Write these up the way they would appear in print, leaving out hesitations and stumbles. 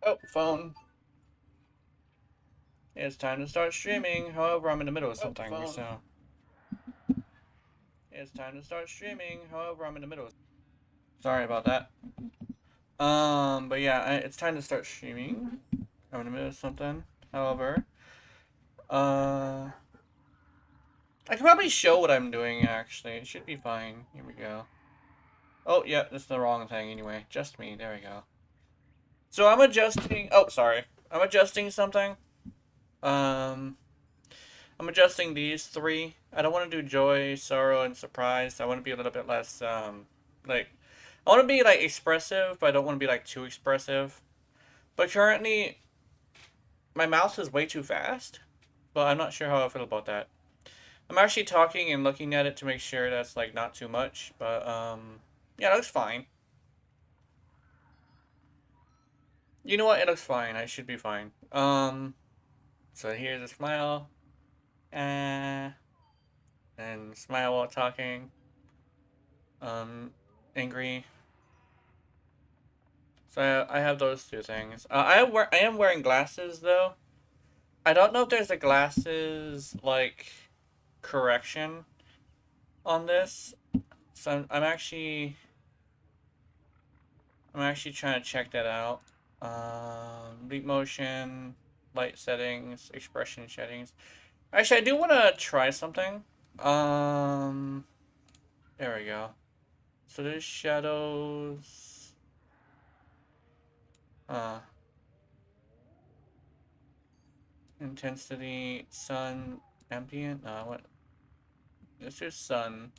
Oh, phone. It's time to start streaming. However, I'm in the middle of something, so. It's time to start streaming. However, I'm in the middle of. Sorry about that. But yeah, it's time to start streaming. I'm in the middle of something. However, uh, I can probably show what I'm doing actually. It should be fine. Here we go. Oh, yeah, that's the wrong thing anyway. Just me. There we go. So I'm adjusting. Oh, sorry. I'm adjusting something. Um, I'm adjusting these three. I don't want to do joy, sorrow, and surprise. I want to be a little bit less, like, I want to be, like, expressive, but I don't want to be, like, too expressive. But currently, my mouse is way too fast, but I'm not sure how I feel about that. I'm actually talking and looking at it to make sure that's, like, not too much, but, yeah, it looks fine. You know what? It looks fine. I should be fine. So here's a smile. And smile while talking. Angry. So I have those two things. I am wearing glasses though. I don't know if there's a glasses like correction on this. So I'm actually trying to check that out. Bleep motion, light settings, expression settings. Actually, I do want to try something. Um, there we go. So there's shadows. Uh, Intensity, sun, ambient. What? This is sun.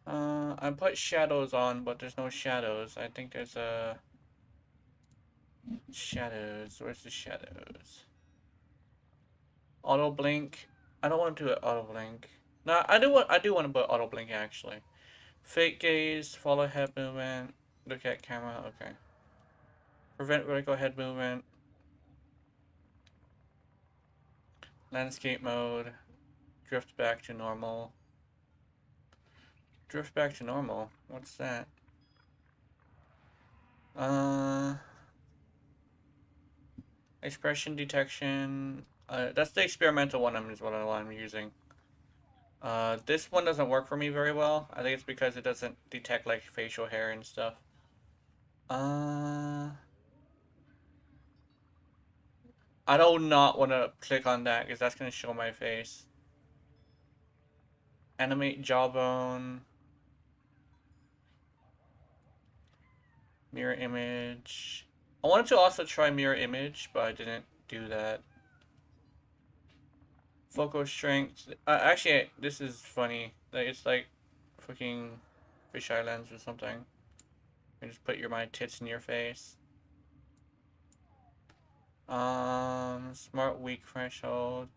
I put shadows on, but there's no shadows. I think there's a shadows. Where's the shadows? Auto blink. I don't want to do it auto blink. No, I do want to put auto blink actually. Fake gaze, follow head movement, look at camera. Okay. Prevent vertical head movement. Landscape mode. Drift back to normal. Drift back to normal. What's that? Uh, Expression detection. That's the experimental one. Is what I'm using. This one doesn't work for me very well. I think it's because it doesn't detect like facial hair and stuff. Uh, I do not want to click on that because that's gonna show my face. Animate jawbone. Mirror image. I wanted to also try mirror image, but I didn't do that. Focal strength. Actually, this is funny. Like it's like fucking fisheye lens or something. You just put my tits in your face. Smart weak threshold.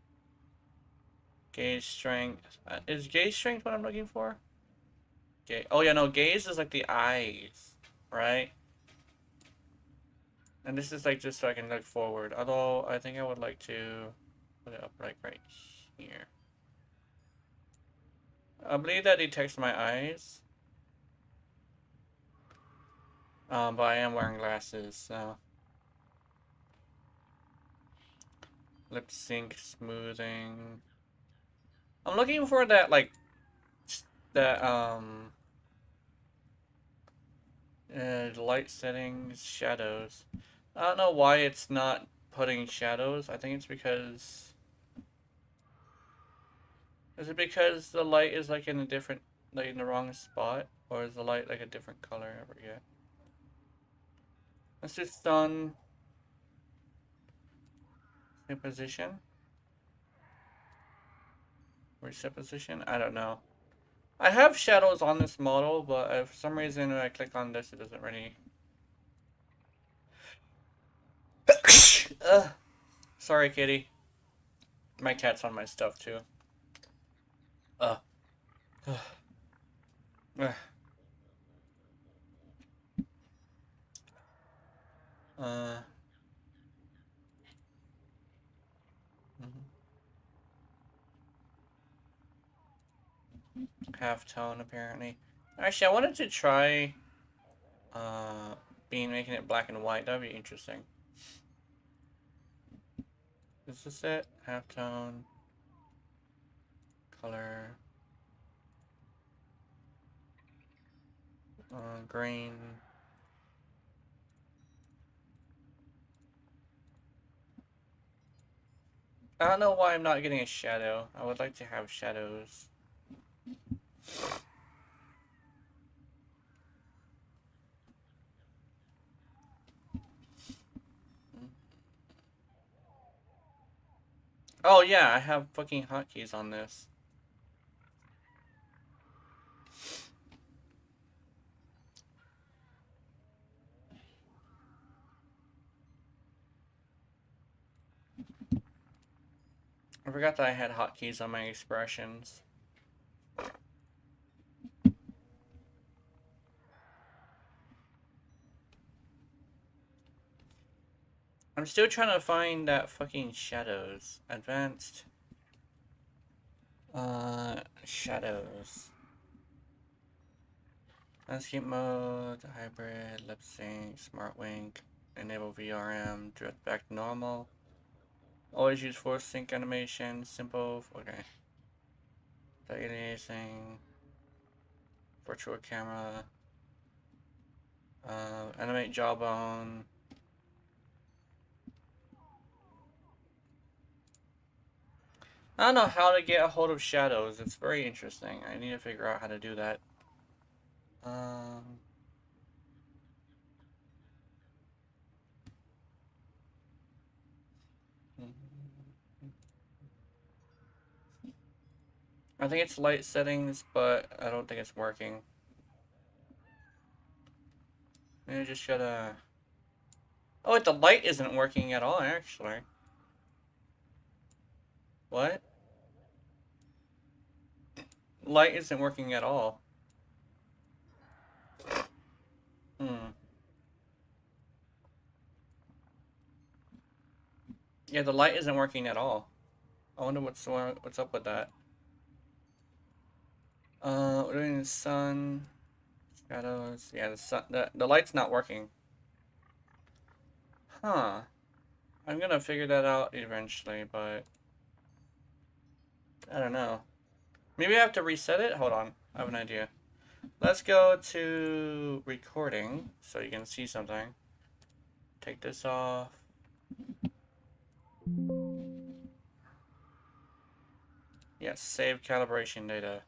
Gaze strength. Is gaze strength what I'm looking for? Okay. Oh yeah, no. Gaze is like the eyes, right? And this is like just so I can look forward. Although I think I would like to put it up like right here. I believe that detects my eyes. But I am wearing glasses, so. Lip sync smoothing. I'm looking for that like that light settings, shadows. I don't know why it's not putting shadows. I think it's because is it because the light is like in a different like in the wrong spot, or is the light like a different color? I forget. Let's do sun position. Reset position. I don't know. I have shadows on this model, but for some reason when I click on this, it doesn't really. Sorry, kitty. My cat's on my stuff too. Uh. Uh. Half tone apparently. Actually, I wanted to try making it black and white. That'd be interesting. Is this it? Halftone. Color. Green. I don't know why I'm not getting a shadow. I would like to have shadows. Oh yeah, I have fucking hotkeys on this. I forgot that I had hotkeys on my expressions. I'm still trying to find that fucking shadows. Advanced. Shadows. Landscape mode, hybrid, lip sync, smart wink, enable VRM, drift back to normal. Always use force sync animation, simple, okay. The aliasing, virtual camera, animate jawbone. I don't know how to get a hold of shadows. It's very interesting. I need to figure out how to do that. I think it's light settings, but I don't think it's working. Maybe I just gotta... Oh, wait, the light isn't working at all, actually. What? Light isn't working at all. Yeah, the light isn't working at all. I wonder what's up with that. We're doing the sun, shadows. Yeah, the sun. The light's not working. Huh. I'm gonna figure that out eventually, but I don't know. Maybe I have to reset it. Hold on, I have an idea. Let's go to recording so you can see something. Take this off. Yes, save calibration data.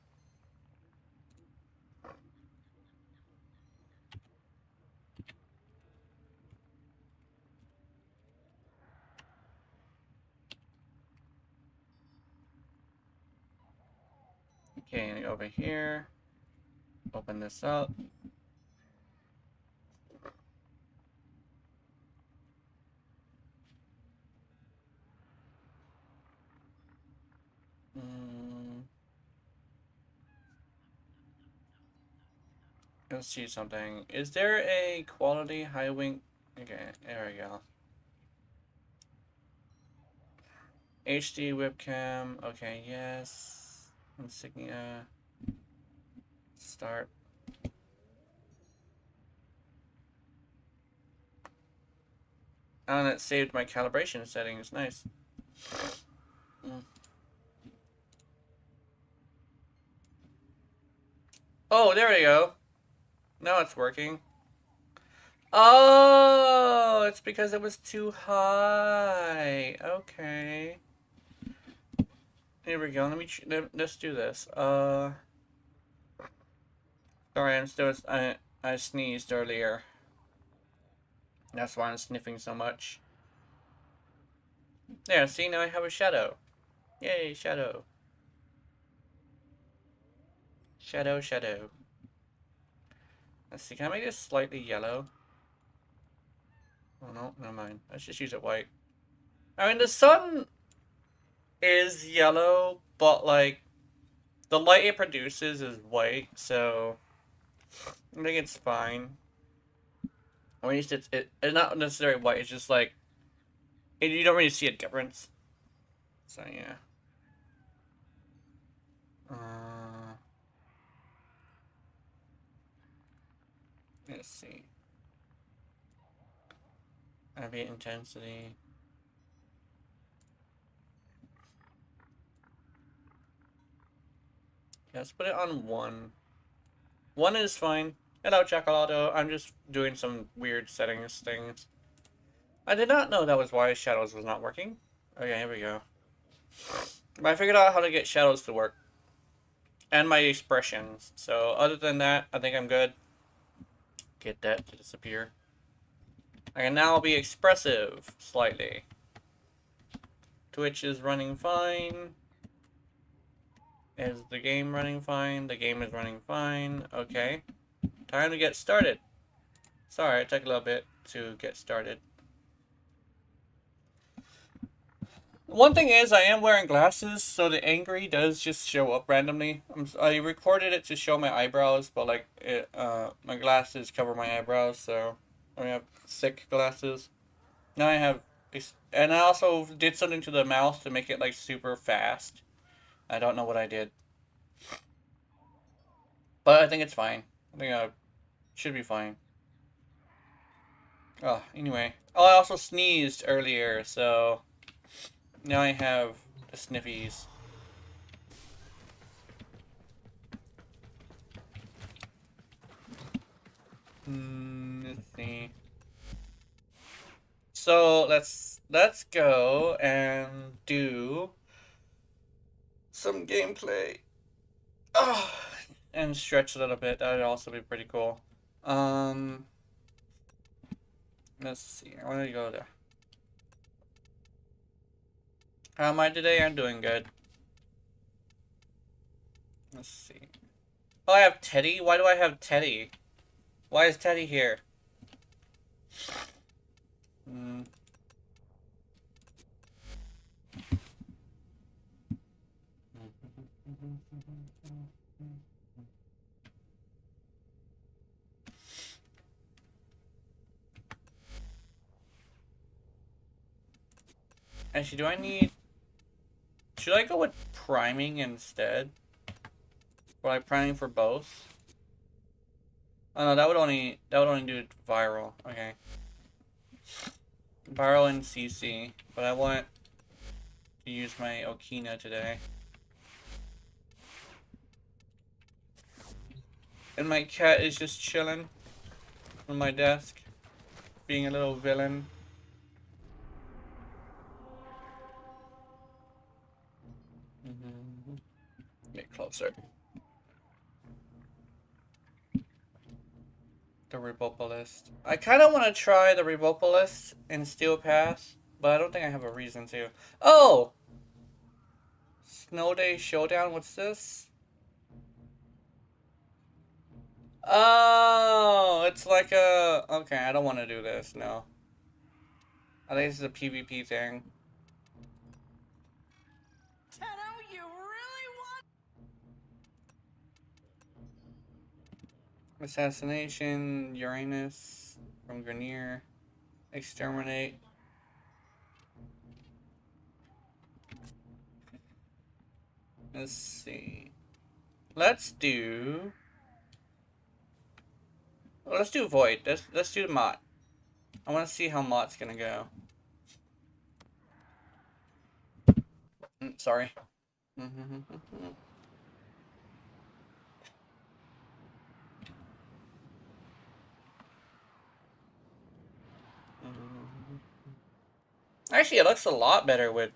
Okay, over here. Open this up. Let's see something. Is there a quality high wing? Okay, there we go. HD webcam. Okay, yes. Insignia. Start. And it saved my calibration settings. Nice. Oh, there we go. Now it's working. Oh, it's because it was too high. Okay. Here we go. Let's do this. Sorry, I sneezed earlier. That's why I'm sniffing so much. There, see, now I have a shadow. Yay, shadow. Shadow, shadow. Let's see, can I make this slightly yellow? Oh no, never mind. Let's just use it white. I mean, the sun is yellow, but like, the light it produces is white, so I think it's fine. Or at least it's not necessarily white, it's just like, you don't really see a difference. So yeah. Let's see. Ambient intensity. Let's put it on 1. 1 is fine. Hello, Chocolato. I'm just doing some weird settings things. I did not know that was why shadows was not working. Okay, here we go. But I figured out how to get shadows to work. And my expressions. So other than that, I think I'm good. Get that to disappear. I can now be expressive, slightly. Twitch is running fine. Is the game running fine? The game is running fine. Okay. Time to get started. Sorry, it took a little bit to get started. One thing is, I am wearing glasses, so the angry does just show up randomly. I recorded it to show my eyebrows, but like my glasses cover my eyebrows, so I have thick glasses. Now I have, and I also did something to the mouse to make it like super fast. I don't know what I did, but I think it's fine. I think I should be fine. Oh, anyway. Oh, I also sneezed earlier, so now I have the sniffies. Let's see. So let's go and do some gameplay. Oh, and stretch a little bit. That would also be pretty cool. Let's see. I want to go there. How am I today? I'm doing good. Let's see. Oh, I have Teddy? Why do I have Teddy? Why is Teddy here? Actually, do I need... Should I go with priming instead? Or like priming for both? Oh no, that would only do viral. Okay. Viral and CC. But I want to use my Okina today. And my cat is just chilling on my desk, being a little villain. Get closer. The Revopolist. I kind of want to try the Revopolist in Steel Pass, but I don't think I have a reason to. Oh! Snow Day Showdown, what's this? Oh, it's like a... Okay, I don't want to do this, no. I think this is a PvP thing. You really want... Assassination, Uranus from Grenier, Exterminate. Let's see. Let's do Void. Let's do the Mott. I want to see how Mott's gonna go. Sorry. Actually, it looks a lot better with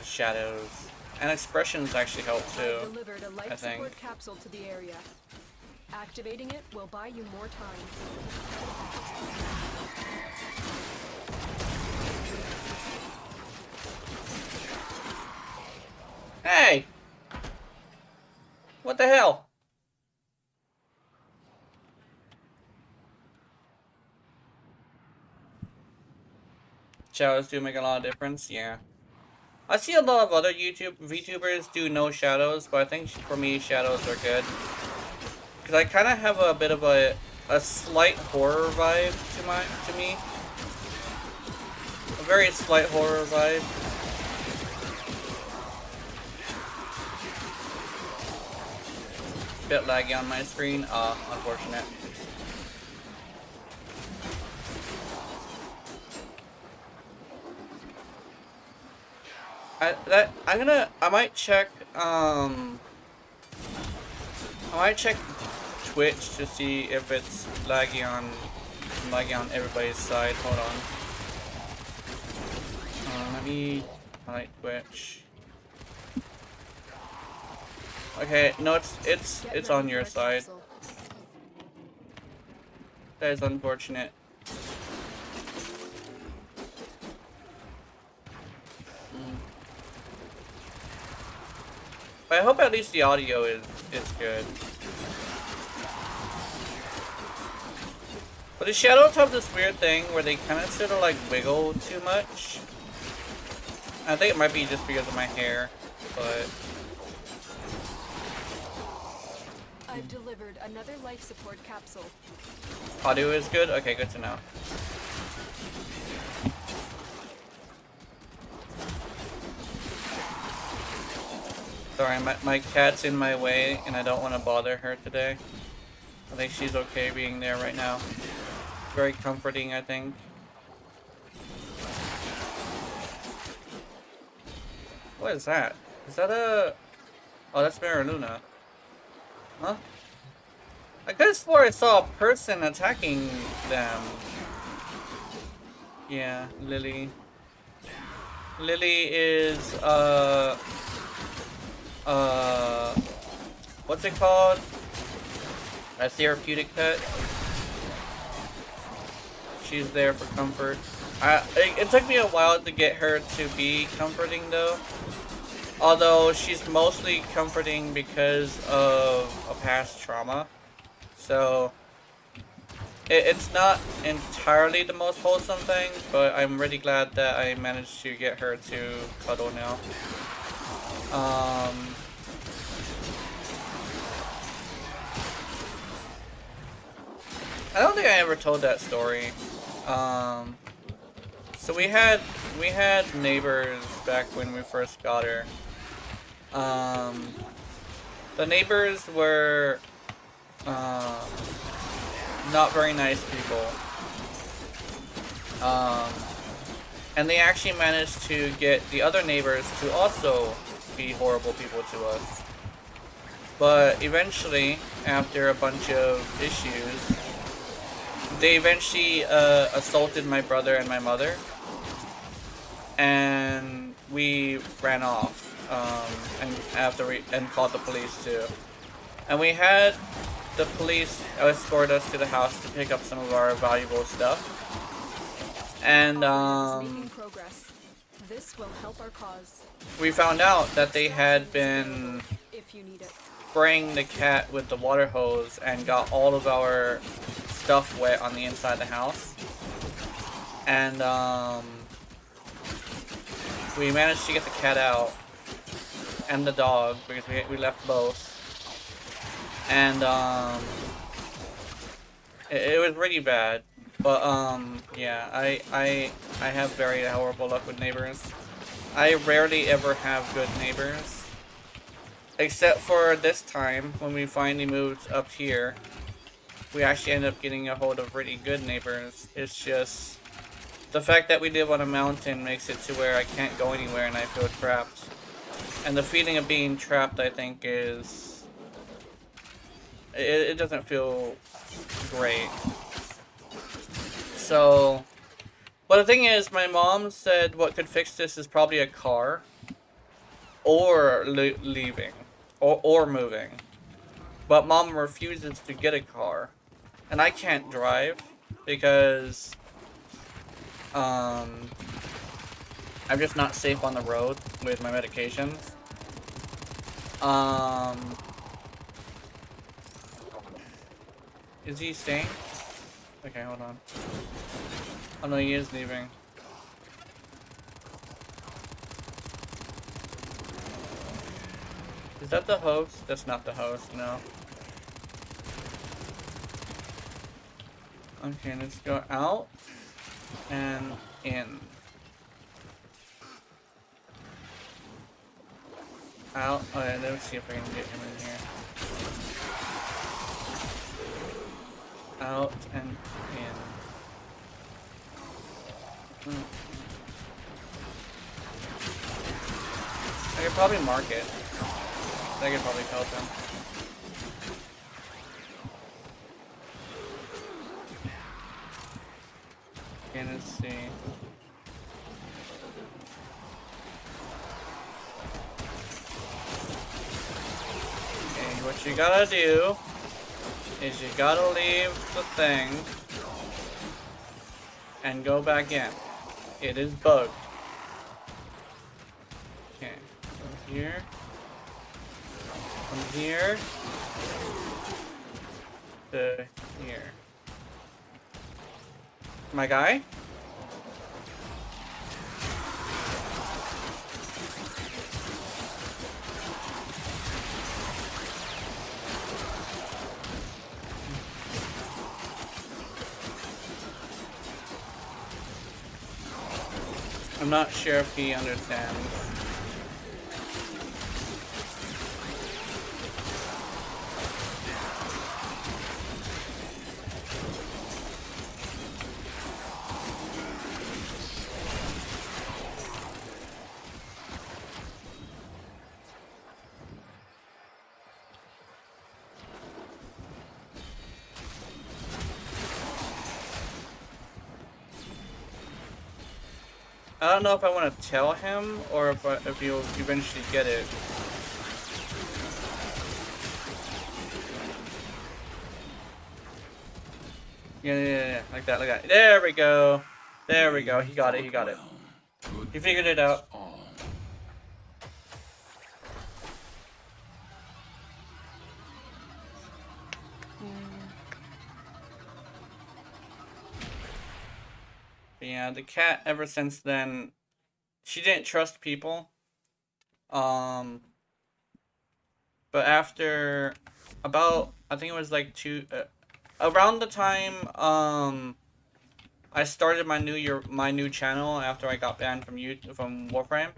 shadows, and expressions actually help too. I delivered a life support capsule to the area. Activating it will buy you more time. Hey! What the hell? Shadows do make a lot of difference, yeah. I see a lot of other VTubers do no shadows, but I think for me shadows are good. Because I kind of have a bit of a slight horror vibe to me. A very slight horror vibe. Bit laggy on my screen. Unfortunate. I might check Twitch to see if it's laggy on everybody's side. Hold on. Let me highlight Twitch. Okay, no, it's on your side. That is unfortunate. But I hope at least the audio is good. But the shadows have this weird thing where they kind of sort of like wiggle too much. I think it might be just because of my hair, but... I've delivered another life support capsule. Audio is good? Okay, good to know. Sorry, my cat's in my way and I don't want to bother her today. I think she's okay being there right now. Very comforting, I think. What is that? Is that a... Oh, that's Mara Luna. Huh? I could have swore I saw a person attacking them. Yeah, Lily. Lily is, what's it called? A therapeutic pet. She's there for comfort. It took me a while to get her to be comforting though. Although she's mostly comforting because of a past trauma. So it's not entirely the most wholesome thing, but I'm really glad that I managed to get her to cuddle now. I don't think I ever told that story. So we had neighbors back when we first got her. The neighbors were not very nice people. And they actually managed to get the other neighbors to also be horrible people to us. But eventually, after a bunch of issues, they eventually assaulted my brother and my mother. And we ran off. And called the police too. And we had the police escort us to the house to pick up some of our valuable stuff. And making progress. This will help our cause. We found out that they had been if you need it. spraying the cat with the water hose and got all of our stuff wet on the inside of the house. And we managed to get the cat out. And the dog, because we left both. And it was really bad. But yeah, I have very horrible luck with neighbors. I rarely ever have good neighbors. Except for this time, when we finally moved up here. We actually ended up getting a hold of really good neighbors. It's just the fact that we live on a mountain makes it to where I can't go anywhere and I feel trapped. And the feeling of being trapped, I think, is... It doesn't feel great. So... But the thing is, my mom said what could fix this is probably a car. Or leaving. Or moving. But mom refuses to get a car. And I can't drive. Because... I'm just not safe on the road with my medications. Is he staying? Okay, hold on. Oh no, he is leaving. Is that the host? That's not the host, no. Okay, let's go out and in. Out. Okay, let's see if I can get him in here. Out and in. I could probably mark it. That could probably help him. Okay, let's see. Okay, what you gotta do is you gotta leave the thing and go back in. It is bugged. Okay, from here. From here to here. My guy? I'm not sure if he understands. I don't know if I want to tell him or if he'll eventually get it. Yeah, like that, like that. There we go. There we go. He got it. He got it. He figured it out. Yeah, the cat ever since then, she didn't trust people. But after about, I think it was like around the time I started my new channel after I got banned from Warframe.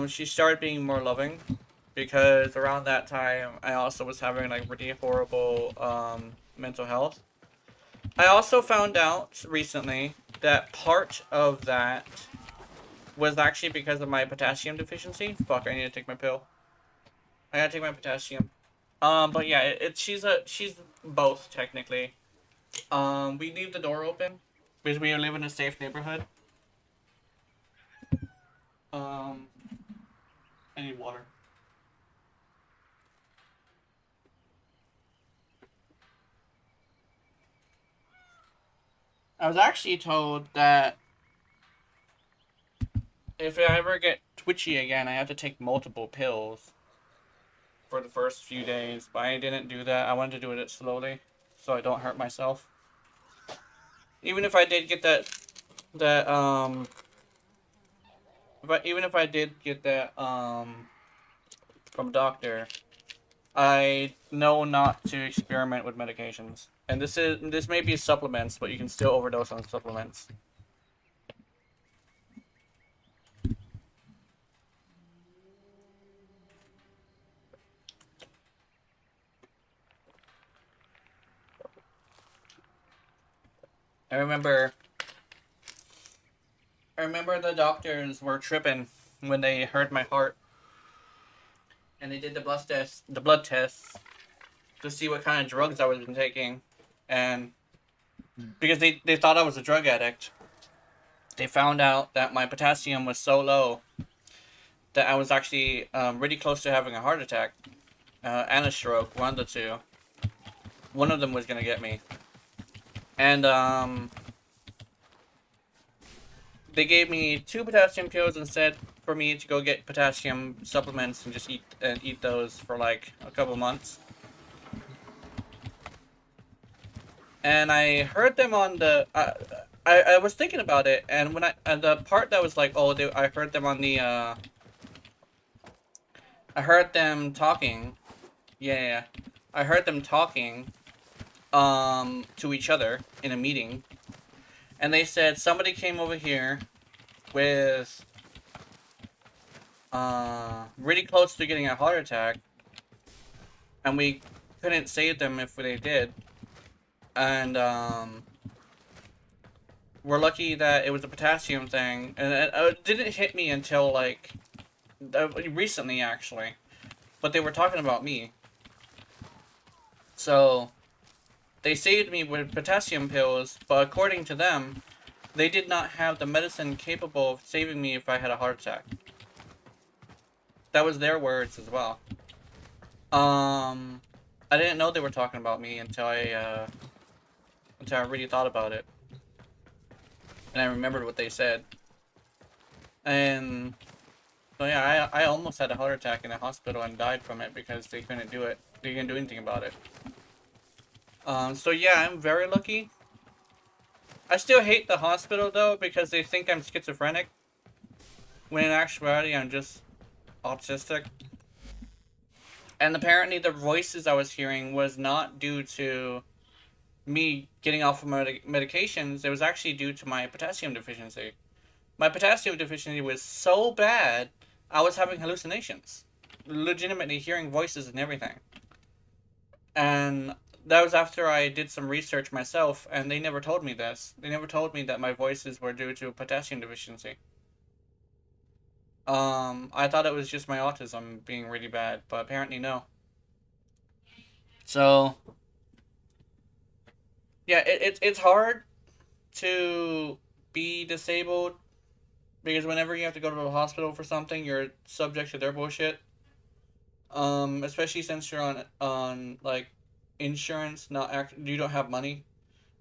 She started being more loving because around that time I also was having like really horrible mental health. I also found out recently that part of that was actually because of my potassium deficiency. Fuck, I need to take my pill. I gotta take my potassium. But yeah, she's both technically. We leave the door open because we live in a safe neighborhood. I need water. I was actually told that if I ever get twitchy again, I have to take multiple pills for the first few days, but I didn't do that. I wanted to do it slowly so I don't hurt myself. Even if I did get even if I did get that from a doctor, I know not to experiment with medications. And this may be supplements, but you can still overdose on supplements. I remember the doctors were tripping when they heard my heart. And they did the blood tests to see what kind of drugs I was taking. And because they thought I was a drug addict, they found out that my potassium was so low that I was actually really close to having a heart attack and a stroke, one of the two. One of them was going to get me. And they gave me 2 potassium pills and said for me to go get potassium supplements and just eat those for like a couple months. And I heard them on the I was thinking about it, and when the part that was like, oh, I heard them on the I heard them talking. Yeah. I heard them talking to each other in a meeting. And they said somebody came over here with really close to getting a heart attack, and we couldn't save them if they did. And we're lucky that it was a potassium thing, and it didn't hit me until like recently actually, but they were talking about me. So they saved me with potassium pills, but according to them, they did not have the medicine capable of saving me if I had a heart attack. That was their words as well. I didn't know they were talking about me until I really thought about it. And I remembered what they said. And so yeah, I almost had a heart attack in a hospital and died from it because they couldn't do it. They couldn't do anything about it. So yeah, I'm very lucky. I still hate the hospital though because they think I'm schizophrenic. When in actuality, I'm just autistic. And apparently the voices I was hearing was not due to me getting off of medications. It was actually due to my potassium deficiency. My potassium deficiency was so bad, I was having hallucinations. Legitimately hearing voices and everything. And that was after I did some research myself, and they never told me this. They never told me that my voices were due to potassium deficiency. I thought it was just my autism being really bad, but apparently no. So, yeah, it's hard to be disabled because whenever you have to go to the hospital for something, you're subject to their bullshit. Especially since you're on like insurance, you don't have money.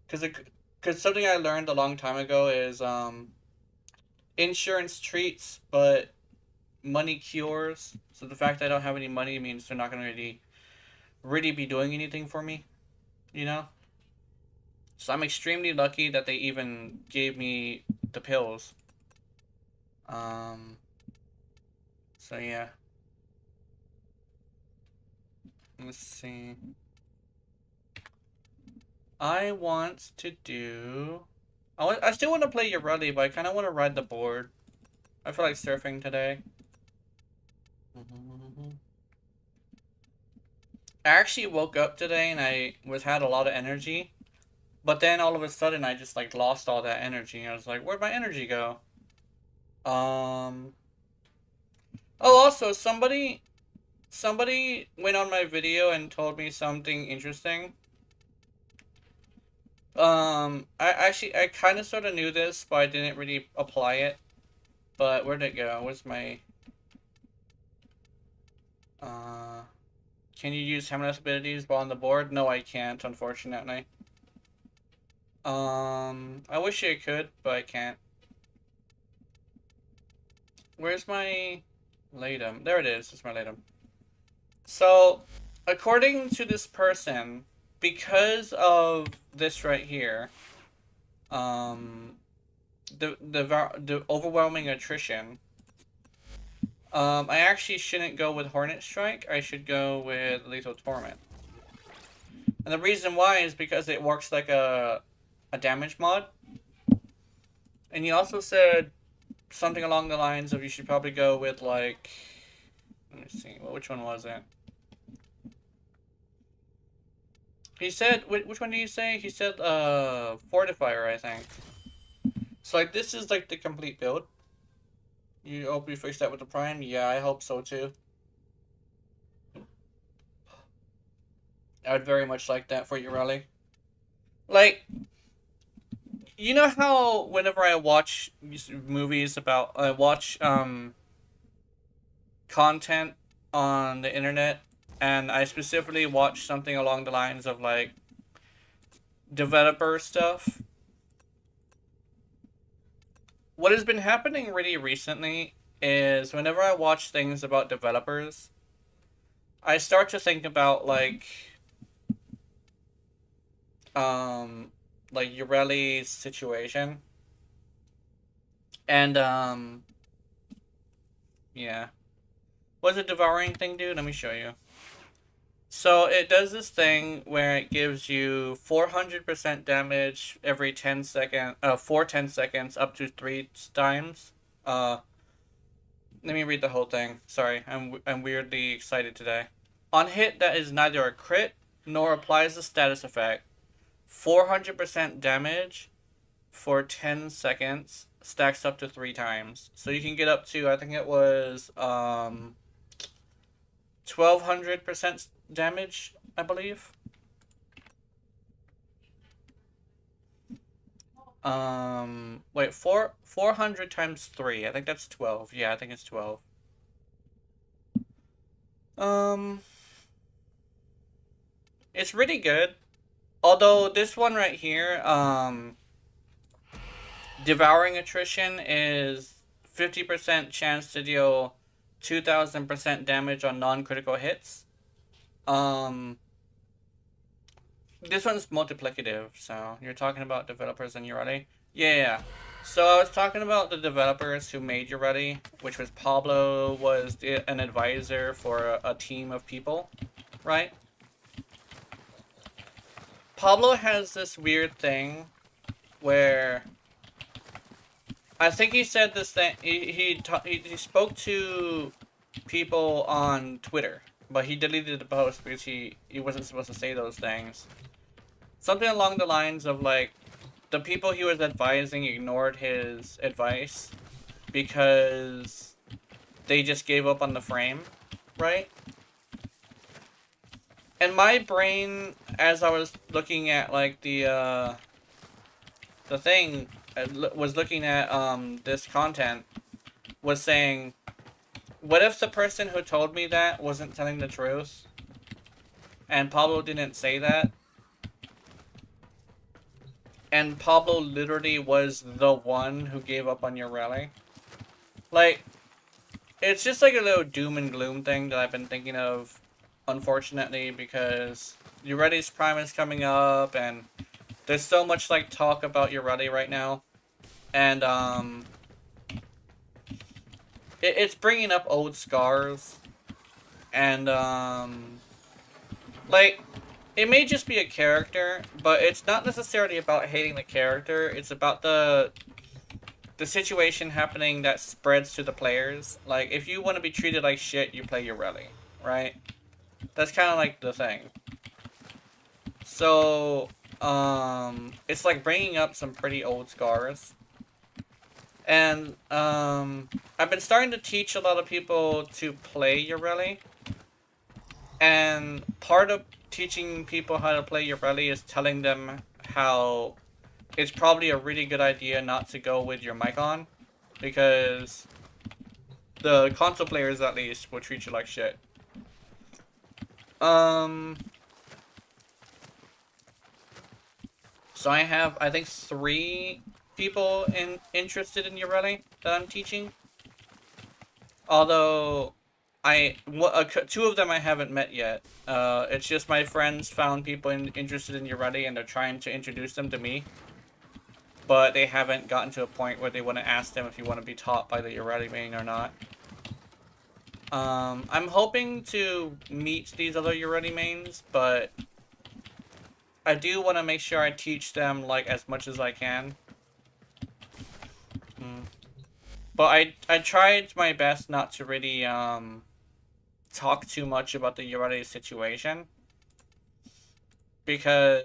Because something I learned a long time ago is insurance treats, but money cures. So the fact that I don't have any money means they're not gonna really be doing anything for me, you know. So I'm extremely lucky that they even gave me the pills. Um. So yeah. Let's see. I want to do. I still want to play Urelli, but I kind of want to ride the board. I feel like surfing today. I actually woke up today and I had a lot of energy, but then all of a sudden I just like lost all that energy. I was like, where'd my energy go? Oh, also somebody went on my video and told me something interesting. I kind of sort of knew this, but I didn't really apply it. But where'd it go? Where's my can you use Hamlet's abilities while on the board? No, I can't, unfortunately. I wish I could, but I can't. Where's my Latum? There it is. It's my Latum. So, according to this person, because of this right here, the overwhelming attrition, I actually shouldn't go with Hornet Strike. I should go with Lethal Torment. And the reason why is because it works like a damage mod. And you also said something along the lines of you should probably go with like, let me see, well, which one was it? He said, which one did you say? He said Fortifier, I think. So like this is like the complete build. You hope you fix that with the Prime? Yeah, I hope so too. I would very much like that for you, Raleigh. Like, you know how whenever I watch movies about, I watch content on the internet, and I specifically watch something along the lines of like developer stuff. What has been happening really recently is whenever I watch things about developers, I start to think about like Ureli's situation. And yeah. What's a devouring thing do? Let me show you. So it does this thing where it gives you 400% damage every 10 seconds, for 10 seconds up to 3 times. Let me read the whole thing. Sorry, I'm weirdly excited today. On hit that is neither a crit nor applies a status effect, 400% damage for 10 seconds stacks up to 3 times. So you can get up to, I think it was 1200% damage, I believe. Wait, 400 times 3. I think that's 12. Yeah, I think it's 12. It's really good. Although this one right here, Devouring Attrition is 50% chance to deal 2000% damage on non-critical hits. This one's multiplicative, so you're talking about developers and Ureti? Yeah. So I was talking about the developers who made Ureti, which was Pablo was an advisor for a team of people, right? Pablo has this weird thing where I think he said this thing. He spoke to people on Twitter, but he deleted the post because he wasn't supposed to say those things. Something along the lines of like, the people he was advising ignored his advice because they just gave up on the frame, right? And my brain, as I was looking at like the thing, was looking at this content, was saying, what if the person who told me that wasn't telling the truth? And Pablo didn't say that? And Pablo literally was the one who gave up on your rally? Like, it's just like a little doom and gloom thing that I've been thinking of, unfortunately, because Ureti's Prime is coming up, and there's so much, like, talk about Ureti right now. And, it's bringing up old scars. And, like, it may just be a character, but it's not necessarily about hating the character. It's about the situation happening that spreads to the players. Like, if you want to be treated like shit, you play Ureti, right? That's kind of like the thing. So, it's like bringing up some pretty old scars. And, I've been starting to teach a lot of people to play Ureti. And part of teaching people how to play Ureti is telling them how it's probably a really good idea not to go with your mic on, because the console players at least will treat you like shit. So I have, I think, 3 people interested in Ureti that I'm teaching. Although 2 of them I haven't met yet. It's just my friends found people interested in Ureti and they're trying to introduce them to me. But they haven't gotten to a point where they want to ask them if you want to be taught by the Ureti main or not. I'm hoping to meet these other Ureti mains, but I do want to make sure I teach them like as much as I can. But I tried my best not to really talk too much about the Ureti situation, because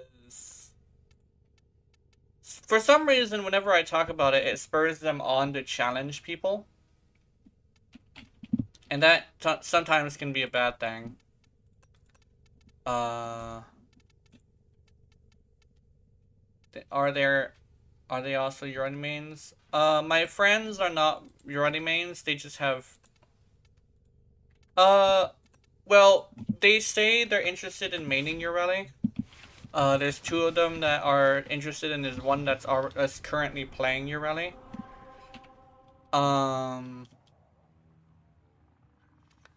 for some reason whenever I talk about it, it spurs them on to challenge people, and that sometimes can be a bad thing. Are they also Ureti mains? My friends are not Ureti mains, they just have... well, they say they're interested in maining Ureti. There's 2 of them that are interested, and there's one that's currently playing Ureti.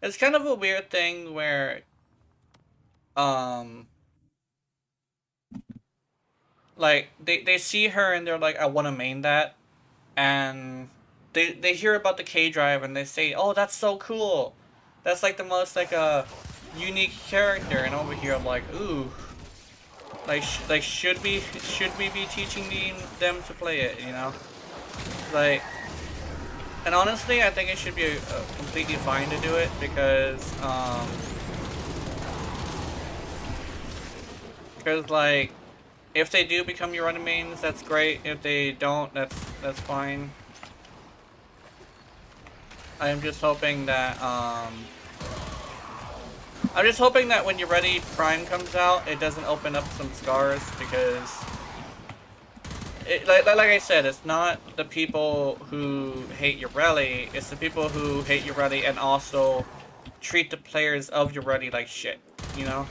It's kind of a weird thing where, like, they see her and they're like, I want to main that. And they hear about the K-Drive and they say, oh, that's so cool. That's like the most, like, unique character. And over here I'm like, ooh. Like, should we be teaching them to play it, you know? Like, and honestly, I think it should be completely fine to do it, because, like, if they do become Ureti mains, that's great. If they don't, that's fine. I'm just hoping that when you're ready, Prime comes out, it doesn't open up some scars, because like I said, it's not the people who hate Urelli, it's the people who hate Urelli and also treat the players of Urelli like shit, you know?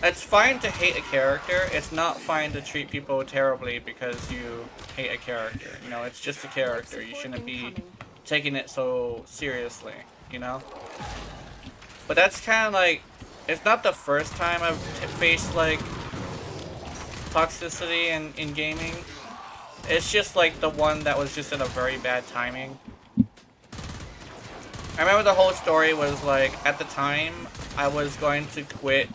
It's fine to hate a character, it's not fine to treat people terribly because you hate a character, you know? It's just a character, you shouldn't be taking it so seriously, you know? But that's kind of like, it's not the first time I've faced like toxicity in gaming. It's just like the one that was just in a very bad timing. I remember the whole story was like, at the time, I was going to quit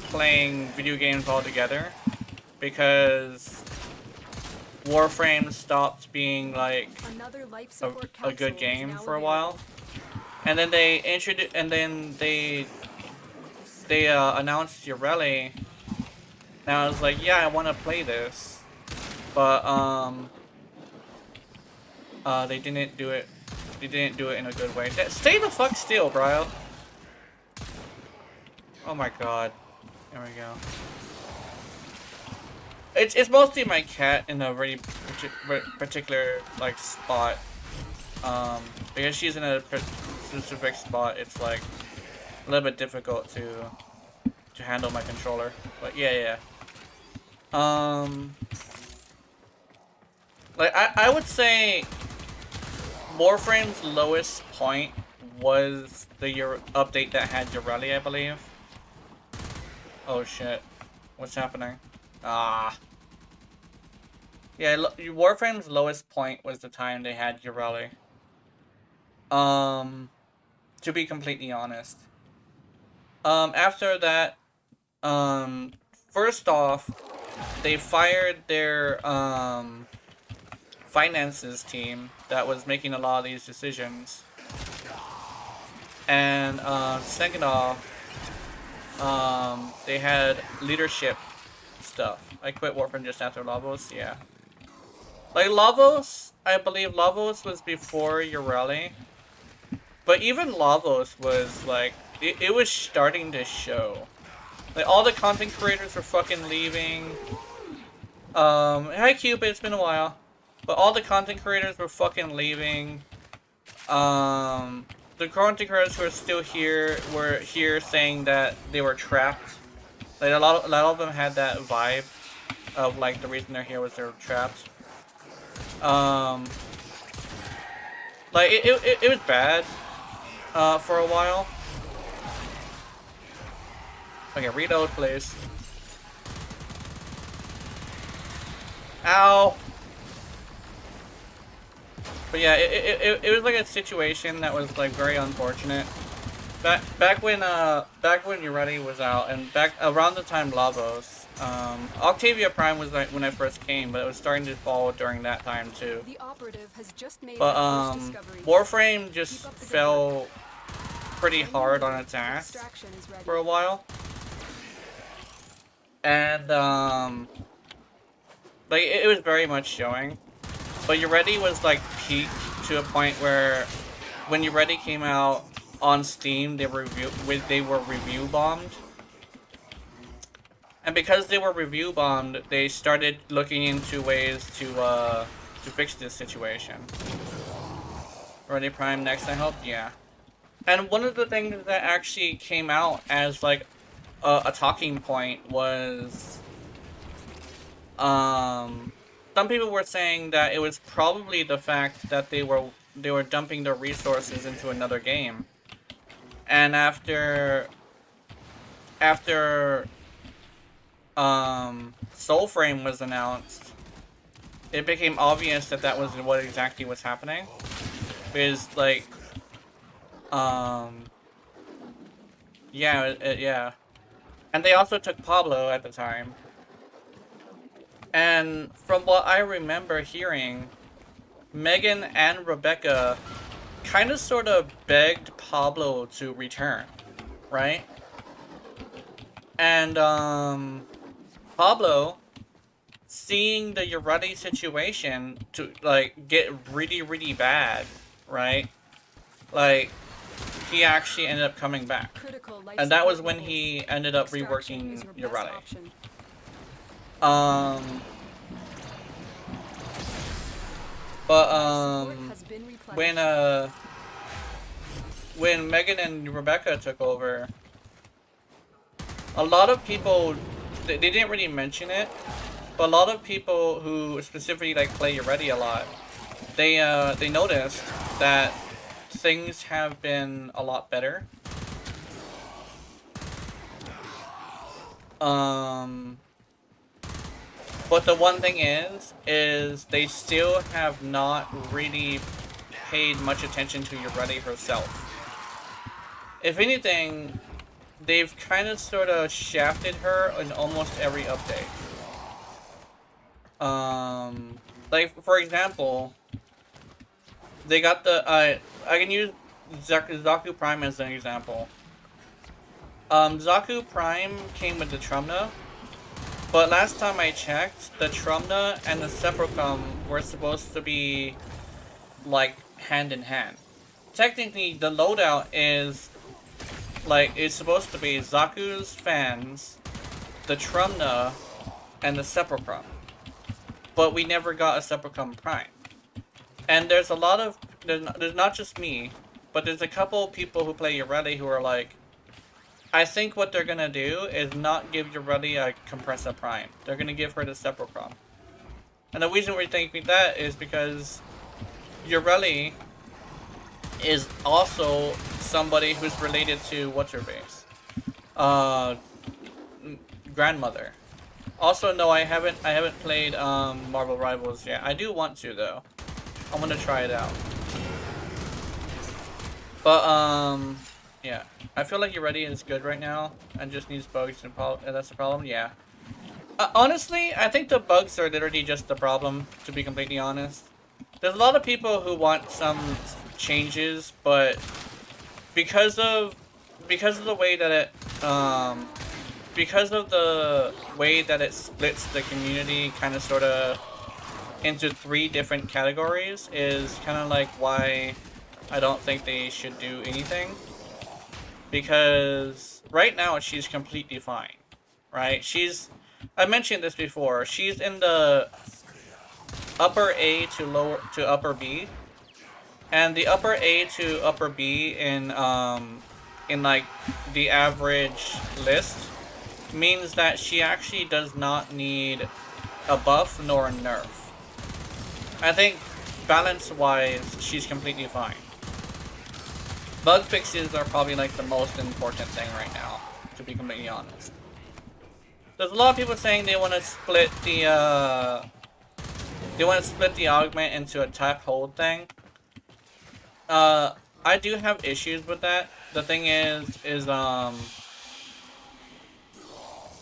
playing video games altogether because Warframe stopped being like a good game for a while. And then they introduced, and then they announced Urelli, and I was like, yeah, I want to play this, but they didn't do it. They didn't do it in a good way. Stay the fuck still, bro. Oh my god. There we go. It's mostly my cat in a very particular like spot. Because she's in a specific spot, it's like a little bit difficult to handle my controller. But yeah. Like I would say Warframe's lowest point was the update that had Urelli, I believe. Oh shit. What's happening? Ah. Yeah, Warframe's lowest point was the time they had Urelli. To be completely honest. After that, first off, they fired their, finances team that was making a lot of these decisions. And, second off, they had leadership stuff. I quit Warframe just after Lavos, yeah. Like, Lavos, I believe Lavos was before Urelli. But even Lavos was, like, it was starting to show. Like, all the content creators were fucking leaving. Hi Cupid, it's been a while. But all the content creators were fucking leaving. The content creators who are still here were here saying that they were trapped. Like, a lot of them had that vibe of, like, the reason they're here was they're trapped. Like, it was bad. For a while. Okay, reload, please. Ow! But yeah, it was like a situation that was like very unfortunate. Back when Urelli was out, and back around the time Lavos, Octavia Prime was like when I first came, but it was starting to fall during that time too. The operative has just made But Warframe just fell pretty hard on its ass for a while. And like it was very much showing. But Urelli was like peaked to a point where when Urelli came out on Steam, they were review bombed. And because they were review bombed, they started looking into ways to fix this situation. Urelli Prime next, I hope? Yeah. And one of the things that actually came out as like a talking point was some people were saying that it was probably the fact that they were dumping their resources into another game. And after Soulframe was announced, it became obvious that that was what exactly was happening. Because like yeah. And they also took Pablo at the time. And from what I remember hearing, Megan and Rebecca kind of sort of begged Pablo to return, right? And Pablo, seeing the Urelli situation to like get really, really bad, right? like, he actually ended up coming back. Critical life And that was support when levels. he ended up Extraction reworking is your your best rally. option. But Support has been replenished. when Megan and Rebecca took over, a lot of people, they didn't really mention it, but a lot of people who specifically like play Ready a lot, they noticed that things have been a lot better. But the one thing is they still have not really paid much attention to Ready herself. If anything, they've kind of sort of shafted her in almost every update. Like for example, they got the I can use Zaku Prime as an example. Zaku Prime came with the Trumna, but last time I checked, the Trumna and the Sepulchre were supposed to be like hand in hand. Technically, the loadout is like it's supposed to be Zaku's fans, the Trumna, and the Sepulchre. But we never got a Sepulchre Prime. And there's a lot of there's not just me, but there's a couple people who play Urelli who are like, I think what they're gonna do is not give Urelli a Compressor Prime. They're gonna give her the Sepulchre. And the reason we're thinking that is because Urelli is also somebody who's related to what's-her-face, grandmother. Also, no, I haven't played Marvel Rivals yet. I do want to though. I'm gonna try it out. But yeah, I feel like Ready is good right now and just needs bugs, and that's the problem. Yeah. Honestly, I think the bugs are literally just the problem. To be completely honest, there's a lot of people who want some changes, but because of the way that it splits the community kind of sort of into 3 different categories is kind of like why I don't think they should do anything. Because right now she's completely fine, right? I mentioned this before, she's in the upper A to upper B. And the upper A to upper B in like the average list means that she actually does not need a buff nor a nerf. I think balance-wise, she's completely fine. Bug fixes are probably like the most important thing right now, to be completely honest. There's a lot of people saying they want to split the augment into a tap hold thing. I do have issues with that. The thing is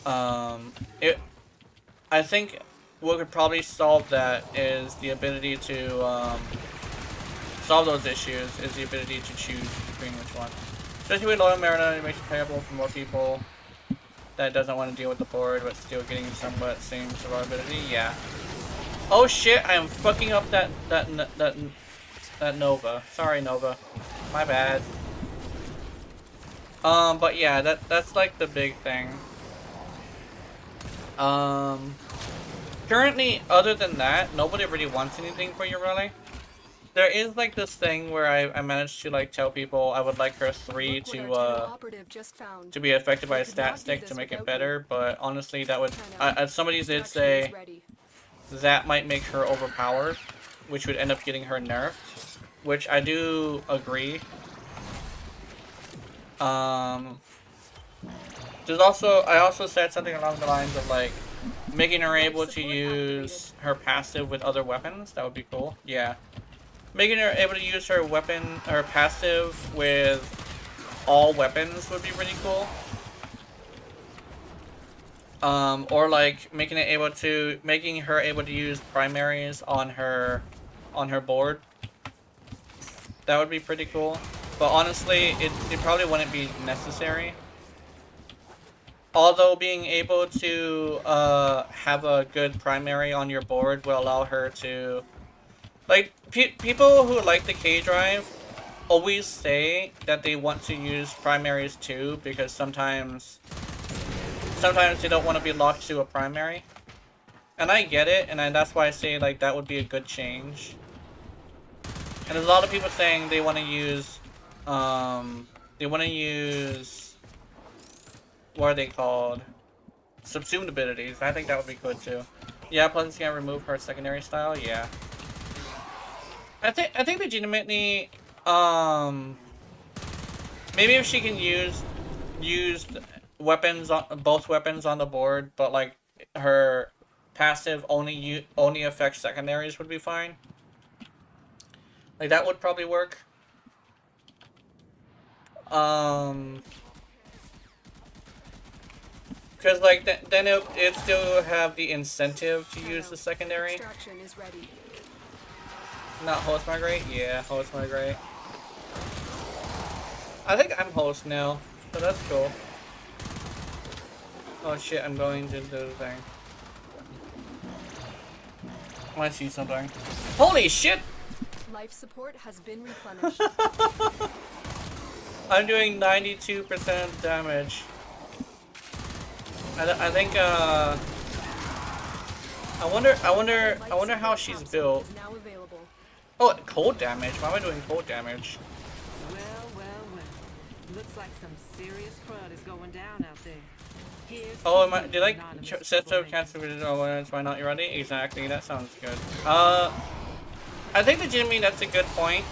I think what could probably solve that is the ability to solve those issues is the ability to choose between which one. Especially with Loyal Marina, it makes it payable for more people that doesn't want to deal with the board but still getting somewhat same survivability. Yeah. Oh shit! I am fucking up that Nova. Sorry, Nova. My bad. But yeah, that's like the big thing. Currently, other than that, nobody really wants anything for Urelli. There is like this thing where I managed to like tell people I would like her 3 to be affected by a stat stick to make it better, but honestly that would, somebody did say that might make her overpowered, which would end up getting her nerfed, which I do agree. There's also, I also said something along the lines of like making her able to use her passive with other weapons. That would be cool. Yeah. Making her able to use her weapon, her passive with all weapons would be really cool. Or like making her able to use primaries on her board. That would be pretty cool. But honestly, it probably wouldn't be necessary. Although being able to have a good primary on your board will allow her to, like, people who like the K drive always say that they want to use primaries too, because sometimes they don't want to be locked to a primary. And I get it, and that's why I say like that would be a good change. And there's a lot of people saying they want to use, what are they called? Subsumed abilities. I think that would be good too. Yeah, plus it's gonna remove her secondary style. Yeah. I think legitimately, maybe if she can use weapons on both weapons on the board, but like her passive only affects secondaries would be fine. Like that would probably work. Because like then it still have the incentive to use the secondary. Extraction is ready. Not host migrate? Yeah, host migrate. I think I'm host now, so that's cool. Oh shit, I'm going to do the thing. I see something. Holy shit! Life support has been replenished. I'm doing 92% damage. I think I wonder how she's built. Oh, cold damage. Why am I doing cold damage? Well. Looks like some serious crud is going down out there. Oh, did I set to cancel video? Oh, why not? You ready? Exactly. That sounds good. I think legitimately that's a good point.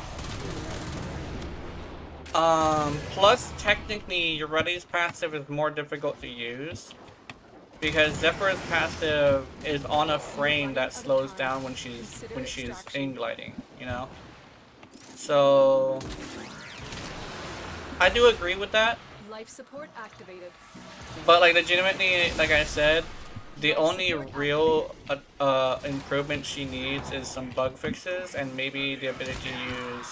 Plus technically your Ready's passive is more difficult to use. Because Zephyr's passive is on a frame that slows down when she's in gliding, you know? So I do agree with that. Life support activated. But like legitimately, like I said, the only real improvement she needs is some bug fixes and maybe the ability to use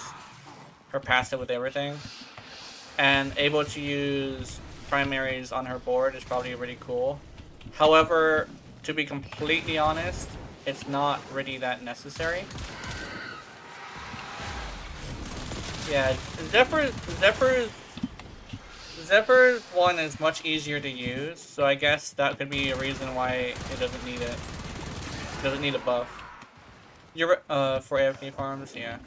her passive with everything. And able to use primaries on her board is probably really cool. However, to be completely honest, it's not really that necessary. Yeah, Zephyr's one is much easier to use, so I guess that could be a reason why it doesn't need it. It doesn't need a buff. You're for AFK farms, yeah.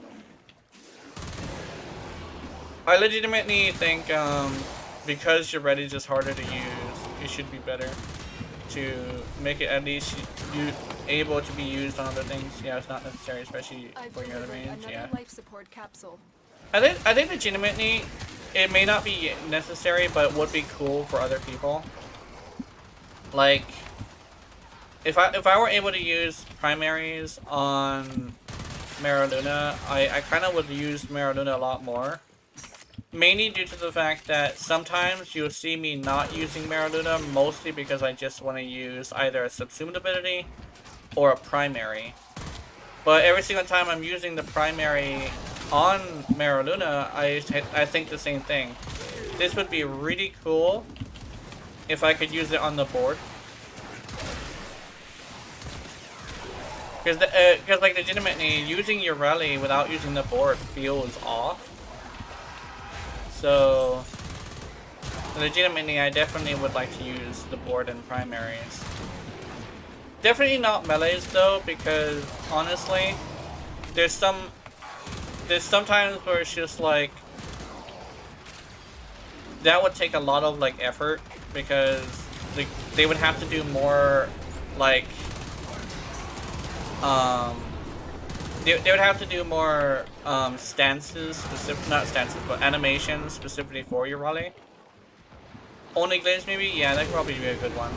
I legitimately think because your Ready's just harder to use, it should be better to make it at least able to be used on other things. Yeah, it's not necessary, especially for your other mains. Yeah. Life support capsule. I think legitimately it may not be necessary, but would be cool for other people. Like if I were able to use primaries on Maraluna, I kind of would use Maraluna a lot more. Mainly due to the fact that sometimes you'll see me not using Maraluna, mostly because I just want to use either a subsumed ability or a primary. But every single time I'm using the primary on Maraluna, I think the same thing. This would be really cool if I could use it on the board. Because like legitimately, using your rally without using the board feels off. So, legitimately, I definitely would like to use the board and primaries. Definitely not melees though, because honestly, there's sometimes where it's just like that would take a lot of like effort because they would have to do more like they would have to do more stances, not stances, but animations specifically for your rally. Only glaze maybe? Yeah, that could probably be a good one.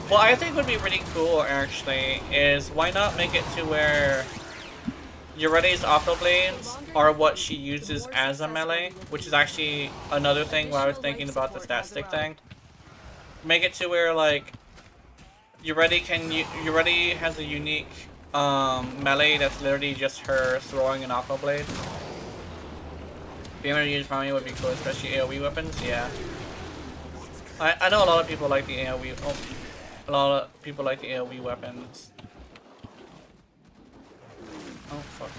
What I think would be really cool actually is why not make it to where Eurete's auto blades are what she uses as a melee, which is actually another thing where I was thinking about the stat stick thing. Make it to where like Eurete has a unique melee that's literally just her throwing an aqua blade. Being able to use primary would be cool, especially AoE weapons. Yeah, I know a lot of people like the AoE. Oh, a lot of people like the AoE weapons. Oh fuck!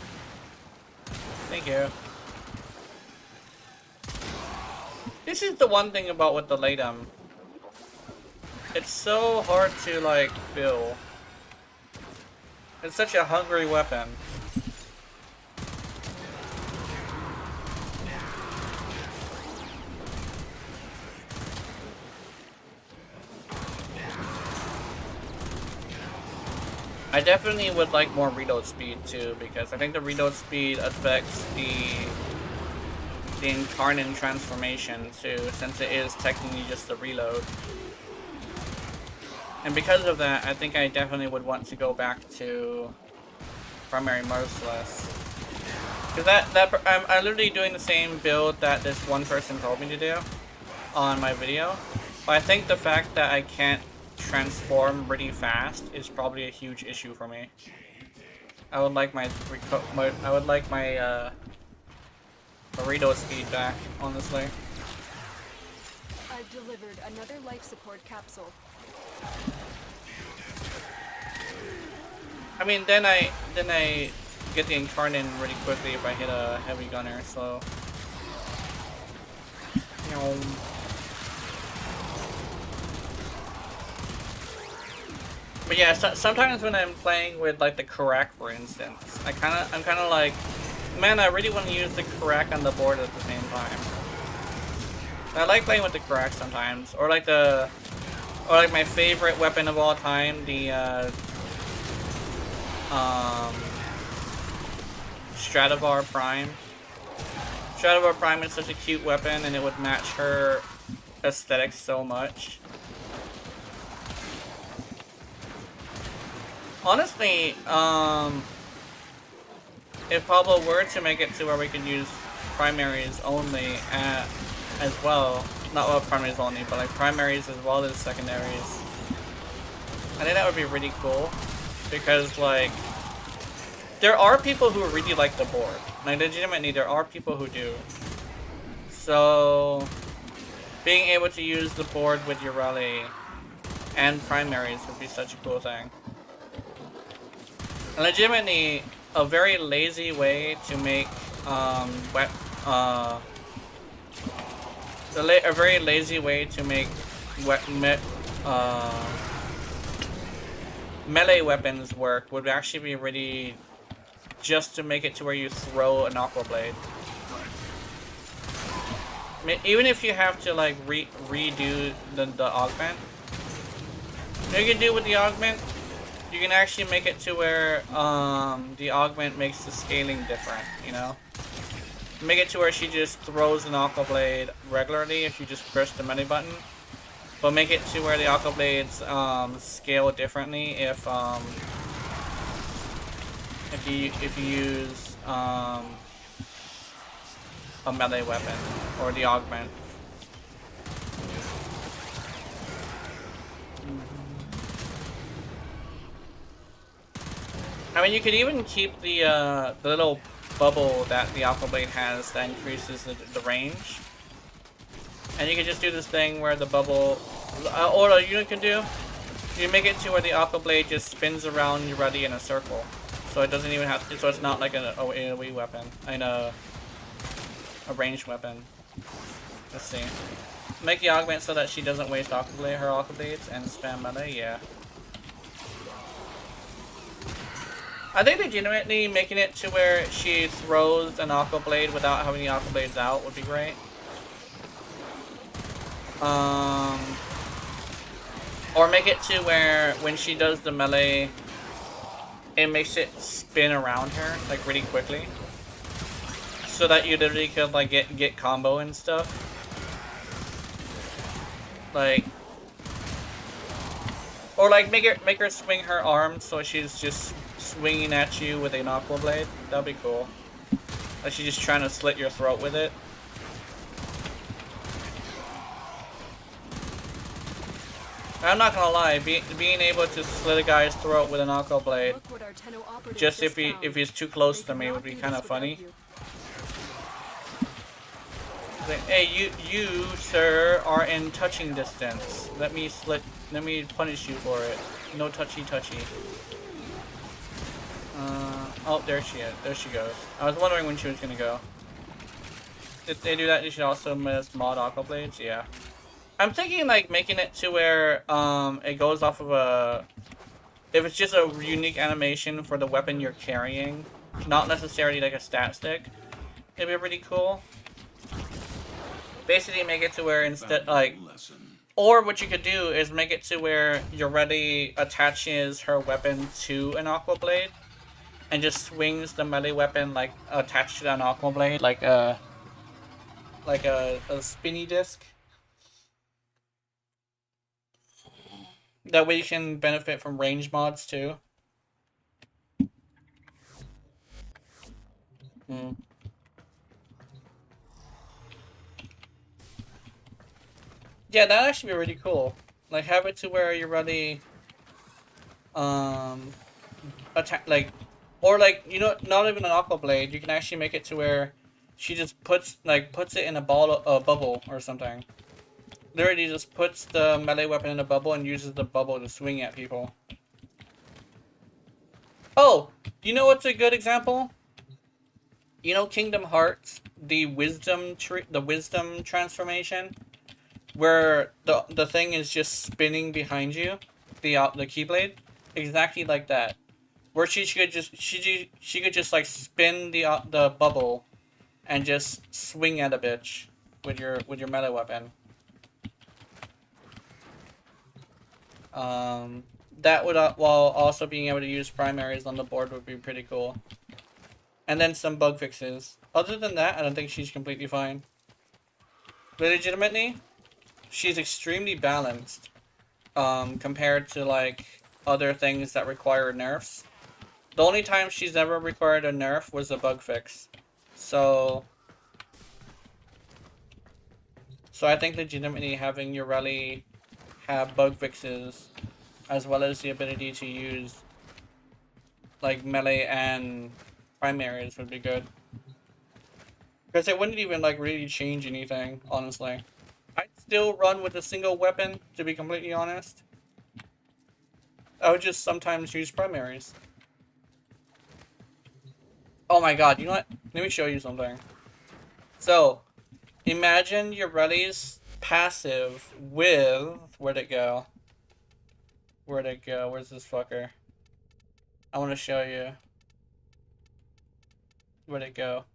Thank you. This is the one thing about with the Latum. It's so hard to like fill. It's such a hungry weapon. I definitely would like more reload speed too, because I think the reload speed affects the Incarnate transformation too, since it is technically just a reload. And because of that, I think I definitely would want to go back to primary merciless. Because I'm literally doing the same build that this one person told me to do on my video. But I think the fact that I can't transform really fast is probably a huge issue for me. I would like my reload speed back, honestly. I've delivered another life support capsule. I mean, then I get the Incarnate really quickly if I hit a heavy gunner, so you know. But yeah, sometimes when I'm playing with like the Karak, for instance, I'm kind of like, man, I really want to use the Karak on the board at the same time. I like playing with the Karak sometimes, or like my favorite weapon of all time, the Stradivar Prime. Stradivar Prime is such a cute weapon, and it would match her aesthetic so much. Honestly, if Pablo were to make it to where we could use primaries only as well, not well primaries only, but like primaries as well as secondaries, I think that would be really cool, because like there are people who really like the board. Like legitimately, there are people who do. So being able to use the board with Ureli and primaries would be such a cool thing. And legitimately, a very lazy way to make a very lazy way to make melee weapons work would actually be really just to make it to where you throw an Aqua Blade. I mean, even if you have to like redo the augment, you can do with the augment. You can actually make it to where the augment makes the scaling different, you know? Make it to where she just throws an Aqua Blade regularly if you just press the melee button. But make it to where the Aqua Blades scale differently if you use a melee weapon or the augment. I mean, you could even keep the little bubble that the Aqua Blade has that increases the range. And you can just do this thing where the bubble... or you can do... You make it to where the Aqua Blade just spins around Ureli in a circle. So it doesn't even have to... So it's not like an AoE weapon. I know. A ranged weapon. Let's see. Make the augment so that she doesn't waste her Aqua Blades and spam melee, yeah. I think legitimately making it to where she throws an Aqua Blade without having the Aqua Blades out would be great. Or make it to where when she does the melee, it makes it spin around her like really quickly, so that you literally could like get combo and stuff. Like, or like make her swing her arms so she's just swinging at you with an Aqua Blade. That'd be cool. Like she's just trying to slit your throat with it. I'm not gonna lie, being able to slit a guy's throat with an Aqua Blade, just if he's too close to me, would be kind of funny. Like, hey, you sir are in touching distance. Let me punish you for it. No touchy. Oh, there she is. There she goes. I was wondering when she was gonna go. if they do that, you should also miss mod Aqua Blades. Yeah. I'm thinking like making it to where it goes off of a, if it's just a unique animation for the weapon you're carrying, not necessarily like a stat stick, it'd be pretty cool. Basically make it to where instead like, or what you could do is make it to where your ready attaches her weapon to an Aqua Blade and just swings the melee weapon like attached to an Aqua Blade like a spinny disc. That way you can benefit from range mods too. Yeah, that'd actually be really cool. Like have it to where you're really attack like, or like, you know, not even an Aqua Blade, you can actually make it to where she just puts it in a bubble or something. Literally just puts the melee weapon in a bubble and uses the bubble to swing at people. Oh, you know what's a good example? You know Kingdom Hearts, the wisdom transformation, where the thing is just spinning behind you, the Keyblade, exactly like that. Where she could just like spin the bubble, and just swing at a bitch with your melee weapon. That would, while also being able to use primaries on the board, would be pretty cool. And then some bug fixes. Other than that, I don't think she's completely fine. But legitimately, she's extremely balanced. Compared to like other things that require nerfs. The only time she's ever required a nerf was a bug fix. So I think legitimately having your rally have bug fixes, as well as the ability to use like melee and primaries would be good. Because it wouldn't even like really change anything, honestly. I'd still run with a single weapon, to be completely honest. I would just sometimes use primaries. Oh my god, you know what? Let me show you something. So, imagine your Relly's passive with... Where'd it go? Where'd it go? Where's this fucker? I want to show you. Where'd it go?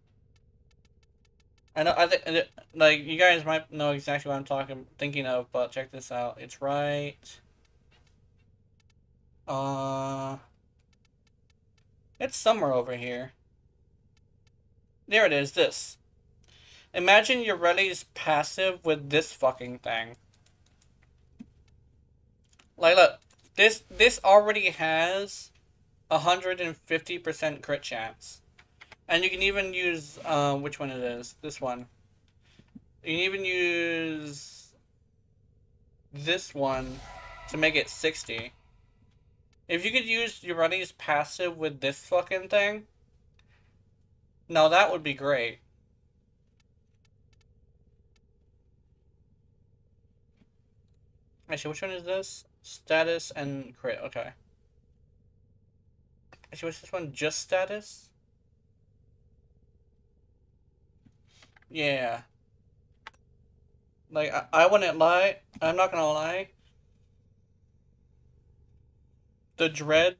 I think, like, you guys might know exactly what I'm thinking of, but check this out. It's right... It's somewhere over here. There it is, this. Imagine your Relly's passive with this fucking thing. Like, look. This already has 150% crit chance. And you can even use, which one it is? This one. You can even use this one to make it 60. If you could use your Relly's passive with this fucking thing, now that would be great. Actually, which one is this? Status and crit, okay. Actually, what's this one? Just status? Yeah. Like, I wouldn't lie. I'm not gonna lie. The dread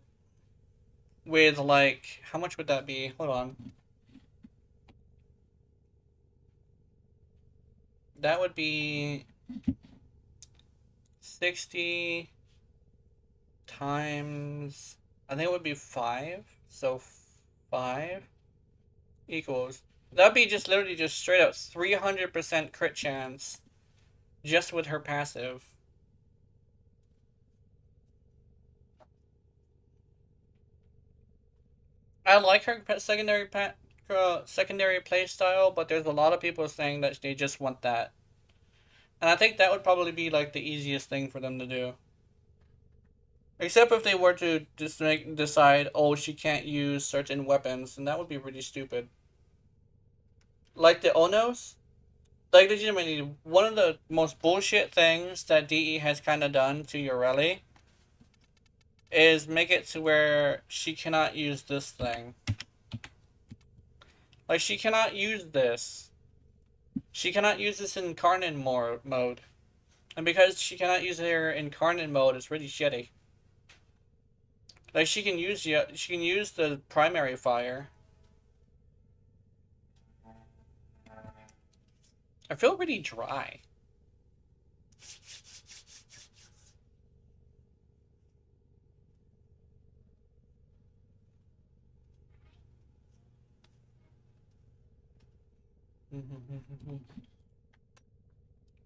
with, like, how much would that be? Hold on. That would be 60 times, I think it would be 5. So 5 equals, that'd be just literally just straight up 300% crit chance just with her passive. I like her secondary playstyle, but there's a lot of people saying that they just want that. And I think that would probably be like the easiest thing for them to do. Except if they were to just decide, oh, she can't use certain weapons, and that would be really stupid. Like the Onos, like legitimately, one of the most bullshit things that DE has kind of done to Yoreli is make it to where she cannot use this thing. Like, she cannot use this. She cannot use this in incarnate mode. And because she cannot use her incarnate mode, it's really shitty. Like she can use the primary fire. I feel really dry.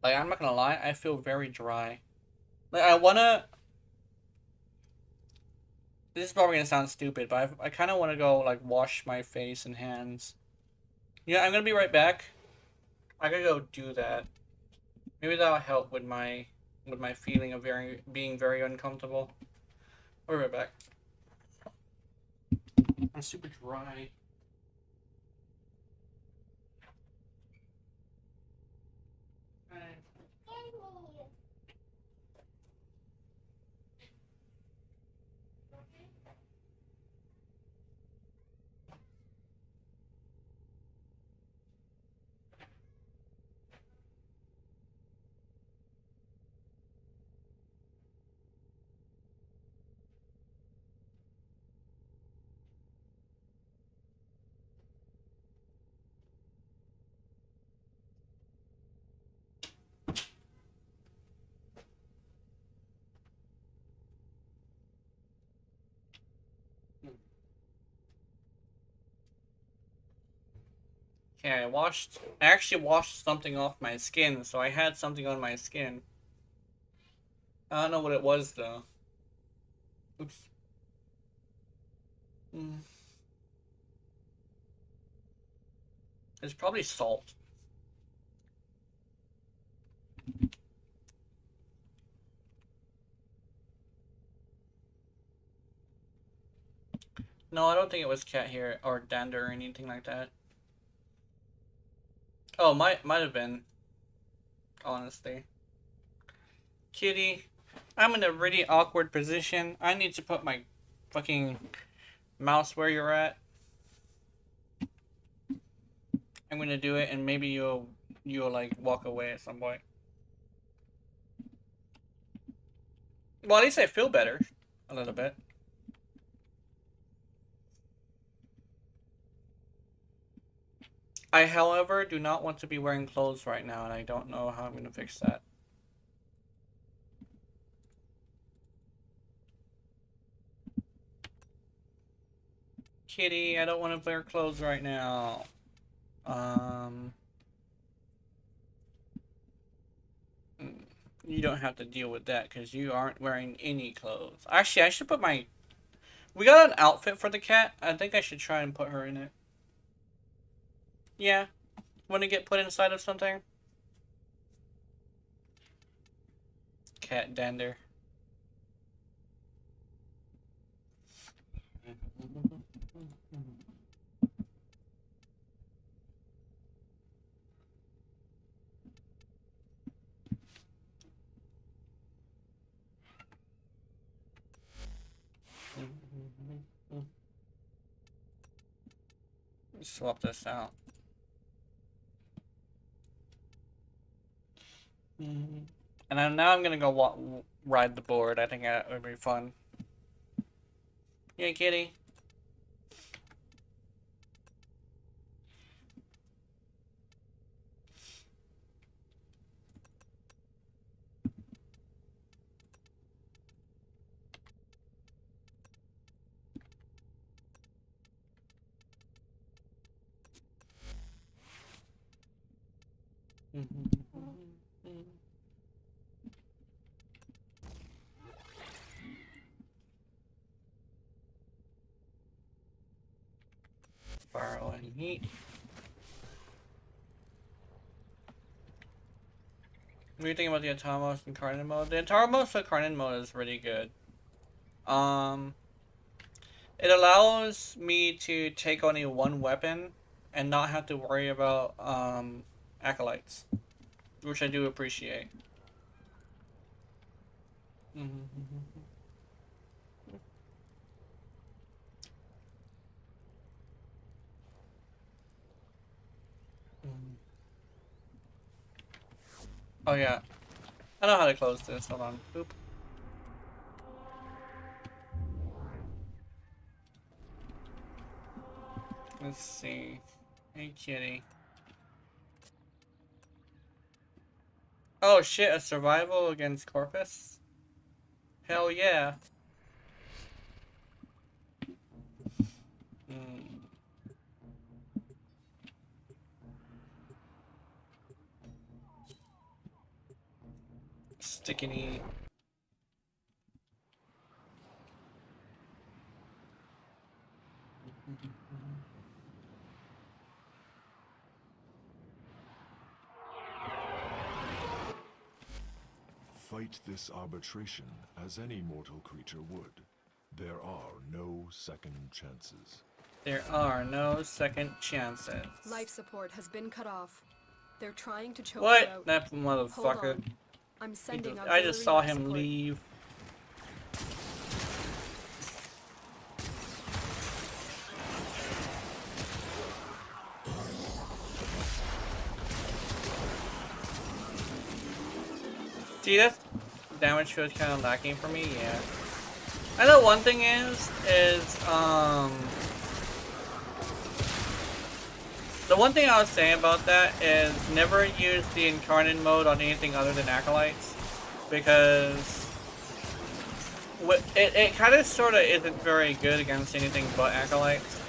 Like, I'm not gonna lie, I feel very dry. Like, I wanna... This is probably gonna sound stupid, but I kind of want to go, like, wash my face and hands. Yeah, I'm gonna be right back. I gotta go do that. Maybe that'll help with my feeling of being very uncomfortable. I'll be right back. I'm super dry. Okay, I actually washed something off my skin, so I had something on my skin. I don't know what it was, though. Oops. It's probably salt. No, I don't think it was cat hair or dander or anything like that. Oh, might have been. Honestly. Kitty, I'm in a really awkward position. I need to put my fucking mouse where you're at. I'm gonna do it, and maybe you'll like walk away at some point. Well, at least I feel better a little bit. I, however, do not want to be wearing clothes right now, and I don't know how I'm gonna fix that. Kitty, I don't want to wear clothes right now. You don't have to deal with that because you aren't wearing any clothes. Actually, I should put my... We got an outfit for the cat. I think I should try and put her in it. Yeah. Want to get put inside of something? Cat dander. Swap this out. And now I'm gonna go ride the board. I think that would be fun. Yeah, kitty. Borrow and heat. What do you think about the Atomos Incarnate mode? The Atomos Incarnate mode is really good. It allows me to take only one weapon and not have to worry about acolytes, which I do appreciate. Oh yeah. I know how to close this. Hold on. Boop. Let's see. Hey kitty. Oh shit, a survival against Corpus? Hell yeah. Hmm. Stickity. Fight this arbitration as any mortal creature would. There are no second chances. There are no second chances. Life support has been cut off. They're trying to choke you What? out. That Hold motherfucker. on. I'm sending I just saw auxiliary life him support. leave. See, that damage feels kind of lacking for me, yeah. I know one thing is, the one thing I was saying about that is never use the incarnate mode on anything other than acolytes, because it kind of sort of isn't very good against anything but acolytes.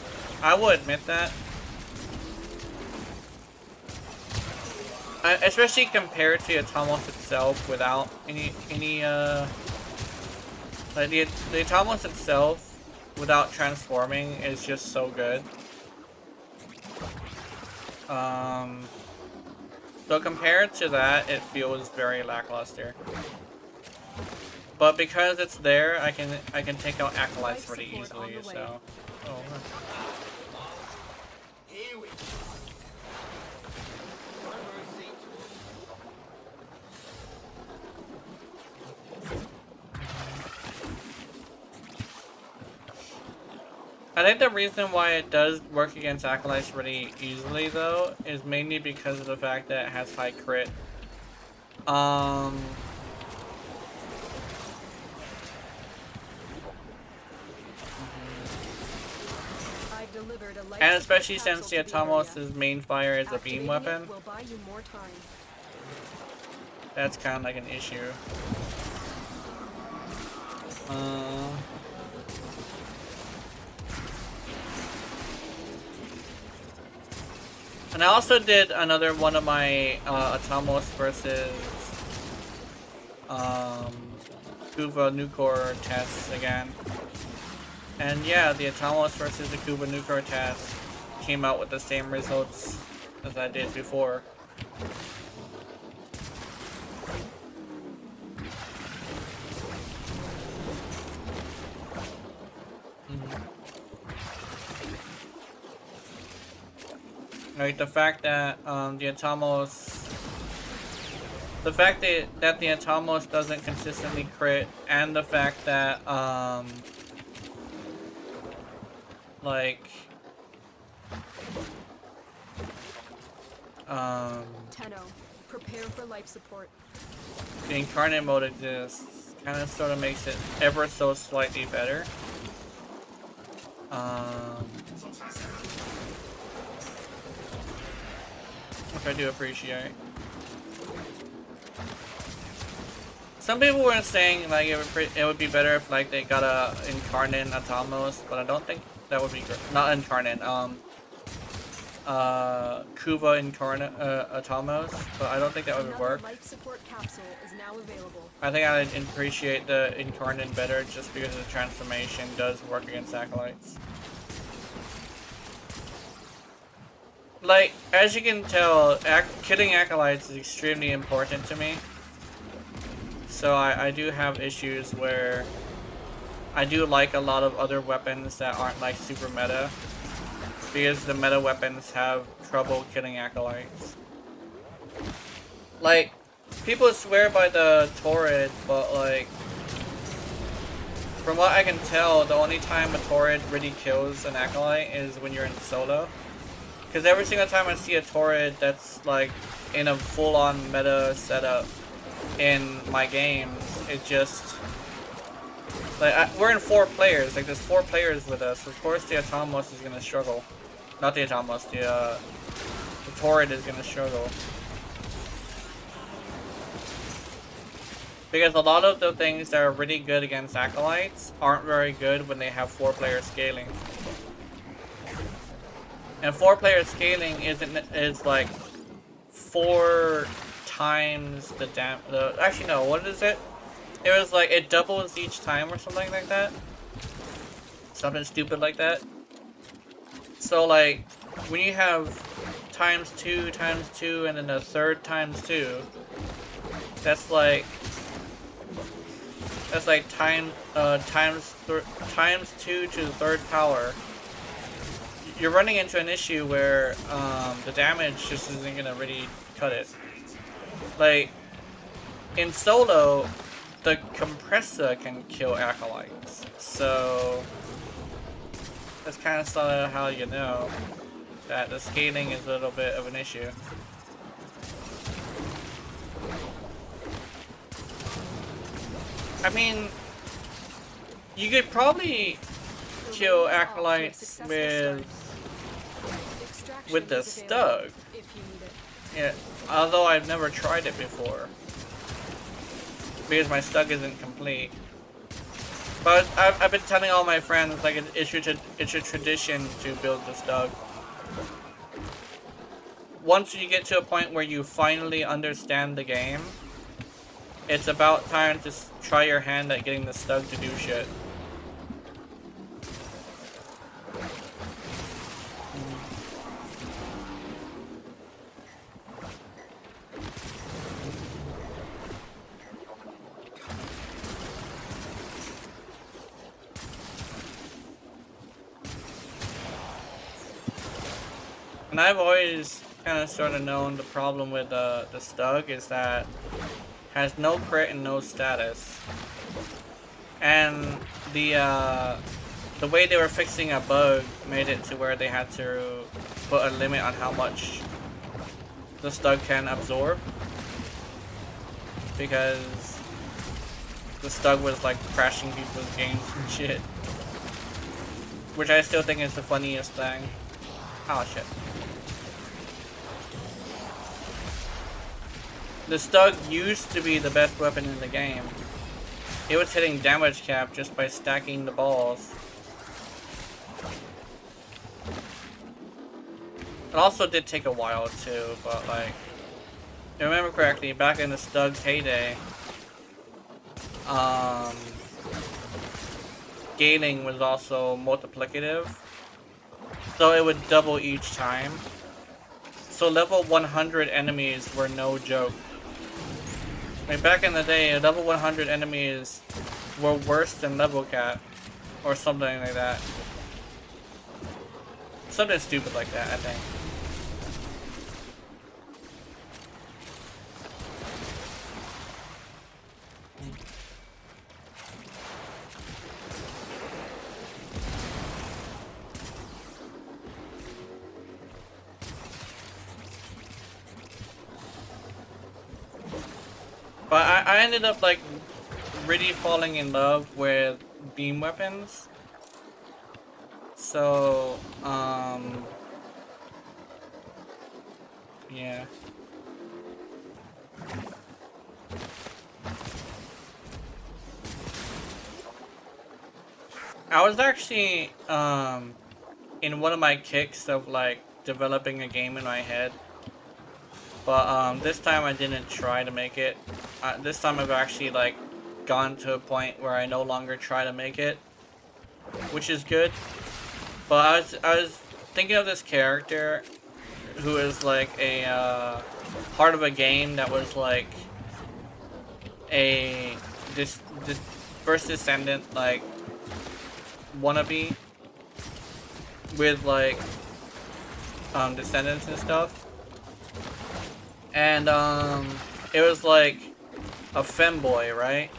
I will admit that. Especially compared to Atomos itself without like the Atomos itself without transforming is just so good. So compared to that, it feels very lackluster. But because it's there, I can take out acolytes pretty easily. So, oh. I think the reason why it does work against acolytes really easily, though, is mainly because of the fact that it has high crit. And especially since the Atomos' main fire is a beam weapon, that's kind of like an issue. And I also did another one of my Atomos versus Kuva Nucor tests again. And yeah, the Atomos versus the Kuva Nucor test came out with the same results as I did before. Like the fact that the Atomos, the fact that the Atomos doesn't consistently crit, and the fact that like Tenno, prepare for life support. the incarnate mode exists, kind of sort of makes it ever so slightly better. Which I do appreciate. Some people were saying like it would be better if like they got a incarnate Atomos, but I don't think that would be good. Not incarnate, Kuva incarnate Atomos, but I don't think that would work. Life support capsule is now available. I think I'd appreciate the incarnate better just because the transformation does work against acolytes. Like, as you can tell, killing acolytes is extremely important to me. So I do have issues where I do like a lot of other weapons that aren't like super meta, because the meta weapons have trouble killing acolytes. Like, people swear by the Torrid, but like, from what I can tell, the only time a Torrid really kills an acolyte is when you're in solo. Because every single time I see a turret that's like in a full-on meta setup in my games, it just like we're in 4 players. Like there's 4 players with us. Of course, the Atomos is gonna struggle. Not the Atomos. The turret is gonna struggle. Because a lot of the things that are really good against Acolytes aren't very good when they have 4-player scaling. And 4-player scaling is like 4 times the actually no, what is it? It was like it doubles each time or something like that. Something stupid like that. So like when you have times 2 times 2 and then a third times 2, that's like times 2 to the 3rd power. You're running into an issue where the damage just isn't gonna really cut it. Like in solo, the compressor can kill acolytes, so that's kind of sort of how you know that the scaling is a little bit of an issue. I mean, you could probably kill acolytes with the Stug. Yeah, although I've never tried it before because my Stug isn't complete. But I've been telling all my friends like it's a tradition to build the Stug. Once you get to a point where you finally understand the game, it's about time to try your hand at getting the Stug to do shit. And I've always kind of sort of known the problem with the Stug is that it has no crit and no status. And the way they were fixing a bug made it to where they had to put a limit on how much the Stug can absorb. Because the Stug was like crashing people's games and shit. Which I still think is the funniest thing. Oh shit. The Stug used to be the best weapon in the game. It was hitting damage cap just by stacking the balls. It also did take a while too, but like, if I remember correctly, back in the Stug's heyday, scaling was also multiplicative, so it would double each time. So level 100 enemies were no joke. Like back in the day, level 100 enemies were worse than level cap, or something like that. Something stupid like that, I think. But I ended up like really falling in love with beam weapons. So, yeah. I was actually, in one of my kicks of like developing a game in my head. But this time I didn't try to make it. This time I've actually like gone to a point where I no longer try to make it, which is good. But I was thinking of this character who is like a part of a game that was like a this first descendant like wannabe with like descendants and stuff. And it was like a femboy, right?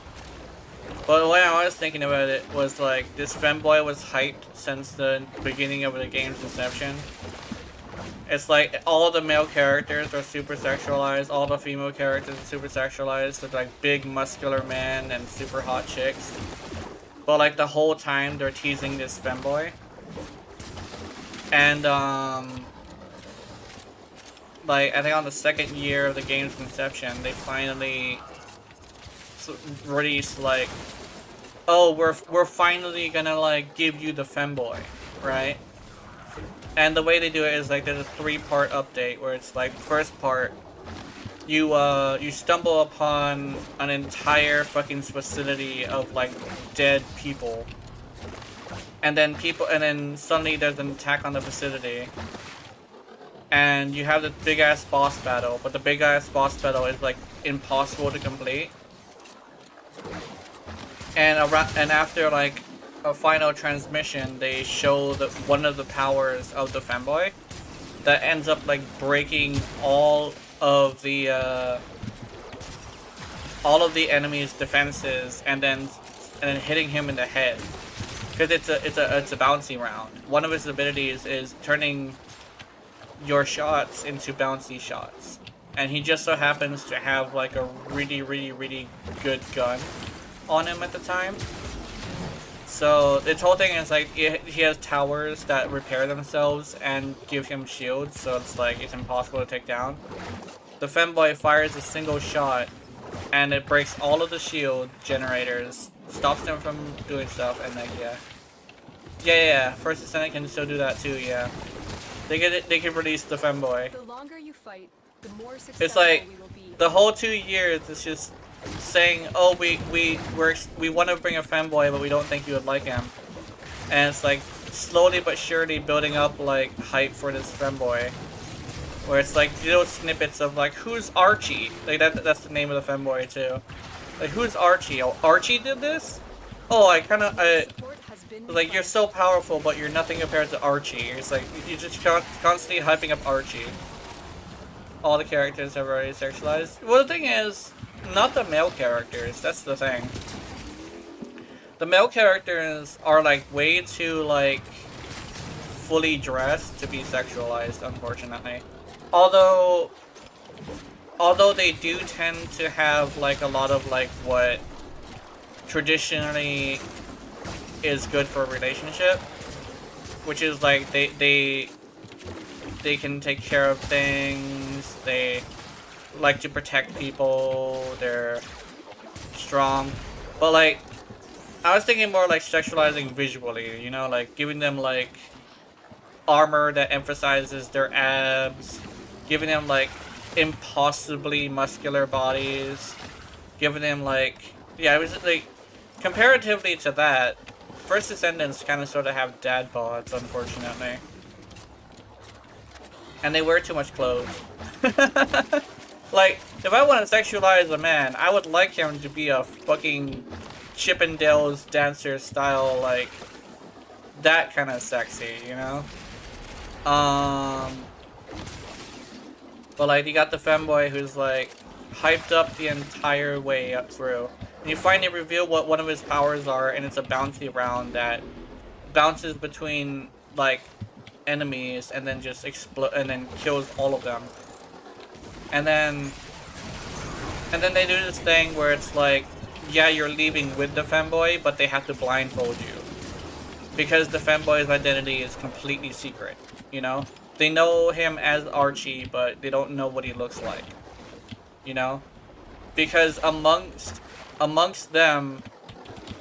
But the way I was thinking about it was like this femboy was hyped since the beginning of the game's inception. It's like all the male characters are super sexualized, all the female characters are super sexualized, with like big muscular men and super hot chicks. But like the whole time they're teasing this femboy. And like I think on the second year of the game's conception, they finally released like, oh, we're finally gonna like give you the femboy, right? And the way they do it is like there's a 3-part update where it's like first part, you stumble upon an entire fucking facility of like dead people. And then suddenly there's an attack on the facility. And you have this big ass boss battle, but the big ass boss battle is like impossible to complete. And after like a final transmission, they show one of the powers of the femboy that ends up like breaking all of the enemy's defenses and then hitting him in the head, because it's a bouncy round. One of his abilities is turning your shots into bouncy shots, and he just so happens to have like a really good gun on him at the time. So this whole thing is like he has towers that repair themselves and give him shields, so it's like it's impossible to take down. The femboy fires a single shot and it breaks all of the shield generators, stops them from doing stuff, and like yeah. First Descendant can still do that too. Yeah, they can release the femboy. The longer you fight, the more It's successful like we will be. the whole 2 years is just saying, oh, we want to bring a femboy, but we don't think you would like him. And it's like slowly but surely building up like hype for this femboy, where it's like little snippets of like, who's Archie? Like that's the name of the femboy too. Like, who's Archie? Oh, Archie did this? Oh, Support has been like, you're so powerful, but you're nothing compared to Archie. It's like you just constantly hyping up Archie. All the characters have already sexualized. Well, the thing is, not the male characters, that's the thing. The male characters are like way too like fully dressed to be sexualized, unfortunately. Although they do tend to have like a lot of like what traditionally is good for a relationship, which is like they can take care of things, they like to protect people, they're strong. But like, I was thinking more like sexualizing visually, you know, like giving them like armor that emphasizes their abs, giving them like impossibly muscular bodies, giving them like, yeah, it was like, comparatively to that, First Descendants kind of sort of have dad bods, unfortunately. And they wear too much clothes. Like, if I want to sexualize a man, I would like him to be a fucking Chippendales dancer style, like, that kind of sexy, you know? But like, you got the femboy who's like, hyped up the entire way up through. And you finally reveal what one of his powers are, and it's a bouncy round that bounces between, like, enemies and then just and then kills all of them. And then they do this thing where it's like, yeah, you're leaving with the femboy, but they have to blindfold you, because the femboy's identity is completely secret, you know? They know him as Archie, but they don't know what he looks like, you know? Because amongst them,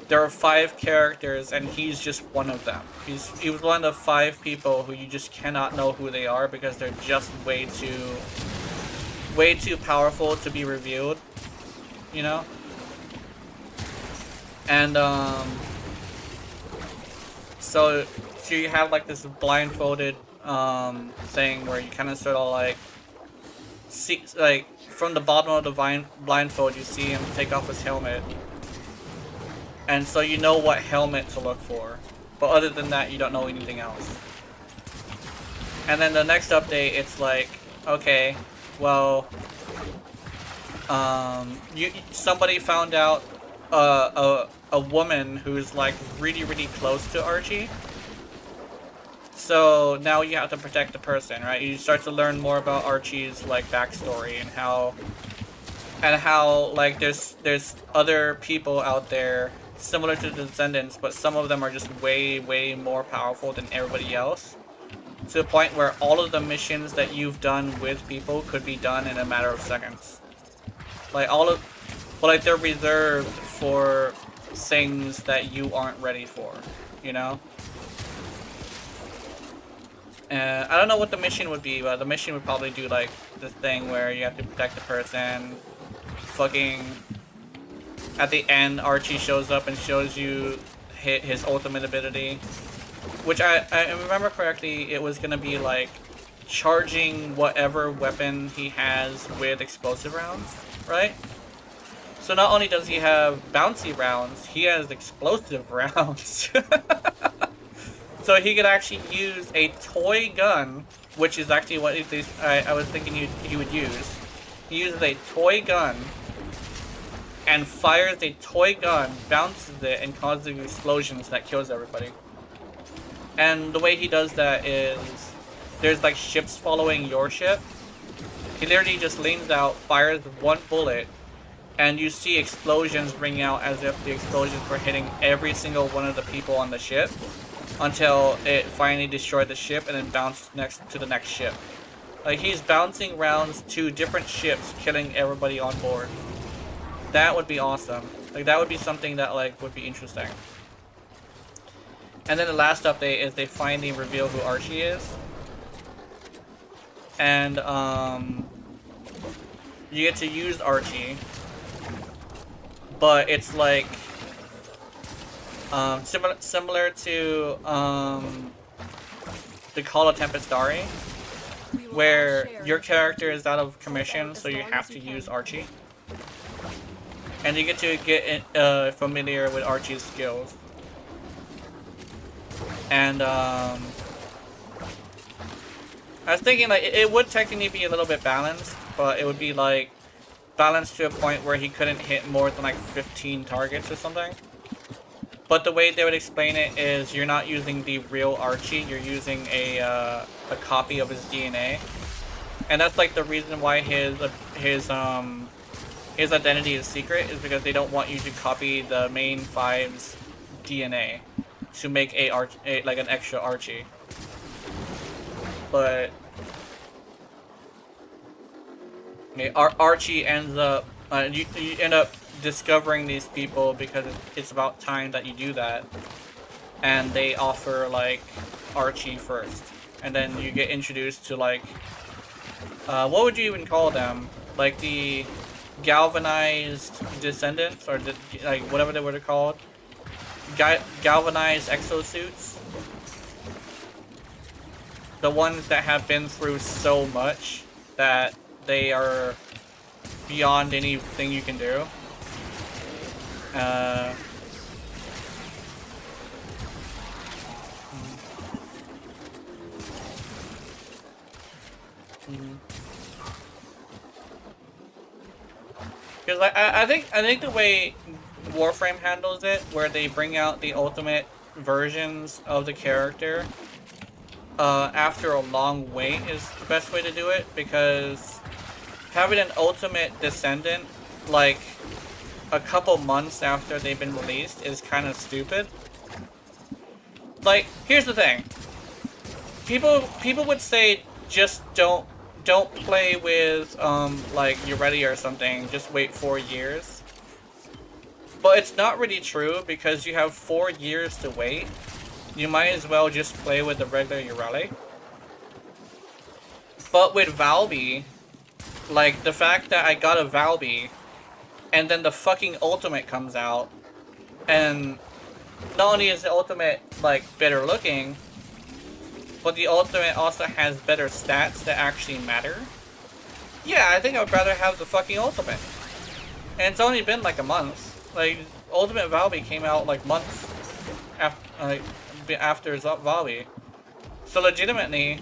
there are 5 characters, and he's just one of them. He was one of 5 people who you just cannot know who they are, because they're just way too powerful to be revealed, you know? And so you have like this blindfolded thing where you kind of sort of like see, like, from the bottom of the blindfold, you see him take off his helmet, and so you know what helmet to look for, but other than that you don't know anything else. And then the next update, it's like, okay, well, somebody found out a woman who's like really close to Archie. So now you have to protect the person, right? You start to learn more about Archie's like backstory and how like there's other people out there similar to the Descendants, but some of them are just way more powerful than everybody else. To the point where all of the missions that you've done with people could be done in a matter of seconds. Like but like they're reserved for things that you aren't ready for, you know? I don't know what the mission would be, but the mission would probably do like this thing where you have to protect the person. Fucking at the end, Archie shows up and shows you his ultimate ability, which I remember correctly, it was gonna be like charging whatever weapon he has with explosive rounds, right? So not only does he have bouncy rounds, he has explosive rounds. So he could actually use a toy gun, which is actually what I was thinking he would use. He uses a toy gun and fires a toy gun, bounces it, and causes explosions that kills everybody. And the way he does that is there's like ships following your ship. He literally just leans out, fires one bullet, and you see explosions ring out as if the explosions were hitting every single one of the people on the ship until it finally destroyed the ship and then bounced next to the next ship. Like, he's bouncing rounds to different ships, killing everybody on board. That would be awesome. Like, that would be something that, like, would be interesting. And then the last update is they finally reveal who Archie is. And, you get to use Archie. But it's like, similar to, the Call of Tempestari, where your character is out of commission, so you have to use Archie. And you get to get familiar with Archie's skills. And I was thinking like it would technically be a little bit balanced, but it would be like balanced to a point where he couldn't hit more than like 15 targets or something. But the way they would explain it is you're not using the real Archie, you're using a copy of his DNA. And that's like the reason why his identity is secret, is because they don't want you to copy the main five's DNA to make like an extra Archie. But Archie ends up you end up discovering these people because it's about time that you do that, and they offer like Archie first, and then you get introduced to like what would you even call them, like the galvanized descendants, or like whatever they were called, galvanized exosuits, the ones that have been through so much that they are beyond anything you can do. Because I think the way Warframe handles it, where they bring out the ultimate versions of the character after a long wait, is the best way to do it, because having an ultimate descendant like a couple months after they've been released is kind of stupid. Like, here's the thing. People would say just don't play with like Uretti or something, just wait 4 years. But it's not really true, because you have 4 years to wait. You might as well just play with the regular Uretti. But with Valby, like the fact that I got a Valby and then the fucking ultimate comes out, and not only is the ultimate like better looking, but the ultimate also has better stats that actually matter. Yeah, I think I would rather have the fucking ultimate. And it's only been like a month. Like, Ultimate Valby came out like months after Valby. So legitimately,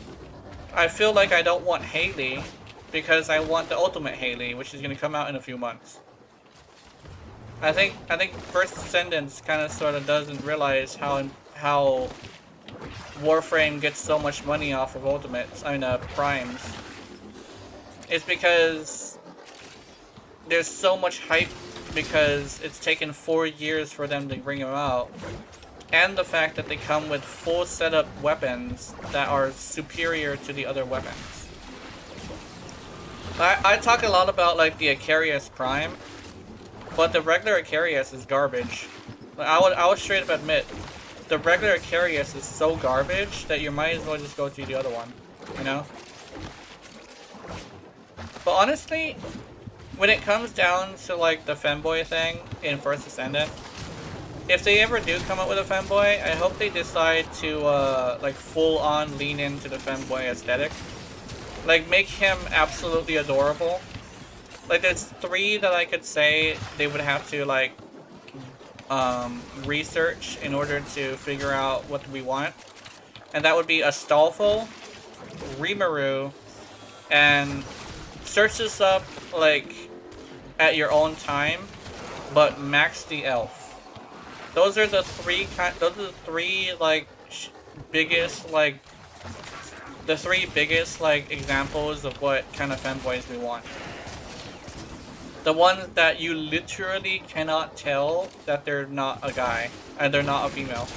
I feel like I don't want Haley, because I want the ultimate Haley, which is gonna come out in a few months. I think First Descendants kind of sort of doesn't realize how Warframe gets so much money off of Ultimates, Primes. It's because there's so much hype because it's taken 4 years for them to bring them out. And the fact that they come with full setup weapons that are superior to the other weapons. I talk a lot about like the Icarius Prime, but the regular Icarius is garbage. Like, I would straight up admit, the regular Icarius is so garbage that you might as well just go to the other one, you know? But honestly, when it comes down to like the femboy thing in First Ascendant, if they ever do come up with a femboy, I hope they decide to like full on lean into the femboy aesthetic. Like make him absolutely adorable. Like there's 3 that I could say they would have to like research in order to figure out what we want. And that would be Astolfo, Rimuru, and search this up like at your own time, but Max the Elf. Those are the 3 like biggest like the 3 biggest like examples of what kind of femboys we want. The ones that you literally cannot tell that they're not a guy and they're not a female.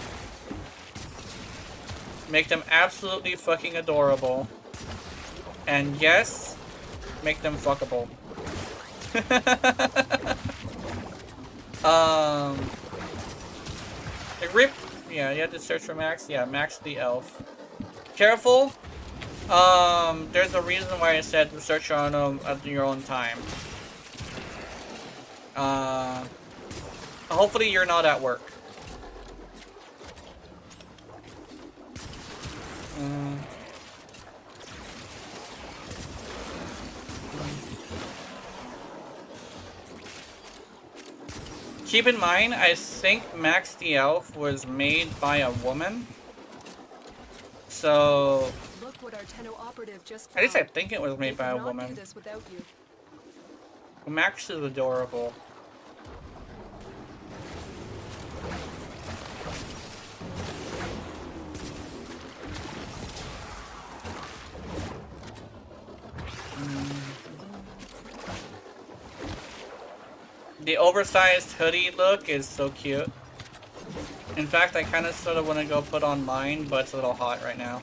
Make them absolutely fucking adorable. And yes, make them fuckable. Rip. Yeah, you had to search for Max. Yeah, Max the Elf. Careful. There's a reason why I said to search on them at your own time. Hopefully you're not at work. Keep in mind, I think Max the Elf was made by a woman. So Look what our Tenno operative just at least I found. think it was made by a They cannot do woman. this without you. Max is adorable. The oversized hoodie look is so cute. In fact, I kind of sort of want to go put on mine, but it's a little hot right now.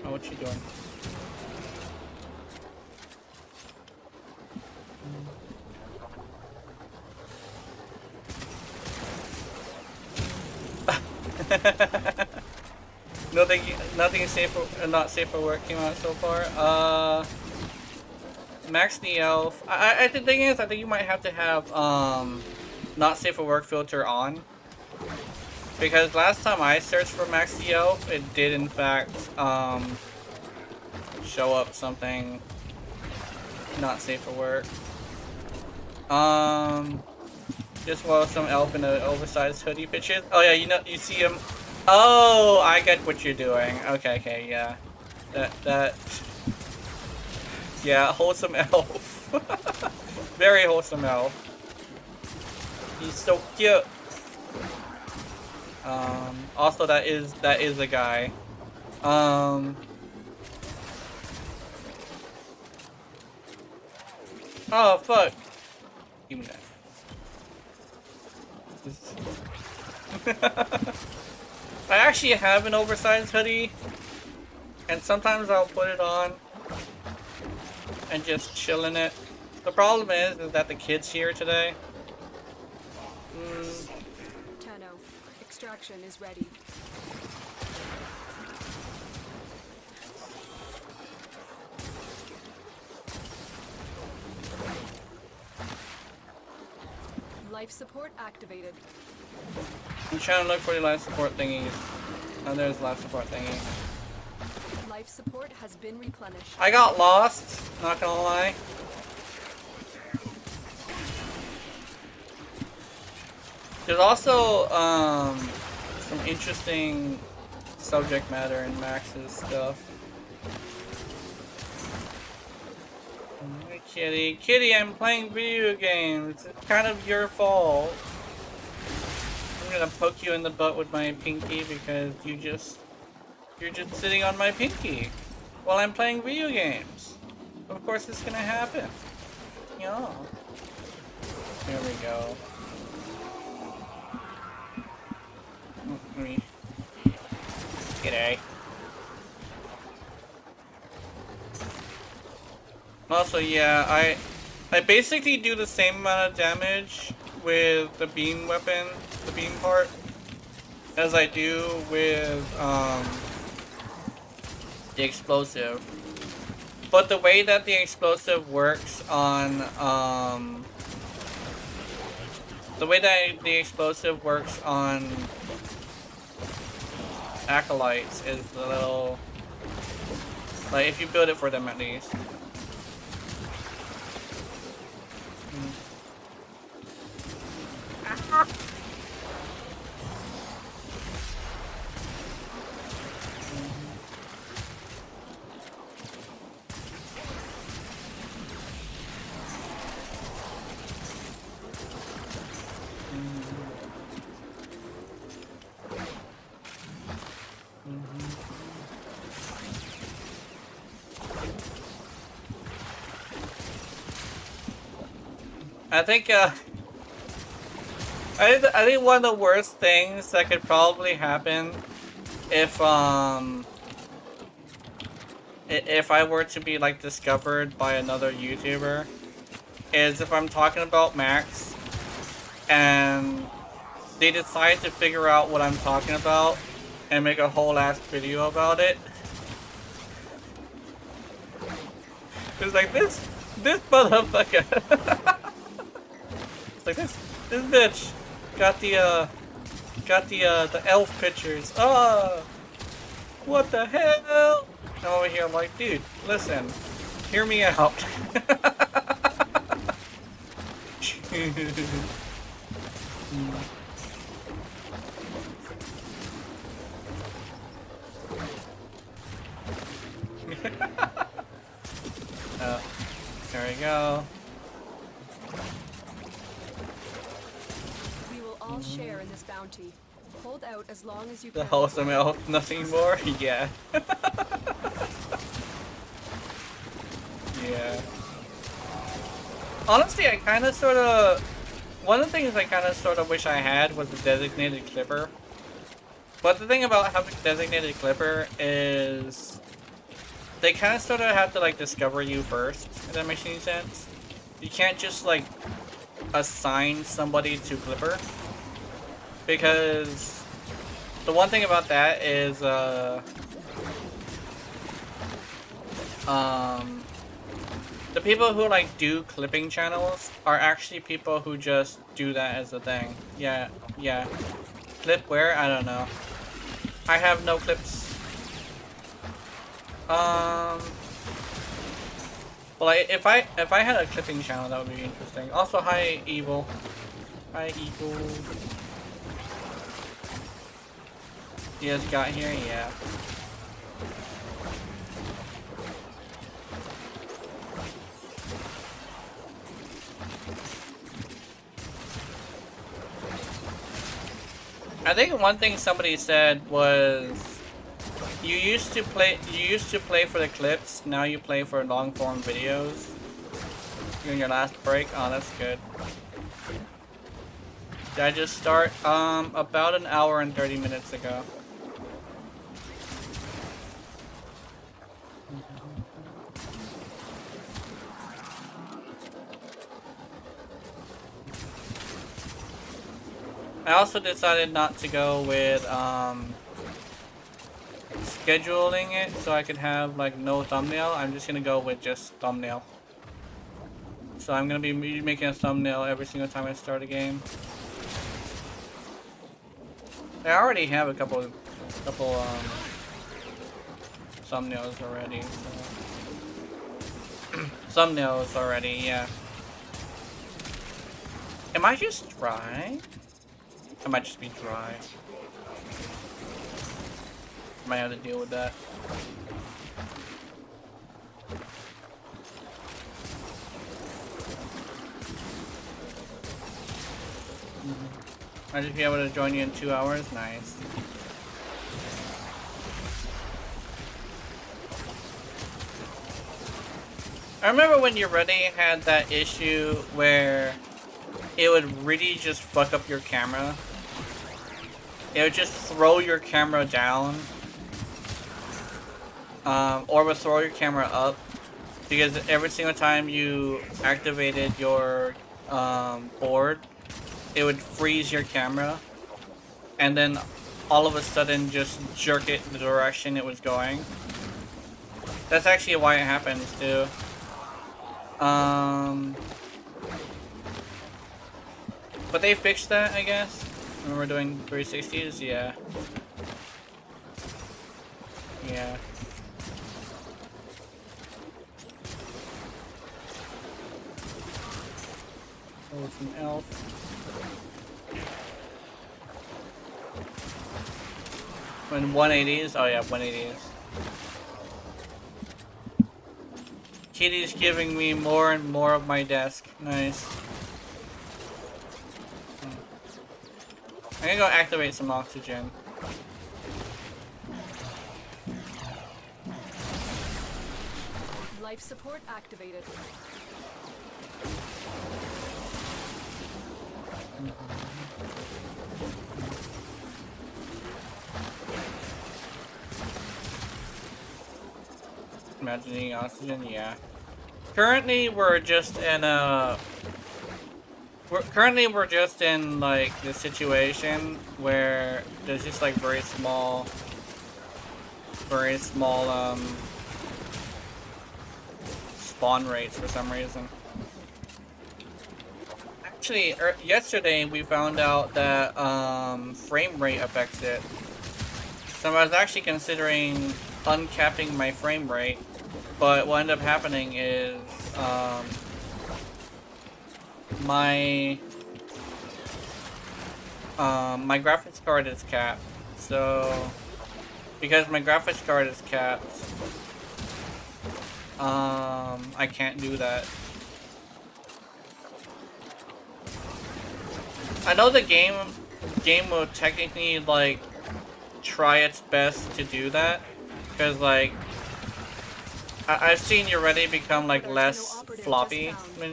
Oh, what you doing? Nothing safe for, not safe for work came out so far. Max the Elf. The thing is, I think you might have to have not safe for work filter on, because last time I searched for Max the Elf, it did in fact show up something not safe for work. Just some elf in an oversized hoodie pictures. Oh yeah, you see him. Oh, I get what you're doing. Okay, yeah. That. Yeah, wholesome elf. Very wholesome elf. He's so cute. Also that is a guy. Oh fuck. Give me that. I actually have an oversized hoodie, and sometimes I'll put it on and just chill in it. The problem is that the kid's here today. Tenno, extraction is ready. Life support activated. I'm trying to look for the life support thingies. Oh, there's life support thingy. Life support has been replenished. I got lost, not gonna lie. There's also some interesting subject matter in Max's stuff. Hey, Kitty, I'm playing video games. It's kind of your fault. I'm gonna poke you in the butt with my pinky because you're just sitting on my pinky while I'm playing video games. Of course it's gonna happen. Yeah. There we go. G'day. Also, yeah, I basically do the same amount of damage with the beam weapon, the beam part, as I do with the explosive. But the way that the explosive works on acolytes is a little, like, if you build it for them at least. I think I think one of the worst things that could probably happen if I were to be like discovered by another YouTuber is if I'm talking about Max and they decide to figure out what I'm talking about and make a whole ass video about it. It's like this motherfucker. It's like this bitch got the elf pictures. Oh, what the hell? I'm over here, I'm like, dude, listen, hear me out. Oh, there we go. We will all share in this bounty. Hold out as long as you The can. wholesome elf, nothing more? Yeah. Yeah. Honestly, I kind of sort of... One of the things I kind of sort of wish I had was a designated clipper. But the thing about having a designated clipper is... They kind of sort of have to, like, discover you first, if that makes any sense. You can't just, like, assign somebody to clipper. Because the one thing about that is, the people who like do clipping channels are actually people who just do that as a thing. Yeah. Clip where? I don't know. I have no clips. Well, if I had a clipping channel, that would be interesting. Also, hi Evil. Hi Evil. You just got here? Yeah. I think one thing somebody said was you used to play for the clips, now you play for long form videos. During your last break? Oh, that's good. Did I just start? About an hour and 30 minutes ago. I also decided not to go with, scheduling it so I could have, like, no thumbnail. I'm just gonna go with just thumbnail. So I'm gonna be making a thumbnail every single time I start a game. I already have a couple thumbnails already, so. Thumbnails already, yeah. Am I just dry? I might just be dry. Might have to deal with that. I'll just be able to join you in 2 hours. Nice. I remember when you already had that issue where it would really just fuck up your camera. It would just throw your camera down. Or would throw your camera up. Because every single time you activated your board, it would freeze your camera. And then all of a sudden just jerk it the direction it was going. That's actually why it happens too. But they fixed that, I guess. When we're doing 360s, yeah. Yeah. Oh, some elf. When 180s? Oh yeah, 180s. Kitty's giving me more and more of my desk. Nice. I'm gonna go activate some oxygen. Life support activated. Imagining oxygen, yeah. Currently, we're just in a. We're just in like the situation where there's just like very small spawn rates for some reason. Actually, yesterday we found out that frame rate affects it. So I was actually considering uncapping my frame rate, but what ended up happening is my graphics card is capped. So because my graphics card is capped, I can't do that. I know the game will technically like try its best to do that, because like I've seen you already become like less floppy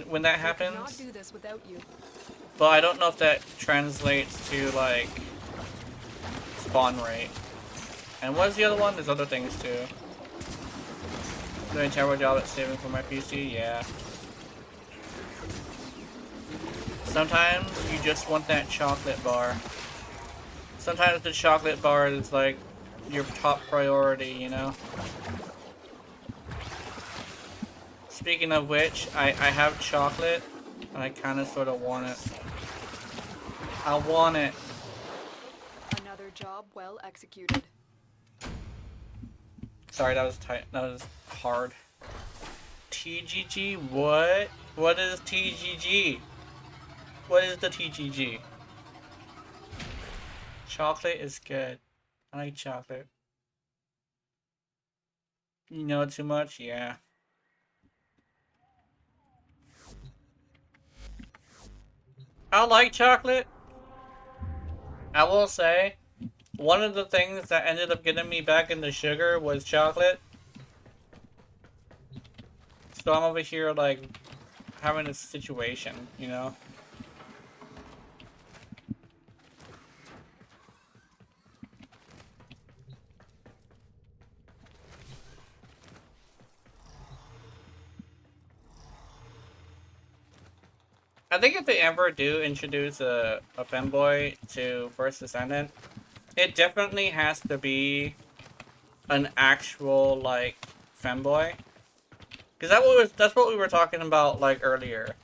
when that happens. Do this without you. But I don't know if that translates to like spawn rate. And what's the other one? There's other things too. Doing a terrible job at saving for my PC, yeah. Sometimes you just want that chocolate bar. Sometimes the chocolate bar is like your top priority, you know? Speaking of which, I have chocolate, and I kind of sort of want it. I want it. Another job well executed. Sorry, that was tight. That was hard. TGG? What? What is TGG? What is the TGG? Chocolate is good. I like chocolate. You know too much? Yeah. I like chocolate. I will say, one of the things that ended up getting me back into sugar was chocolate. So I'm over here like having a situation, you know? I think if they ever do introduce a femboy to First Descendant, it definitely has to be an actual, like, femboy. Because that's what we were talking about, like, earlier.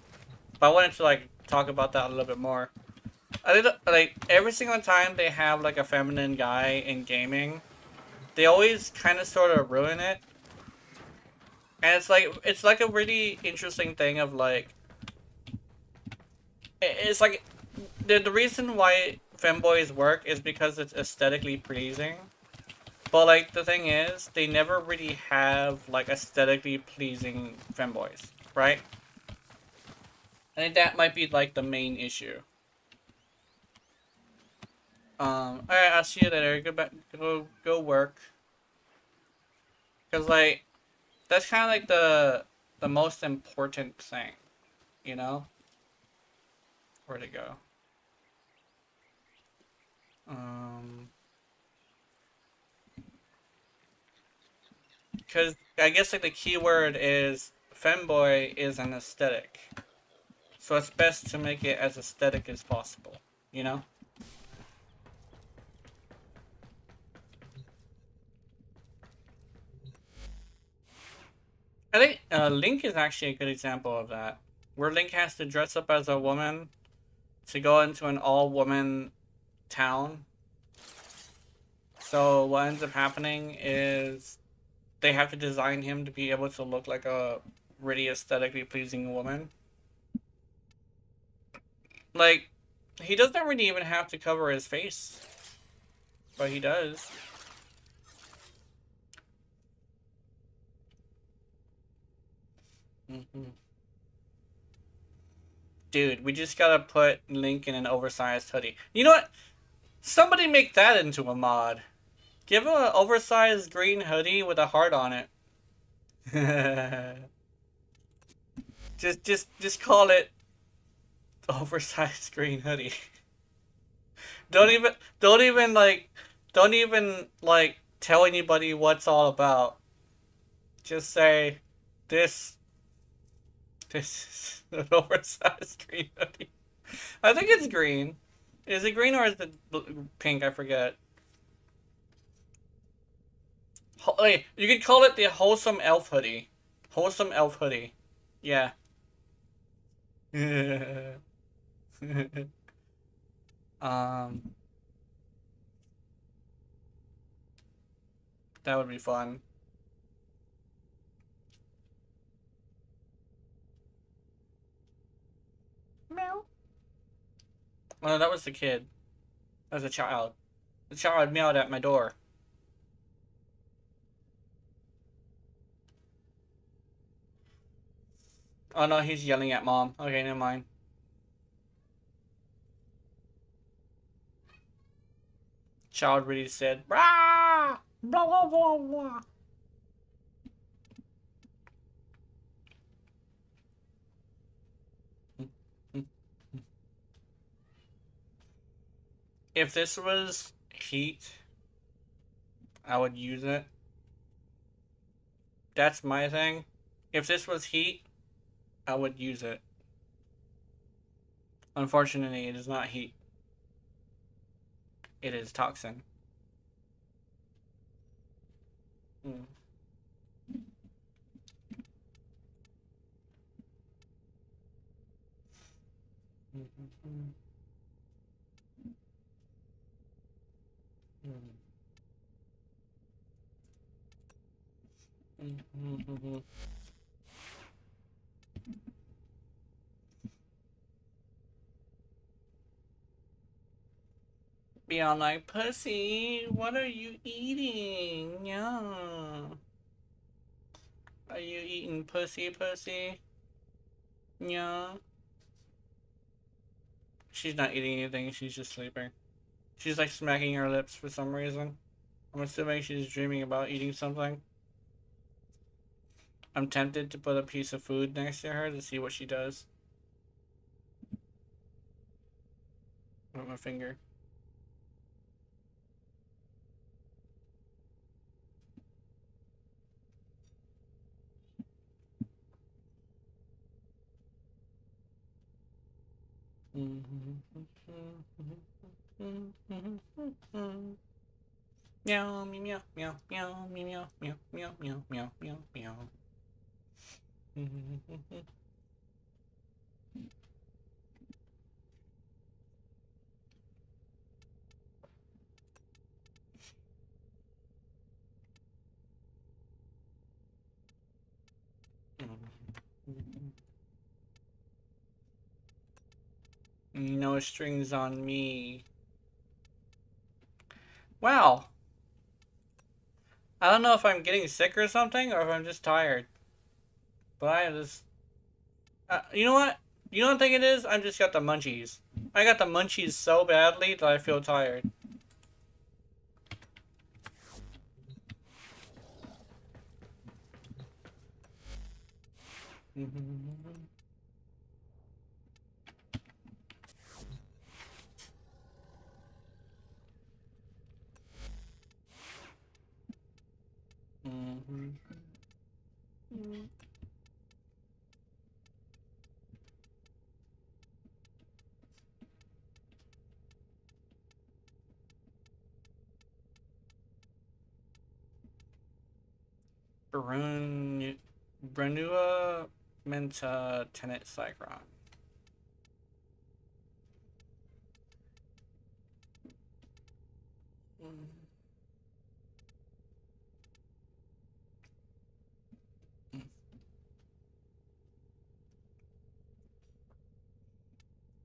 But I wanted to, like, talk about that a little bit more. I think, like, every single time they have, like, a feminine guy in gaming, they always kind of sort of ruin it. And it's like a really interesting thing of, like, it's like, the reason why femboys work is because it's aesthetically pleasing. But, like, the thing is, they never really have, like, aesthetically pleasing femboys, right? I think that might be, like, the main issue. Alright, I'll see you later. Go back, go work. Cause like, that's kind of like the most important thing, you know? Where'd it go? Cause I guess like the keyword is femboy is an aesthetic. So it's best to make it as aesthetic as possible, you know? I think Link is actually a good example of that. Where Link has to dress up as a woman to go into an all-woman town. So what ends up happening is they have to design him to be able to look like a really aesthetically pleasing woman. Like, he doesn't really even have to cover his face. But he does. Dude, we just gotta put Link in an oversized hoodie. You know what? Somebody make that into a mod. Give him an oversized green hoodie with a heart on it. just call it oversized green hoodie. Don't even tell anybody what's all about. Just say this is an oversized green hoodie. I think it's green. Is it green or is it pink? I forget. Hey, you could call it the wholesome elf hoodie. Wholesome elf hoodie. Yeah. That would be fun. Meow. Oh, no, that was the kid. That was a child. The child meowed at my door. Oh no, he's yelling at mom. Okay, never mind. Child really said, "Brah! Blah blah blah blah." If this was heat, I would use it. That's my thing. If this was heat, I would use it. Unfortunately, it is not heat. It is toxin. Mm. Beyond like, pussy, what are you eating? Yeah. Are you eating pussy? Yeah. She's not eating anything, she's just sleeping. She's like smacking her lips for some reason. I'm assuming she's dreaming about eating something. I'm tempted to put a piece of food next to her to see what she does. With my finger. Meow, meow, meow, meow, meow, meow, meow, meow, meow, meow, meow, meow. No strings on me. Wow. I don't know if I'm getting sick or something, or if I'm just tired. But I just... you know what? You know what I think it is? I just got the munchies. I got the munchies so badly that I feel tired. Branua Menta Tenet Cycron.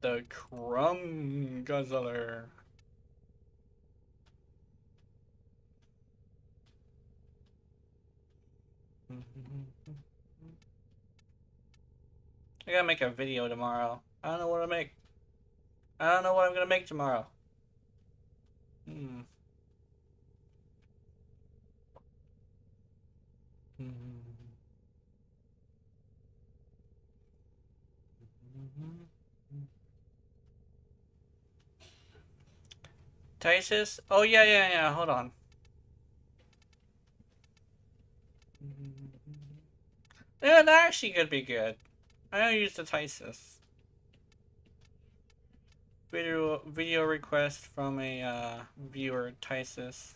The Crumb Guzzler. I gotta make a video tomorrow. I don't know what to make. I don't know what I'm gonna make tomorrow. Tysus? Oh yeah. Hold on. Yeah, that actually could be good. I don't use the Tysus. Video request from a viewer, Tysus.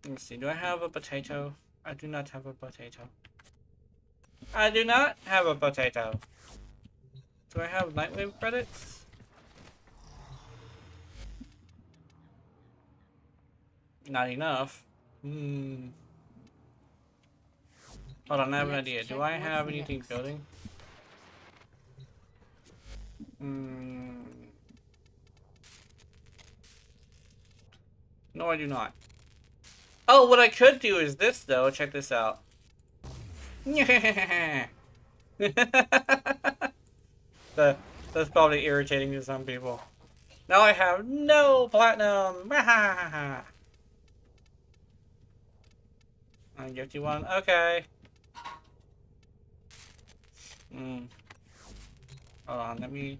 Let's see. Do I have a potato? I do not have a potato. I do not have a potato. Do I have Nightwave credits? Not enough. Hold on, I have an idea. Do I have anything building? No, I do not. Oh, what I could do is this, though. Check this out. That's probably irritating to some people. Now I have no platinum. I'll give you one. Okay. Hold on, let me...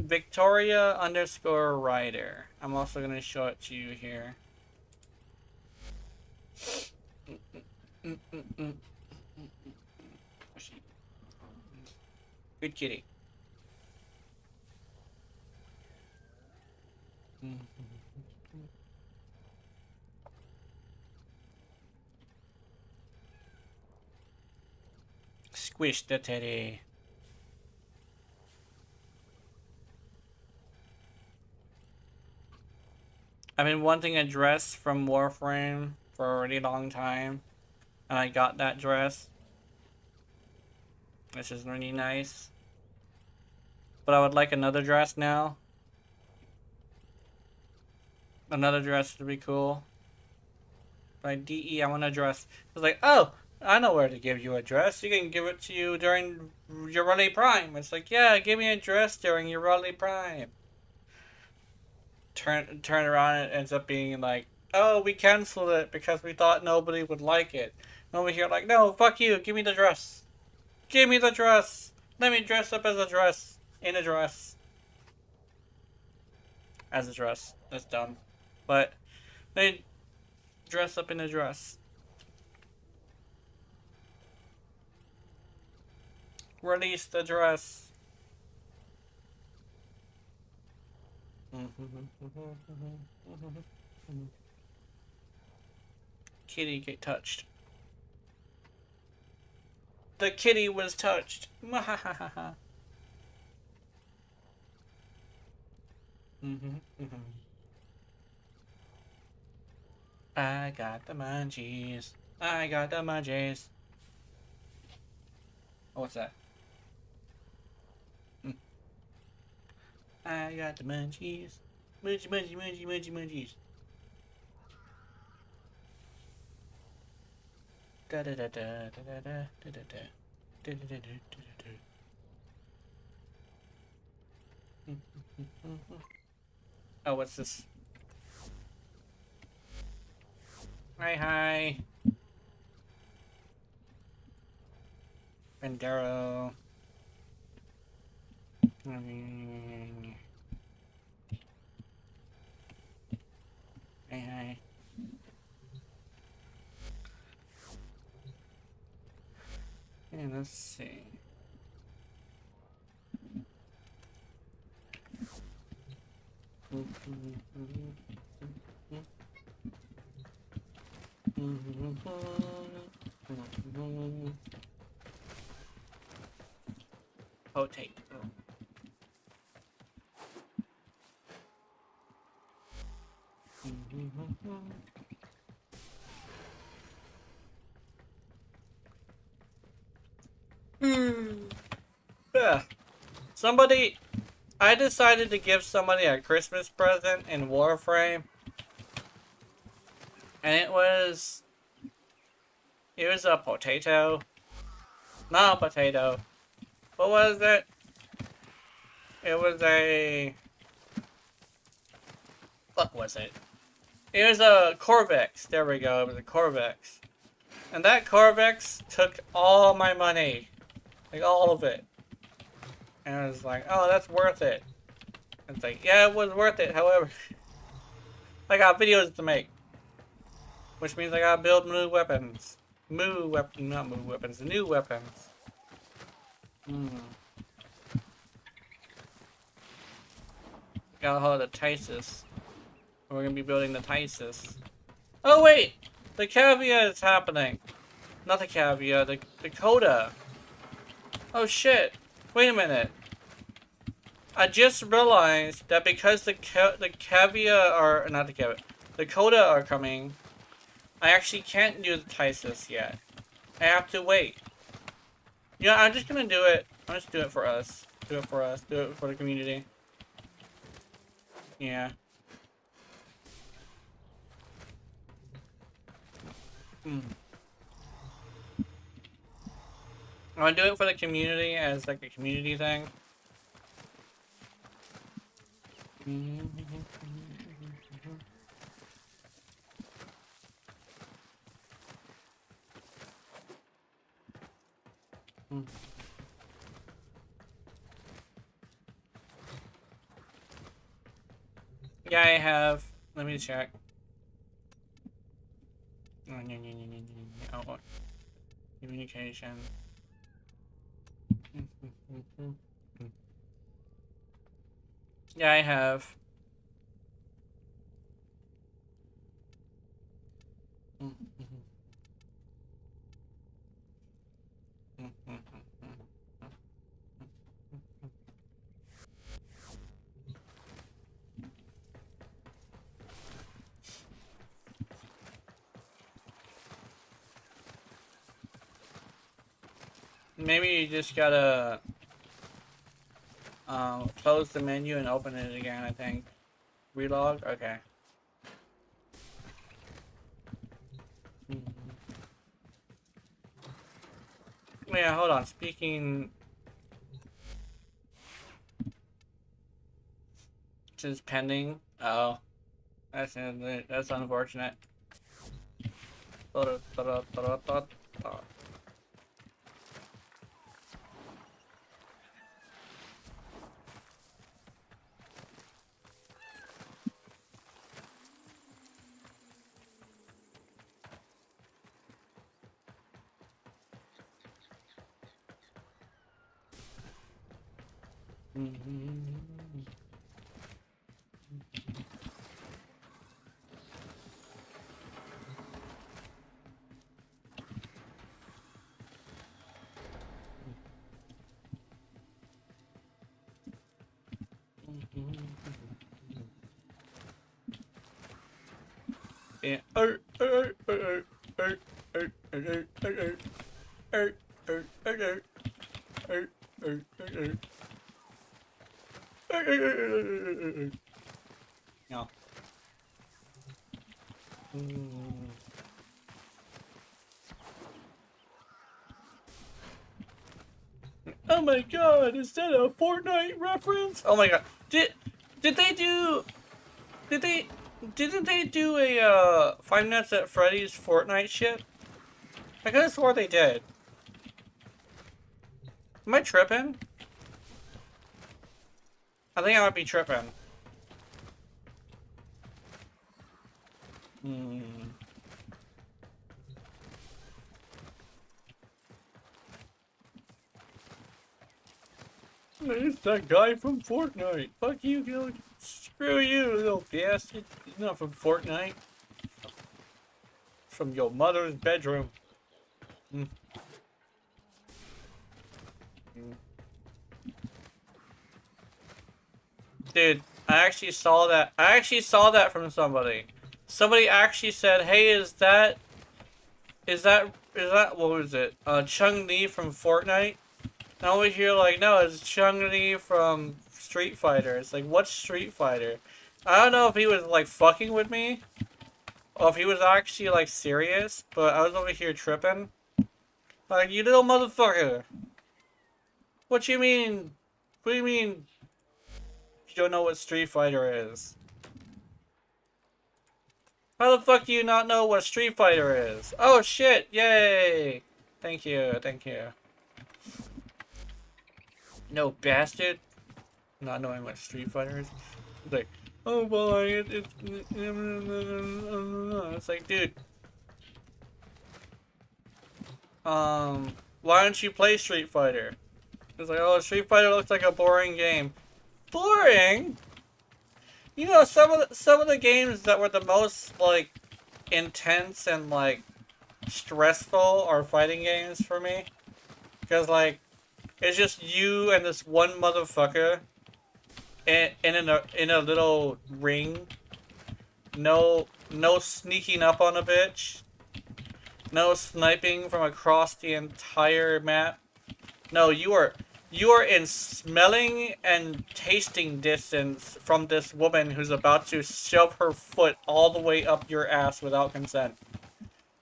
Victoria_Rider. I'm also gonna show it to you here. Good kitty. Squish the teddy. I've been wanting a dress from Warframe for a really long time, and I got that dress, which is really nice. But I would like another dress now. Another dress would be cool. By DE, I want a dress. It's like, oh, I know where to give you a dress. You can give it to you during your Raleigh Prime. It's like, yeah, give me a dress during your Raleigh Prime. Turn around, and it ends up being like, oh, we canceled it because we thought nobody would like it. And over here, like, no, fuck you, give me the dress. Give me the dress. Let me dress up as a dress. In a dress. As a dress. That's dumb. But, they dress up in a dress. Release the dress. Kitty get touched. The kitty was touched. I got the munchies. I got the munchies. Oh, what's that? I got the munchies. Munchies. Da da da da da da da da da da da. Oh, what's this? Hi. Bandero. Hey, hey. Okay, let's see. Potato. Yeah. Somebody, I decided to give somebody a Christmas present in Warframe, and it was a potato. Not a potato. What was it? It was a... What was it? It was a Corvex. There we go. It was a Corvex. And that Corvex took all my money. Like, all of it. And I was like, oh, that's worth it. It's like, yeah, it was worth it. However, I got videos to make. Which means I gotta build new weapons. Not new weapons. New weapons. Got a hold of the Tysus. We're gonna be building the Tysus. Oh wait! The Cavia is happening. Not the Cavia, the Coda. Oh shit. Wait a minute. I just realized that because the Cavia are... Not the Cavia. The Coda are coming, I actually can't do the Tysus yet. I have to wait. Yeah, I'm just gonna do it. I'll just do it for us. Do it for us. Do it for the community. Yeah. I'm gonna do it for the community as like a community thing. Yeah, I have. Let me check. Oh, communication. Yeah, I have. Maybe you just gotta close the menu and open it again, I think. Relog? Okay. Yeah, hold on. Speaking... Just pending. Oh. That's unfortunate. Yeah. No. Oh my god, is that a Fortnite reference? Oh my god. Didn't they do a Five Nights at Freddy's Fortnite shit? I could have swore they did. Am I tripping? I think I might be tripping. It's that guy from Fortnite. Fuck you, Gil. Screw you, little bastard. He's not from Fortnite. From your mother's bedroom. Dude, I actually saw that. I actually saw that from somebody. Somebody actually said, "Hey, is that what was it? Chun-Li from Fortnite?" And over here, like, no, it's Chun-Li from Street Fighter. It's like, what's Street Fighter? I don't know if he was like fucking with me, or if he was actually like serious. But I was over here tripping. Like, you little motherfucker. What you mean? What do you mean? You don't know what Street Fighter is? How the fuck do you not know what Street Fighter is? Oh shit! Yay! Thank you, thank you. No bastard. Not knowing what Street Fighter is. It's like, oh boy, it's like, dude. Why don't you play Street Fighter? It's like, oh, Street Fighter looks like a boring game. Boring? You know, some of the games that were the most like intense and like stressful are fighting games for me, because like it's just you and this one motherfucker in a little ring. No sneaking up on a bitch. No sniping from across the entire map. No, you are in smelling and tasting distance from this woman who's about to shove her foot all the way up your ass without consent.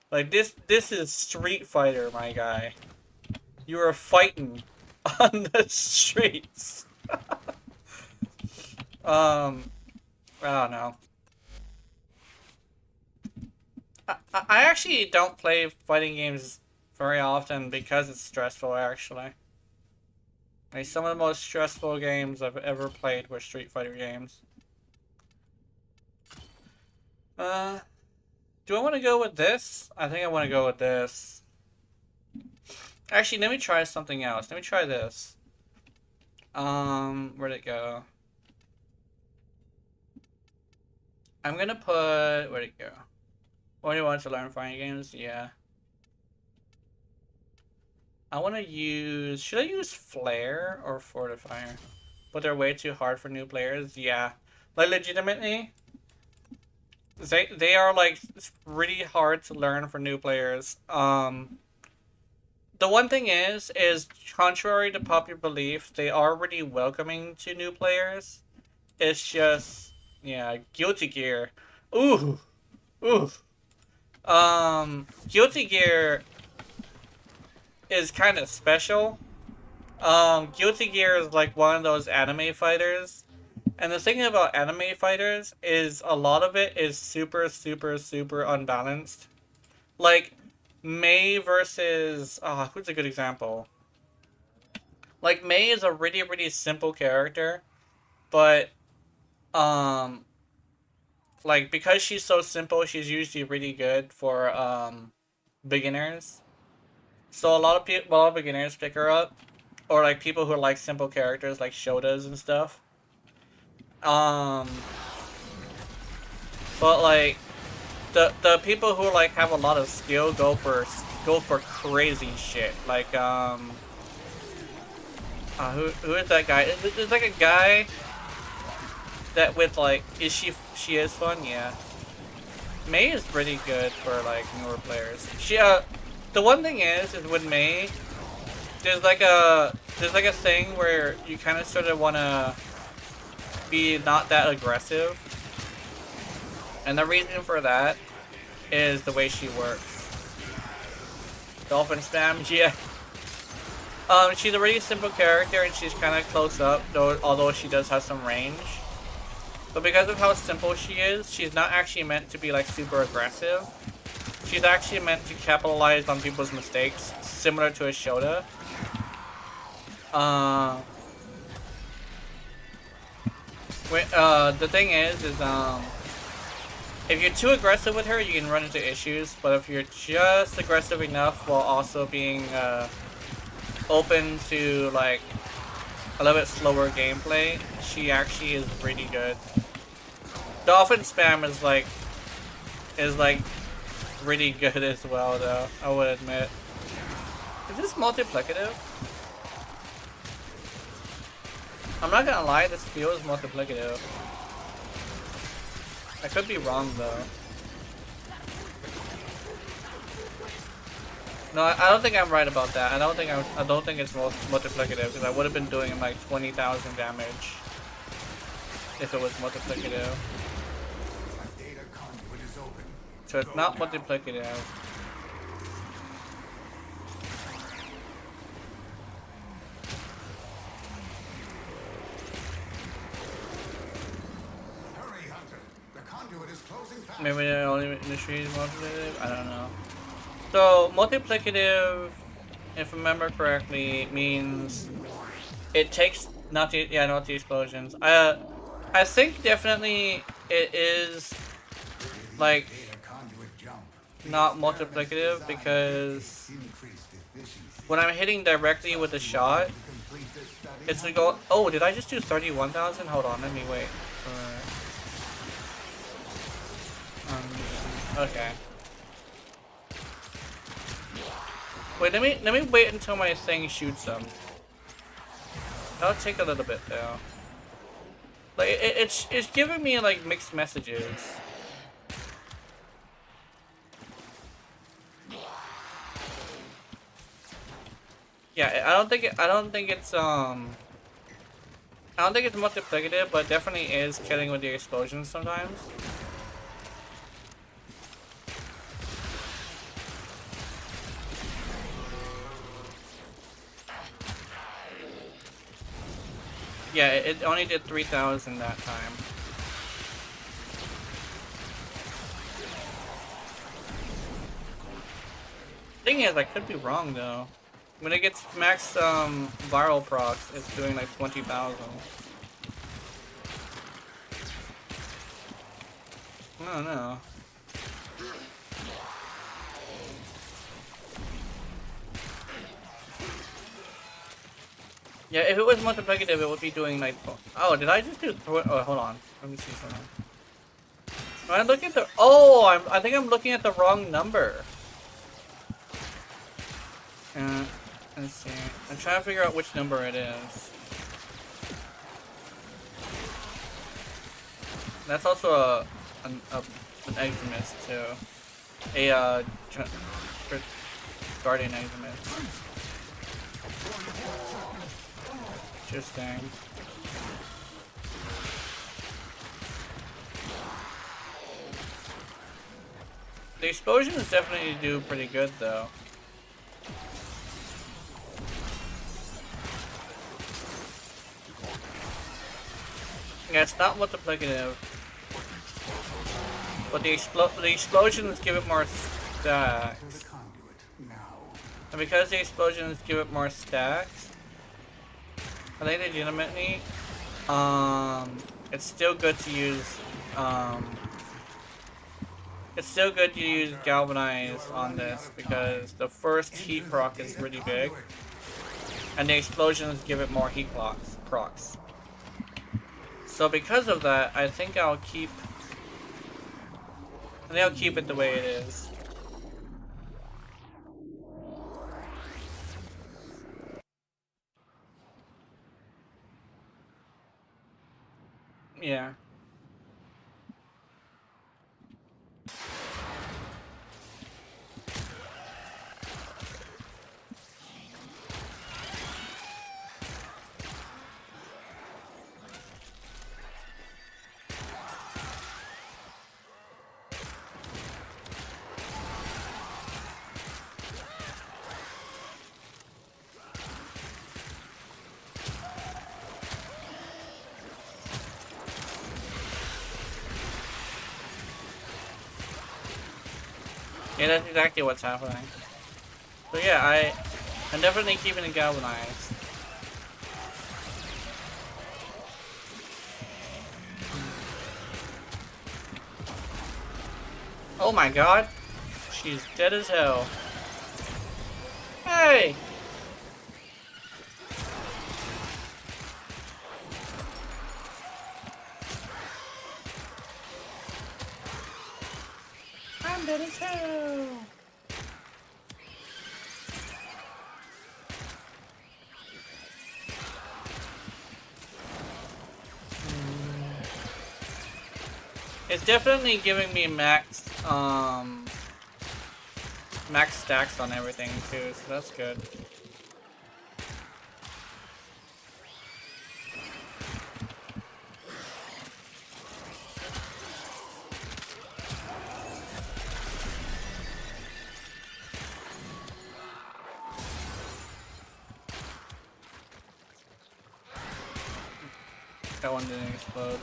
Like, this is Street Fighter, my guy. You are fighting on the streets. I don't know. I actually don't play fighting games very often because it's stressful, actually. Like, some of the most stressful games I've ever played were Street Fighter games. Do I want to go with this? I think I want to go with this. Actually, let me try something else. Let me try this. Where'd it go? I'm gonna put... Where'd it go? What do you want to learn fighting games? Yeah. I want to use... Should I use Flare or Fortifier? But they're way too hard for new players? Yeah. Like, legitimately, they are, like, really hard to learn for new players. The one thing is contrary to popular belief, they are really welcoming to new players. It's just... Yeah, Guilty Gear. Ooh! Ooh! Guilty Gear is kind of special. Guilty Gear is like one of those anime fighters. And the thing about anime fighters is a lot of it is super, super, super unbalanced. Like, Mei versus... who's a good example? Like, Mei is a really, really simple character. But, like, because she's so simple, she's usually really good for, beginners. So a lot of beginners pick her up. Or, like, people who like simple characters, like Shotas and stuff. But, like, the people who, like, have a lot of skill go for crazy shit. Like, who is that guy? There's, like, a guy that with, like, she is fun? Yeah. Mei is pretty good for, like, newer players. The one thing is with Mei, there's like a thing where you kind of sort of want to be not that aggressive. And the reason for that is the way she works. Dolphin spam, yeah. She's a really simple character and she's kind of close up, although she does have some range. But because of how simple she is, she's not actually meant to be like super aggressive. She's actually meant to capitalize on people's mistakes, similar to a Shota. The thing is if you're too aggressive with her, you can run into issues. But if you're just aggressive enough while also being open to like a little bit slower gameplay, she actually is pretty good. The offense spam is like really good as well, though. I would admit. Is this multiplicative? I'm not gonna lie, this feels multiplicative. I could be wrong though. No, I don't think I'm right about that. I don't think it's multiplicative because I would have been doing like 20,000 damage if it was multiplicative. So it's not multiplicative. Maybe the only industry is multiplicative? I don't know. So, multiplicative, if I remember correctly, means it takes not the explosions. I think definitely it is like not multiplicative because when I'm hitting directly with a shot, it's to go. Oh, did I just do 31,000? Hold on, let me wait. Okay. Wait, let me wait until my thing shoots them. That'll take a little bit though. Like it's giving me like mixed messages. Yeah, I don't think it's multiplicative, but definitely is killing with the explosions sometimes. Yeah, it only did 3,000 that time. Thing is, I could be wrong though. When it gets max viral procs, it's doing like 20,000. I don't know. Yeah, if it was multiplicative, it would be doing like. Oh, did I just do? Oh, hold on. Let me see something. When I look at the. Oh, I think I'm looking at the wrong number. Let's see. I'm trying to figure out which number it is. That's also an extremist too. A guardian extremist. Interesting. The explosions definitely do pretty good though. Yeah, it's not multiplicative. But the explosions give it more stacks. And because the explosions give it more stacks, I think legitimately, it's still good to use, Galvanize on this because the first heat proc is really big, and the explosions give it more heat procs. So because of that, I think I'll keep it the way it is. Yeah. Yeah, that's exactly what's happening. So yeah, I'm definitely keeping it galvanized. Oh my god. She's dead as hell. Hey! I'm dead as hell. It's definitely giving me max stacks on everything too, so that's good. That one didn't explode.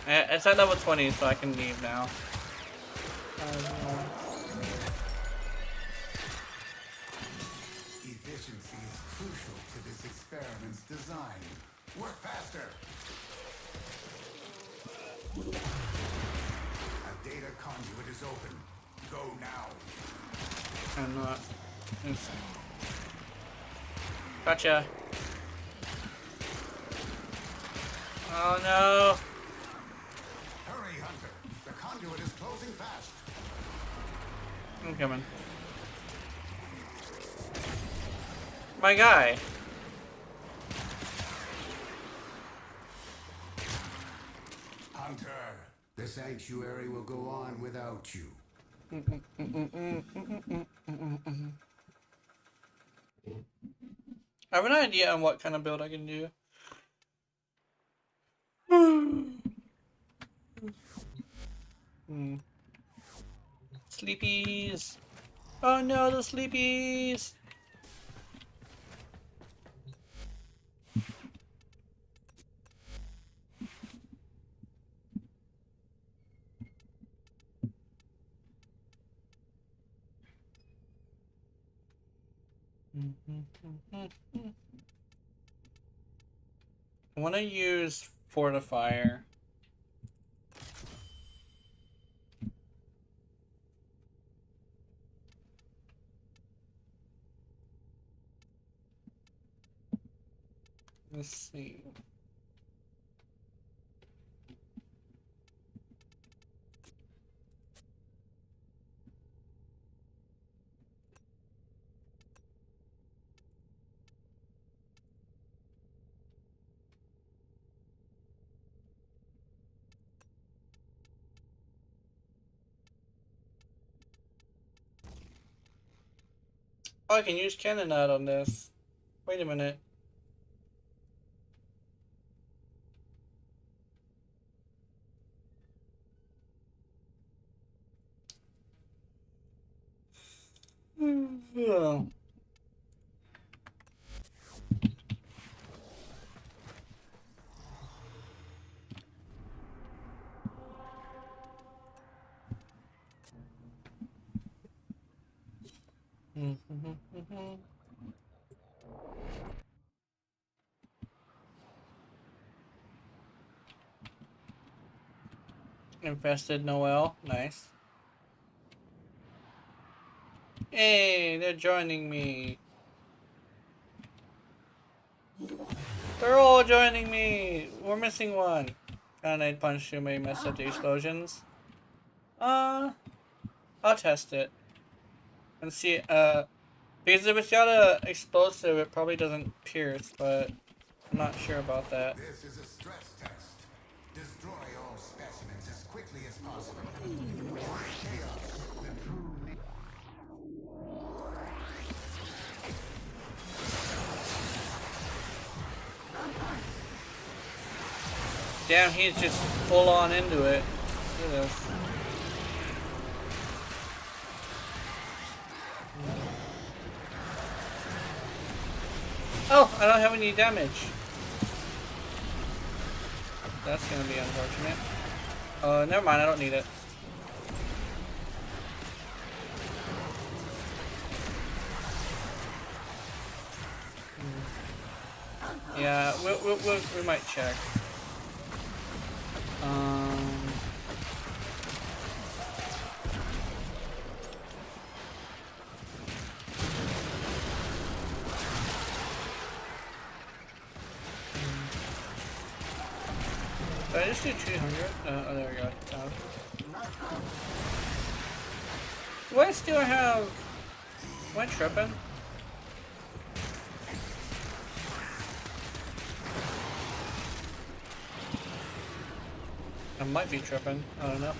It's at level 20, so I can leave now. Efficiency is crucial to this experiment's design. Work faster! A data conduit is open. Go now. I'm not. Gotcha. Oh no! Hurry, Hunter. The conduit is closing fast. I'm coming. My guy. Hunter, the sanctuary will go on without you. I have an idea on what kind of build I can do. Sleepies. Oh no, the sleepies. I want to use Fortifier. Let's see. Oh, I can use Cannonade on this. Wait a minute. Oh. Infested Noel, nice. Hey, they're joining me. They're all joining me. We're missing one. Grenade punch you may mess up the explosions. I'll test it and see. Because if it's got a explosive, it probably doesn't pierce, but I'm not sure about that. This is a stress test. Destroy all specimens as quickly as possible. Chaos, the true Damn, he's just full on into it. Look at this. Oh, I don't have any damage. That's gonna be unfortunate. Never mind, I don't need it. Yeah, we might check. Did I just do 200? Oh, there we go. Do I still have... Am I tripping? I might be tripping. I don't know.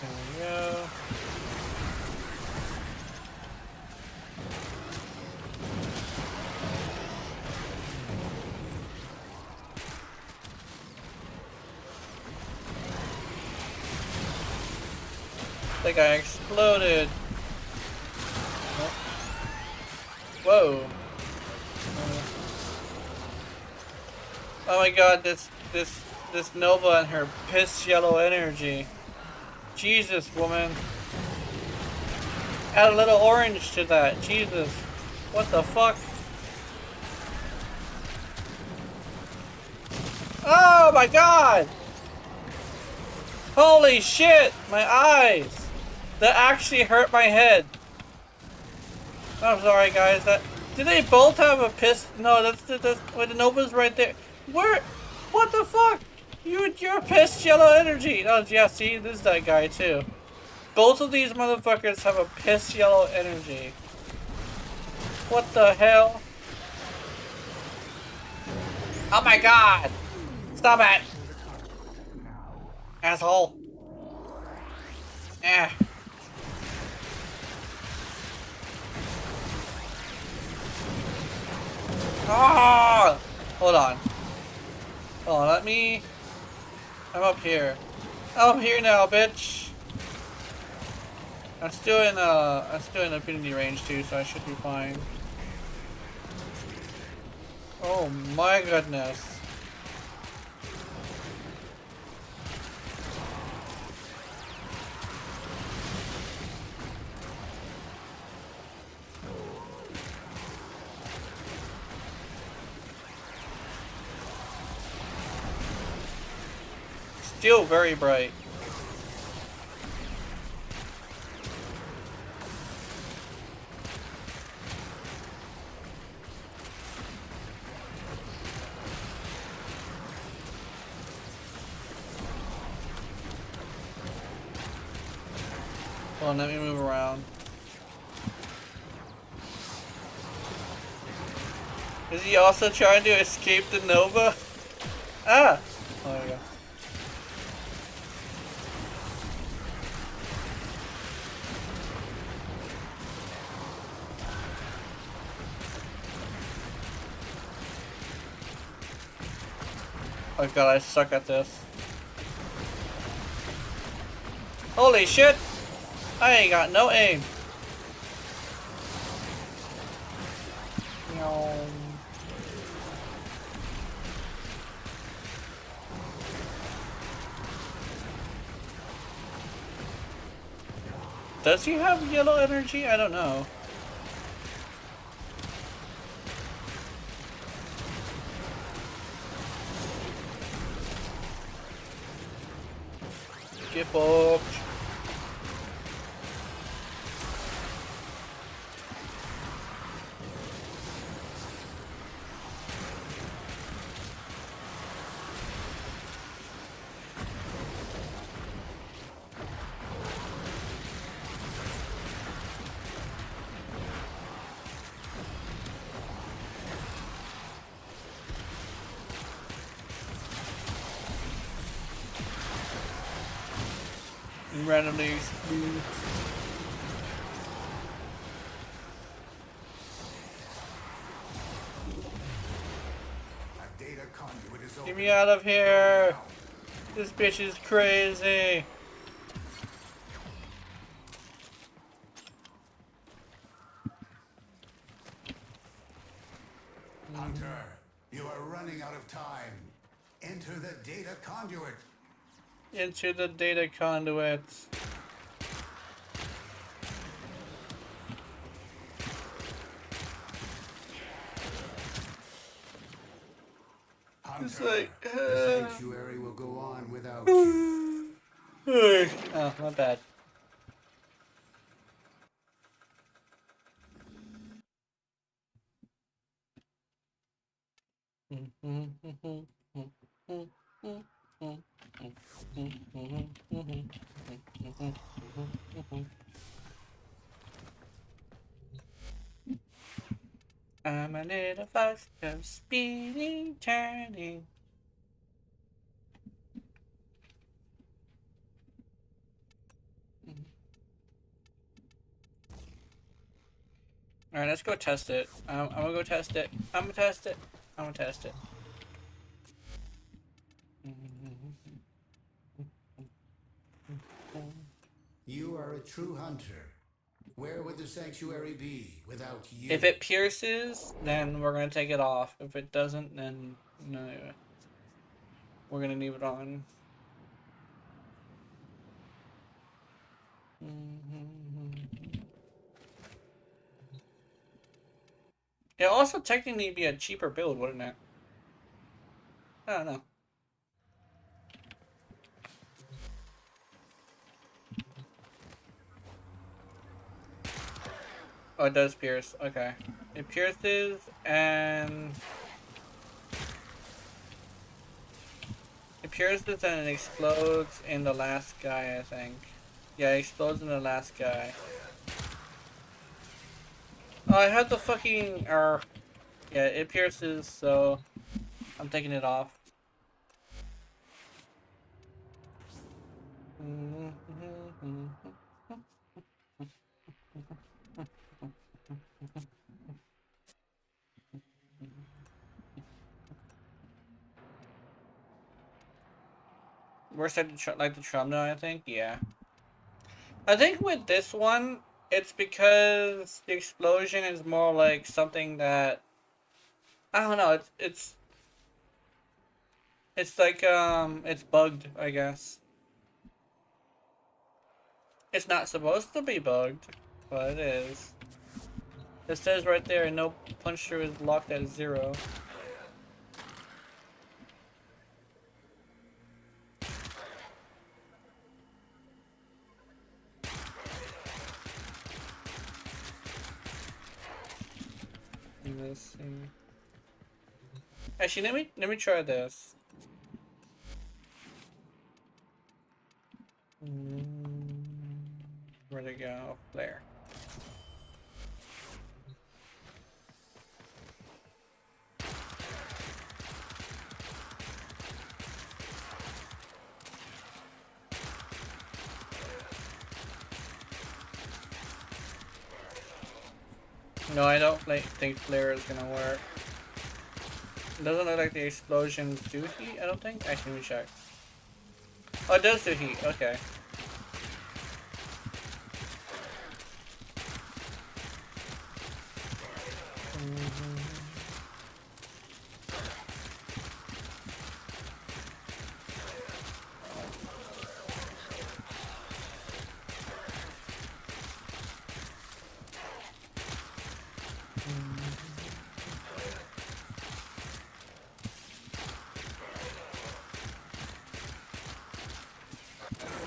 There we go. That guy exploded. Whoa. Oh my god, this Nova and her piss yellow energy. Jesus, woman. Add a little orange to that. Jesus. What the fuck? Oh my god! Holy shit! My eyes! That actually hurt my head. I'm sorry, guys. Did they both have a piss? No, that's wait, the Nova's right there. Where? What the fuck? You're pissed yellow energy. Oh yeah, see, this is that guy too. Both of these motherfuckers have a piss yellow energy. What the hell? Oh my god! Stop it! Asshole. Eh. Ah! Hold on. Hold on, let me... I'm up here. I'm up here now, bitch! I'm still in affinity range too, so I should be fine. Oh my goodness. Still very bright. Hold on, let me move around. Is he also trying to escape the Nova? Ah! Oh, there we go. Oh god, I suck at this. Holy shit! I ain't got no aim. No. Does he have yellow energy? I don't know. Get booked. Randomly explode. Get me out of here! This bitch is crazy! Hunter, you are running out of time. Enter the data conduit. Into the data conduit. It's Hunter, like, the sanctuary will go on without you. oh, not bad. I'm a little fox of speeding, turning. Alright, let's go test it. I'm gonna go test it. I'm gonna test it. I'm gonna test it. You are a true hunter. Where would the sanctuary be without you? If it pierces, then we're gonna take it off. If it doesn't, then no. We're gonna leave it on. It also technically be a cheaper build, wouldn't it? I don't know. Oh, it does pierce. Okay. It pierces and... It pierces and it explodes in the last guy, I think. Yeah, it explodes in the last guy. Oh, I had the fucking... yeah, it pierces, so... I'm taking it off. We're starting to like the Trump now, I think. Yeah. I think with this one, it's because the explosion is more like something that I don't know. It's like it's bugged, I guess. It's not supposed to be bugged, but it is. It says right there, no punch through is locked at 0. Let's see. Actually, let me try this. Where'd it go? There. No, I don't think flare is gonna work. It doesn't look like the explosions do heat, I don't think. Actually, let me check. Oh, it does do heat, okay.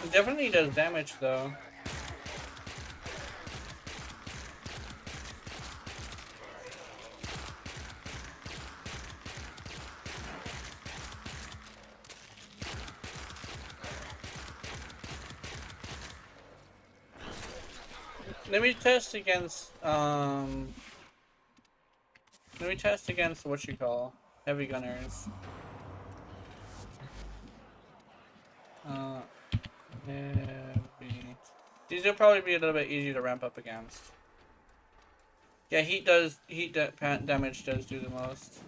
It definitely does damage though. Let me test against what you call heavy gunners. Heavy. These will probably be a little bit easier to ramp up against. Yeah, damage does do the most.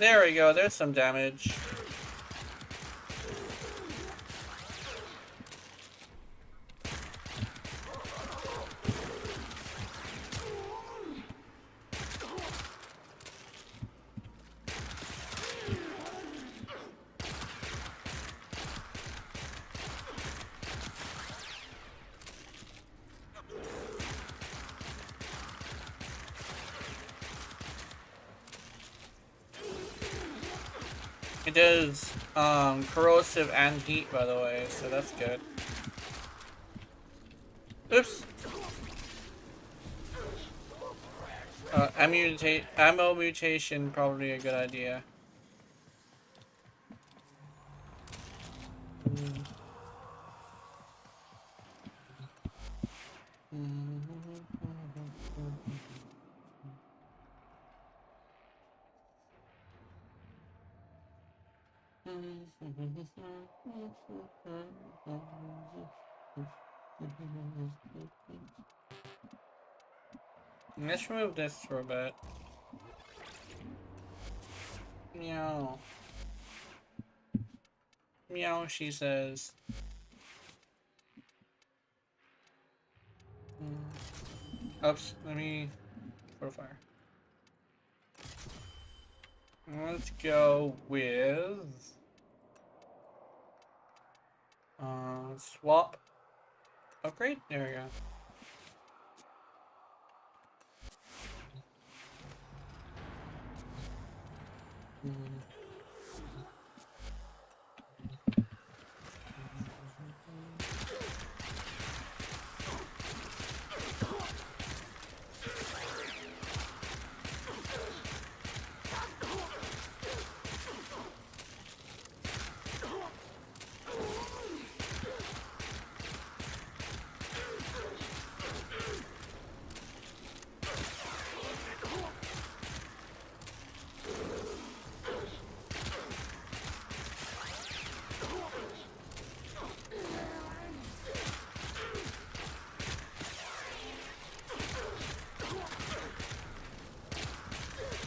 There we go, there's some damage. It does corrosive and heat, by the way, so that's good. Oops. Ammo mutation, probably a good idea. Let's remove this for a bit. Meow. Meow, she says. Oops, let me fortify. Let's go with swap upgrade. There we go.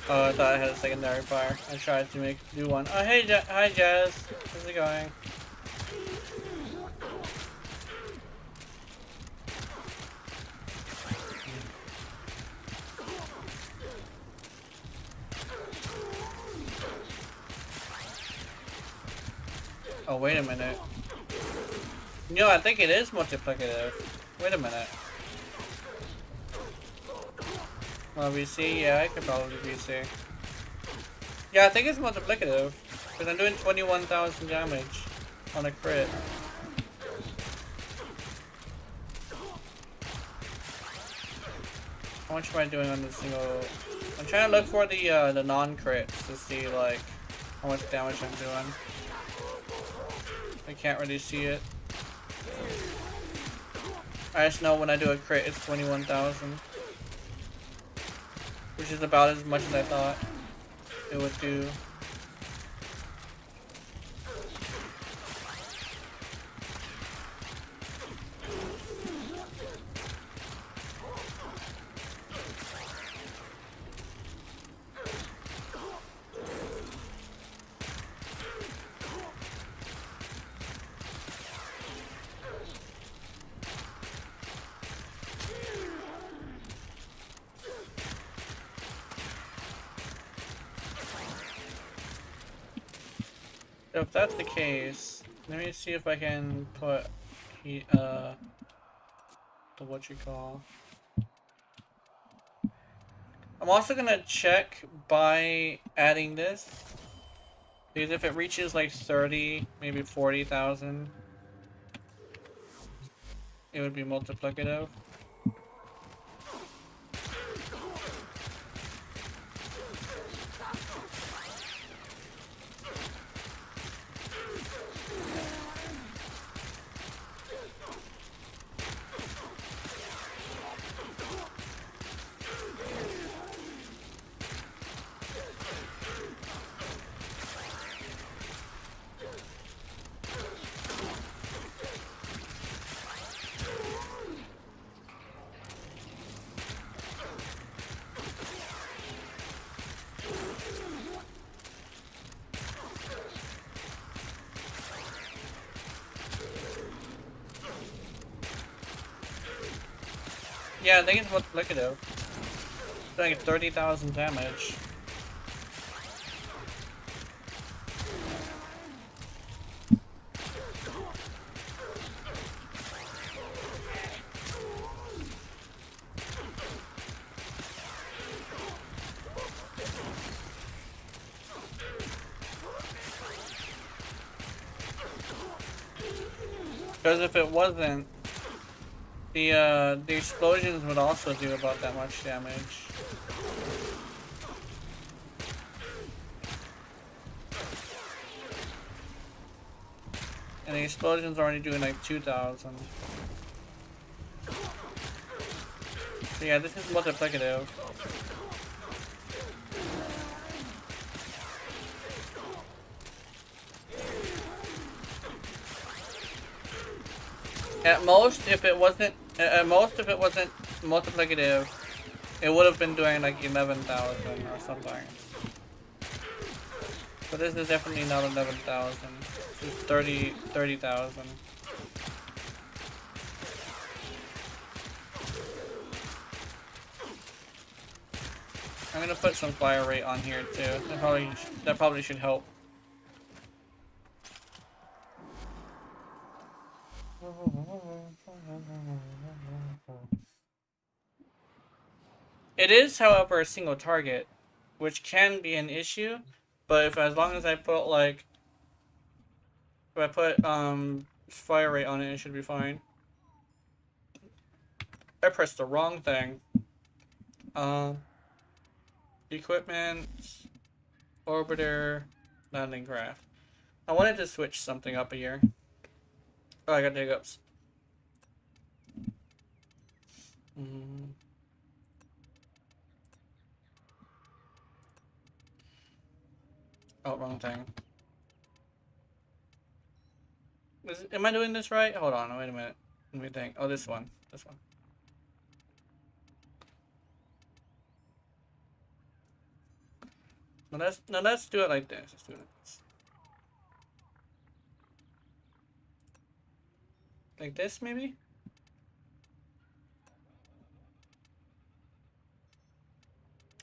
Oh, I thought I had a secondary fire. I tried to do one. Oh, hey, hi, Jazz. How's it going? Oh, wait a minute. No, I think it is multiplicative. Wait a minute. Well, VC, yeah, I could probably VC. Yeah, I think it's multiplicative. Because I'm doing 21,000 damage on a crit. How much am I doing on the single? I'm trying to look for the non-crits to see, like, how much damage I'm doing. I can't really see it. I just know when I do a crit, it's 21,000. Which is about as much as I thought it would do. If that's the case, let me see if I can put the what you call. I'm also gonna check by adding this, because if it reaches like 30, maybe 40,000, it would be multiplicative. Yeah, I think it's multiplicative. It's like 30,000 damage. Because if it wasn't, the explosions would also do about that much damage. And the explosions are only doing like 2,000. So yeah, this is multiplicative. At most, if it wasn't multiplicative, it would have been doing like 11,000 or something. But this is definitely not 11,000. This is 30,000. I'm gonna put some fire rate on here too. That probably should help. It is, however, a single target, which can be an issue. But as long as I put like, if I put fire rate on it, it should be fine. I pressed the wrong thing. Equipment, orbiter, landing craft. I wanted to switch something up here. Oh, I got hiccups. Oh, wrong thing. Am I doing this right? Hold on, wait a minute. Let me think. Oh, this one. This one. No, let's do it like this. Let's do it like this. Like this, maybe?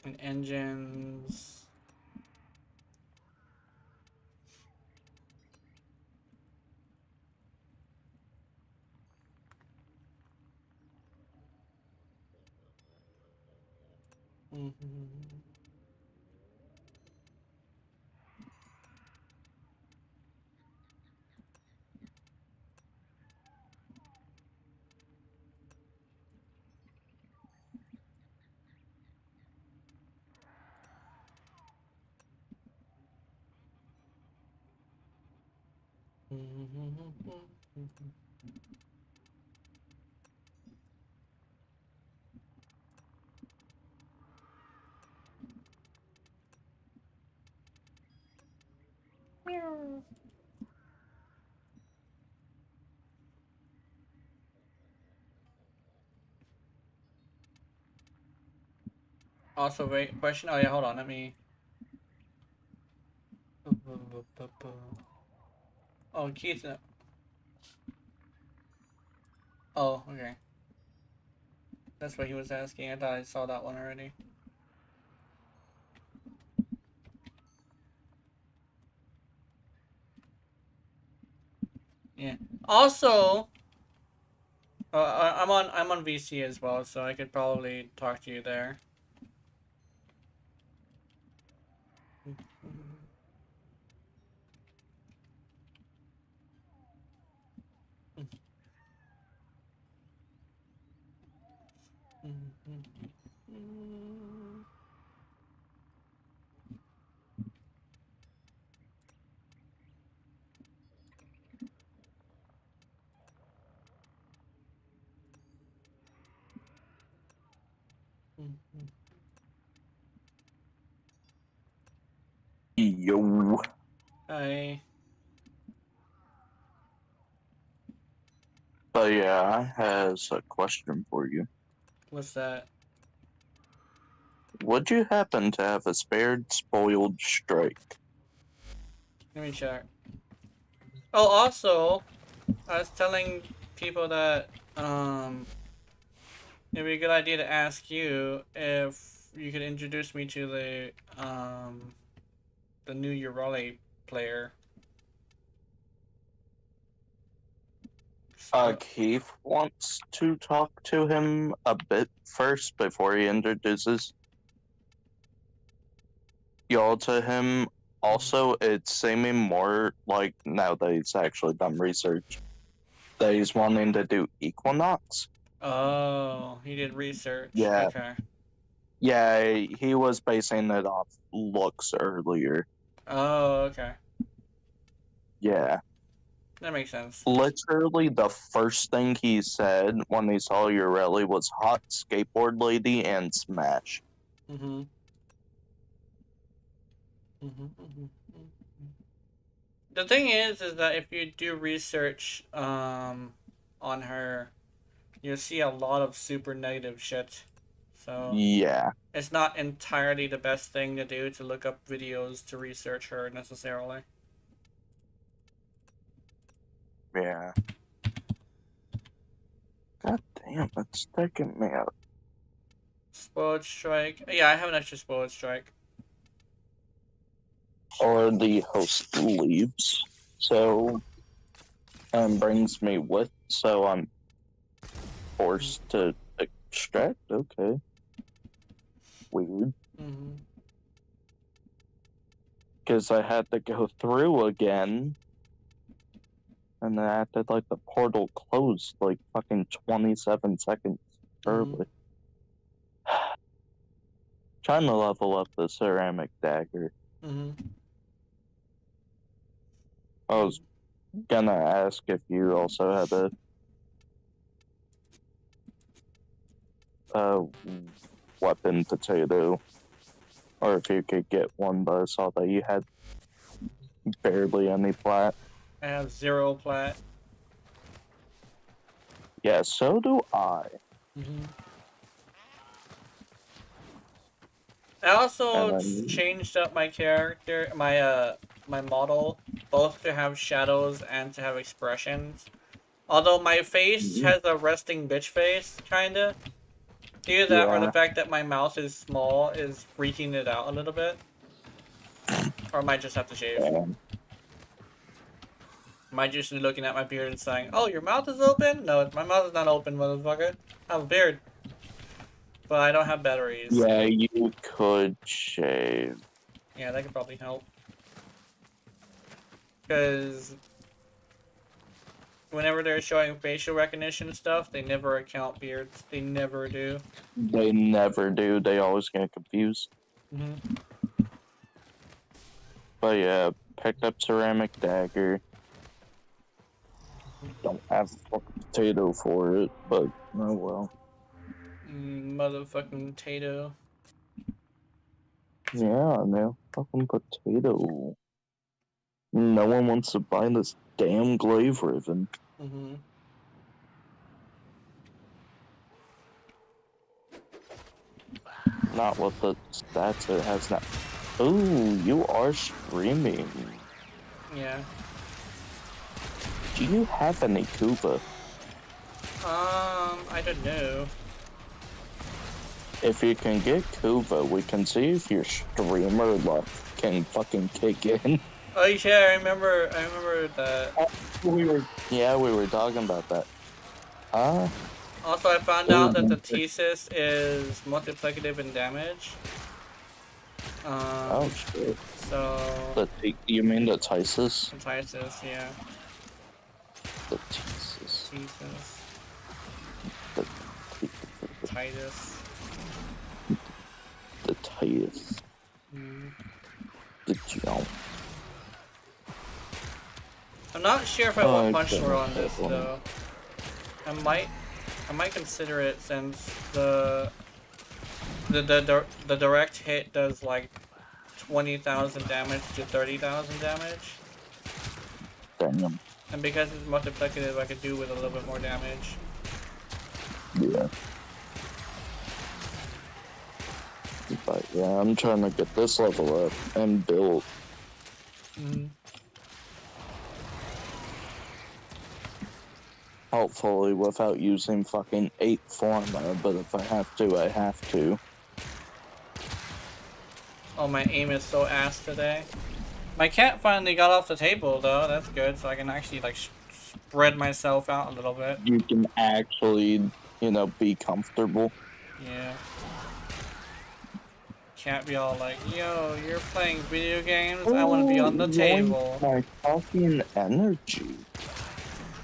And engines. Also, wait, question. Oh, yeah, hold on. Let me. Oh, Keith. Oh, okay. That's what he was asking. I thought I saw that one already. Yeah. Also, I'm on VC as well, so I could probably talk to you there. Yo. Hi. So yeah, I has a question for you. What's that? Would you happen to have a spared spoiled strike? Let me check. Oh, also, I was telling people that it'd be a good idea to ask you if you could introduce me to the new Urale player. Keith wants to talk to him a bit first before he introduces y'all to him. Also, it's seeming more like, now that he's actually done research, that he's wanting to do Equinox. Oh, he did research. Yeah. Okay. Yeah, he was basing it off looks earlier. Oh, okay. Yeah. That makes sense. Literally, the first thing he said when he saw Ureli was hot skateboard lady and smash. Mm-hmm. Mm-hmm. The thing is that if you do research on her, you'll see a lot of super negative shit. So Yeah. it's not entirely the best thing to do to look up videos to research her necessarily. Yeah. God damn, it's taking me out. Spoiled strike. Yeah, I have an extra spoiled strike. Or the host leaves, so brings me with, so I'm forced to extract. Okay, weird. Mm-hmm. Because I had to go through again, and then after like the portal closed like fucking 27 seconds early. Trying to level up the ceramic dagger. Mm-hmm. I was gonna ask if you also had a weapon potato, or if you could get one, but I saw that you had barely any plat. I have 0 plat. Yeah, so do I. Mm-hmm. I also And changed up my character, my model, both to have shadows and to have expressions. Although my face has a resting bitch face, kinda. Either that or the yeah, fact that my mouth is small is freaking it out a little bit. Or I might just have to shave. yeah, Might just be looking at my beard and saying, "Oh, your mouth is open?" No, my mouth is not open, motherfucker. I have a beard. But I don't have batteries. yeah, you could shave. Yeah, that could probably help. Because whenever they're showing facial recognition stuff, they never account beards. They never do. They never do. They always get confused. Mm-hmm. But yeah, picked up ceramic dagger. Don't have a potato for it, but oh well. Motherfucking potato. Yeah, man, fucking potato. No one wants to buy this damn glaive ribbon. Mm-hmm. Not what the stats it has now. Ooh, you are streaming. Yeah. Do you have any Kuba? I don't know. If you can get Kuba, we can see if your streamer luck can fucking kick in. Oh yeah, I remember that. we were talking about that. Also, I found out that the thesis is multiplicative in damage. Oh shit. So. You mean the thesis? The thesis, yeah. The thesis. Thesis. The Titus. The Titus. The jump. I'm not sure if I want punch throw on this though. I might consider it since the direct hit does like 20,000 damage to 30,000 damage. Damn. And because it's multiplicative, I could do with a little bit more damage. Yeah. But yeah, I'm trying to get this level up and build. Hopefully without using fucking 8 Forma, but if I have to, I have to. Oh, my aim is so ass today. My cat finally got off the table, though. That's good, so I can actually, like, spread myself out a little bit. You can actually, you know, be comfortable. Yeah. Can't be all like, yo, you're playing video games? I want to be on the table. My fucking energy.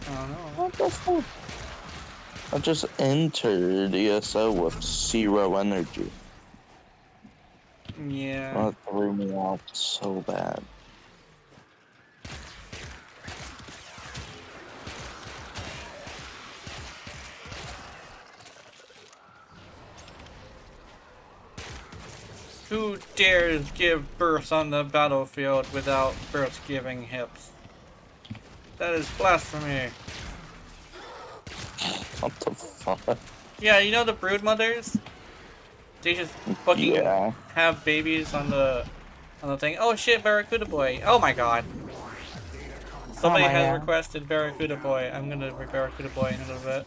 I don't know. What the fuck? I just entered ESO with 0 energy. Yeah. That threw me out so bad. Who dares give birth on the battlefield without birth-giving hips? That is blasphemy. What the fuck? Yeah, you know the brood mothers? They just fucking Yeah. have babies on the thing. Oh shit, Barracuda Boy. Oh my god. Somebody Oh my has God. requested Barracuda Boy. I'm gonna Barracuda Boy in a little bit.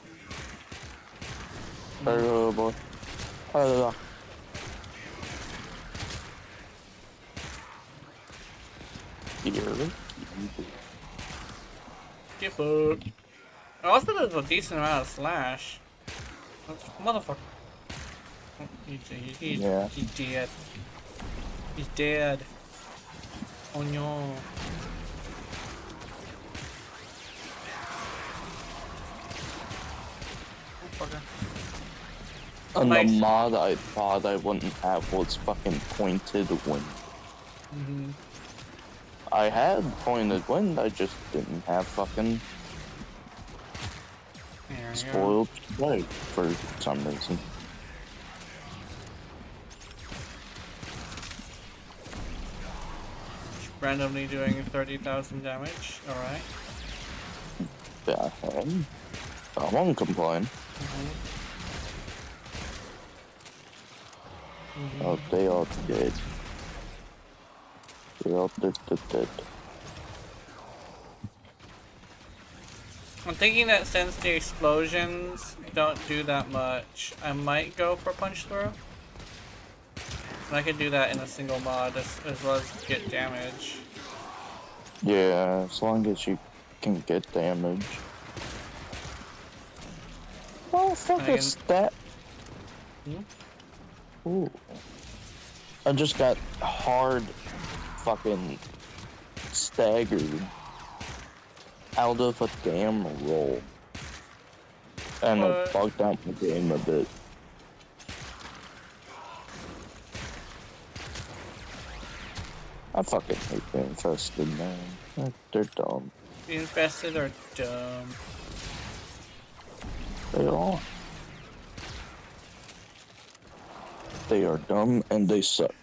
Oh boy. Oh, here. Get food. Also, there's a decent amount of slash. That's motherfucker. Oh, Yeah. He's dead. He's dead. Oh no. Motherfucker. And Nice. the mod I thought I wouldn't have was fucking pointed wind. Mm-hmm. I had pointed wind, I just didn't have fucking There you go. spoiled strike for some reason. Randomly doing 30,000 damage. Alright. Yeah, I won't complain. Oh, they all dead. They all dead. I'm thinking that since the explosions don't do that much, I might go for punch throw. And I could do that in a single mod as well as get damage. Yeah, as long as you can get damage. Oh, fuck I a can- stat. Ooh. I just got hard fucking staggered out of a damn roll. And it What? bugged out the game a bit. I fucking hate being infested, man. They're dumb. The infested are dumb. They are. They are dumb and they suck.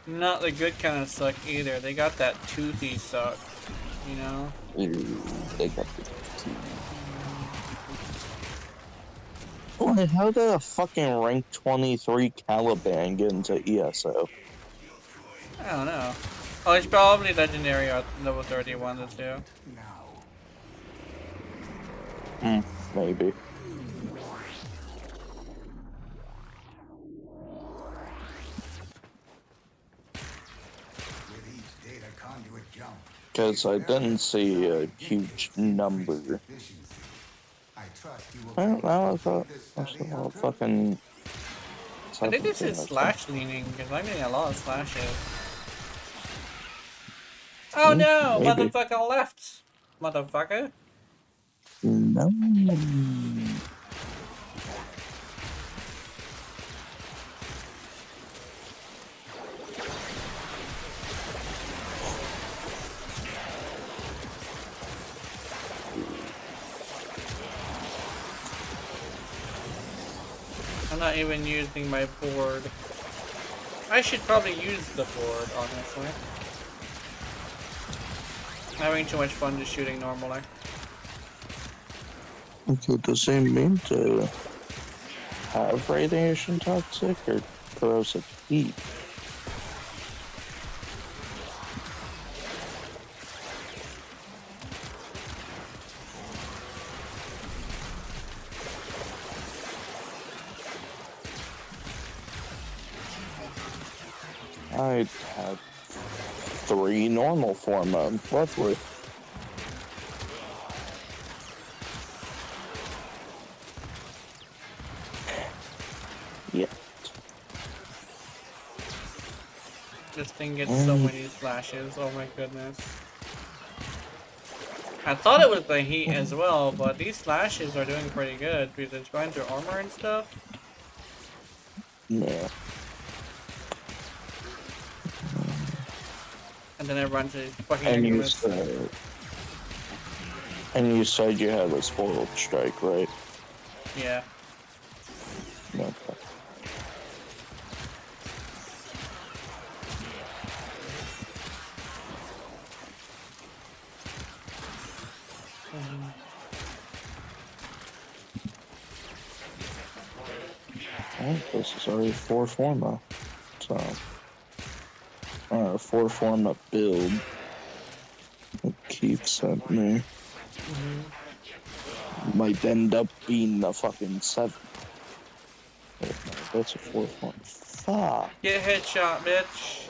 Not the good kind of suck either. They got that toothy suck, you know? Ew, they got the Boy, how did a fucking rank 23 Caliban get into ESO? I don't know. Oh, it's probably legendary at level 31 to do. Maybe. With each data conduit jump, Because I didn't see a huge number. efficiency. I trust you will I be thought I saw a fucking. I think this 17 is or slash leaning, because I'm getting a lot of slashes. Oh no! maybe. Motherfucker left! Motherfucker. No. I'm not even using my board. I should probably use the board, honestly. I'm having too much fun just shooting normally. Okay, does it mean to have radiation toxic or corrosive heat. I had 3 normal form modes. Lovely. Yeah. This thing gets so many flashes. Oh my goodness. I thought it was the heat as well, but these slashes are doing pretty good because it's going through armor and stuff. Yeah. And then it runs to fucking And you Incubus. said you had a spoiled strike, right? Yeah. Okay. Well, this is already 4 forma, so 4 forma build. It keeps at me. Might end up being the fucking 7. Wait, no, that's a 4 forma. Fuck! Get headshot, bitch.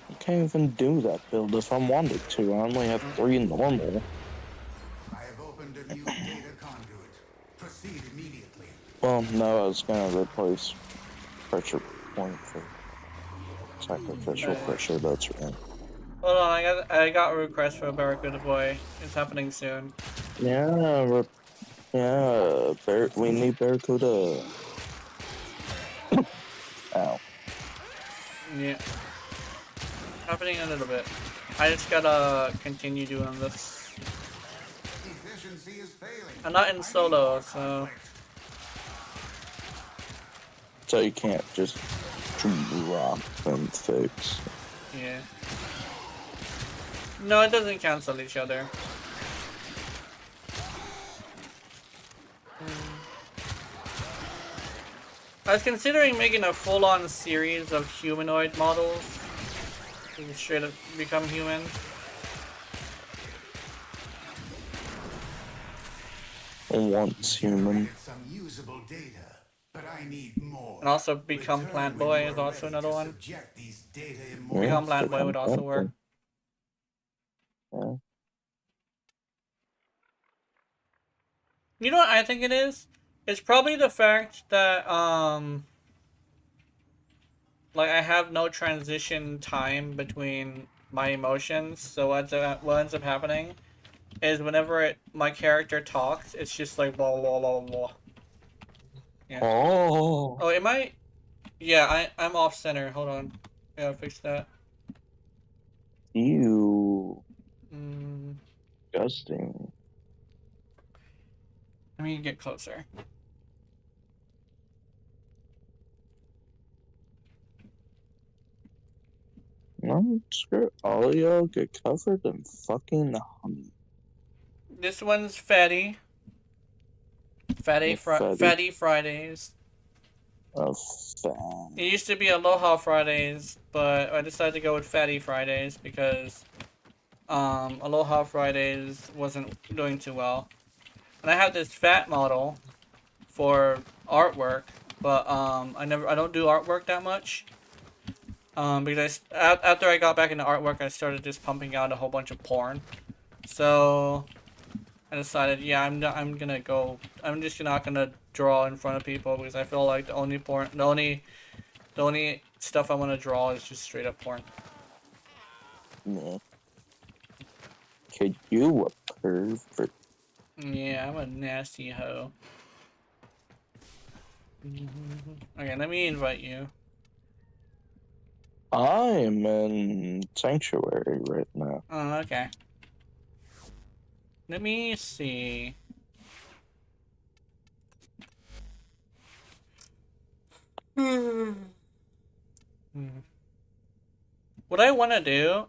I can't even do that build if I wanted to. I only have 3 normal. I have opened a new data conduit. Proceed immediately. Well, no, I was gonna replace pressure point for sacrificial pressure. That's right. Hold on, I got a request for a Barracuda boy. It's happening soon. Yeah, we need Barracuda. Ow. Yeah. Happening a little bit. I just gotta continue doing this. Efficiency is failing. I'm not in solo, so So you can't just drop and fix. yeah. No, it doesn't cancel each other. I was considering making a full-on series of humanoid models. You can straight up become human. Once human. Get some usable data, but I need more. And also become Return Plant when Boy you is are also ready another to one. subject these data in Yeah, Become Plant Boy become would also work. Yeah. You know what I think it is? It's probably the fact that like I have no transition time between my emotions. So what ends up happening is whenever my character talks, it's just like blah blah blah blah. Yeah. Oh. Oh, am I? Yeah, I'm off center. Hold on. I gotta fix that. Ew. Mm, Disgusting. let me get closer. No, screw all y'all get covered in fucking honey. This one's Fatty. Fatty Fridays. A fan. It used to be Aloha Fridays, but I decided to go with Fatty Fridays because Aloha Fridays wasn't doing too well. And I have this fat model for artwork, but I don't do artwork that much. Because after I got back into artwork, I started just pumping out a whole bunch of porn. So I decided, yeah, I'm just not gonna draw in front of people because I feel like the only stuff I want to draw is just straight up porn. Yeah. Kid, you a pervert. Yeah, I'm a nasty hoe. Okay, let me invite you. I'm in Sanctuary right now. Oh, okay. Let me see. What I want to do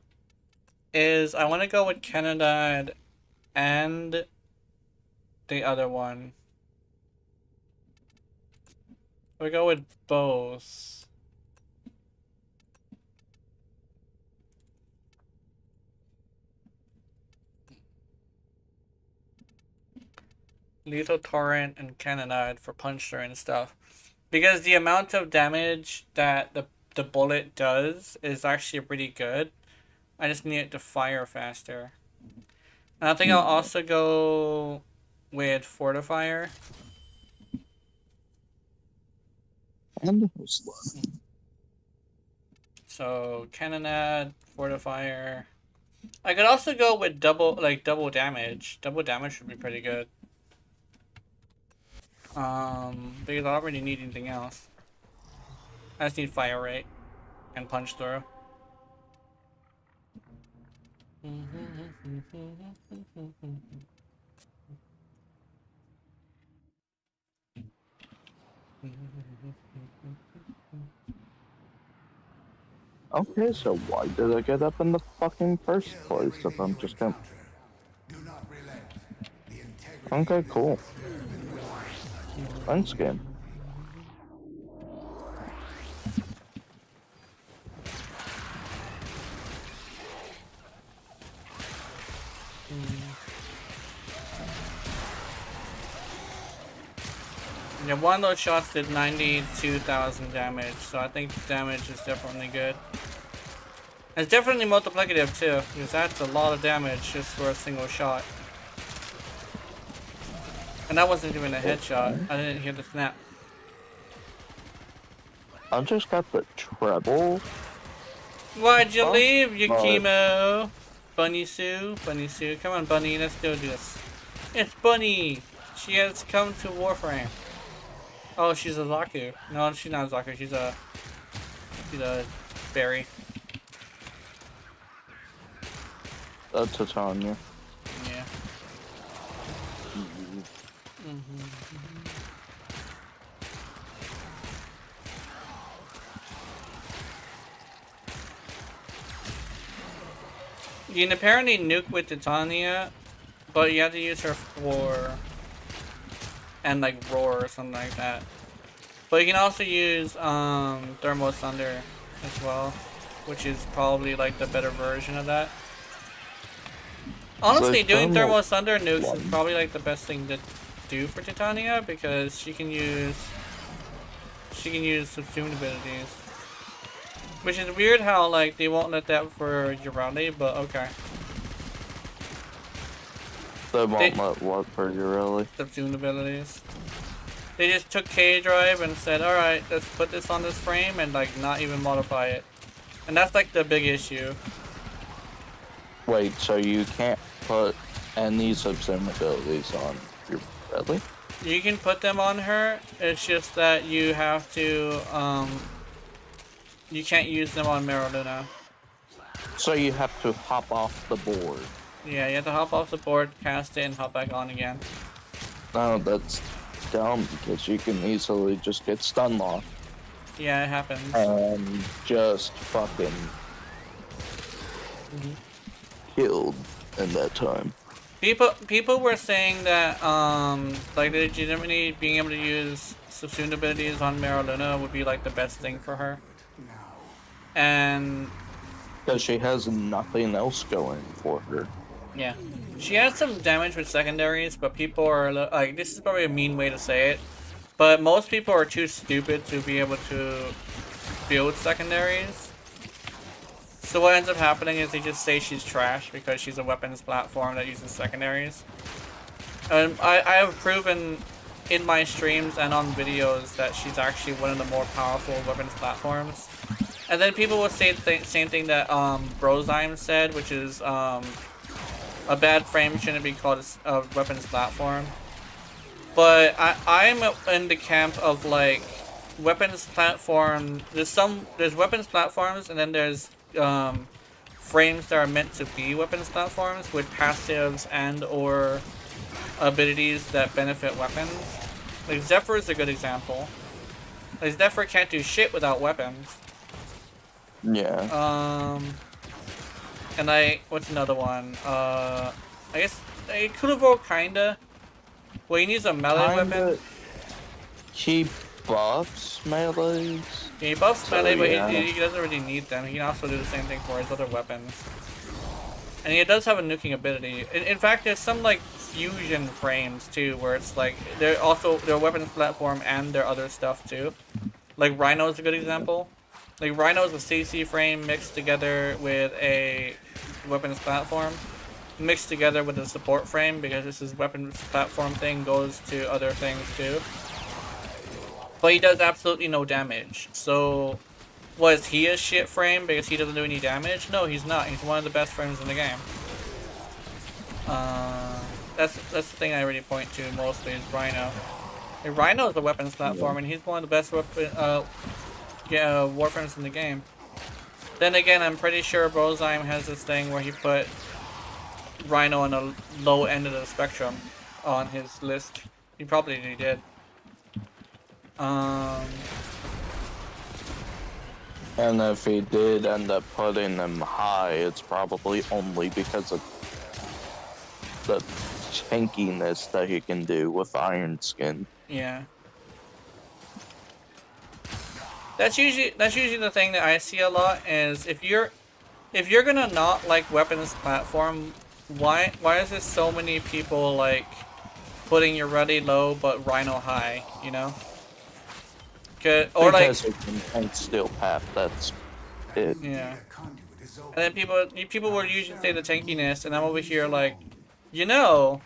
is I want to go with Canada and the other one. We go with both. Lethal Torrent and Cannonade for punch through and stuff. Because the amount of damage that the bullet does is actually pretty good. I just need it to fire faster. And I think I'll also go with Fortifier. And So Cannonade, Fortifier. I could also go with double damage. Double damage would be pretty good. Because I don't really need anything else. I just need fire rate and punch through. okay, so why did I get up in the fucking first place if I'm just gonna... Do not relent. The integrity Okay, cool. Thanks, game. Yeah, one of those shots did 92,000 damage, so I think damage is definitely good. It's definitely multiplicative too, because that's a lot of damage just for a single shot. And that wasn't even a headshot. I didn't hear the snap. I just got the treble. Why'd you leave, Oh. Yukimo? Bunny Sue? Bunny Sue. Come on, Bunny, let's do this. It's Bunny! She has come to Warframe. Oh, she's a Zaku. No, she's not a Zaku. She's a berry. Titania. Yeah. You can apparently nuke with Titania, but you have to use her for and like roar or something like that. But you can also use Thermal Thunder as well, which is probably like the better version of that. Honestly, doing Thermal Thunder nukes is probably like the best thing to do for Titania because she can use subsumed abilities. Which is weird how like they won't let that for Urali, but okay. They won't let what for you, really? Subsumed abilities. They just took K-Drive and said, alright, let's put this on this frame and like not even modify it. And that's like the big issue. Wait, so you can't put any subsume abilities on your Bradley? You can put them on her, it's just that you have to, you can't use them on Maraluna. So you have to hop off the board. Yeah, you have to hop off the board, cast it, and hop back on again. No, that's dumb because you can easily just get stun locked Yeah, it happens. and just fucking killed in that time. People were saying that like legitimately being able to use subsumed abilities on Maraluna would be like the best thing for her. And Because she has nothing else going for her. yeah, she has some damage with secondaries, but people are like, this is probably a mean way to say it, but most people are too stupid to be able to build secondaries. So what ends up happening is they just say she's trash because she's a weapons platform that uses secondaries. And I have proven in my streams and on videos that she's actually one of the more powerful weapons platforms. And then people will say the same thing that Brozyme said, which is a bad frame shouldn't be called a weapons platform. But I'm in the camp of like weapons platform. There's weapons platforms, and then there's frames that are meant to be weapons platforms with passives and or abilities that benefit weapons. Like Zephyr is a good example. Like Zephyr can't do shit without weapons. Yeah. And what's another one? I guess Kurovo kinda. Well, he needs a melee weapon. buffs melees. He buffs So, melee, but yeah. he doesn't really need them. He can also do the same thing for his other weapons. And he does have a nuking ability. In fact, there's some like fusion frames too, where it's like they're also their weapons platform and their other stuff too. Like Rhino is a good example. Like Rhino is a CC frame mixed together with a weapons platform, mixed together with a support frame because this is weapons platform thing goes to other things too. But he does absolutely no damage. So was he a shit frame because he doesn't do any damage? No, he's not. He's one of the best frames in the game. That's the thing I really point to mostly is Rhino. Rhino is a weapons platform, and he's one of the best Warframes in the game. Then again, I'm pretty sure Brozyme has this thing where he put Rhino on the low end of the spectrum on his list. He probably did. And if he did end up putting them high, it's probably only because of the tankiness that he can do with Iron Skin. Yeah. That's usually the thing that I see a lot is if you're gonna not like weapons platform, why is there so many people like putting your ready low but Rhino high, you know? Or because like it can tank steel path, that's it. yeah. And then people will usually say the tankiness, and I'm over here like, you know,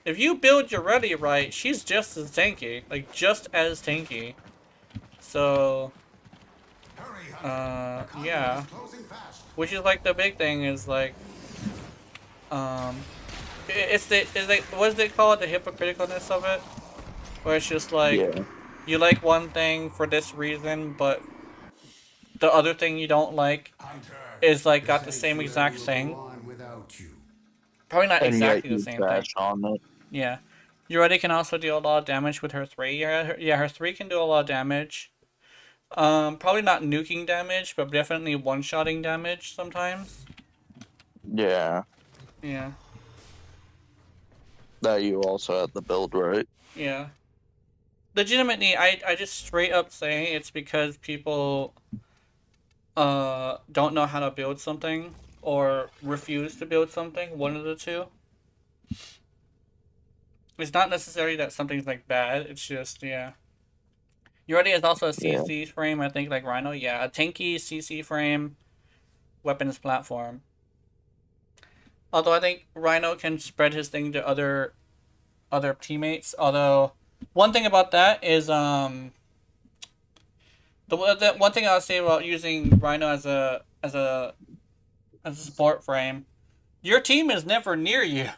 if you build your ready right, she's just as tanky, like just as tanky. So yeah, which is like the big thing is like, is like what do they call it, the hypocriticalness of it, where it's just like Yeah. you like one thing for this reason, but the other thing you don't like is like got the same exact thing. Probably not And exactly yet the you same thing. trash on it. Yeah, Ureti can also deal a lot of damage with her 3. Yeah, her 3 can do a lot of damage. Probably not nuking damage, but definitely one-shotting damage sometimes. Yeah. Yeah. That you also had the build, right? Yeah. Legitimately, I just straight up say it's because people don't know how to build something or refuse to build something, one of the two. It's not necessarily that something's like bad, it's just yeah. Ureti is also a CC frame, I think, like Rhino. Yeah, a tanky CC frame weapons platform. Although I think Rhino can spread his thing to other teammates. Although one thing about that is the one thing I'll say about using Rhino as a support frame, your team is never near you.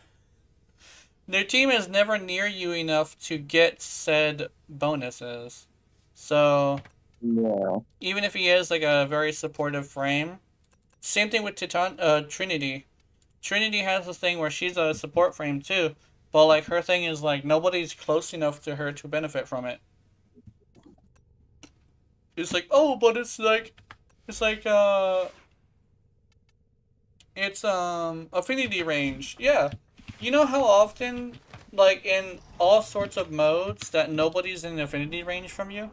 Their team is never near you enough to get said bonuses. So Yeah. even if he is like a very supportive frame, same thing with Trinity. Trinity has this thing where she's a support frame too, but like her thing is like nobody's close enough to her to benefit from it. It's like, oh, but it's affinity range. Yeah. You know how often, like in all sorts of modes, that nobody's in affinity range from you?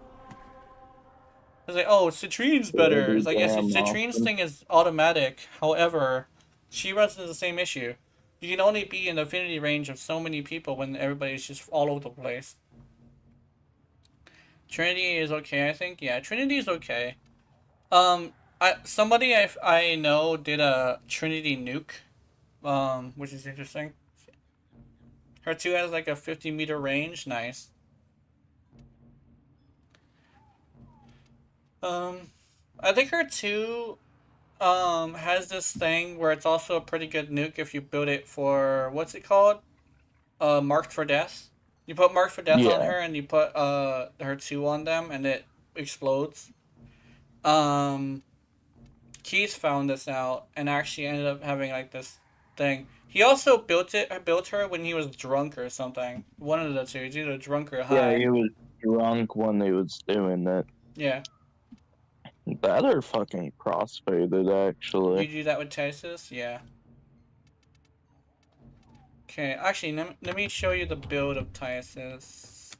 It's like, oh, Citrine's better. It's like, yes, Citrine's thing is automatic. However, she runs into the same issue. You can only be in the affinity range of so many people when everybody's just all over the place. Trinity is okay, I think. Yeah, Trinity is okay. Somebody I know did a Trinity nuke, which is interesting. Her 2 has like a 50-meter range. Nice. I think her 2 has this thing where it's also a pretty good nuke if you build it for, what's it called? Marked for Death. You put Marked for Death on her and you put her 2 on them and it explodes. Keith found this out and actually ended up having like this thing. He also built her when he was drunk or something. One of the two. He's either drunk or high. Yeah, he was drunk when he was doing it. Yeah. That or fucking crossfaded, actually. You do that with Tysus? Yeah. Okay, actually, let me show you the build of Tysus.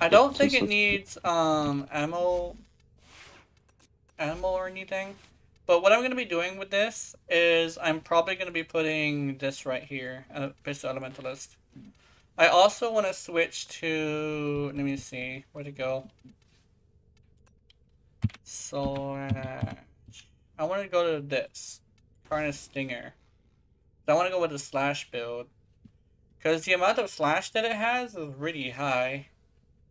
I don't think Just it needs ammo or anything. But what I'm gonna be doing with this is I'm probably gonna be putting this right here, Pistol Elementalist. I also want to switch to, let me see, where'd it go? Slash. I want to go to this, Carnage Stinger. I want to go with the slash build. Because the amount of slash that it has is really high.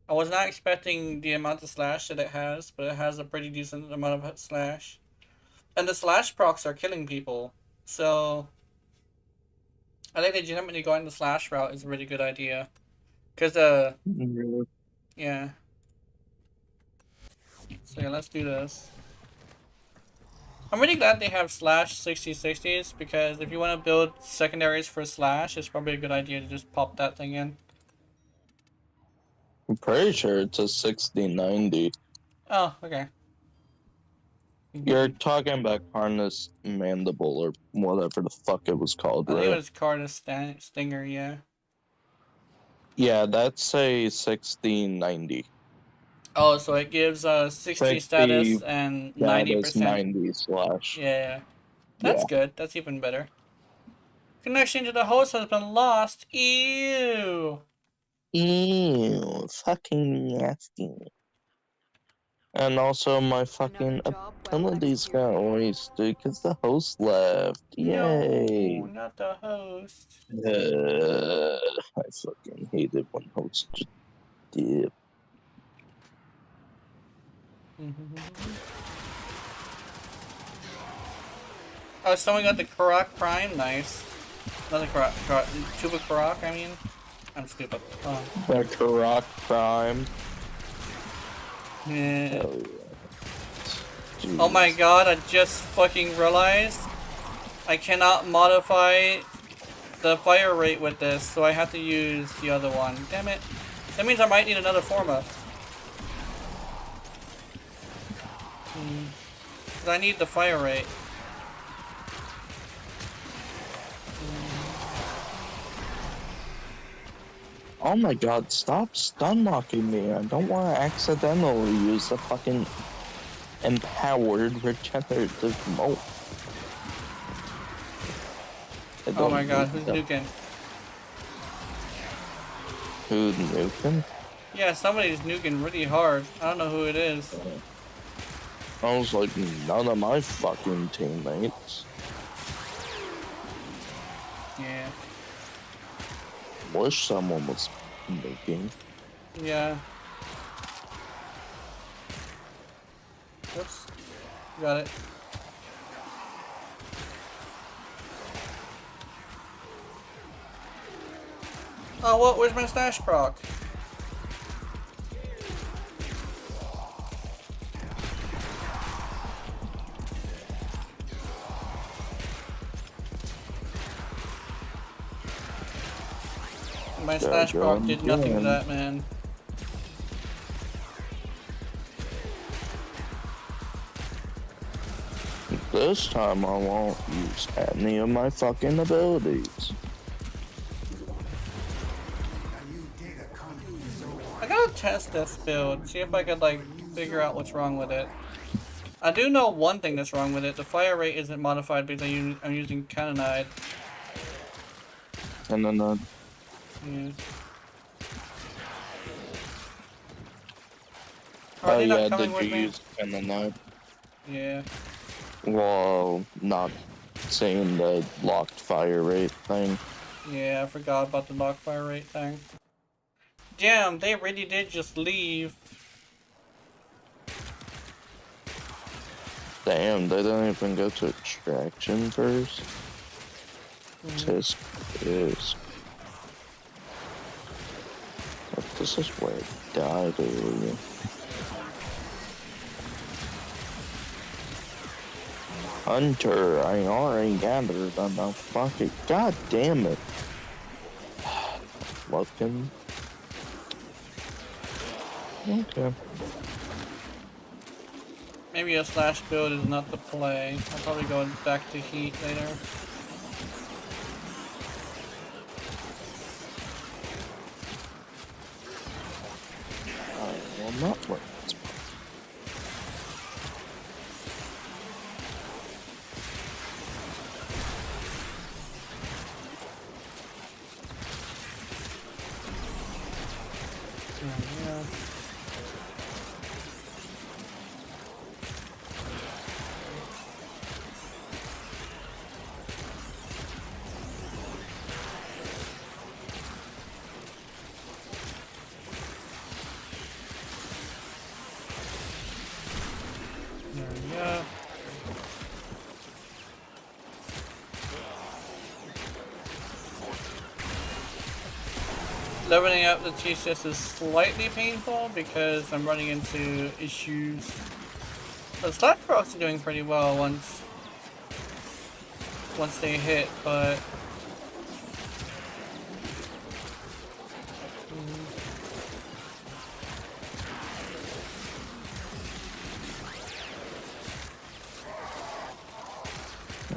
I was not expecting the amount of slash that it has, but it has a pretty decent amount of slash. And the slash procs are killing people. So, I think legitimately going the slash route is a really good idea. Because, yeah. So yeah, let's do this. I'm really glad they have slash 60/60s because if you want to build secondaries for slash, it's probably a good idea to just pop that thing in. I'm pretty sure it's a 60/90. Oh, okay. You're talking about Harness Mandible or whatever the fuck it was called, I think it right? was Carnage Stinger, yeah. Yeah, that's a 60/90. Oh, so it gives 60 status and That is 90%. 90 slash. Yeah. That's Yeah. good. That's even better. Connection to the host has been lost. Ew. Ew, fucking nasty. And also my fucking Another job well abilities got executed. wasted because the host left. Yay! No, not the host. I fucking hate it when hosts just dip. Oh, someone got the Karak Prime. Nice. Another Tuba Karak, I mean. I'm stupid. Oh. The Karak Prime. Yeah. Oh, yeah. Oh my god, I just fucking realized I cannot modify the fire rate with this, so I have to use the other one. Damn it. That means I might need another Forma. Because I need the fire rate. Oh my god, stop stun locking me. I don't want to accidentally use the fucking empowered regenerative mode. Oh my god, who's nuking? Who nuking? Yeah, somebody's nuking really hard. I don't know who it is. I was like, none of my fucking teammates. Yeah. Wish someone was nuking. Yeah. Whoops. Got it. Oh, what? Where's my stash proc? My stash proc did nothing to that, man. This time I won't use any of my fucking abilities. I gotta test this build, see if I could like figure out what's wrong with it. I do know one thing that's wrong with it. The fire rate isn't modified because I'm using Cannonide. And then Yeah. oh Are they not yeah, coming did with you me? use Cannonide? Yeah. Well, not saying the locked fire rate thing. Yeah, I forgot about the lock fire rate thing. Damn, they really did just leave. Damn, they didn't even go to extraction first. Tisk is. This is where it died earlier. Hunter, I already gathered enough fucking. God damn it. Looking. Okay. Maybe a slash build is not the play. I'll probably go back to heat later. will not work. Yeah. There we go. Leveling up the TCS is slightly painful because I'm running into issues. The stats are also doing pretty well once they hit, but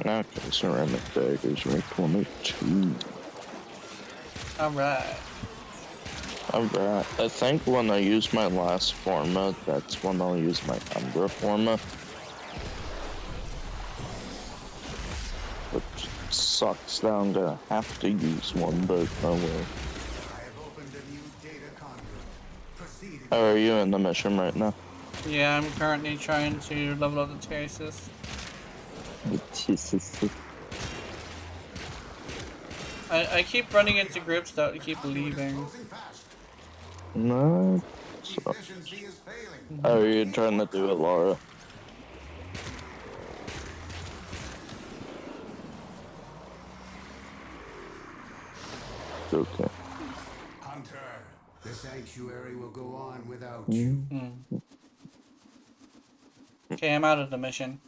Okay, ceramic daggers rank 22. alright. Alright, I think when I use my last forma, that's when I'll use my Umbra forma. Which sucks that I'm gonna have to use one, but oh well. I have opened a new data conduit. Proceed. How are you in the mission right now? Yeah, I'm currently trying to level up the TCS. I keep running into groups that keep leaving. Closing fast. No. Efficiency is failing. How are you trying to do it, Laura? Okay. Hunter, the sanctuary will go on without you. Okay, I'm out of the mission.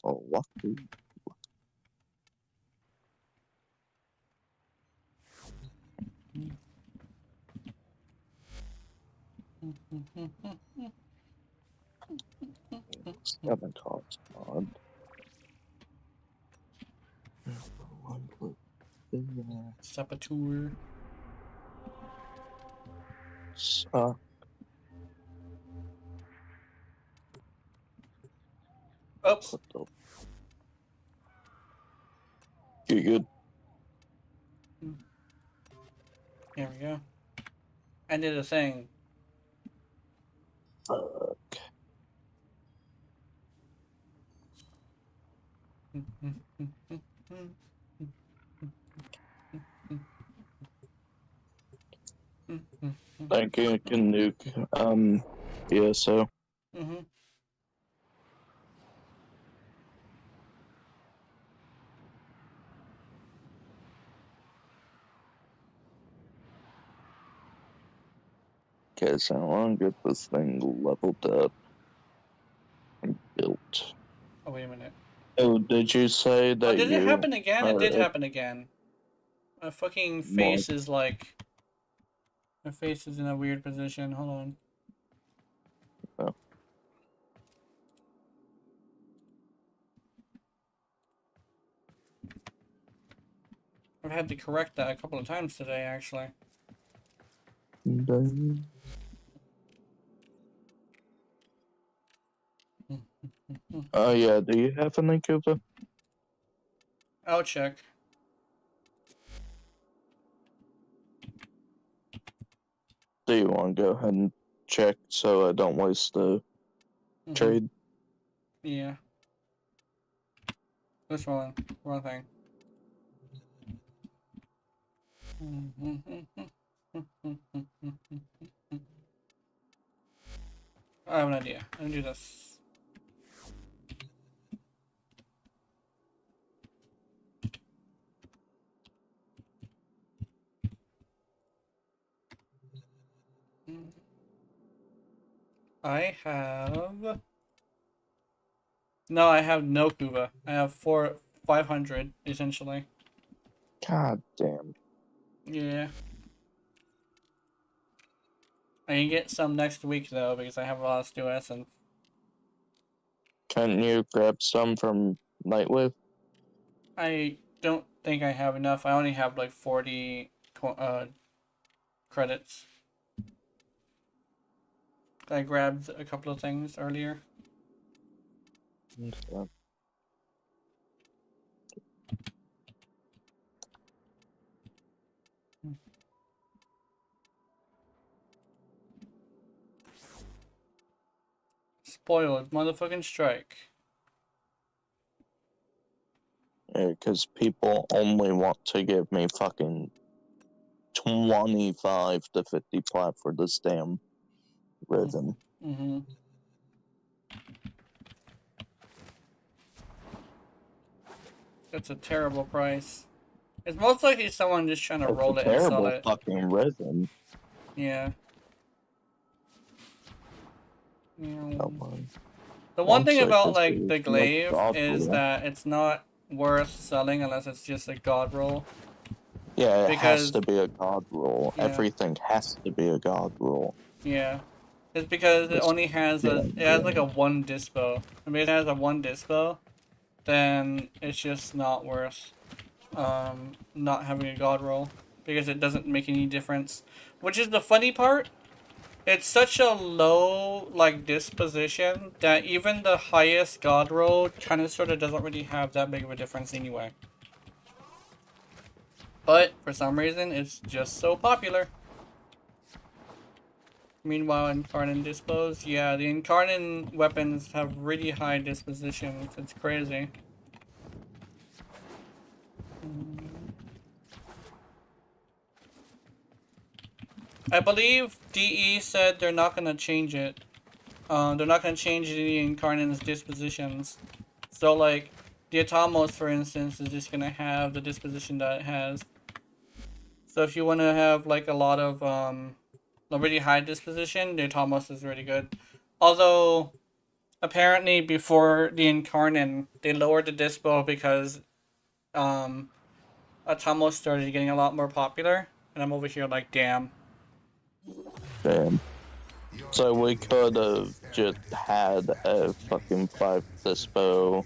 Oh, what? Sabotage mod. Saboteur. Oops. You good? Here we go. I did a thing. Fuck. Think you can nuke, ESO. Okay, so I want to get this thing leveled up and built. Oh, wait a minute. Oh, did you say that Oh, did it you happen again? It are did happen again. My fucking face is like... My face is in a weird position. Hold on. Oh. I've had to correct that a couple of times today, actually. Oh yeah, do you have an incubator? I'll check. Do you want to go ahead and check so I don't waste the trade? Yeah. This one. Wrong thing. I have an idea. I'm gonna do this. I have... No, I have no Kuba. I have 500, essentially. God damn. Yeah. I can get some next week, though, because I have a lot of Steel Essence. Can you grab some from Nightwave? I don't think I have enough. I only have like 40 credits. I grabbed a couple of things earlier. Okay. Spoiled motherfucking strike. Because people only want to give me fucking 25 to 50 plat for this damn rhythm. Mm-hmm. That's a terrible price. It's most likely someone just trying to It's roll a it and sell terrible it. fucking rhythm. Yeah. Come on. The one One thing sec, about this like is the like glaive God is roll. that it's not worth selling unless it's just a god roll. Yeah, it has Because to be a god roll. yeah. Everything has to be a god roll. Yeah. It's because it It's only has damn it has like a good. 1 dispo. I mean, if it has a 1 dispo, then it's just not worth not having a god roll because it doesn't make any difference. Which is the funny part. It's such a low like disposition that even the highest god roll kind of sort of doesn't really have that big of a difference anyway. But for some reason, it's just so popular. Meanwhile, Incarnate dispos, yeah, the Incarnate weapons have really high dispositions. It's crazy. I believe DE said they're not gonna change it. They're not gonna change the Incarnate's dispositions. So like, the Atomos, for instance, is just gonna have the disposition that it has. So if you want to have like a lot of a really high disposition, the Atomos is really good. Although, apparently before the Incarnate, they lowered the dispo because Atomos started getting a lot more popular. And I'm over here like, damn. Damn. So we could have just had a fucking 5 dispo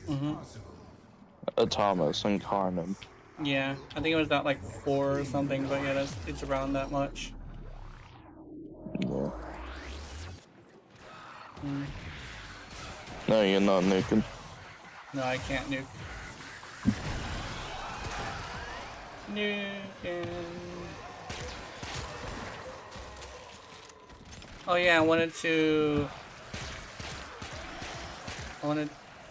Atomus Incarnate. Yeah, I think it was at like 4 or something, but yeah, it's around that much. Yeah. No, you're not nuking. No, I can't nuke. Nuking. Oh yeah, I wanted.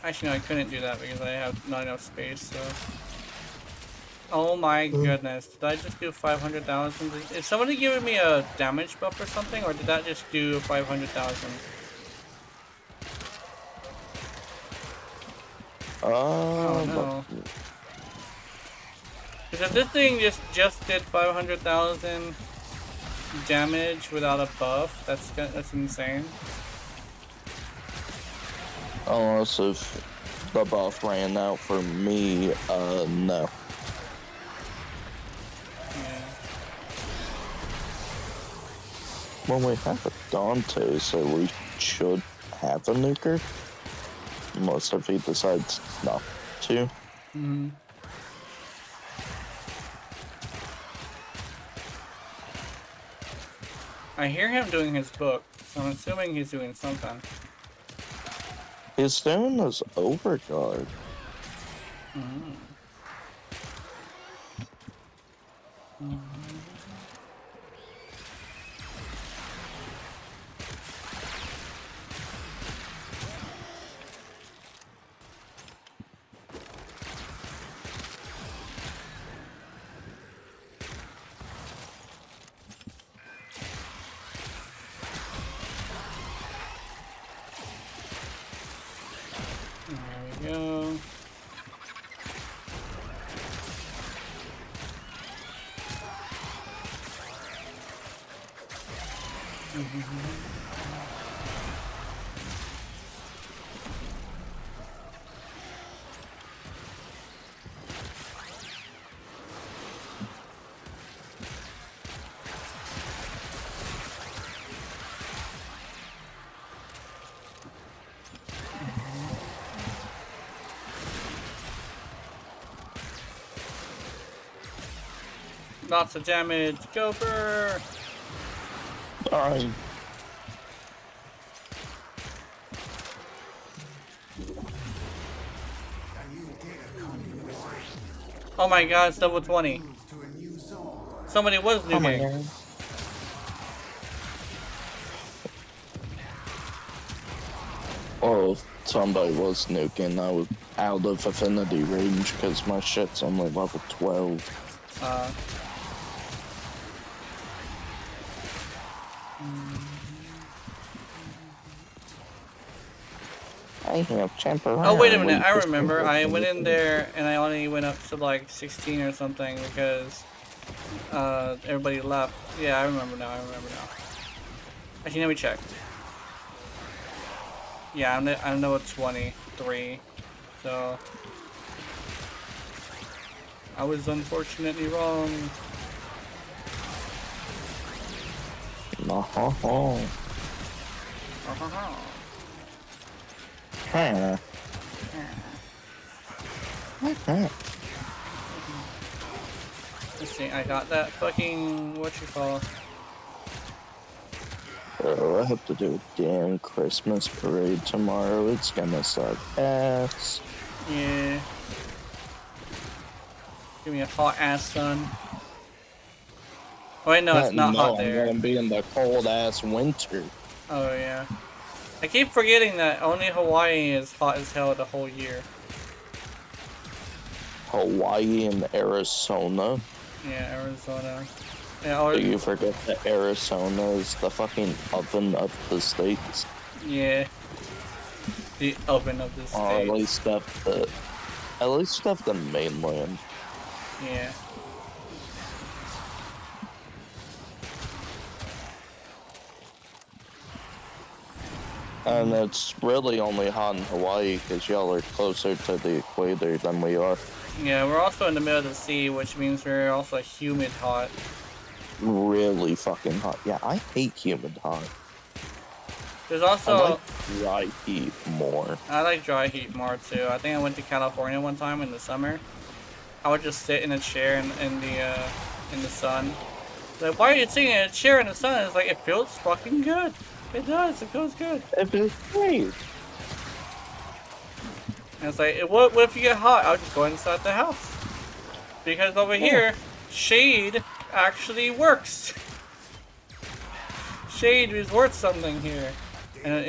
Actually, no, I couldn't do that because I have not enough space. So. Oh my goodness! Did I just do 500,000? Is somebody giving me a damage buff or something, or did that just do 500,000? Oh no! Because if this thing just did 500,000 damage without a buff, that's insane. Unless if the buff ran out for me, no. Yeah. Well, we have a Dante, so we should have a nuker. Unless if he decides not to. Mm-hmm. I hear him doing his book, so I'm assuming he's doing something. He's doing his overguard. Mm. There we go. Lots of damage, Gopher! Alright. Oh my god, it's level 20. Moves to a new zone. Somebody was Oh my nuking. god. Oh, somebody was nuking. I was out of affinity range because my shit's only level 12. I have temporary. Oh wait a minute, I remember. I went in there and I only went up to like 16 or something because everybody left. Yeah, I remember now. Actually, let me check. Yeah, I'm level 23, so I was unfortunately wrong. No, ho, ho. Huh. Let's see, I got that fucking whatchamacallit. Oh, I have to do a damn Christmas parade tomorrow. It's gonna suck ass. Yeah. Give me a hot ass sun. Oh wait, no, it's not no, hot I'm there. gonna be in the cold ass winter. Oh yeah. I keep forgetting that only Hawaii is hot as hell the whole year. Hawaii and Arizona. Yeah, Arizona. Yeah, or, Do you forget that Arizona is the fucking oven of the states? yeah. The oven of the Or state. at least of the mainland. Yeah. And it's really only hot in Hawaii because y'all are closer to the equator than we are. Yeah, we're also in the middle of the sea, which means we're also humid hot. Really fucking hot. Yeah, I hate humid hot. There's I also like dry heat more. I like dry heat more too. I think I went to California one time in the summer. I would just sit in a chair in the sun. Like, why are you sitting in a chair in the sun? It's like, it feels fucking good. It does. It feels good. It is great. And it's like, what if you get hot? I'll just go inside the house. Because over here, shade actually works. Shade is worth something here. And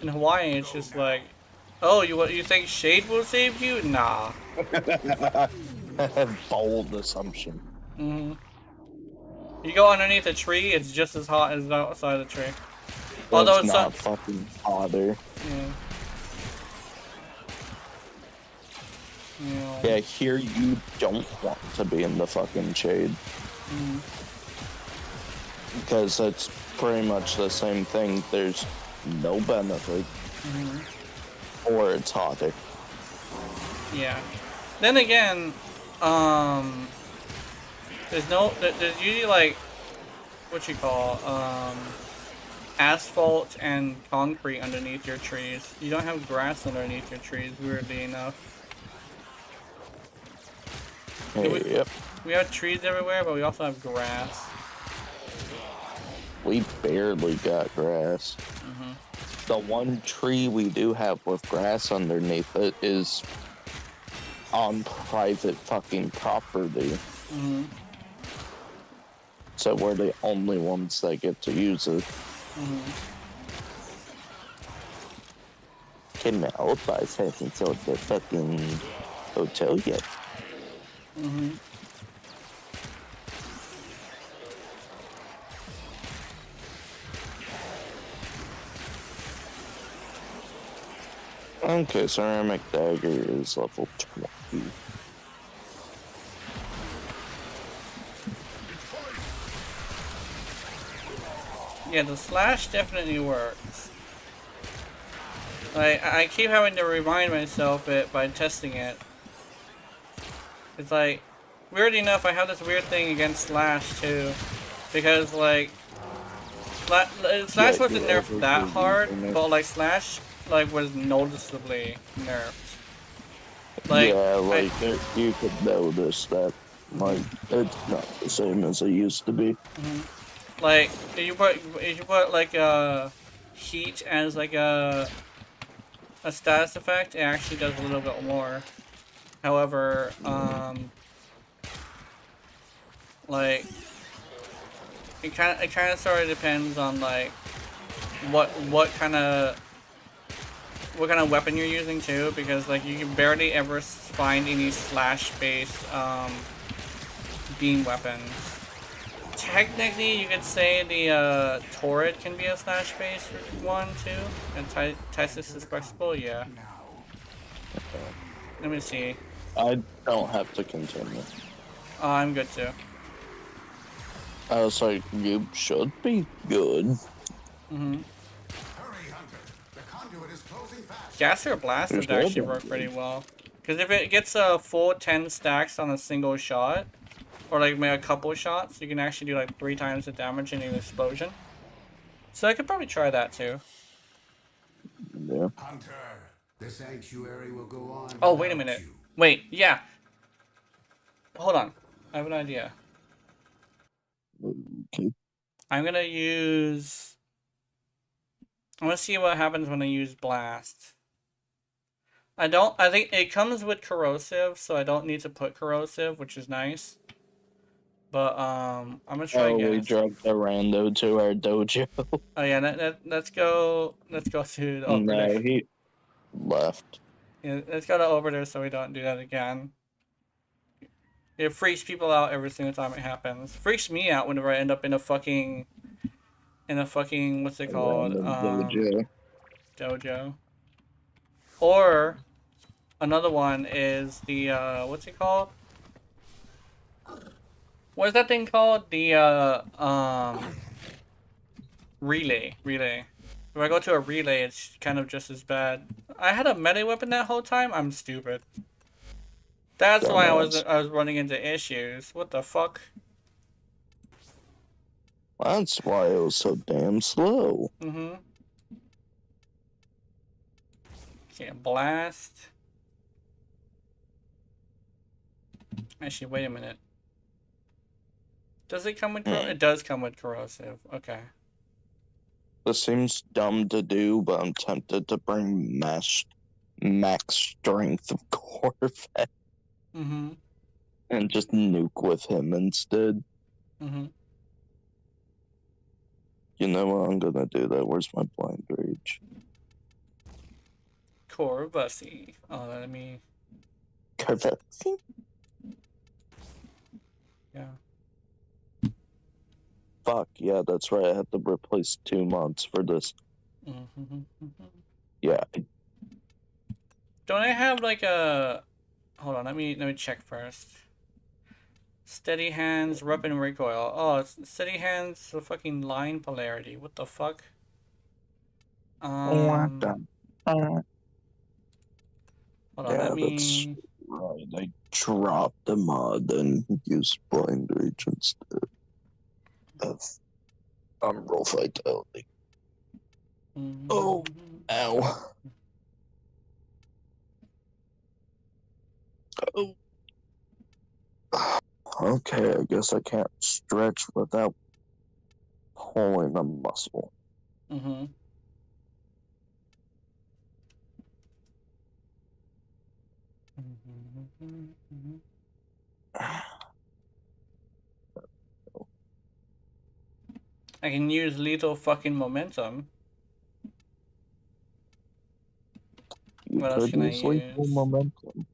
in Hawaii, it's just like, oh, you think shade will save you? Nah. Bold assumption. Mm-hmm. You go underneath a tree, it's just as hot as outside the tree. Although It's it's not fucking hotter. Yeah. Yeah, here you don't want to be in the fucking shade. Because it's pretty much the same thing. There's no benefit. Or it's hotter. Yeah. Then again, there's usually like, asphalt and concrete underneath your trees. You don't have grass underneath your trees, weirdly enough. Yep. We have trees everywhere, but we also have grass. We barely got grass. The one tree we do have with grass underneath it is on private fucking property. So we're the only ones that get to use it. Came out, but I haven't sold the fucking hotel yet. Okay, ceramic dagger is level 20. Yeah, the slash definitely works. Like, I keep having to remind myself it by testing it. It's like, weird enough, I have this weird thing against slash too, because like, slash wasn't nerfed that hard, but like slash like was noticeably nerfed. Like, yeah, like you could notice that. Like it's not the same as it used to be. like if you put like heat as like a status effect, it actually does a little bit more. However, like it kind of sort of depends on like what kind of weapon you're using too, because like you can barely ever find any slash-based beam weapons. Technically, you could say the turret can be a slash-based one too, and Tysus is flexible. Yeah. Let me see. I don't have to continue. Oh, I'm good too. I was like, you should be good. Mm-hmm. Hurry, Hunter. The conduit is closing fast. Gas or blast would There's actually no work pretty well. Because if it gets a full 10 stacks on a single shot, or like maybe a couple shots, you can actually do like 3 times the damage in an explosion. So I could probably try that too. Yeah. Hunter, the sanctuary will go on. Oh, wait a without minute. you. Wait, yeah. Hold on. I have an idea. Okay. I'm gonna see what happens when I use blast. I think it comes with corrosive, so I don't need to put corrosive, which is nice. But I'm gonna try Oh, we gas. dropped a rando to our dojo. Oh yeah, let's go to over No, there. he left. Yeah, let's go to over there so we don't do that again. It freaks people out every single time it happens. Freaks me out whenever I end up in a fucking what's it called? Random dojo. Dojo. Or another one is the what's it called? What is that thing called? The relay. If I go to a relay, it's kind of just as bad. I had a melee weapon that whole time. I'm stupid. That's why I was running into issues. What the fuck? That's why it was so damn slow. Mm-hmm. Okay, blast. Actually, wait a minute. Does it come with corrosive? It does come with corrosive. Okay. This seems dumb to do, but I'm tempted to bring max strength of Corvette Mm-hmm. and just nuke with him instead. Mm-hmm. You know what? I'm gonna do that. Where's my blind rage? Core bussy. Oh, let me. Corvette. Yeah. Fuck, yeah, that's right. I have to replace 2 months for this. Mm-hmm. Yeah. Don't I have like a? Hold on. Let me check first. Steady hands, weapon recoil. Oh, it's steady hands, so fucking line polarity. What the fuck? Hold on. Yeah, Let that's me. right. I dropped the mod and used blind rage instead of roll vitality. Oh, ow. Oh. Okay, I guess I can't stretch without pulling a muscle. Mm-hmm. I can use lethal fucking momentum. You What else could can I use lethal use? momentum.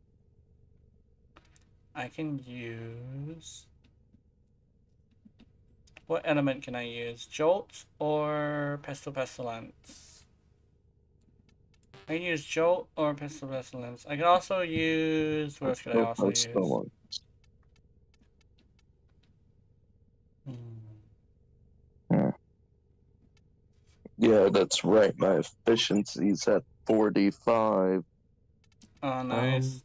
I can use. What element can I use? Jolt or Pestilence? I can use Jolt or Pestilence. I can also use. What else can I also use? Yeah, that's right. My efficiency's at 45. Oh, nice.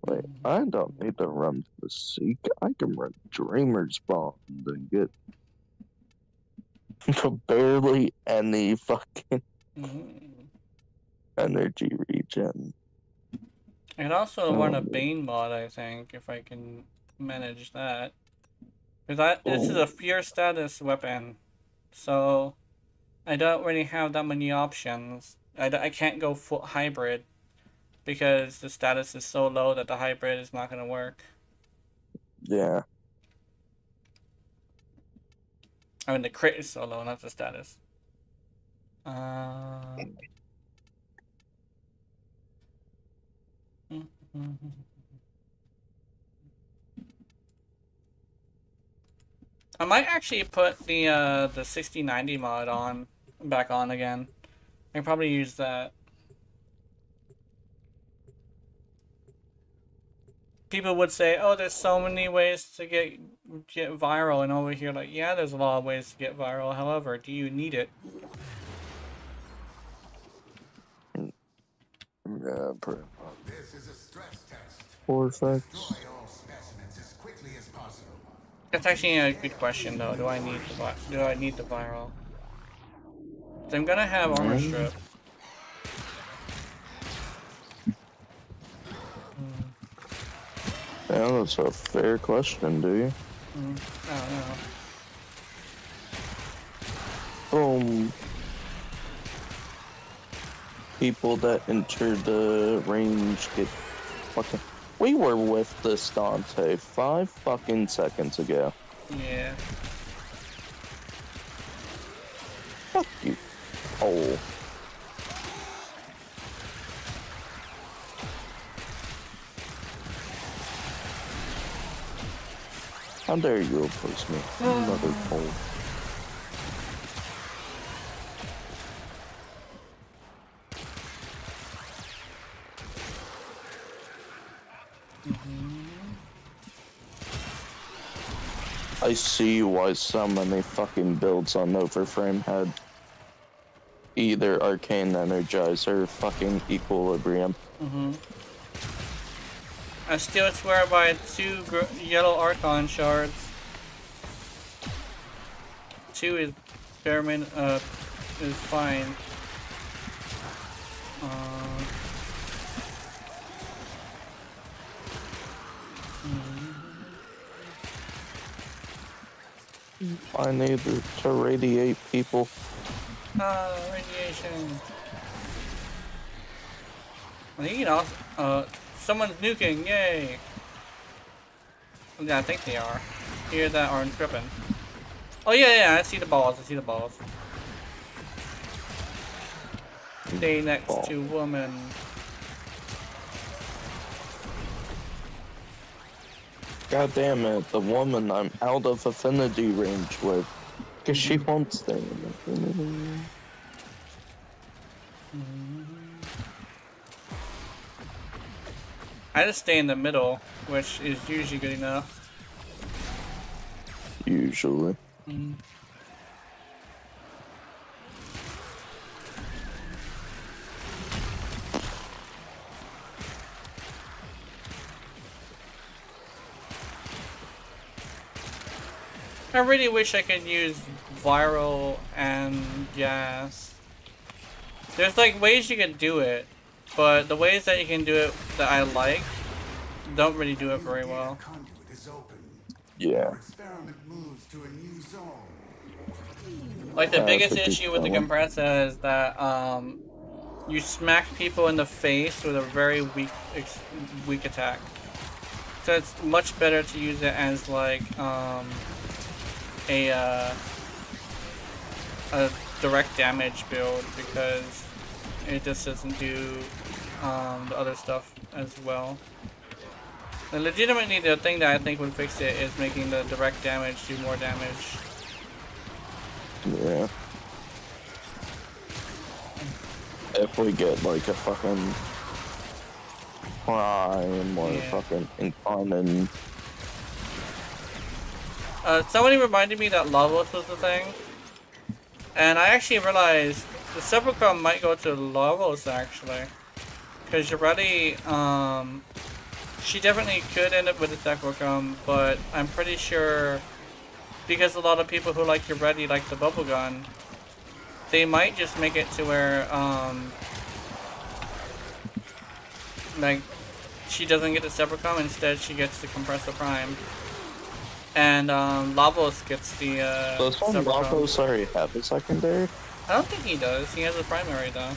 Wait, I don't need to run Seek. I can run Dreamer's Bond and get barely any fucking energy regen. I can also run a Bane mod, I think, if I can manage that. Because this is a fear status weapon, so I don't really have that many options. I can't go full hybrid because the status is so low that the hybrid is not gonna work. Yeah. I mean, the crit is so low, not the status. I might actually put the 6090 mod back on again. I can probably use that. People would say, "Oh, there's so many ways to get viral," and over here, like, yeah, there's a lot of ways to get viral. However, do you need it? Yeah, pretty much. This is a stress test. Warframe. Destroy all specimens as quickly as possible. That's actually a good question, though. Do I need the viral? So I'm gonna have armor strip. Yeah, that's a fair question, do you? I don't know. People that enter the range get fucking. We were with this Dante 5 fucking seconds ago. Yeah. Fuck you. Oh. How dare you oppose me? Another pole. I see why so many fucking builds on Warframe had either Arcane Energizer or fucking Equilibrium. I still swear by 2 yellow Archon shards. 2 is is fine. I need to radiate people. Radiation. I think you can also, someone's nuking, yay! Yeah, I think they are. Here that aren't tripping. Oh yeah, I see the balls, Stay next to woman. God damn it, the woman I'm out of affinity range with. Because she won't stay in affinity. I just stay in the middle, which is usually good enough. Usually. I really wish I could use viral and gas. There's like ways you can do it, but the ways that you can do it that I like don't really do it very well. Conduit is open. Yeah. Experiment moves to a new zone. Like the biggest that's a good issue with the point. compressor is that you smack people in the face with a very weak attack. So it's much better to use it as like a direct damage build because it just doesn't do the other stuff as well. And legitimately, the thing that I think would fix it is making the direct damage do more damage. Yeah. If we get like a fucking prime or fucking incarnate. Somebody reminded me that Lavos was the thing. And I actually realized the Sepulchre might go to Lavos actually. Because Yareli, she definitely could end up with the Sepulchre, but I'm pretty sure because a lot of people who like Yareli like the bubble gun, they might just make it to where like she doesn't get the Sepulchre, instead she gets the Compressor Prime. And Lavos gets the Does one Sepulchre. Lavos already have a secondary? I don't think he does. He has a primary though.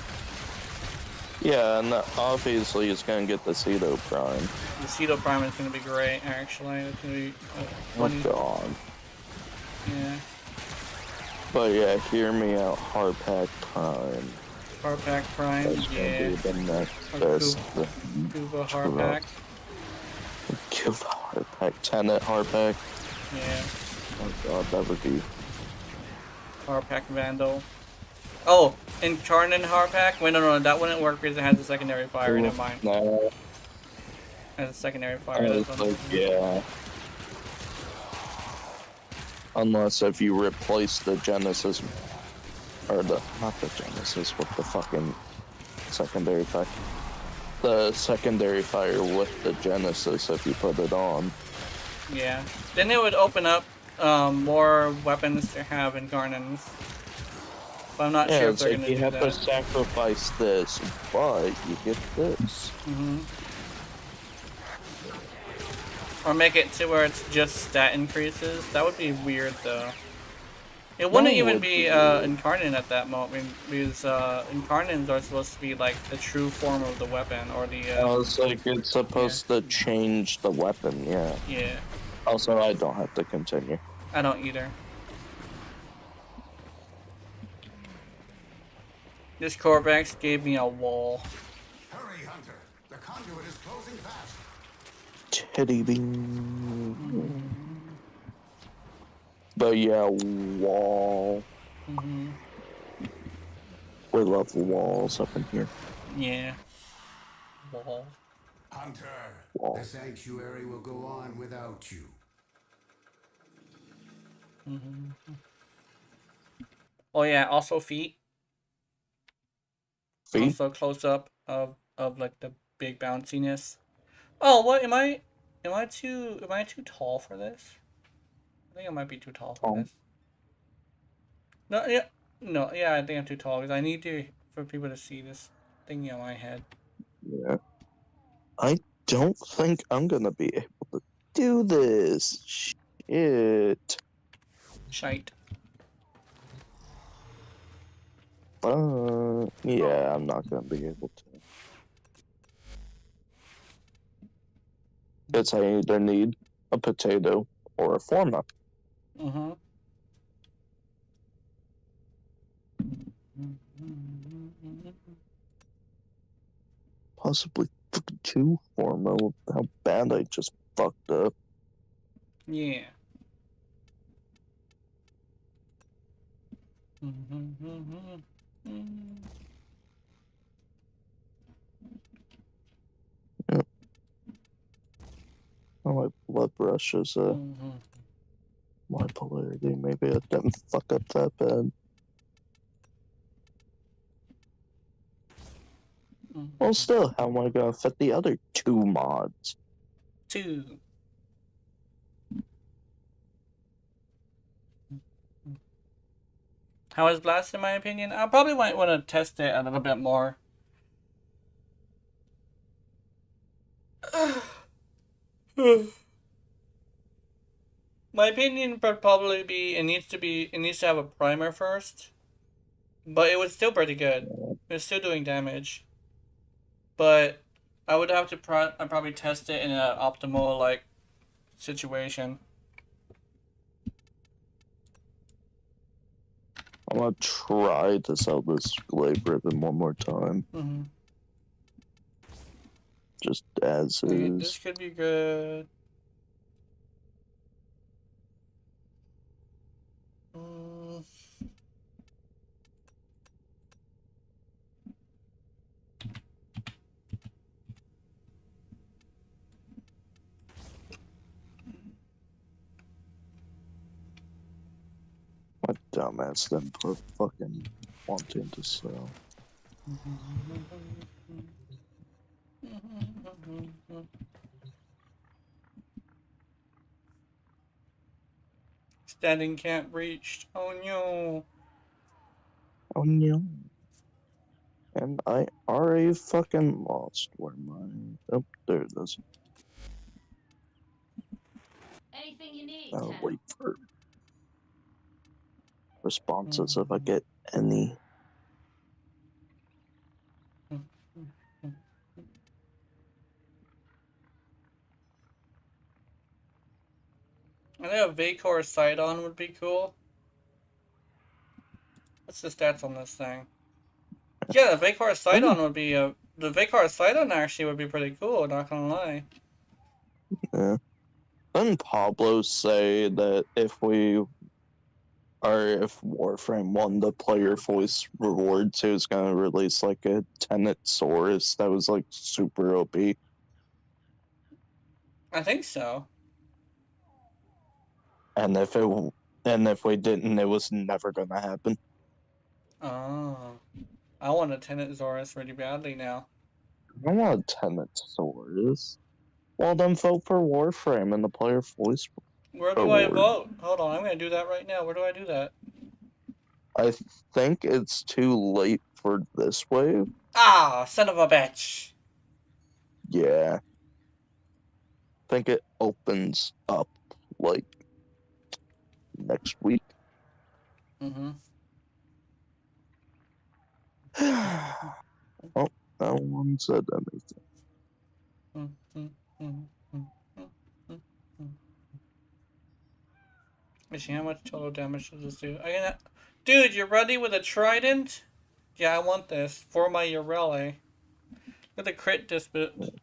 Yeah, and obviously it's gonna get the Cedo Prime. The Cedo Prime is gonna be great, actually. It's gonna be Oh funny. god. Yeah. But yeah, hear me out, Harpack Prime. Harpack Prime, That's gonna yeah. be the next Or best Kuva Harpack. Kuva Harpack. Tenet Harpack. Yeah. Oh god, that would be... Harpack Vandal. Oh, Incarnate Harpack? Wait, no, that wouldn't work because it has a secondary fire. Never mind. No. It has a secondary fire. I That's was what like, yeah. Unless if you replace the Genesis, or not the Genesis, with the fucking secondary fire. The secondary fire with the Genesis if you put it on. Yeah. Then it would open up more weapons to have Incarnates. But I'm not Yeah, sure if it's they're like gonna you do have that. to sacrifice this, but you get this. Or make it to where it's just stat increases. That would be weird, though. It wouldn't even be Incarnate at that moment, because Incarnates are supposed to be like the true form of the weapon, or the. It's like it's supposed to change the weapon, yeah. Yeah. Also, I don't have to continue. I don't either. This Corvax gave me a wall. Hurry, Hunter. The conduit is closing fast. Teddy bean. But yeah, wall. We love walls up in here. Yeah. Wall. Hunter, Wall. the sanctuary will go on without you. Oh yeah, also feet. Feet? Also close up of like the big bounciness. Oh, what am I too tall for this? I think I might be too tall for this. No, yeah. No, yeah, I think I'm too tall because I need for people to see this thingy on my head. Yeah. I don't think I'm gonna be able to do this. Shit. Shite. Yeah, I'm not gonna be able to. Because I either need a potato or a forma. Possibly fucking 2 forma with how bad I just fucked up. Yeah. Yep. Oh, my blood rush is my polarity. Maybe I didn't fuck up that bad. Well, still, how am I gonna fit the other 2 mods? 2. How is Blast in my opinion? I probably might want to test it a little bit more. My opinion would probably be it needs to have a primer first. But it was still pretty good. It was still doing damage. But I would have to I'd probably test it in an optimal like situation. I'm gonna try to sell this glaive ribbon one more time. Just as is. This could be good. My dumbass then put fucking wanting to sell. Standing camp reached. Oh no. Oh no. And I already fucking lost where my... Oh, there it is. Anything you need, I'll Ted? wait for responses if I get any. Vacor Sidon would be cool. What's the stats on this thing? Yeah, the Vacor Sidon would be the Vacor Sidon actually would be pretty cool, not gonna lie. Yeah. Didn't Pablo say that if Warframe won the player voice rewards, he was gonna release like a Tenetsaurus that was like super OP? I think so. And if we didn't, it was never gonna happen. Oh. I want a Tenetsaurus really badly now. I want a Tenetsaurus. Well, then vote for Warframe and the player voice. Where do I Award. vote? Hold on, I'm gonna do that right now. Where do I do that? I think it's too late for this wave. Ah, son of a bitch. Yeah. I think it opens up like next week. Mm-hmm. Oh, no one said anything. Let's see, how much total damage does this do? Dude, you're ready with a trident? Yeah, I want this for my Urele. Look at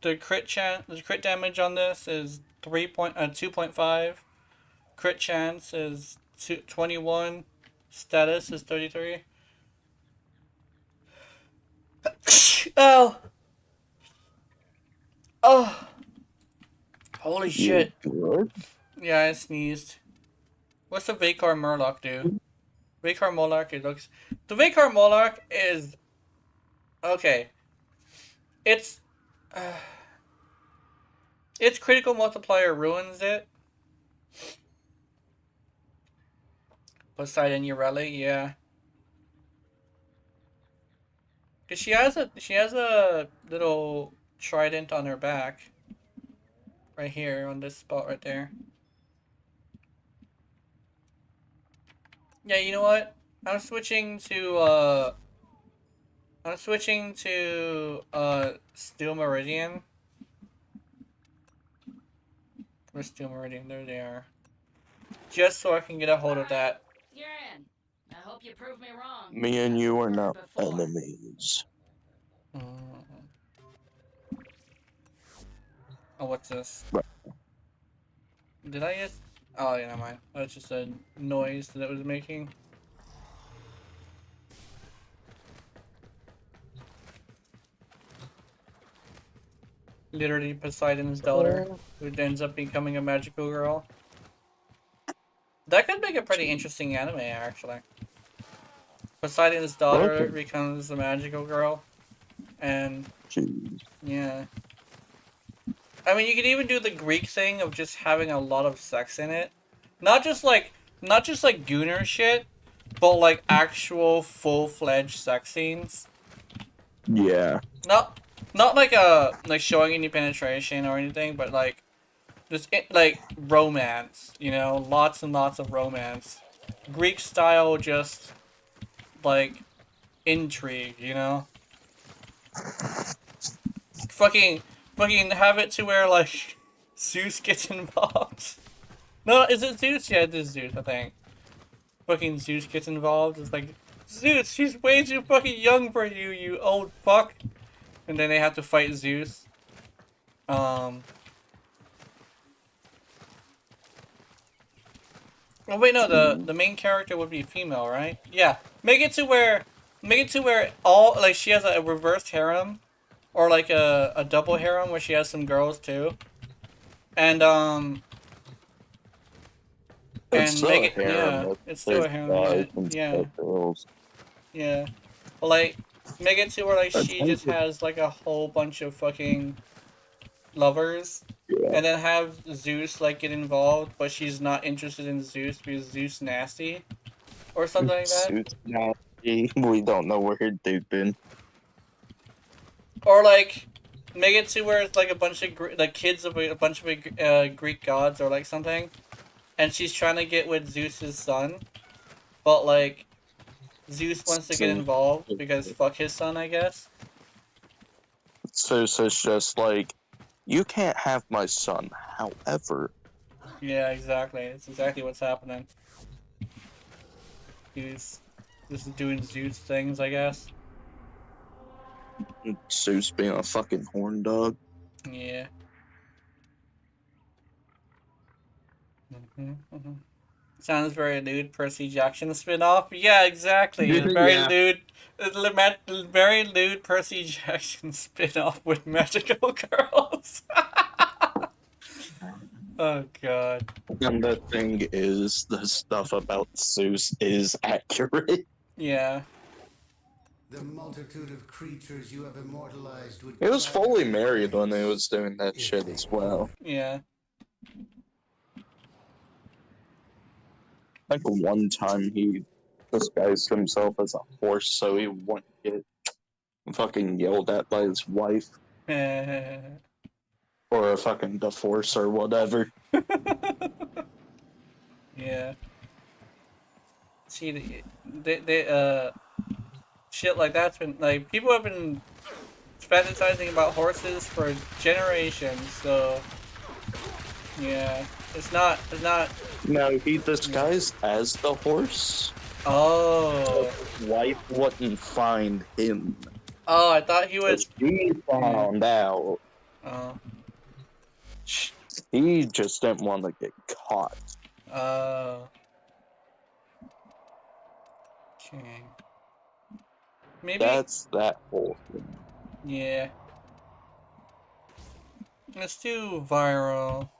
the crit damage on this is 2.5. Crit chance is 21. Status is 33. Oh. Oh. Holy shit. Good. Yeah, I sneezed. What's the Vacor Murloc do? Vacor Murloc, the Vacor Murloc is... Okay. Its critical multiplier ruins it. Poseidon Urele, yeah. Cause she has a little trident on her back. Right here, on this spot right there. Yeah, you know what? I'm switching to Steel Meridian. Where's Steel Meridian? There they are. Just so I can get a hold of that. You're in. I hope you prove me wrong. Me and you are not Before. enemies. Oh, what's this? Right. Did I just... Oh, yeah, never mind. That's just a noise that it was making. Literally Poseidon's daughter, who ends up becoming a magical girl. That could make a pretty interesting anime, actually. Poseidon's daughter becomes the magical girl. And... Jeez. Yeah. I mean, you could even do the Greek thing of just having a lot of sex in it. Not just like gooner shit, but like actual full-fledged sex scenes. Yeah. Not like showing any penetration or anything, but like just like romance, you know, lots and lots of romance. Greek style, just like intrigue, you know. Fucking have it to where like Zeus gets involved. No, is it Zeus? Yeah, it is Zeus, I think. Fucking Zeus gets involved. It's like, Zeus, she's way too fucking young for you, you old fuck. And then they have to fight Zeus. Oh wait, no, the main character would be female, right? Yeah. Make it to where all, like, she has a reversed harem. Or like a double harem where she has some girls too. And It's make it, harem, yeah, it's still a harem, yeah. Yeah. Well, like, make it to where, like, she just has, like, a whole bunch of fucking lovers. Yeah. And then have Zeus, like, get involved, but she's not interested in Zeus because Zeus nasty. Or something like that. Zeus nasty. We don't know where they've been. Or, like, make it to where it's, like, a bunch of, like, kids of a bunch of Greek gods or, like, something. And she's trying to get with Zeus's son. But, like, Zeus wants to get involved because fuck his son, I guess. Zeus is just like, you can't have my son. However, Yeah, exactly. It's exactly what's happening. He's just doing Zeus things, I guess. Zeus being a fucking horn dog. Yeah. Sounds very lewd. Percy Jackson spin-off. Yeah, exactly. It's very Yeah. lewd. Very lewd Percy Jackson spin-off with magical girls. Oh god. And the thing is, the stuff about Zeus is accurate. Yeah. The multitude of creatures you have immortalized would He was gladly fully be married when he cleansed was doing that if shit they as well. Yeah. Like one time he disguised himself as a horse so he wouldn't get fucking yelled at by his wife or a fucking divorce or whatever. Yeah. See, shit like that's been like people have been fantasizing about horses for generations. So yeah, it's not. No, he disguised as the horse. Oh. His wife wouldn't find him. Oh, I thought he was. He found out. Oh. He just didn't want to get caught. Oh. Okay. Maybe. That's that whole thing. Yeah. Let's do viral.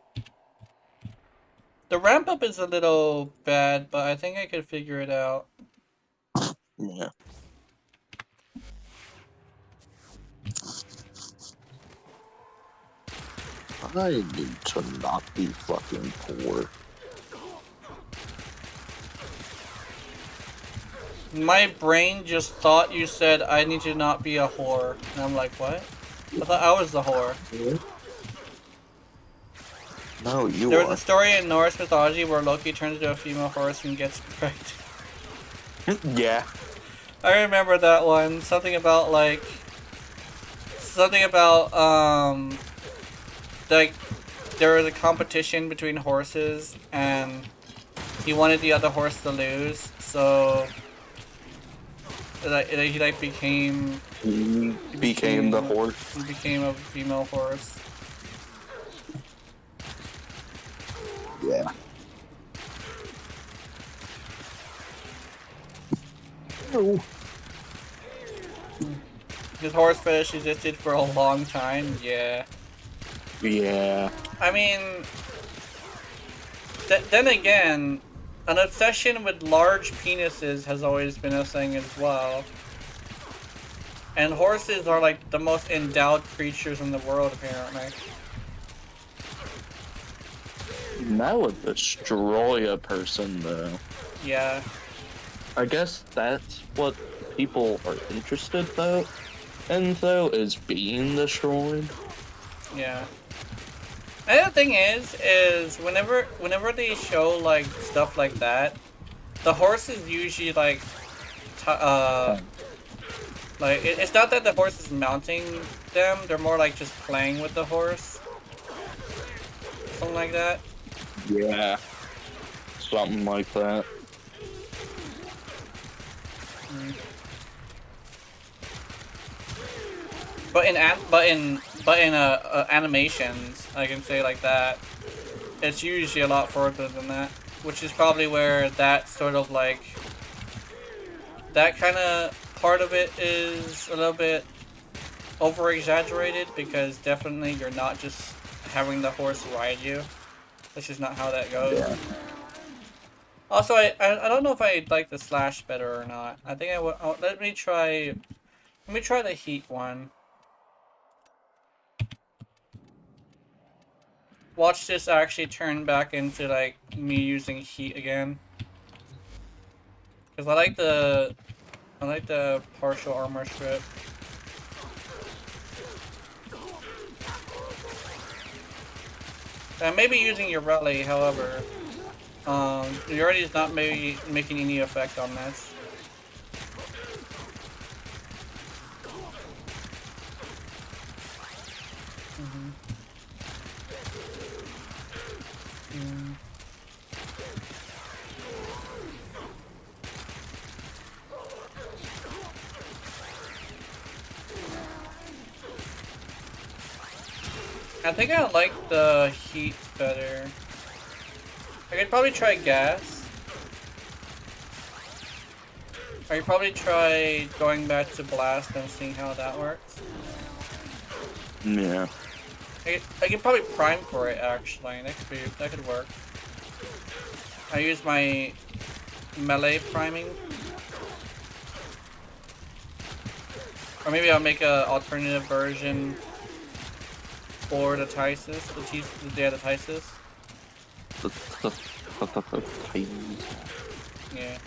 The ramp up is a little bad, but I think I could figure it out. Yeah. I need to not be fucking poor. My brain just thought you said I need to not be a whore. And I'm like, what? I thought I was the whore. No, you There are. was a story in Norse mythology where Loki turns into a female horse and gets pregnant. Yeah. I remember that one. Something about like like there was a competition between horses and he wanted the other horse to lose, so he became the horse. He became a female horse. Yeah. No. His horse fetish existed for a long time. Yeah. Yeah. I mean, then again, an obsession with large penises has always been a thing as well. And horses are like the most endowed creatures in the world, apparently. That would destroy a person, though. Yeah. I guess that's what people are interested in, though, is being destroyed. Yeah. And the thing is whenever they show like stuff like that, the horse is usually like, it's not that the horse is mounting them; they're more like just playing with the horse, something like that. Yeah. Something like that. But in animations, I can say like that, it's usually a lot further than that, which is probably where that sort of like that kind of part of it is a little bit over exaggerated, because definitely you're not just having the horse ride you. That's just not how that goes. Yeah. Also, I don't know if I like the slash better or not. I think I would. Let me try the heat one. Watch this actually turn back into like me using heat again. Cause I like the partial armor strip. Maybe using your rally, however, your already is not maybe making any effect on this. I think I like the heat better. I could probably try gas. I could probably try going back to blast and seeing how that works. Yeah. I could probably prime for it actually. That could work. I use my melee priming. Or maybe I'll make a alternative version for the Tysis, the Tysis. Yeah.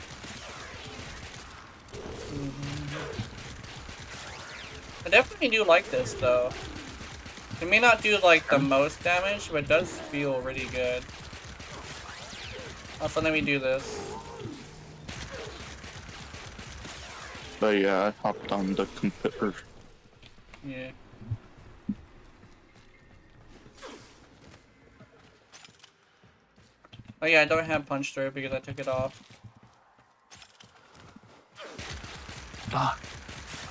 I definitely do like this though. It may not do like the most damage, but it does feel really good. Also, let me do this. But yeah, I hopped on the computer. Yeah. Oh yeah, I don't have punch through because I took it off.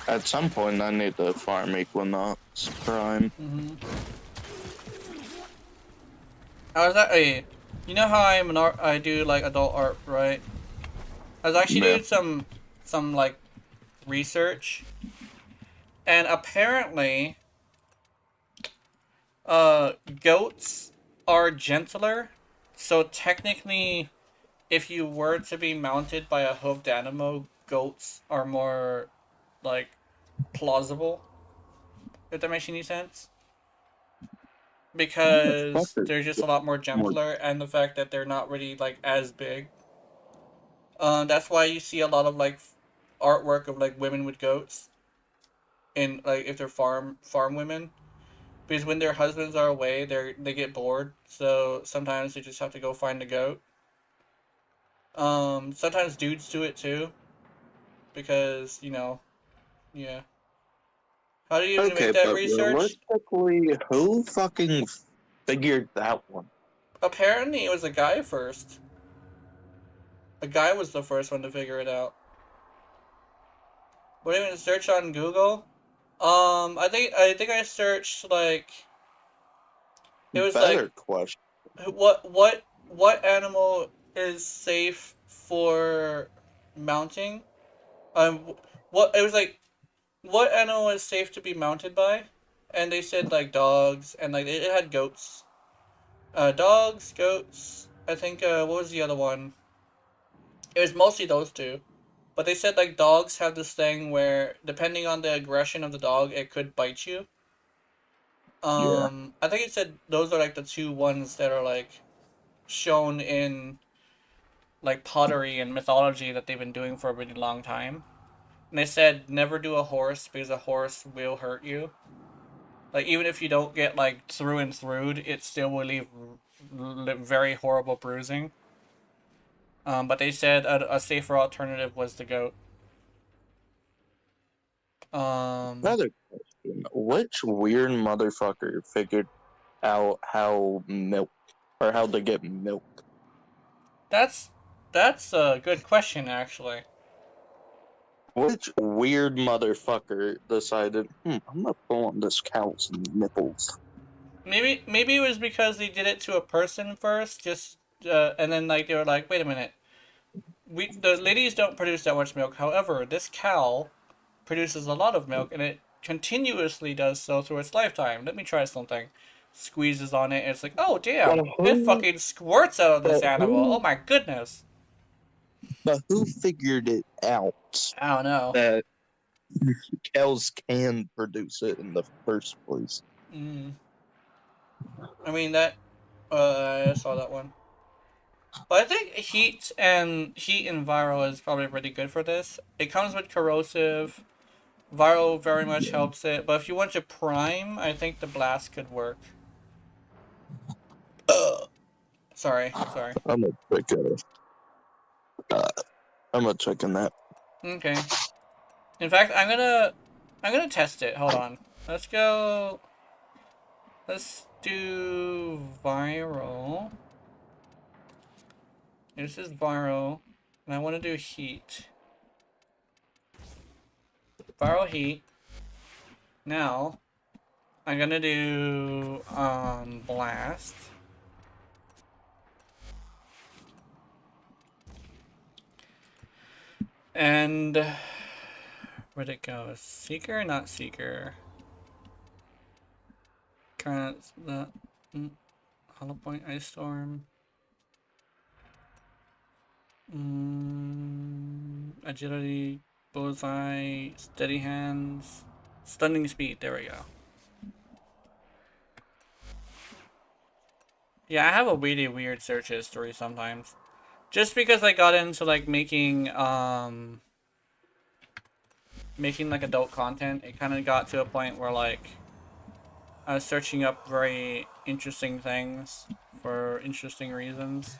At some point, I need to farm Equinox Prime. I was at you know how I do like adult art, right? I was actually doing some like research, and apparently, goats are gentler. So technically, if you were to be mounted by a hoofed animal, goats are more like plausible. If that makes any sense. Because they're just a lot more gentler, and the fact that they're not really like as big. That's why you see a lot of like artwork of like women with goats, in like if they're farm women, because when their husbands are away, they get bored, so sometimes they just have to go find a goat. Sometimes dudes do it too, because yeah. How do you even Okay, make that but research? realistically, who fucking figured that one? Apparently, it was a guy first. A guy was the first one to figure it out. What do you even search on Google? I think I searched like it was Better like question. what animal is safe for mounting? What it was like what animal is safe to be mounted by? And they said like dogs and like it had goats. Dogs, goats. I think what was the other one? It was mostly those two. But they said like dogs have this thing where depending on the aggression of the dog, it could bite you. Yeah. I think it said those are like the two ones that are like shown in like pottery and mythology that they've been doing for a really long time. And they said never do a horse because a horse will hurt you. Like even if you don't get like through and through, it still will leave very horrible bruising. But they said a safer alternative was the goat. Um, Another question. Which weird motherfucker figured out how milk, or how to get milk? that's that's a good question actually. Which weird motherfucker decided, I'm gonna pull on this cow's nipples? Maybe it was because they did it to a person first, just and then like they were like, wait a minute, the ladies don't produce that much milk. However, this cow produces a lot of milk, and it continuously does so through its lifetime. Let me try something. Squeezes on it, and it's like, oh But damn, it who, fucking squirts out of this but animal. Oh who, my goodness. but who figured it out I don't know. that cows can produce it in the first place? Mm. I mean that. I saw that one. But I think heat and viral is probably really good for this. It comes with corrosive. Viral very much helps it, but if you want to prime, I think the blast could work. Sorry. I'm gonna check it. I'm gonna check in that. Okay. In fact, I'm gonna test it. Hold on. Let's go. Let's do viral. This is viral, and I want to do heat. Viral heat. Now, I'm gonna do blast. And where'd it go? Seeker, not Seeker. Current the Hollow Point Ice Storm. Agility, Bullseye, Steady Hands, Stunning Speed. There we go. Yeah, I have a really weird search history sometimes. Just because I got into like making like adult content, it kind of got to a point where like I was searching up very interesting things for interesting reasons.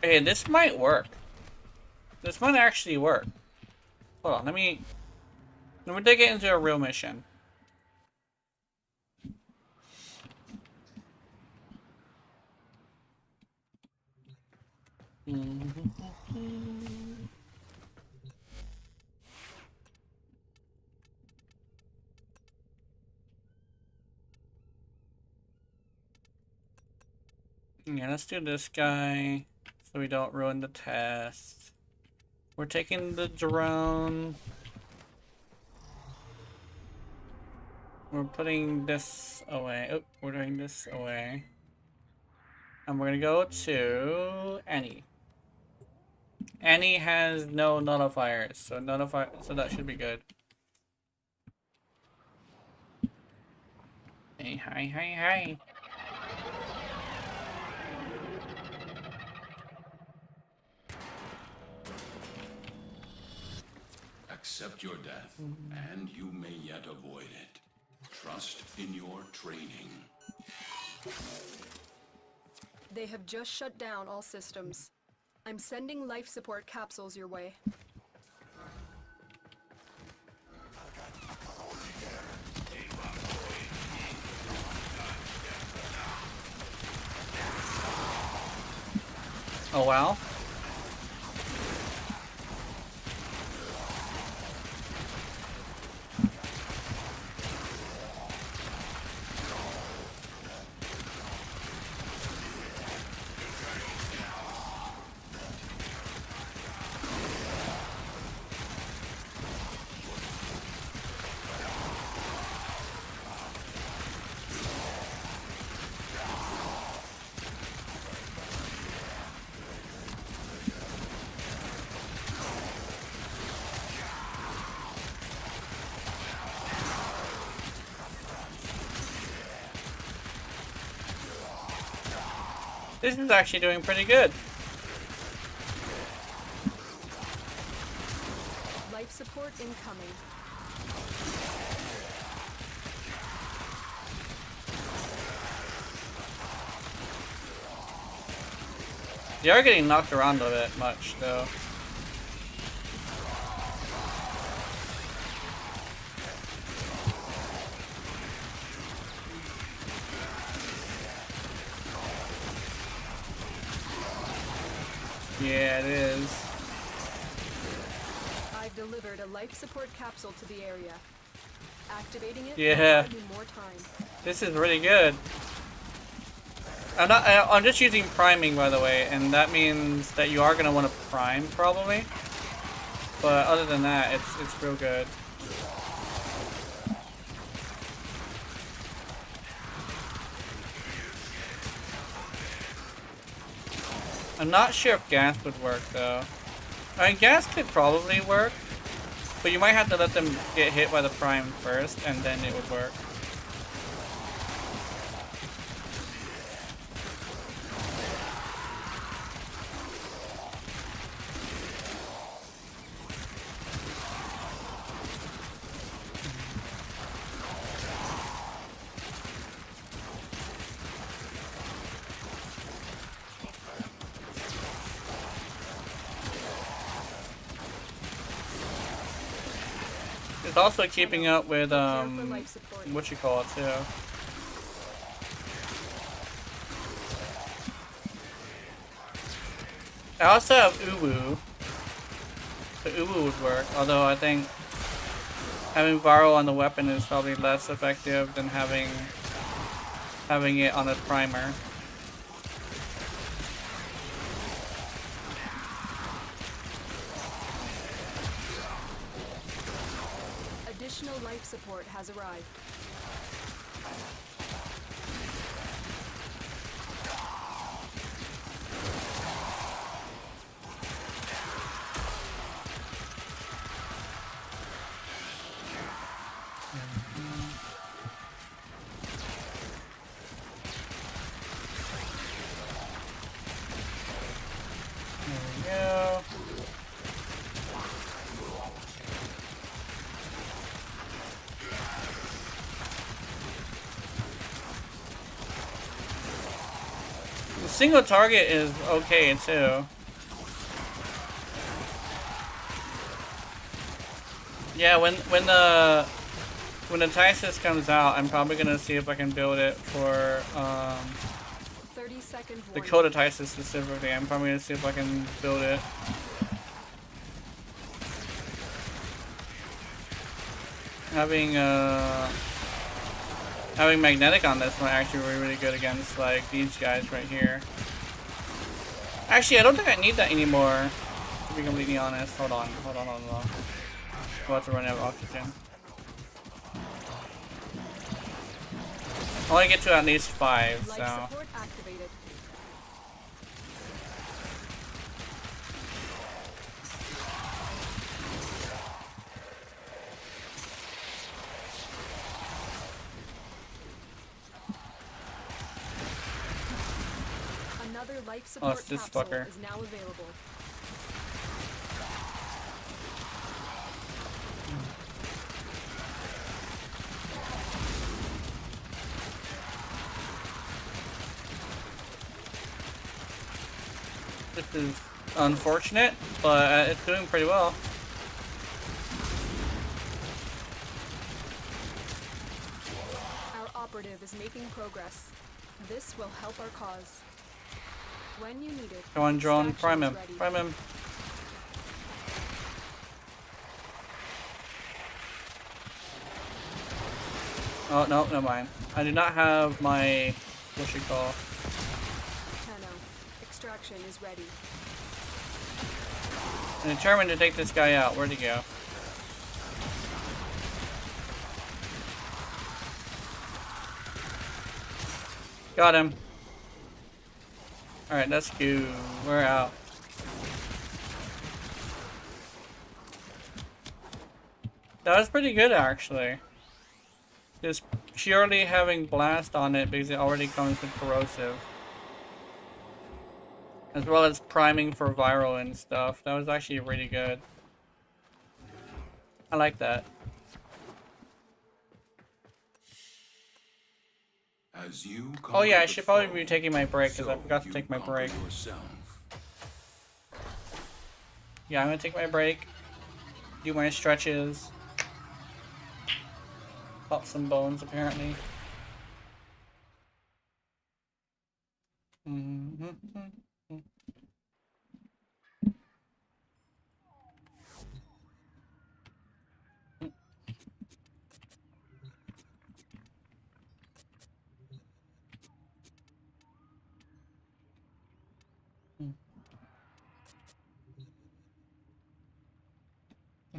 Hey, this might work. This might actually work. Hold on, let me dig it into a real mission. Yeah, let's do this guy so we don't ruin the test. We're taking the drone. We're putting this away. Oh, we're doing this away. And we're gonna go to Annie. Annie has no nullifiers, so that should be good. Hey, hi. Accept your death, and you may yet avoid it. Trust in your training. They have just shut down all systems. I'm sending life support capsules your way. Oh wow. This is actually doing pretty good. Life support incoming. They are getting knocked around a bit much, though. Yeah, it is. I've delivered a life support capsule to the area. Activating it Yeah. will buy you more time. This is really good. I'm just using priming, by the way, and that means that you are gonna want to prime probably. But other than that, it's real good. I'm not sure if gas would work though. I mean, gas could probably work, but you might have to let them get hit by the prime first, and then it would work. It's also keeping up with Prepare for life support. what you call it too. I also have Uwu. The Uwu would work, although I think having viral on the weapon is probably less effective than having it on a primer. Additional life support has arrived. There we go. The single target is okay too. Yeah, when the Tysus comes out, I'm probably gonna see if I can build it for 30-second the warning. Coda Tysus specifically. I'm probably gonna see if I can build it. Having magnetic on this might actually be really good against like these guys right here. Actually, I don't think I need that anymore, to be completely honest. Hold on. I'm about to run out of oxygen. I want to get to at least 5, Life so. support activated. Another life support it's this capsule fucker. is now available. This is unfortunate, but it's doing pretty well. Our operative is making progress. This will help our cause. When you need it, Come on, drone, extraction prime is him. ready. Prime him. Oh, no, never mind. I do not have my, what you call. Tenno, extraction is ready. I'm determined to take this guy out. Where'd he go? Got him. Alright, let's go. We're out. That was pretty good, actually. Just purely having blast on it because it already comes with corrosive. As well as priming for viral and stuff. That was actually really good. I like that. As you Oh yeah, I conquer should the probably foe, be taking my break because I so forgot to you take my conquer break. yourself. Yeah, I'm gonna take my break. Do my stretches. Pop some bones, apparently.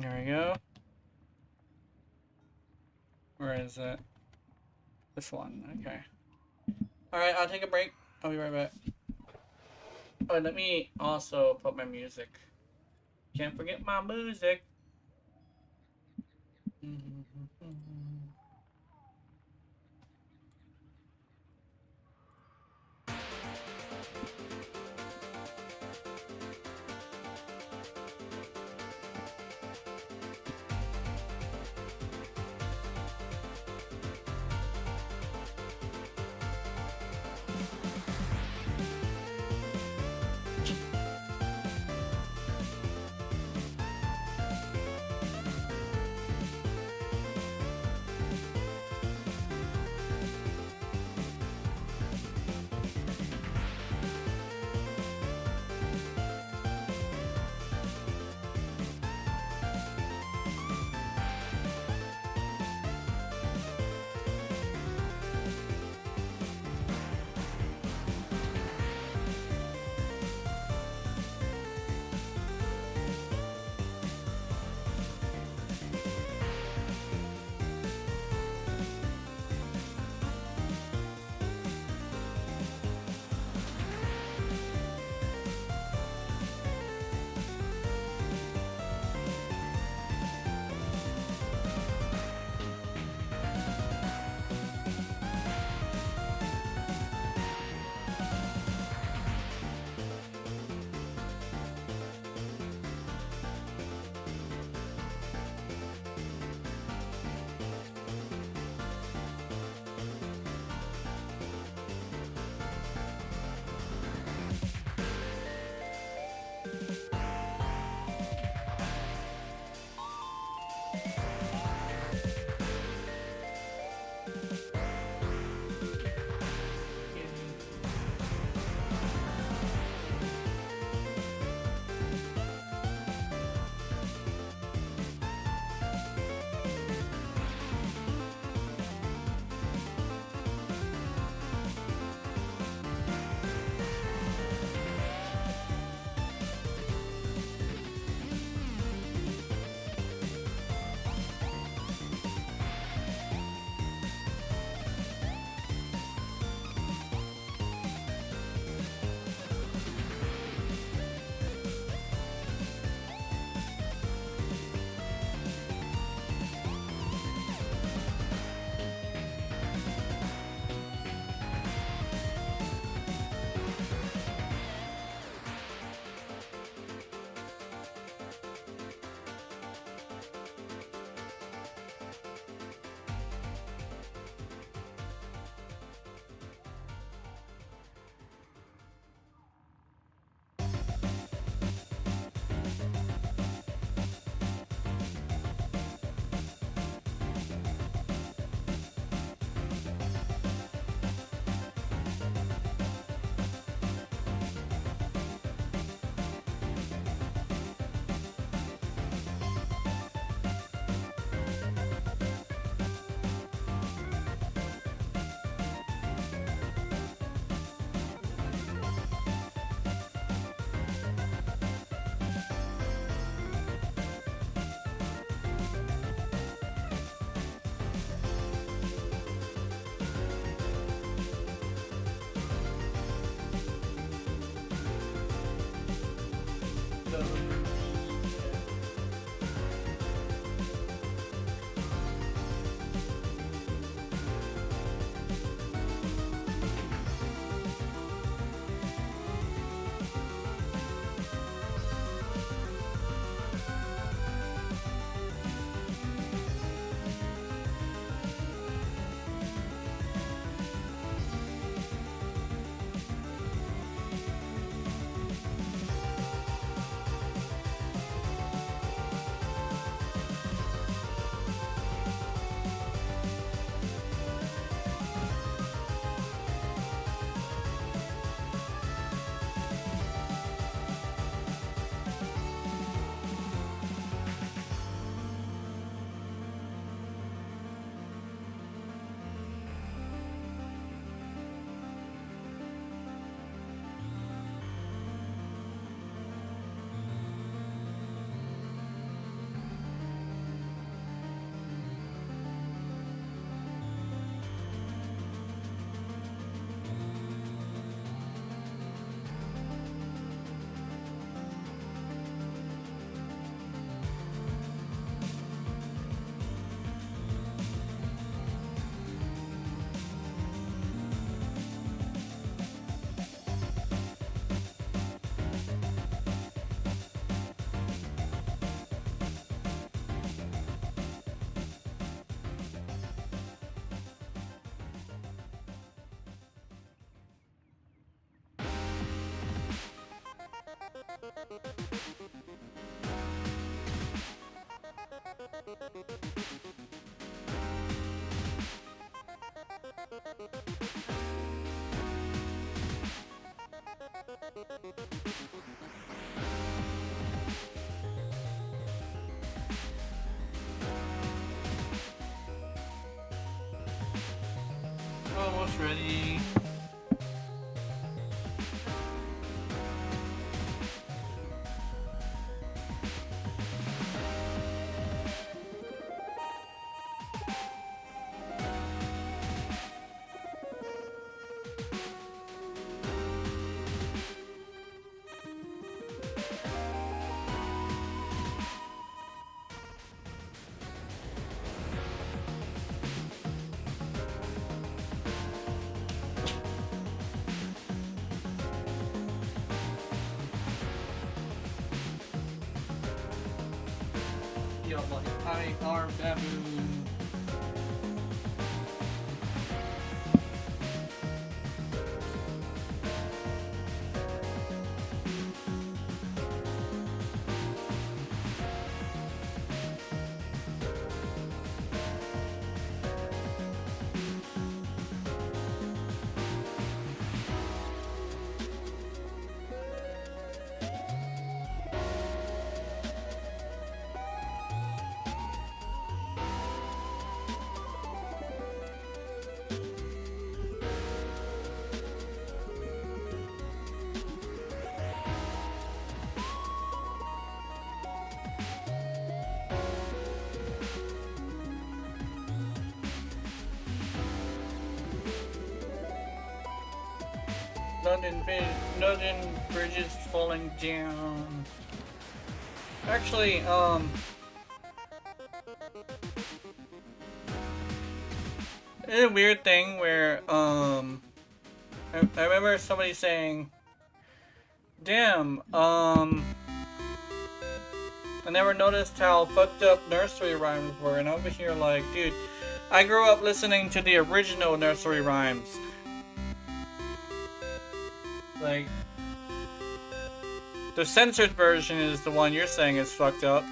There we go. Where is it? This one, okay. Alright, I'll take a break. I'll be right back. Oh, let me also put my music. Can't forget my music. feel like I are baboon. London Bridge is falling down. Actually, it's a weird thing where, I remember somebody saying, damn, I never noticed how fucked up nursery rhymes were, and over here like, dude, I grew up listening to the original nursery rhymes. Like, the censored version is the one you're saying is fucked up.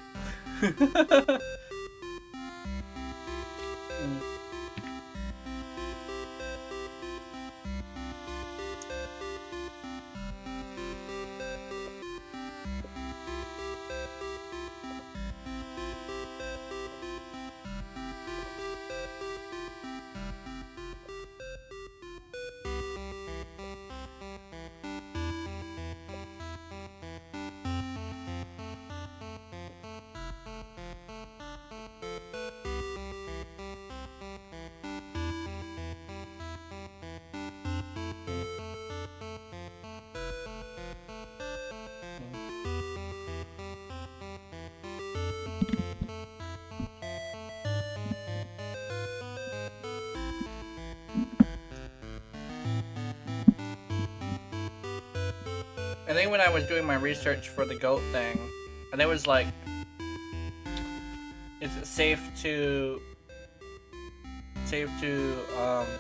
I think when I was doing my research for the goat thing, and it was like, is it safe to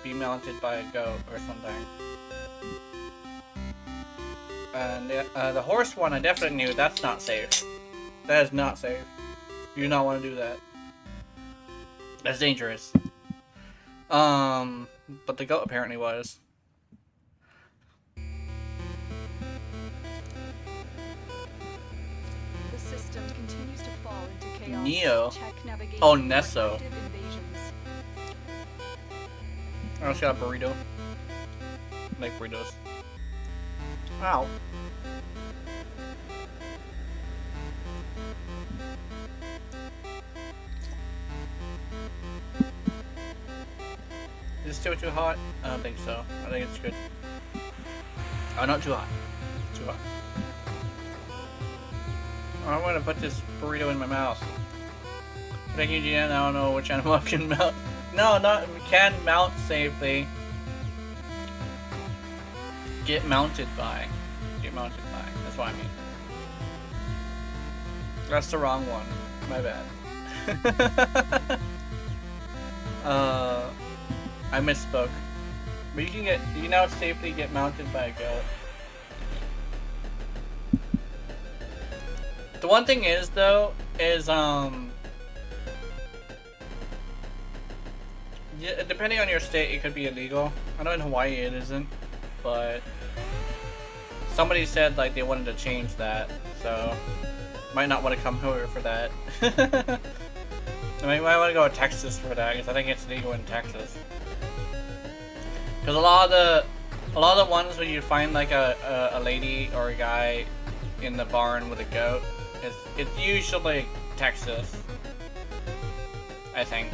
be mounted by a goat or something? And the horse one, I definitely knew that's not safe. That is not safe. You do not want to do that. That's dangerous. But the goat apparently was. The system continues to fall into chaos. Neo. Check navigation Oh, for Nesso. active invasions. I just got a burrito. I like burritos. Ow. Is it still too hot? I don't think so. I think it's good. Oh, not too hot. Too hot. Oh, I'm gonna put this burrito in my mouth. Thank you, Jen. I don't know which animal I can mount. No, not can mount safely. Get mounted by. Get mounted by. That's what I mean. That's the wrong one. My bad. I misspoke. But you can now safely get mounted by a goat. The one thing is though, is yeah, depending on your state it could be illegal. I know in Hawaii it isn't, but somebody said like they wanted to change that, so might not want to come over for that. I might want to go to Texas for that because I think it's legal in Texas. Because a lot of the ones where you find like a lady or a guy in the barn with a goat, it's usually Texas, I think.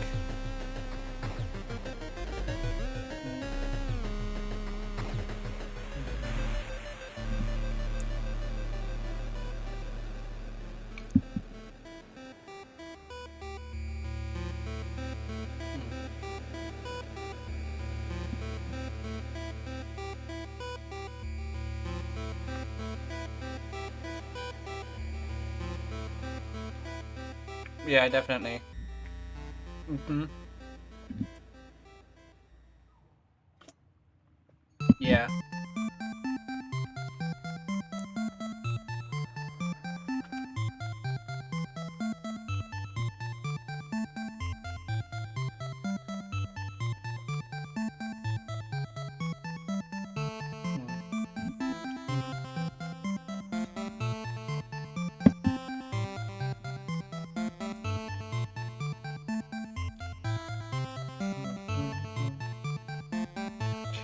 Yeah, definitely. Yeah.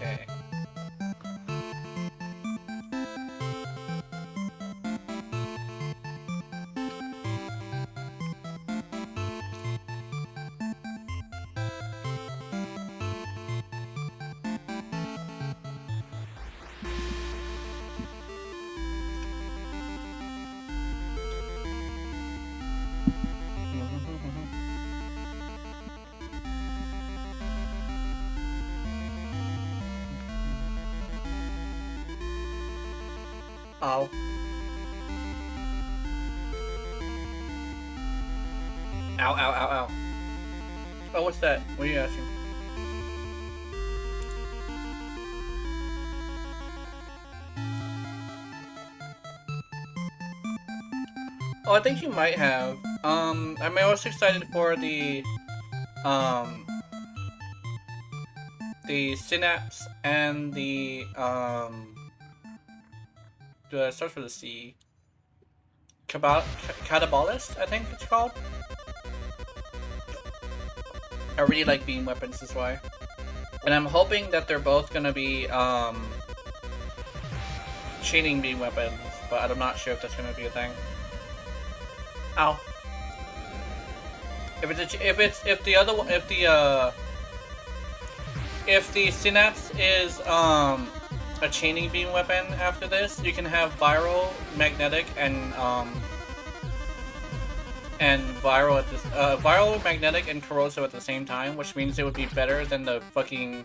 Okay. Ow. Ow, ow, ow, ow. Oh, what's that? What are you asking? Oh, I think you might have. I'm most excited for the Synapse and the starts with a C. Catabolist, I think it's called. I really like beam weapons, this why. And I'm hoping that they're both gonna be, chaining beam weapons, but I'm not sure if that's gonna be a thing. Ow. If the Synapse is, a chaining beam weapon after this, you can have viral, magnetic, and viral at this viral, magnetic, and corrosive at the same time, which means it would be better than the fucking.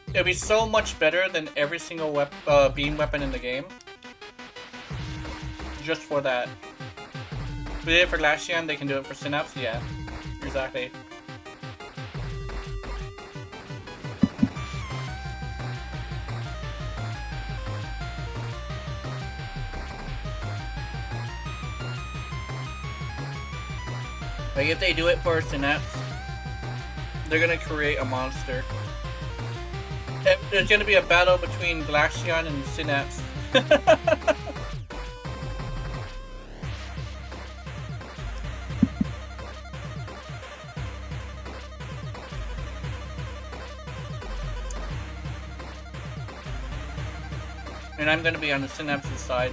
It would be so much better than every single beam weapon in the game. Just for that. We did it for Glacian, they can do it for Synapse. Yeah, exactly. Like, if they do it for Synapse, they're gonna create a monster. There's gonna be a battle between Glacian and Synapse. And I'm gonna be on the Synapse's side.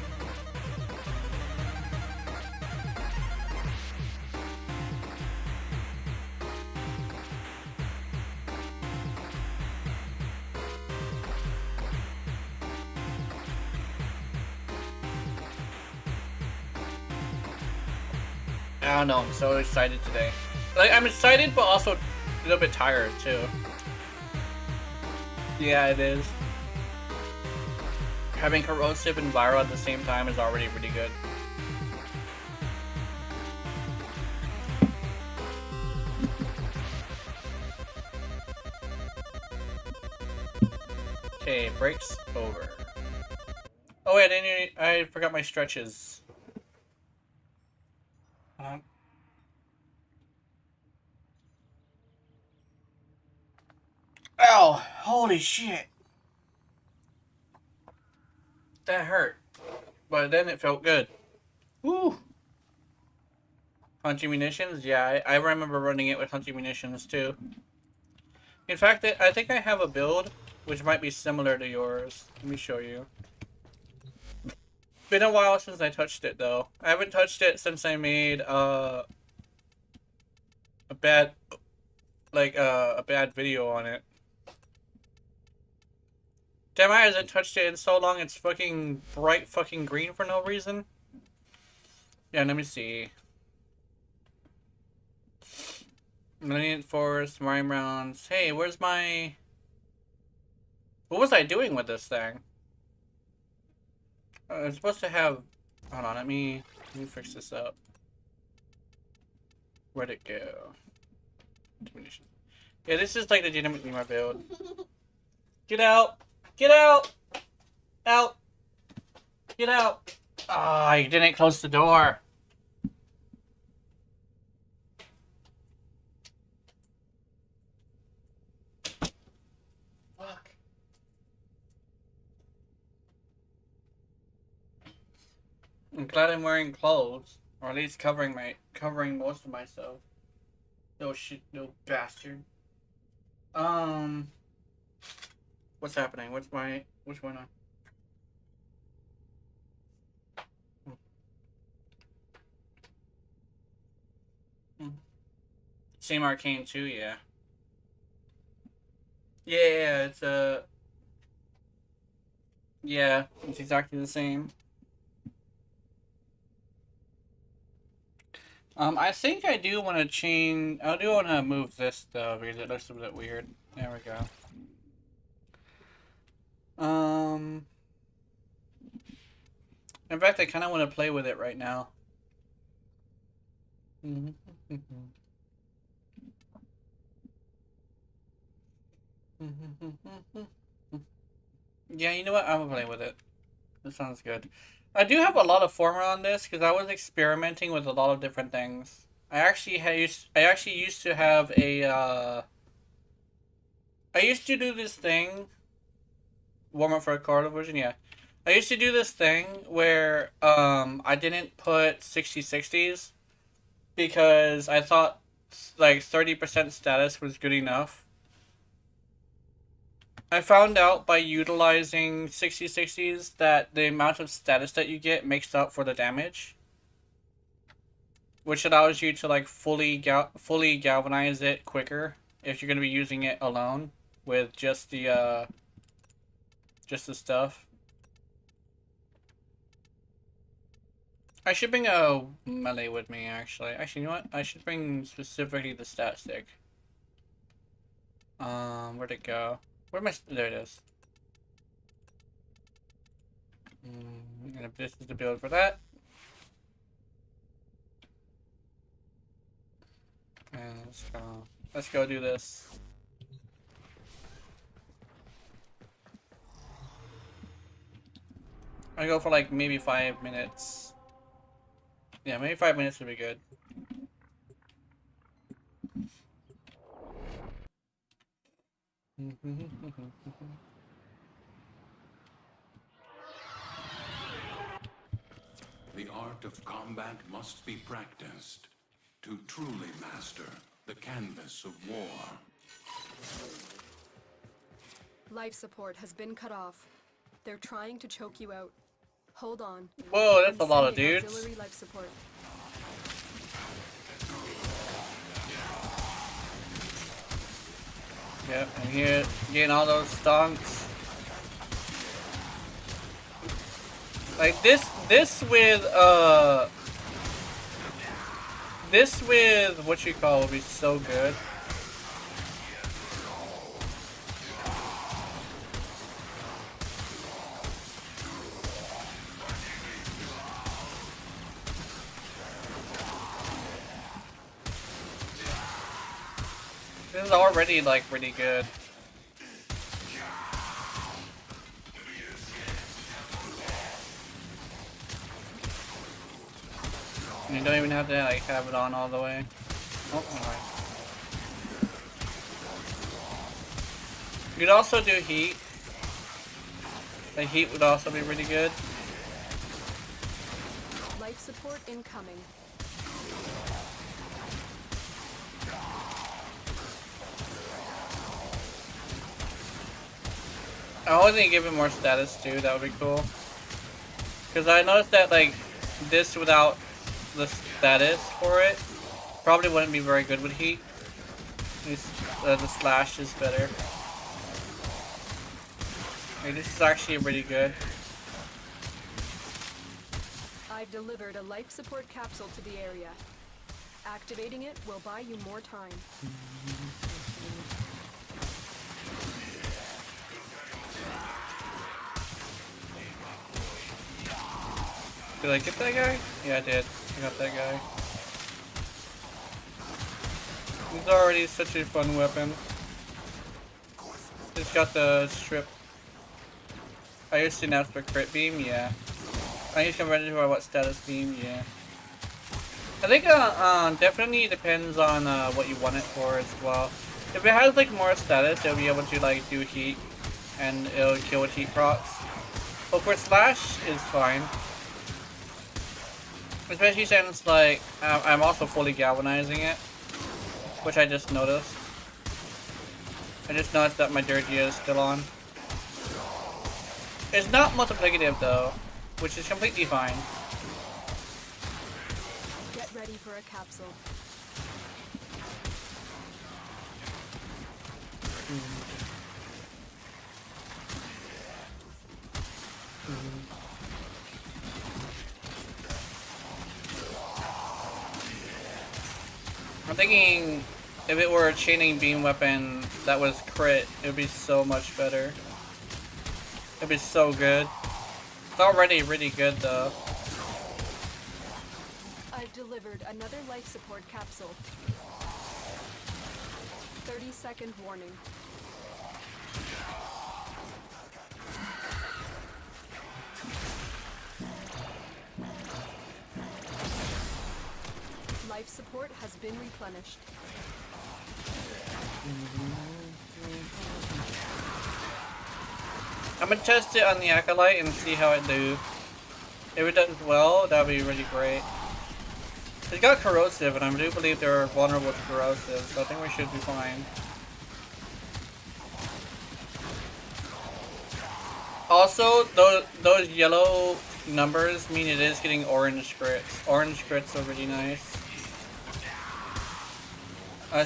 I don't know, I'm so excited today. Like, I'm excited, but also a little bit tired, too. Yeah, it is. Having corrosive and viral at the same time is already really good. Okay, breaks over. Oh wait, I forgot my stretches. Ow! Holy shit! That hurt. But then it felt good. Woo! Hunting munitions? Yeah, I remember running it with hunting munitions too. In fact, I think I have a build which might be similar to yours. Let me show you. Been a while since I touched it though. I haven't touched it since I made a bad video on it. Damn, I hasn't touched it in so long. It's fucking bright fucking green for no reason. Yeah, let me see. Millennium Force, Mime Rounds. Hey, where's my... What was I doing with this thing? I was supposed to have... Hold on, let me fix this up. Where'd it go? Diminution. Yeah, this is like legitimately my build. Get out! Get out! Out! Get out! Ah, you didn't close the door. Fuck. I'm glad I'm wearing clothes, or at least covering most of myself. No shit, no bastard. What's happening? What's going on? Same arcane too, yeah. Yeah, it's yeah, it's exactly the same. I think I do want to change. I do want to move this though because it looks a bit weird. There we go. In fact, I kind of want to play with it right now. Yeah, you know what? I'm gonna play with it. This sounds good. I do have a lot of former on this because I was experimenting with a lot of different things. I actually used to have a I used to do this thing. Warm up for a Cardo version, yeah. I used to do this thing where I didn't put 60/60s because I thought like 30% status was good enough. I found out by utilizing 60/60s that the amount of status that you get makes up for the damage, which allows you to like fully galvanize it quicker if you're going to be using it alone with just the stuff. I should bring a melee with me, actually. Actually, you know what? I should bring specifically the stat stick. Where'd it go? Where am I? There it is. And if this is the build for that. And let's go do this. I go for like maybe 5 minutes. Yeah, maybe 5 minutes would be good. The art of combat must be practiced to truly master the canvas of war. Life support has been cut off. They're trying to choke you out. Hold on. Whoa, that's I'm a lot of sending dudes. auxiliary life support. Yep, and here, getting all those stonks. Like this with what you call would be so good. This is already like pretty good. And you don't even have to like have it on all the way. Oh, alright. You could also do heat. The heat would also be really good. Life support incoming. I would think give it more status too, that would be cool. Because I noticed that like this without the status for it probably wouldn't be very good with heat. The slash is better. Like, this is actually really good. I've delivered a life support capsule to the area. Activating it will buy you more time. Did I get that guy? Yeah, I did. I got that guy. It's already such a fun weapon. It's got the strip. I used to announce for crit beam, yeah. I used to ready for what status beam, yeah. I think definitely depends on what you want it for as well. If it has like more status, it'll be able to like do heat, and it'll kill with heat procs. But for slash is fine, especially since like I'm also fully galvanizing it, which I just noticed. I just noticed that my dirty is still on. It's not multiplicative though, which is completely fine. Get ready for a capsule. I'm thinking if it were a chaining beam weapon that was crit, it would be so much better. It'd be so good. It's already really good though. I've delivered another life support capsule. 30-second warning. Life support has been replenished. I'm gonna test it on the Acolyte and see how it do. If it does well, that'd be really great. It's got corrosive, and I do believe they're vulnerable to corrosive, so I think we should be fine. Also, those yellow numbers mean it is getting orange crits. Orange crits are really nice.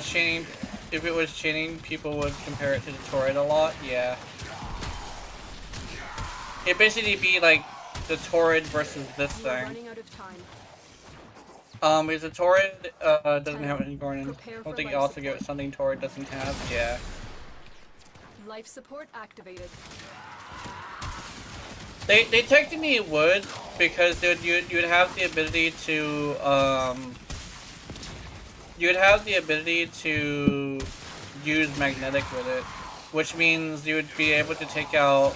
Chaining, if it was chaining, people would compare it to the Torrid a lot, yeah. It'd basically be like the Torrid versus this We are thing. running out of time. Is the Torrid doesn't have any Gordon. I Prepare don't for think you life also support. get something Torrid doesn't have. Yeah. Life support activated. They technically would, because you'd have the ability to you'd have the ability to use magnetic with it, which means you would be able to take out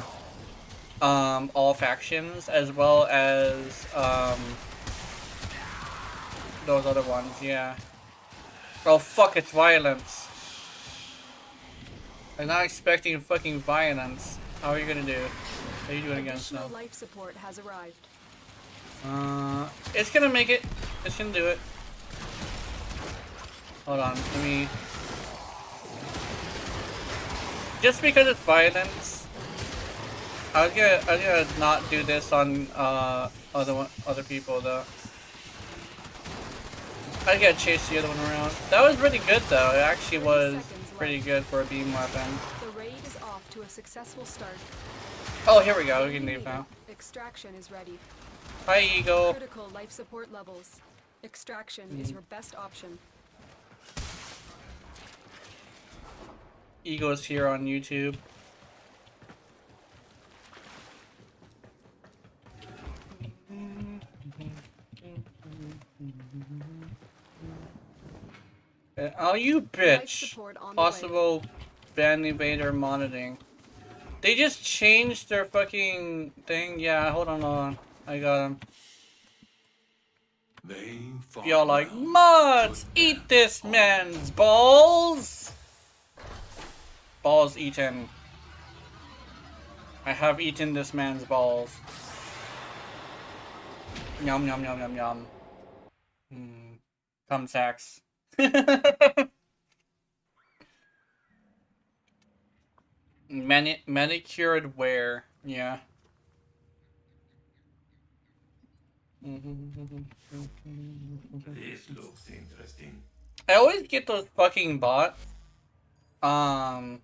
all factions as well as those other ones, yeah. Oh fuck, it's violence. I'm not expecting fucking violence. How are you gonna do? How are you doing against Additional them? life support has arrived. It's gonna make it. It's gonna do it. Hold on, let me. Just because it's violence, I was gonna not do this on other people though. I gotta chase the other one around. That was really good though. It actually 30 was seconds pretty left. good for a beam weapon. The raid is off to a successful start. Oh, here we go. We can When leave now. needed, extraction is ready. Hi, Eagle. Critical life support levels. Extraction is your best option. Eagle's here on YouTube. Oh, you Life bitch. support on the way. Possible ban evader monitoring. They just changed their fucking thing. Yeah, hold on. I got him. They fought Y'all like, well. mods, Put eat them this on man's balls. Balls eaten. I have eaten this man's balls. Yum yum yum yum yum. Cum sacks. Manicured wear, yeah. This looks interesting. I always get those fucking bots. I'm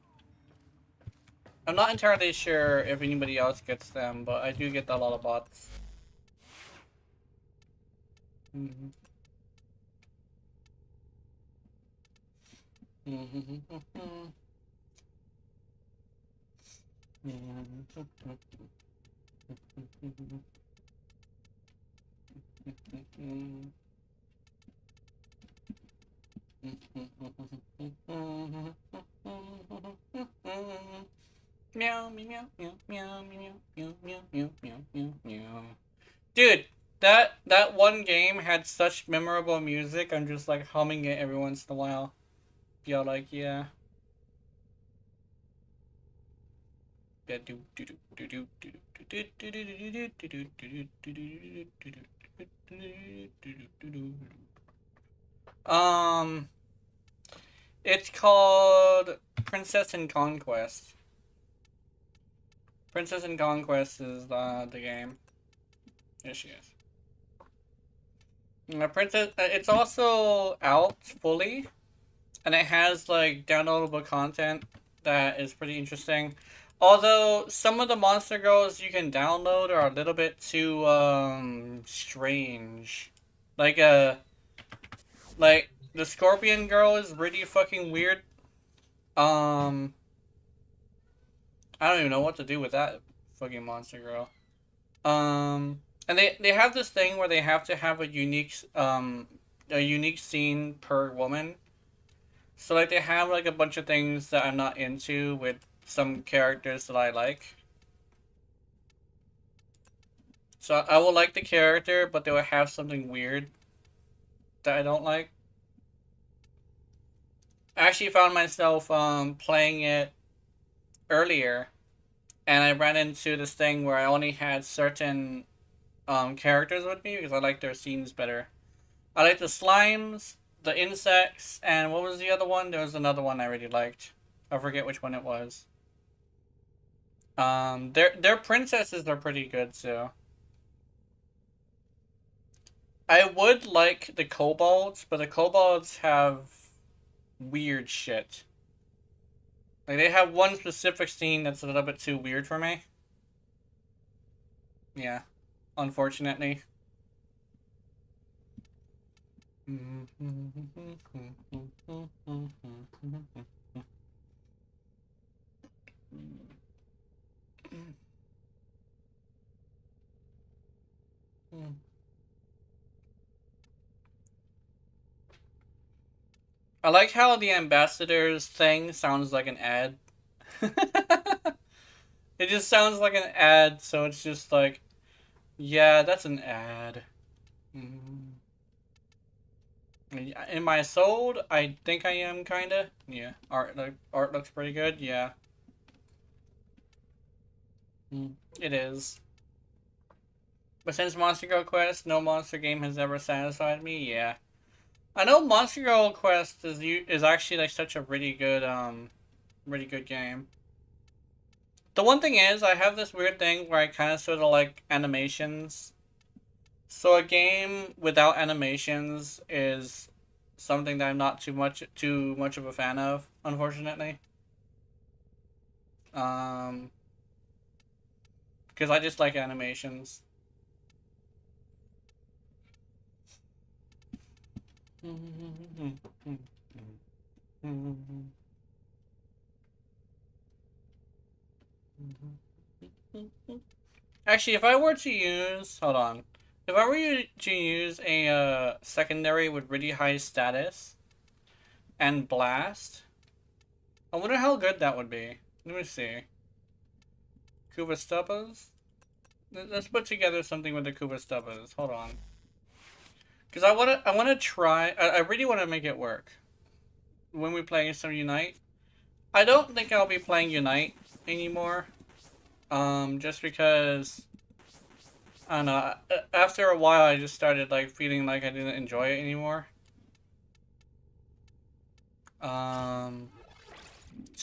not entirely sure if anybody else gets them, but I do get a lot of bots. Meow, meow, meow, meow, meow, meow, meow, meow, meow, meow, meow, meow. Dude, that one game had such memorable music. I'm just like humming it every once in a while. Y'all like, yeah. Um, it's called Princess and Conquest. Princess and Conquest is the game. There she is. Princess. It's also out fully, and it has like downloadable content that is pretty interesting. Although some of the monster girls you can download are a little bit too strange. Like the Scorpion girl is really fucking weird. I don't even know what to do with that fucking monster girl. And they have this thing where they have to have a unique scene per woman. So like they have like a bunch of things that I'm not into with some characters that I like. So I will like the character, but they will have something weird that I don't like. I actually found myself playing it earlier, and I ran into this thing where I only had certain characters with me because I like their scenes better. I like the slimes, the insects, and what was the other one? There was another one I really liked. I forget which one it was. Their princesses are pretty good too. I would like the kobolds, but the kobolds have weird shit. Like they have one specific scene that's a little bit too weird for me. Yeah, unfortunately. I like how the ambassador's thing sounds like an ad. It just sounds like an ad, so it's just like, yeah, that's an ad. Am I sold? I think I am, kinda. Yeah, art looks pretty good. Yeah, it is. But since Monster Girl Quest, no monster game has ever satisfied me. Yeah, I know Monster Girl Quest is actually like such a really good game. The one thing is, I have this weird thing where I kind of sort of like animations. So a game without animations is something that I'm not too much of a fan of, unfortunately. Because I just like animations. Actually, if I were to use, hold on. If I were to use a secondary with really high status and blast, I wonder how good that would be. Let me see. Kubastubas? Let's put together something with the Kubastubas. Hold on. Because I wanna try, I really wanna make it work. When we play some Unite. I don't think I'll be playing Unite anymore. Just because, I don't know, after a while I just started like feeling like I didn't enjoy it anymore. So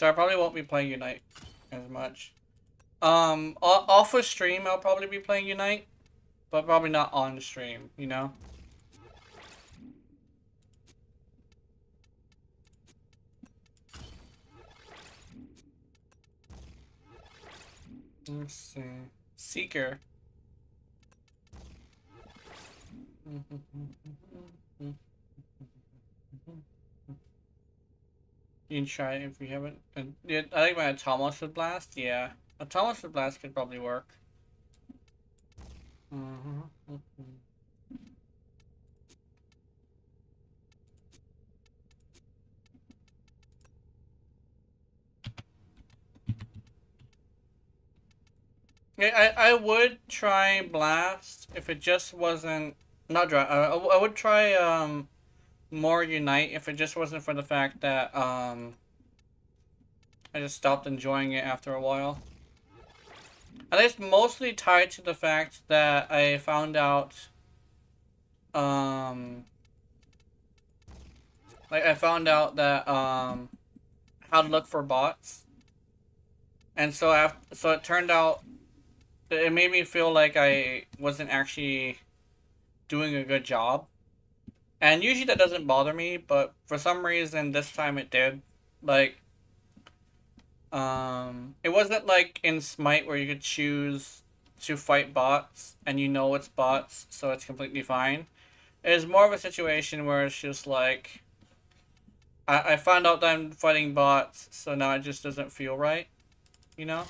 I probably won't be playing Unite as much. Off of stream I'll probably be playing Unite, but probably not on stream, you know? Let's see. Seeker. You can try it if you haven't. Yeah, I think my Atomic Blast. Yeah, Atomic Blast could probably work. I would try Blast if it just wasn't not dry. I would try more Unite if it just wasn't for the fact that I just stopped enjoying it after a while. And it's mostly tied to the fact that I found out like I found out that how to look for bots. And so it turned out it made me feel like I wasn't actually doing a good job. And usually that doesn't bother me, but for some reason this time it did. Like, it wasn't like in Smite where you could choose to fight bots and you know it's bots, so it's completely fine. It was more of a situation where it's just like, I found out that I'm fighting bots, so now it just doesn't feel right, you know?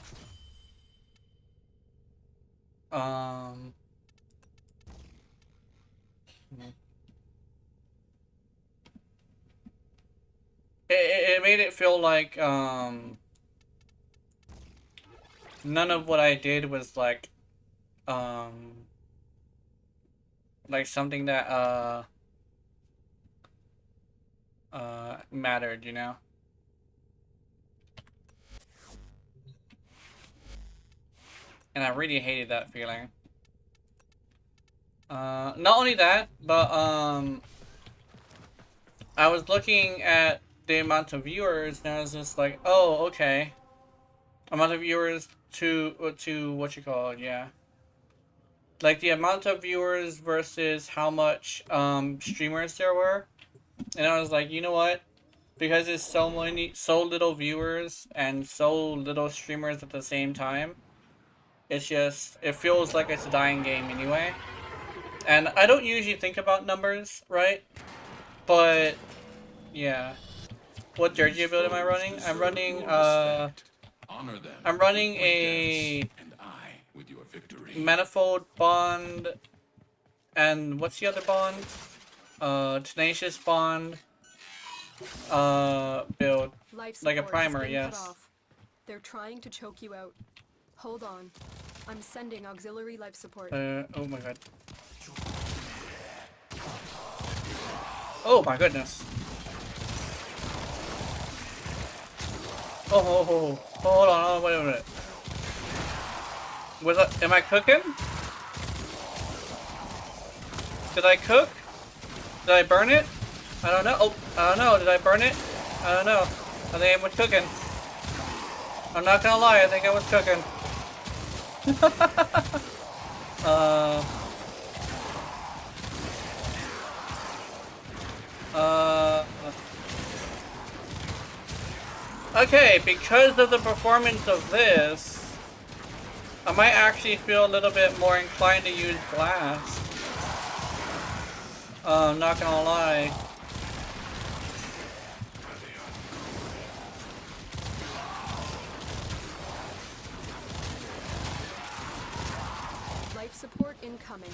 It made it feel like, none of what I did was like something that, mattered, you know? And I really hated that feeling. Not only that, but, I was looking at the amount of viewers, and I was just like, oh, okay. Amount of viewers to what you call it, yeah. Like, the amount of viewers versus how much, streamers there were. And I was like, you know what? Because there's so little viewers and so little streamers at the same time, it's just, it feels like it's a dying game anyway. And I don't usually think about numbers, right? But, yeah. What Dirgy build am I running? I'm running, I'm running a Manifold Bond, and what's the other bond? Tenacious Bond, build. Like a primer, yes. They're trying to choke you out. Hold on. I'm sending auxiliary life support. Oh my god. Oh my goodness. Oh, hold on, wait a minute. Am I cooking? Did I cook? Did I burn it? I don't know. Oh, I don't know. Did I burn it? I don't know. I think I was cooking. I'm not gonna lie, I think I was cooking. Okay, because of the performance of this, I might actually feel a little bit more inclined to use Blast. I'm not gonna lie. Life support incoming.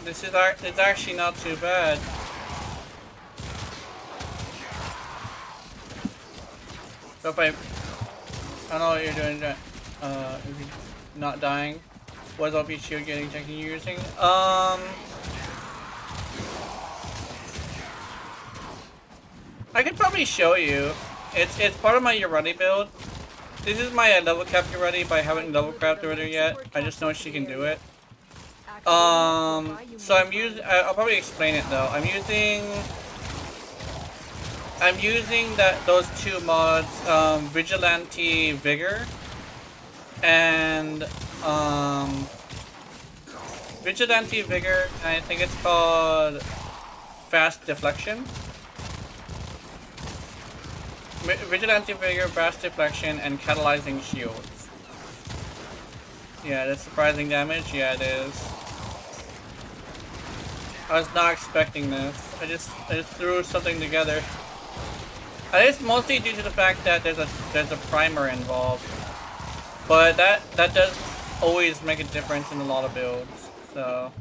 This is it's actually not too bad. So if I don't know what you're doing, if you're not dying. What OP shield getting taken using? I could probably show you. It's part of my Ureti build. This is my level cap Ureti, but I haven't level capped Ureti yet. I just know she can do it. So I'm using. I'll probably explain it though. I'm using those two mods, Vigilante Vigor and Vigilante Vigor, and I think it's called Fast Deflection. Vigilante Vigor, Fast Deflection, and Catalyzing Shields. Yeah, that's surprising damage. Yeah, it is. I was not expecting this. I just threw something together. And it's mostly due to the fact that there's a primer involved, but that does always make a difference in a lot of builds. So.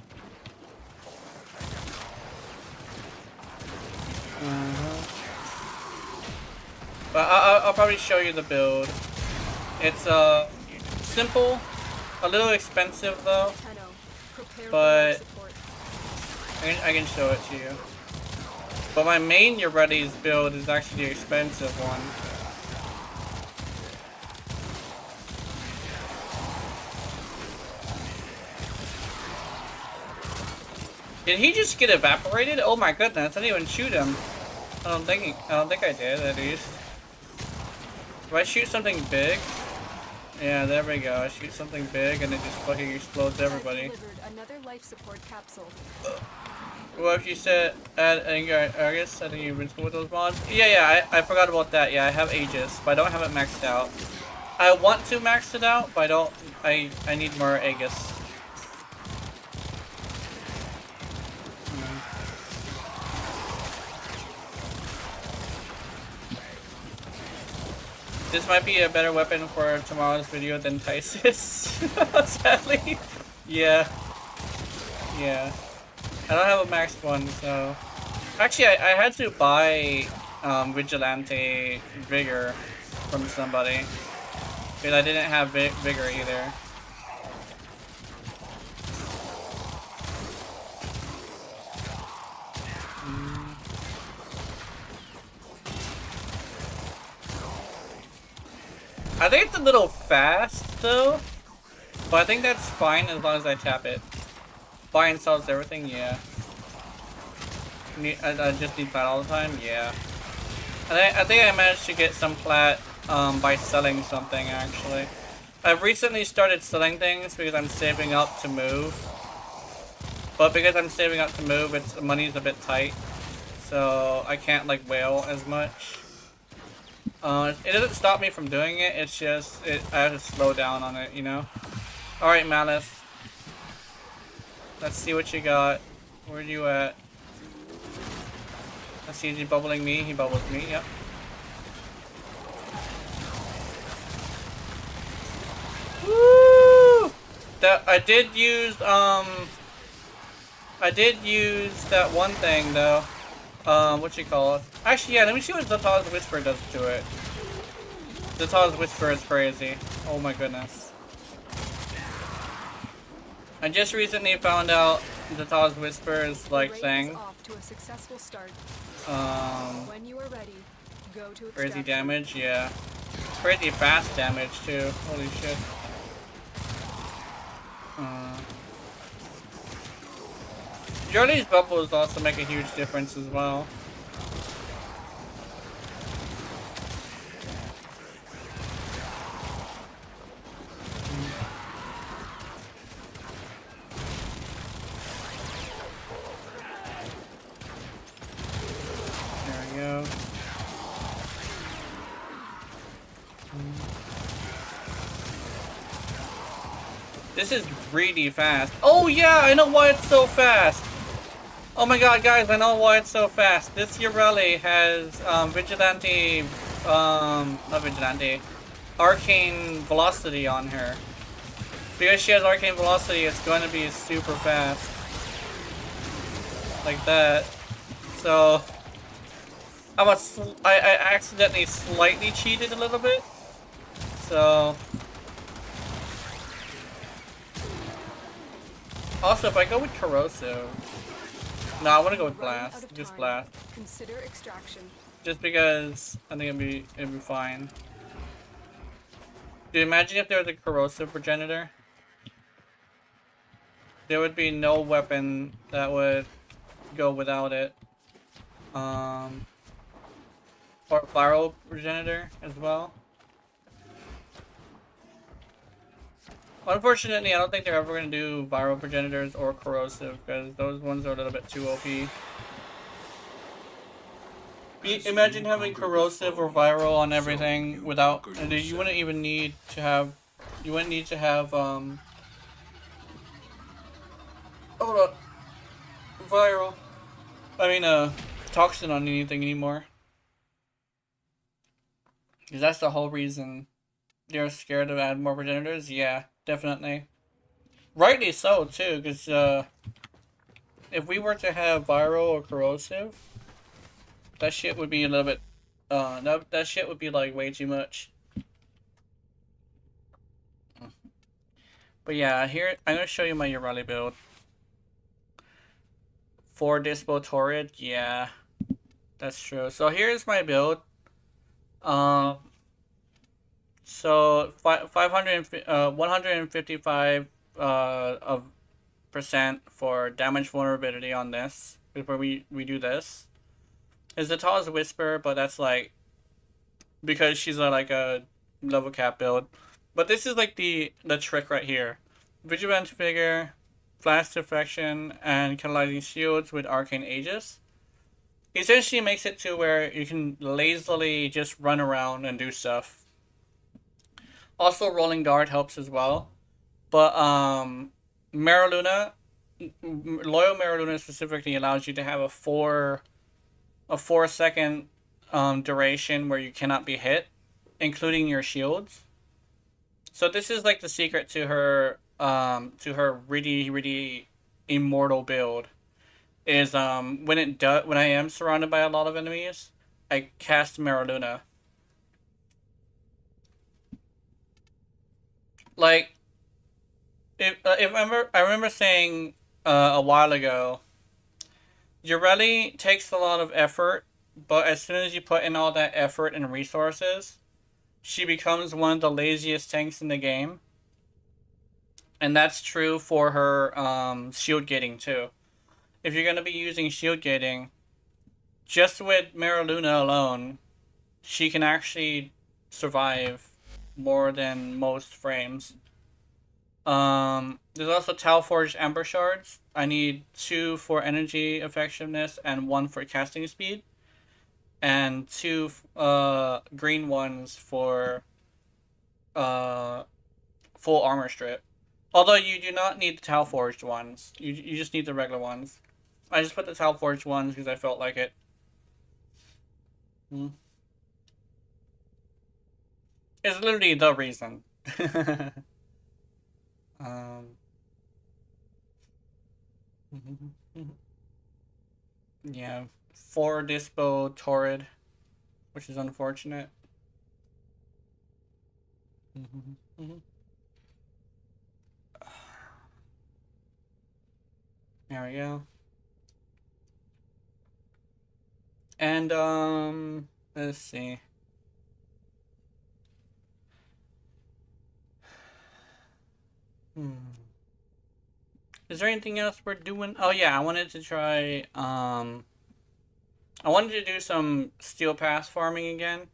But I'll probably show you the build. It's simple, a little expensive though, Tenno, prepare but for life support. I can show it to you. But my main Euretes build is actually the expensive one. Did he just get evaporated? Oh my goodness, I didn't even shoot him. I don't think I did, at least. Do I shoot something big? Yeah, there we go. I shoot something big and it just fucking explodes everybody. I've delivered another life support capsule. Well, if you said add Aegis, I think you've been cool with those mods. Yeah, I forgot about that. Yeah, I have Aegis, but I don't have it maxed out. I want to max it out, but I don't. I need more Aegis. This might be a better weapon for tomorrow's video than Tysis, sadly. Yeah. Yeah. I don't have a maxed one, so... Actually, I had to buy Vigilante Vigor from somebody. Because I didn't have Vigor either. I think it's a little fast, though. But I think that's fine as long as I tap it. Buy and sells everything, yeah. I just need plat all the time, yeah. And I think I managed to get some plat by selling something, actually. I've recently started selling things because I'm saving up to move. But because I'm saving up to move, money's a bit tight. So I can't like whale as much. It doesn't stop me from doing it, it's just, I have to slow down on it, you know? Alright, Malice. Let's see what you got. Where are you at? Let's see, is he bubbling me? He bubbles me, yep. Woo! I did use that one thing though. What you call it? Actually, yeah, let me see what Zata's Whisper does to it. Zata's Whisper is crazy. Oh my goodness. I just recently found out Zata's Whisper is like thing. Off to a successful start. When you are ready, go to crazy damage, yeah. Crazy fast damage too. Holy shit. Jordy's bubbles also make a huge difference as well. There we go. This is really fast. Oh yeah, I know why it's so fast. Oh my god, guys, I know why it's so fast. This Ureli has Vigilante, not Vigilante, Arcane Velocity on her. Because she has Arcane Velocity, it's going to be super fast. Like that. So, I accidentally slightly cheated a little bit. So... Also, if I go with Corrosive... No, I want to go with Blast. Just Blast. Consider extraction. Just because I think it'd be fine. Dude, imagine if there was a Corrosive Progenitor. There would be no weapon that would go without it. Or Viral Progenitor as well. Unfortunately, I don't think they're ever going to do Viral Progenitors or Corrosive, because those ones are a little bit too OP. Imagine having Corrosive or Viral on everything without... And you wouldn't even need to have... You wouldn't need to have, Hold up. Viral. I mean, Toxin on anything anymore. Because that's the whole reason they're scared to add more Progenitors? Yeah. Definitely. Rightly so, too, because if we were to have Viral or Corrosive, that shit would be a little bit, that shit would be, like, way too much. But yeah, here I'm gonna show you my Urali build. 4 Dispo Torrid, yeah, that's true. So here's my build. So 155 of percent for damage vulnerability on this before we do this. Is the tallest Whisper, but that's like because she's like a level cap build. But this is like the trick right here. Vigilant Figure, Flash Deflection, and Catalyzing Shields with Arcane Aegis. Essentially makes it to where you can lazily just run around and do stuff. Also, Rolling Guard helps as well. But Maraluna, Loyal Maraluna specifically allows you to have a 4 second duration where you cannot be hit, including your shields. So this is like the secret to her really really immortal build. Is when I am surrounded by a lot of enemies, I cast Maraluna. Like if I remember saying a while ago, Ureli takes a lot of effort, but as soon as you put in all that effort and resources, she becomes one of the laziest tanks in the game. And that's true for her shield gating too. If you're going to be using shield gating, just with Maraluna alone, she can actually survive more than most frames. There's also Talforged Ember Shards. I need 2 for energy effectiveness and 1 for casting speed. And 2 green ones for full armor strip. Although you do not need the Talforged ones. You just need the regular ones. I just put the Talforged ones because I felt like it. It's literally the reason. Yeah, 4 Dispo Torrid, which is unfortunate. There we go. And let's see. Is there anything else we're doing? Oh yeah, I wanted to try I wanted to do some steel pass farming again.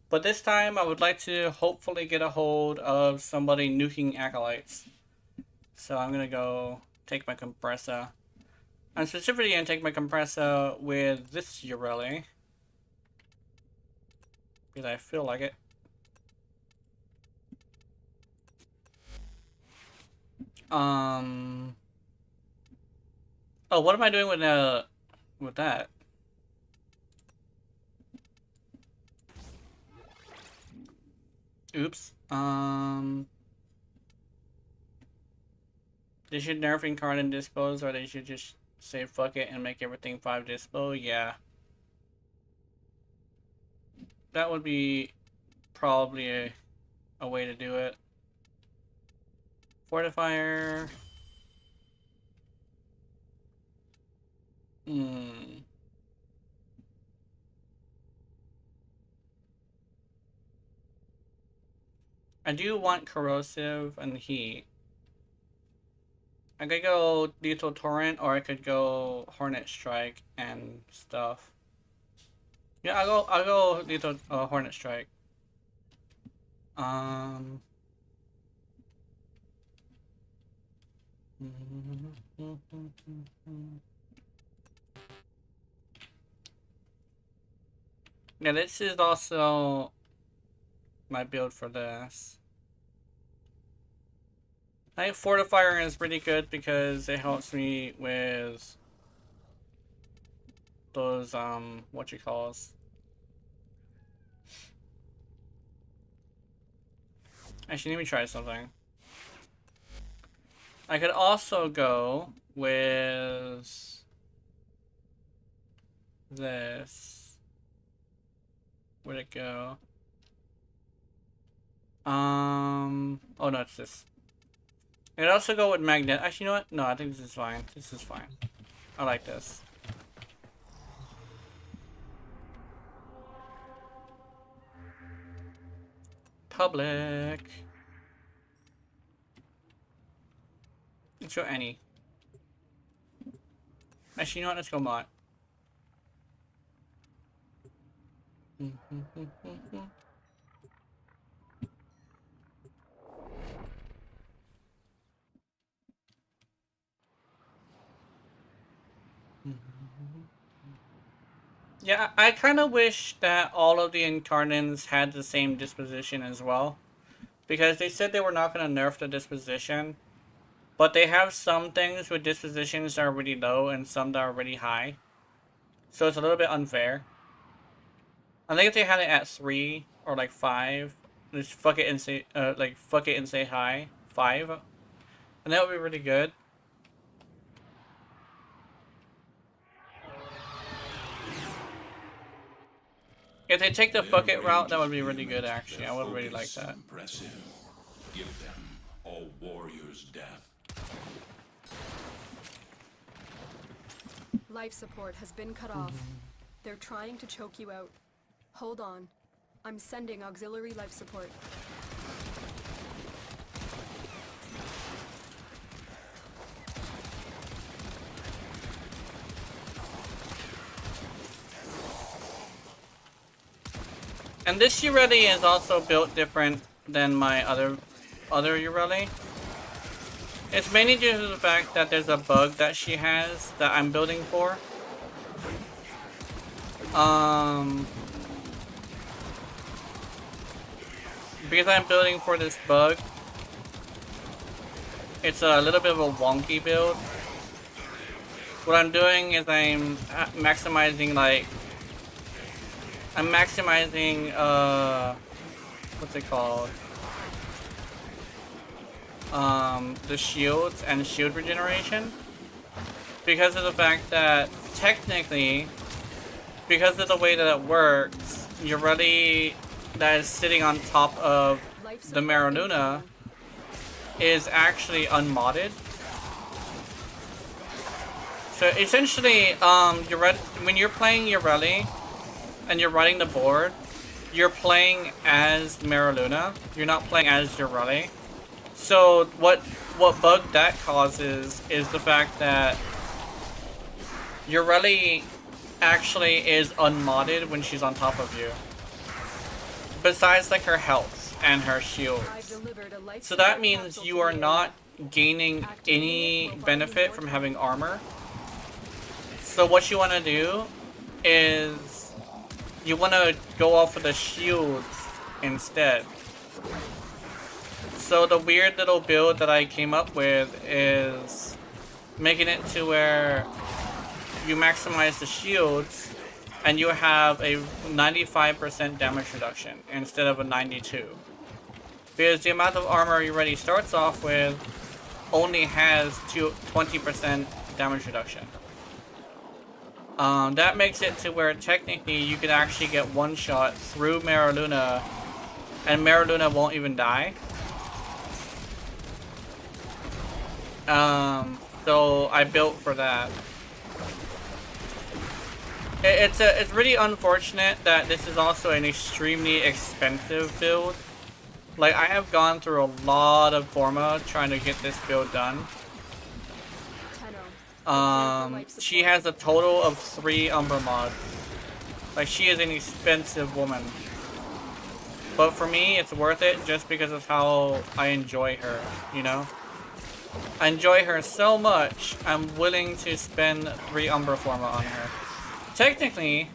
But this time I would like to hopefully get a hold of somebody nuking acolytes. So I'm gonna go take my compressor. I'm specifically gonna take my compressor with this Ureli. Because I feel like it. Oh, what am I doing with that? Oops. They should nerf Incarnate and Dispose, or they should just say fuck it and make everything 5 Dispo. Yeah. That would be probably a way to do it. Fortifier. I do want corrosive and heat. I could go lethal torrent, or I could go hornet strike and stuff. Yeah, I'll go lethal hornet strike. Yeah, this is also my build for this. I think Fortifier is pretty good because it helps me with those, whatchamacallits. Actually, let me try something. I could also go with this. Where'd it go? Oh no, it's this. I could also go with magnet. Actually, you know what? No, I think this is fine. This is fine. I like this. Public. Let's go any. Actually, you know what? Let's go mod. Yeah, I kind of wish that all of the Incarnants had the same disposition as well. Because they said they were not going to nerf the disposition. But they have some things with dispositions that are really low and some that are really high. So it's a little bit unfair. I think if they had it at 3 or like 5, just fuck it and say fuck it and say high 5, and that would be really good. If they take the fuck it route, that would be really good. Actually, I would really like that. Impressive. Give them a warrior's death. Life support has been cut off. They're trying to choke you out. Hold on. I'm sending auxiliary life support. And this Ureli is also built different than my other Ureli. It's mainly due to the fact that there's a bug that she has that I'm building for. Because I'm building for this bug, it's a little bit of a wonky build. What I'm doing is I'm maximizing what's it called? The shields and shield regeneration. Because of the fact that technically, because of the way that it works, Ureli that is sitting on top of the Maraluna is actually unmodded. So essentially, when you're playing Ureli and you're running the board, you're playing as Maraluna. You're not playing as Ureli. So what bug that causes is the fact that Ureli actually is unmodded when she's on top of you. Besides like her health and her shields. So that means you are not gaining any benefit from having armor. So what you want to do is you want to go off of the shields instead. So the weird little build that I came up with is making it to where you maximize the shields and you have a 95% damage reduction instead of a 92. Because the amount of armor you already starts off with only has 20% damage reduction. That makes it to where technically you could actually get one shot through Maraluna and Maraluna won't even die. So I built for that. It's really unfortunate that this is also an extremely expensive build. Like, I have gone through a lot of Forma trying to get this build done. She has a total of 3 Umbra mods. Like, she is an expensive woman. But for me, it's worth it just because of how I enjoy her, you know? I enjoy her so much, I'm willing to spend 3 Umbra Forma on her. Technically,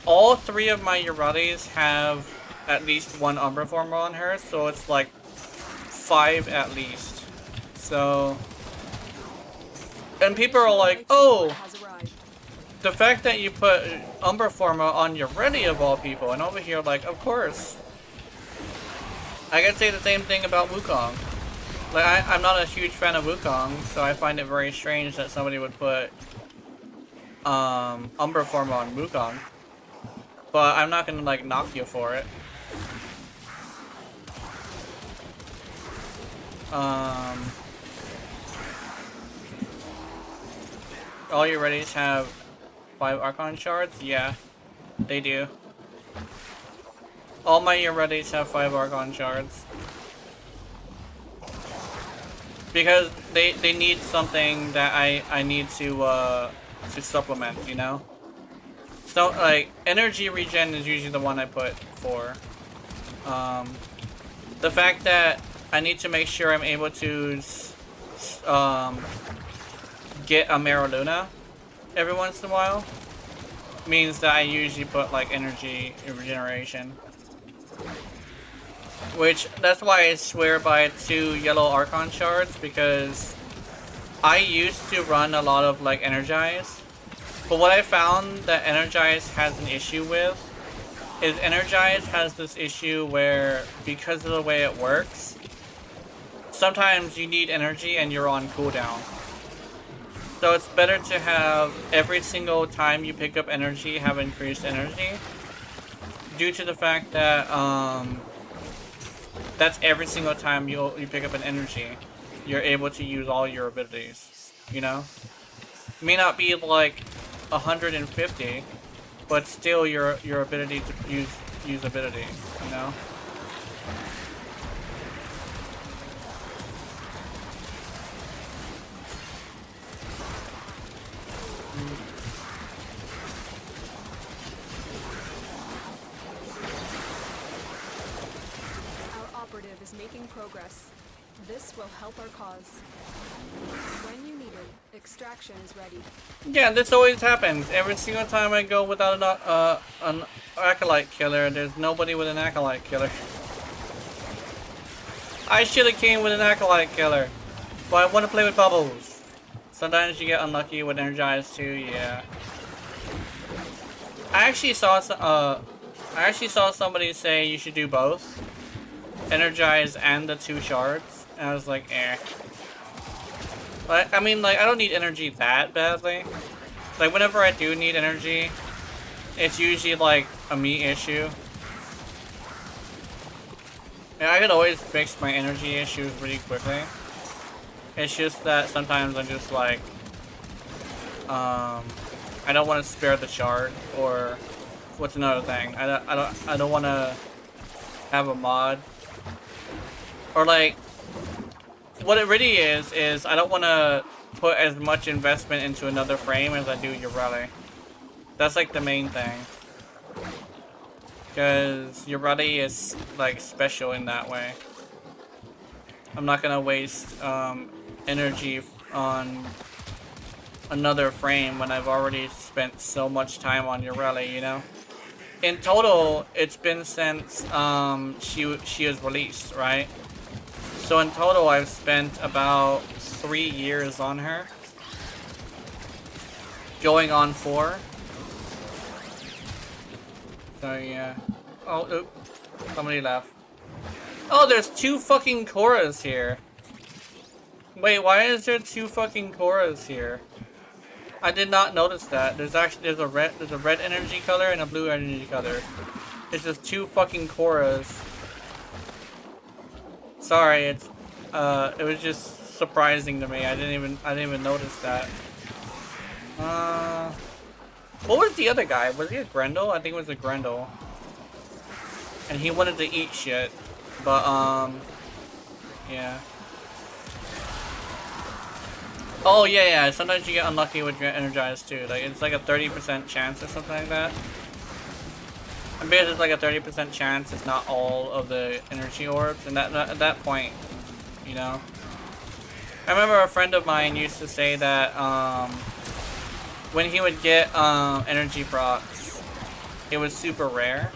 all 3 of my Urelis have at least 1 Umbra Forma on her, so it's like 5 at least. So, and people are like, oh, the fact that you put Umbra Forma on Ureli of all people, and over here like, of course. I can say the same thing about Wukong. Like, I'm not a huge fan of Wukong, so I find it very strange that somebody would put Umbra Forma on Wukong. But I'm not gonna like knock you for it. all your readies have 5 Archon shards? Yeah, they do. All my readies have 5 Archon shards. Because they need something that I need to supplement, you know? So, like, energy regen is usually the one I put for. The fact that I need to make sure I'm able to get a Maraluna every once in a while means that I usually put, like, energy regeneration. Which, that's why I swear by 2 yellow Archon shards, because I used to run a lot of, like, Energize. But what I found that Energize has an issue with is Energize has this issue where, because of the way it works, sometimes you need energy and you're on cooldown. So it's better to have every single time you pick up energy have increased energy, due to the fact that that's every single time you pick up an energy, you're able to use all your abilities, you know? It may not be like 150, but still your ability to use ability, you know? Our operative is making progress. This will help our cause. When you need it, extraction is ready. Yeah, this always happens. Every single time I go without an Acolyte killer, there's nobody with an Acolyte killer. I should've came with an Acolyte killer, but I want to play with bubbles. Sometimes you get unlucky with Energize too, yeah. I actually saw somebody say you should do both. Energize and the 2 shards. And I was like, eh. But, I mean, like, I don't need energy that badly. Like, whenever I do need energy, it's usually, like, a me issue. Yeah, I could always fix my energy issues really quickly. It's just that sometimes I'm just like, I don't want to spare the shard, or what's another thing? I don't want to have a mod, or like, what it really is I don't want to put as much investment into another frame as I do Ureli. That's like the main thing. Because Ureli is like special in that way. I'm not gonna waste energy on another frame when I've already spent so much time on Ureli, you know? In total, it's been since she was released, right? So in total, I've spent about 3 years on her. Going on 4. So yeah. Oh, oop. Somebody left. Oh, there's 2 fucking Korras here. Wait, why is there 2 fucking Korras here? I did not notice that. There's a red energy color and a blue energy color. It's just 2 fucking Korras. Sorry, it was just surprising to me. I didn't even notice that. What was the other guy? Was he a Grendel? I think it was a Grendel. And he wanted to eat shit. But, yeah. Oh, yeah. Sometimes you get unlucky with Energize too. Like, it's like a 30% chance or something like that. I bet it's like a 30% chance it's not all of the energy orbs. And at that point, you know. I remember a friend of mine used to say that, when he would get, energy procs, it was super rare.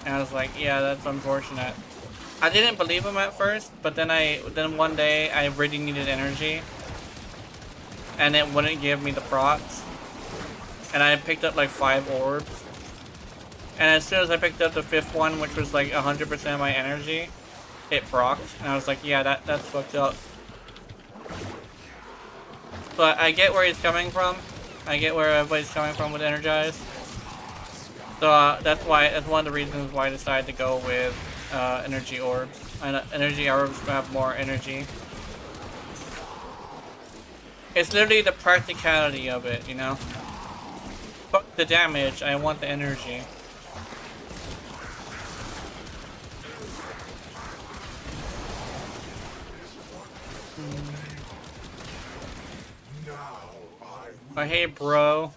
And I was like, yeah, that's unfortunate. I didn't believe him at first, but then one day I really needed energy, and it wouldn't give me the procs, and I picked up like 5 orbs, and as soon as I picked up the 5th one, which was like 100% of my energy, it procced, and I was like, yeah, that's fucked up. But I get where he's coming from. I get where everybody's coming from with Energize. So that's one of the reasons why I decided to go with energy orbs. Energy orbs have more energy. It's literally the practicality of it, you know? Fuck the damage, I want the energy. Oh, hey, bro.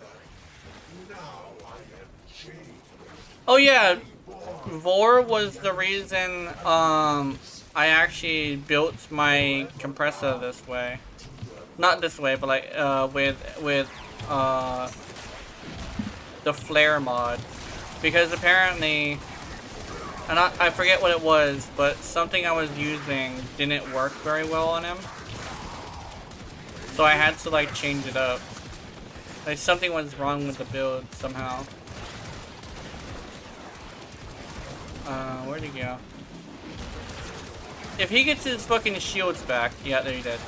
Oh, yeah. Vor was the reason, I actually built my compressor this way. Not this way, but like, with, the flare mod. Because apparently, and I forget what it was, but something I was using didn't work very well on him. So I had to, like, change it up. Like, something was wrong with the build somehow. Where'd he go? If he gets his fucking shields back, yeah, there he did.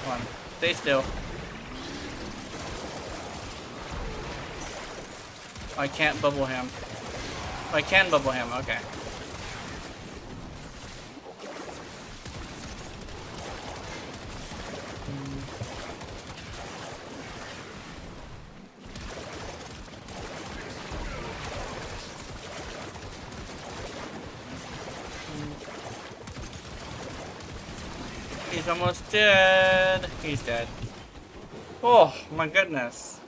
Come on, stay still. I can't bubble him. I can bubble him, okay. He's almost dead. He's dead. Oh my goodness.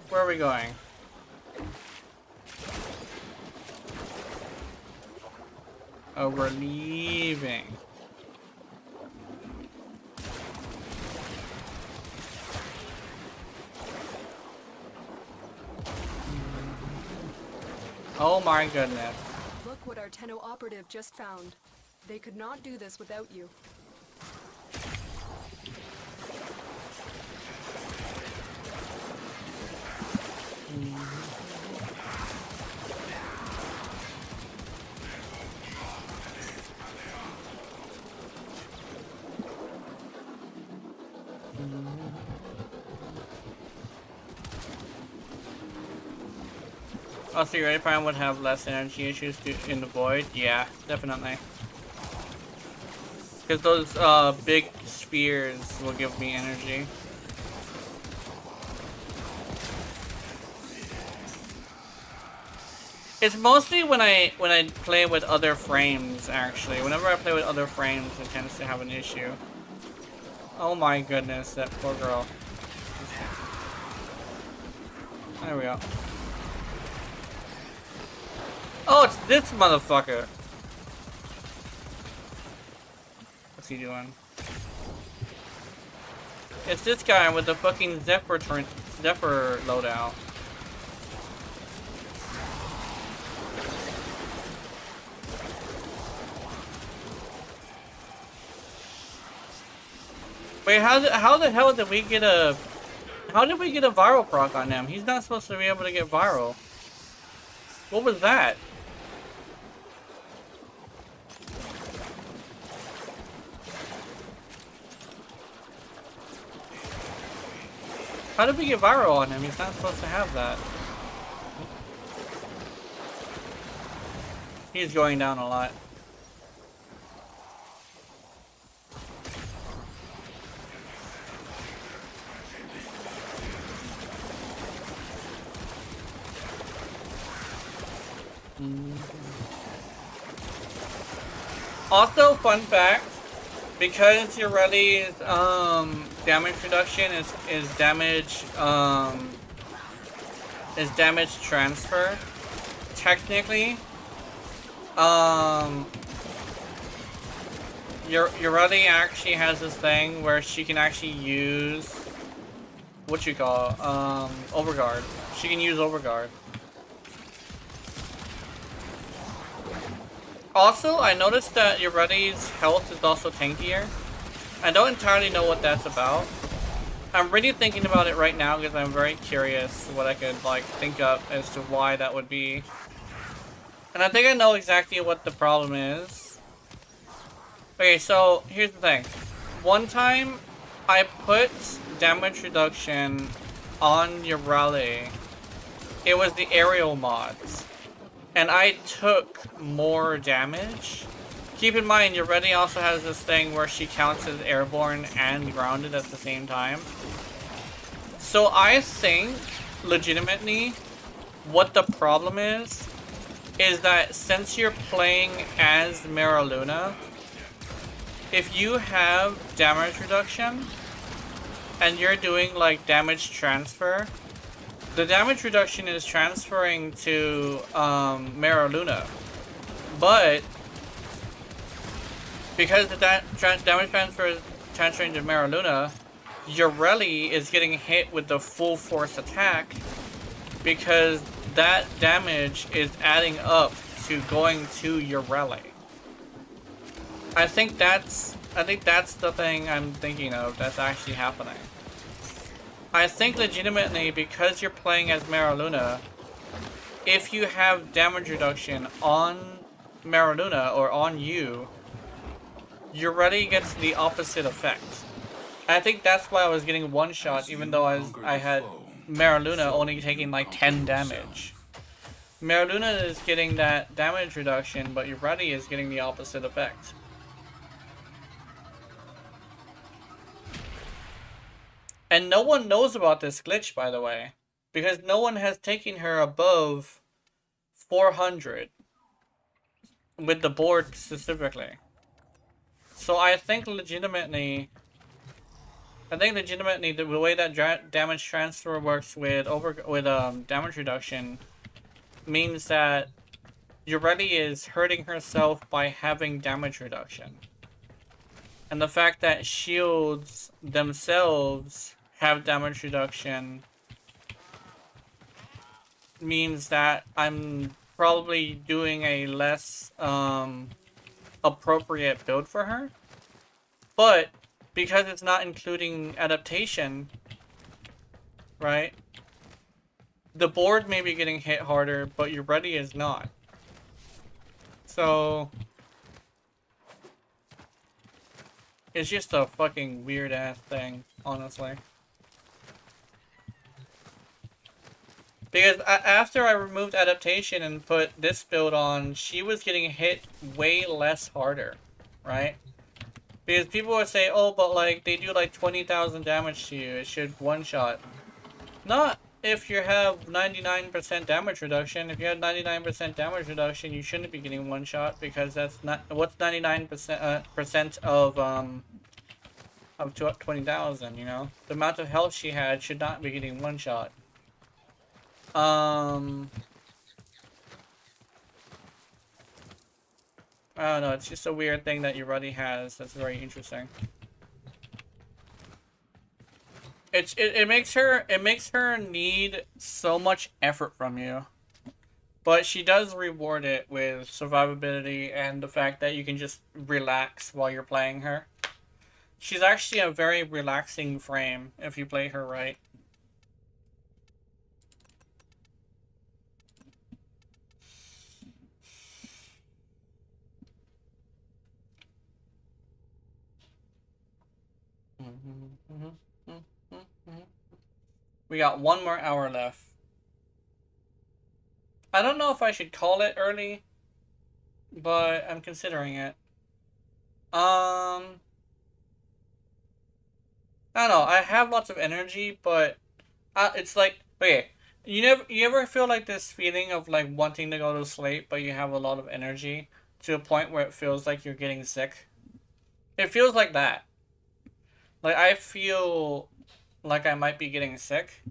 Where are we going? Oh, we're leaving. Oh my goodness. Look what our Tenno operative just found. They could not do this without you. Also, your Ray Prime would have less energy issues in the void? Yeah, definitely. Because those big spheres will give me energy. It's mostly when I play with other frames, actually. Whenever I play with other frames, it tends to have an issue. Oh my goodness, that poor girl. There we go. Oh, it's this motherfucker. What's he doing? It's this guy with the fucking Zephyr loadout. Wait, how the hell did we get a... How did we get a viral proc on him? He's not supposed to be able to get viral. What was that? How did we get viral on him? He's not supposed to have that. He's going down a lot. Also, fun fact, because Ureli's damage reduction is damage transfer, technically, Ureli actually has this thing where she can actually use what you call overguard. She can use overguard. Also, I noticed that Ureli's health is also tankier. I don't entirely know what that's about. I'm really thinking about it right now because I'm very curious what I could like think up as to why that would be. And I think I know exactly what the problem is. Okay, so here's the thing. One time, I put damage reduction on Ureli. It was the aerial mods. and I took more damage. Keep in mind, your Ready also has this thing where she counts as airborne and grounded at the same time. So I think, legitimately, what the problem is that since you're playing as Mara Luna, if you have damage reduction, and you're doing, like, damage transfer, the damage reduction is transferring to, Mara Luna. But because the damage transfer is transferring to Mara Luna, your Rally is getting hit with the full force attack because that damage is adding up to going to your Rally. I think that's the thing I'm thinking of that's actually happening. I think legitimately, because you're playing as Mara Luna, if you have damage reduction on Mara Luna or on you, your Ready gets the opposite effect. I think that's why I was getting one shot, even though I had Mara Luna only taking like 10 damage. Mara Luna is getting that damage reduction, but your Ready is getting the opposite effect. And no one knows about this glitch, by the way, because no one has taken her above 400 with the board specifically. So I think legitimately the way that damage transfer works with damage reduction means that your Ready is hurting herself by having damage reduction. And the fact that shields themselves have damage reduction means that I'm probably doing a less appropriate build for her. But because it's not including adaptation, right? The board may be getting hit harder, but your Ready is not. So it's just a fucking weird ass thing, honestly. Because after I removed adaptation and put this build on, she was getting hit way less harder, right? Because people would say, oh, but like, they do like 20,000 damage to you, it should one-shot. Not if you have 99% damage reduction. If you have 99% damage reduction, you shouldn't be getting one-shot, because that's not, what's 99% of 20,000, you know? The amount of health she had should not be getting one-shot. I don't know, it's just a weird thing that your Ready has that's very interesting. It makes her need so much effort from you. But she does reward it with survivability and the fact that you can just relax while you're playing her. She's actually a very relaxing frame if you play her right. We got one more hour left. I don't know if I should call it early, but I'm considering it. I don't know. I have lots of energy, but it's like, okay, you ever feel like this feeling of like wanting to go to sleep, but you have a lot of energy to a point where it feels like you're getting sick? It feels like that. Like, I feel like I might be getting sick.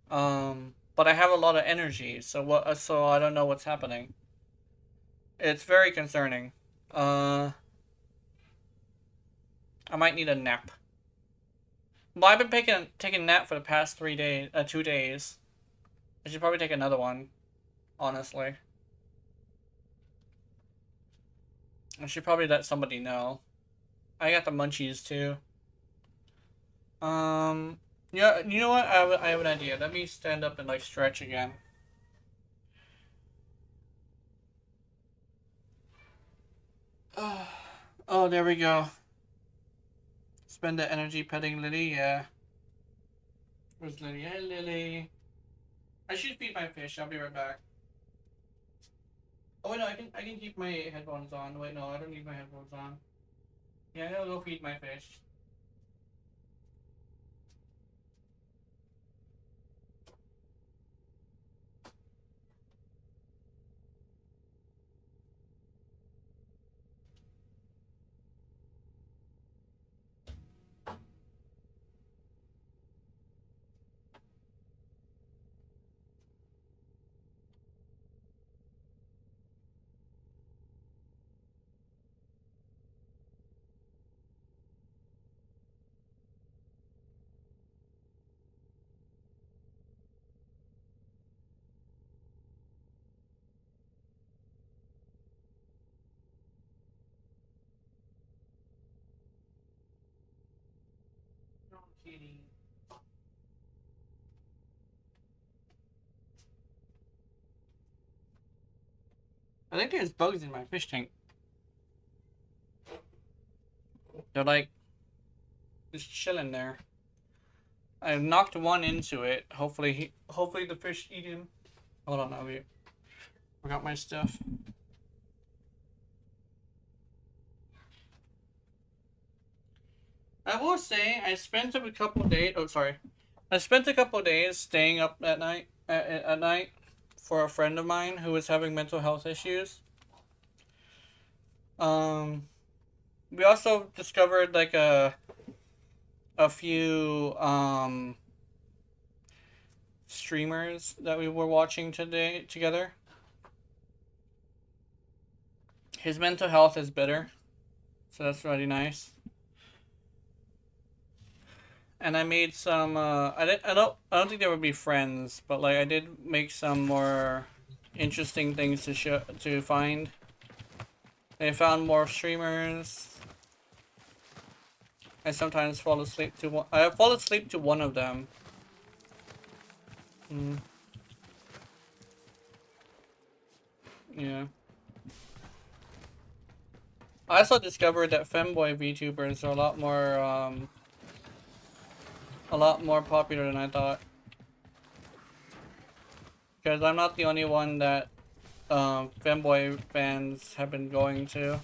But I have a lot of energy, so I don't know what's happening. It's very concerning. I might need a nap. Well, I've been taking a nap for the past 2 days. I should probably take another one, honestly. I should probably let somebody know. I got the munchies too. Yeah, you know what? I have an idea. Let me stand up and like stretch again. Oh, there we go. Spend the energy petting Lily, yeah. Where's Lily? Hey, Lily. I should feed my fish. I'll be right back. Oh wait, no, I can keep my headphones on. Wait, no, I don't need my headphones on. Yeah, I'm gonna go feed my fish. No, I'm kidding. I think there's bugs in my fish tank. They're like just chilling there. I knocked one into it. Hopefully the fish eat him. Hold on, I forgot my stuff. I will say I spent a couple days. Oh, sorry. I spent a couple days staying up at night for a friend of mine who was having mental health issues. We also discovered like a few streamers that we were watching today together. His mental health is better, so that's really nice. And I made some. I don't think they would be friends, but like I did make some more interesting things to find. I found more streamers. I sometimes fall asleep to one. I fall asleep to one of them. Yeah. I also discovered that femboy VTubers are a lot more popular than I thought. Because I'm not the only one that femboy fans have been going to.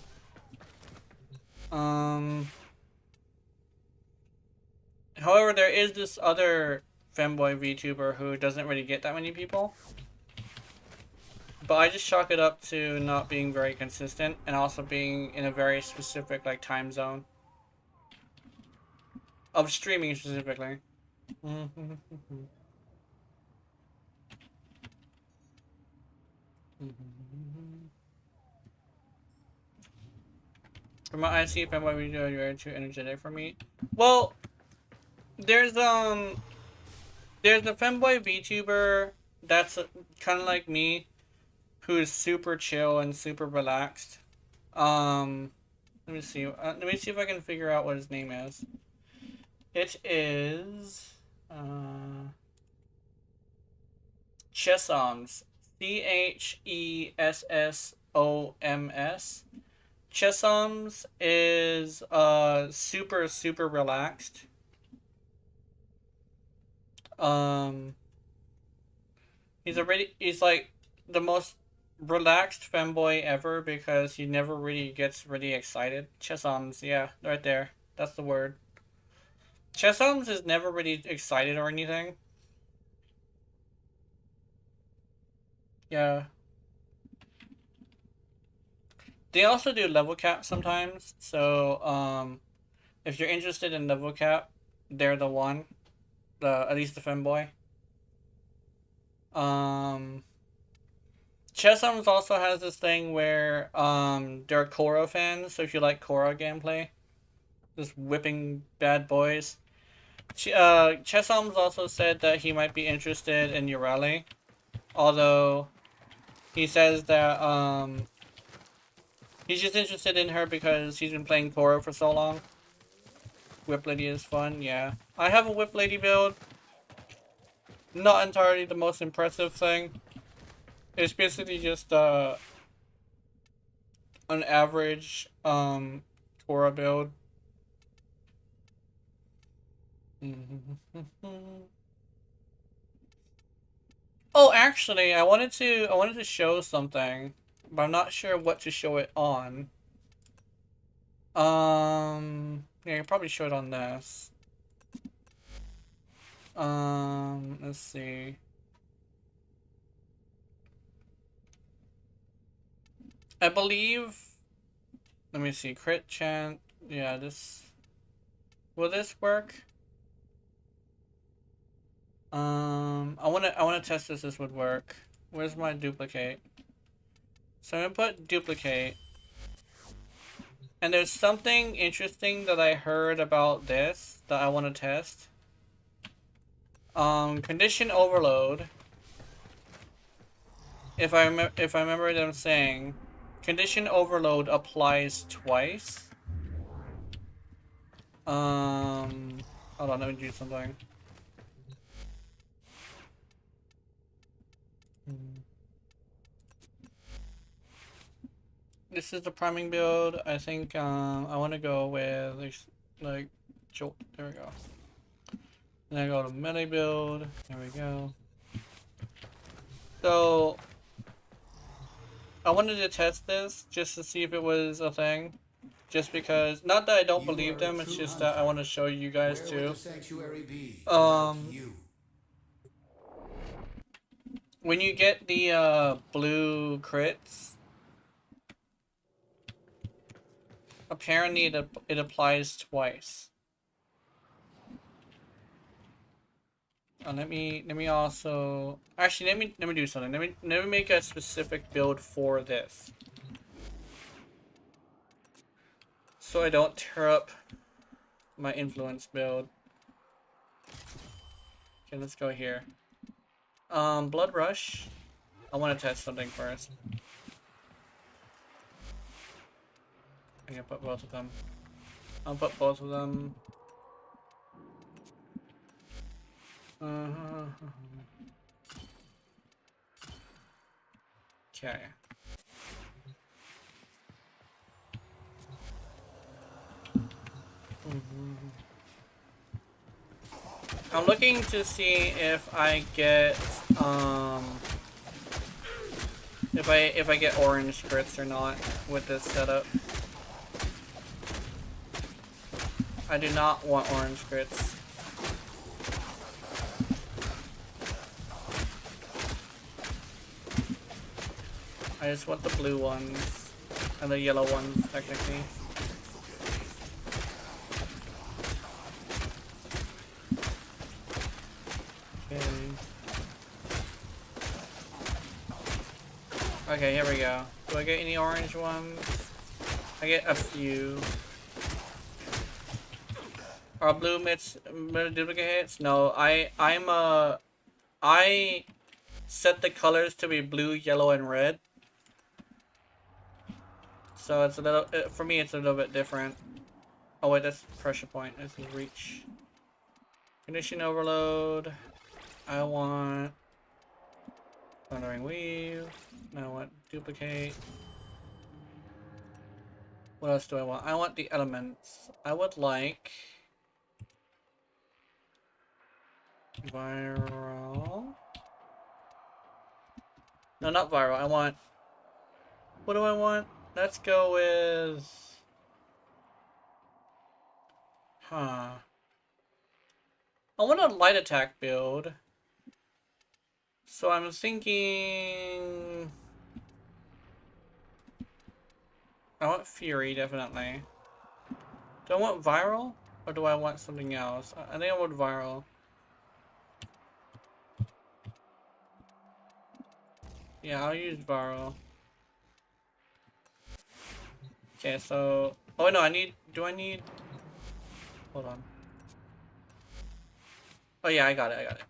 However, there is this other femboy VTuber who doesn't really get that many people. But I just chalk it up to not being very consistent and also being in a very specific like time zone. Of streaming specifically. From what I see, femboy video, you're too energetic for me. Well, there's a femboy VTuber that's kind of like me, who is super chill and super relaxed. Let me see. Let me see if I can figure out what his name is. It is Chessoms. CHESSOMS. Chessoms is super relaxed. He's like the most relaxed femboy ever because he never really gets really excited. Chessoms, yeah, right there. That's the word. Chessoms is never really excited or anything. Yeah. They also do level cap sometimes, so if you're interested in level cap, they're the one. At least the femboy. Chessoms also has this thing where they're Korra fans, so if you like Korra gameplay, just whipping bad boys. Chessoms also said that he might be interested in Urali, although he says that he's just interested in her because he's been playing Korra for so long. Whip Lady is fun, yeah. I have a Whip Lady build. Not entirely the most impressive thing. It's basically just an average Korra build. Oh, actually, I wanted to show something but I'm not sure what to show it on. Yeah, I can probably show it on this. Let's see. I believe. Let me see. Crit chant. Yeah, this. Will this work? I wanna test this would work. Where's my duplicate? So I'm gonna put duplicate. And there's something interesting that I heard about this that I want to test. Condition overload. If I remember them saying, condition overload applies twice. Hold on, let me do something. This is the priming build. I think I want to go with like jolt. There we go. Then I go to melee build. There we go. So I wanted to test this just to see if it was a thing. Just because, not that I don't believe them, it's just that I want to show you guys too. When you get the blue crits, apparently it applies twice. Let me also actually let me do something. Let me make a specific build for this, so I don't tear up my influence build. Okay, let's go here. Blood Rush. I want to test something first. I can put both of them. I'll put both of them. Okay. I'm looking to see if I get if I get orange crits or not with this setup. I do not want orange crits. I just want the blue ones and the yellow ones, technically. Okay, here we go. Do I get any orange ones? I get a few. Are blue mitts duplicate hits? No, I set the colors to be blue, yellow, and red. So it's a little, for me it's a little bit different. Oh wait, that's pressure point. This is reach. Condition overload. I want Thundering Weave. I want duplicate. What else do I want? I want the elements. I would like viral. No, not viral. I want. What do I want? Let's go with. I want a light attack build. So I'm thinking. I want Fury, definitely. Do I want viral? Or do I want something else? I think I want viral. Yeah, I'll use viral. Okay, so... Oh, no, I need... Do I need... Hold on. Oh, yeah, I got it.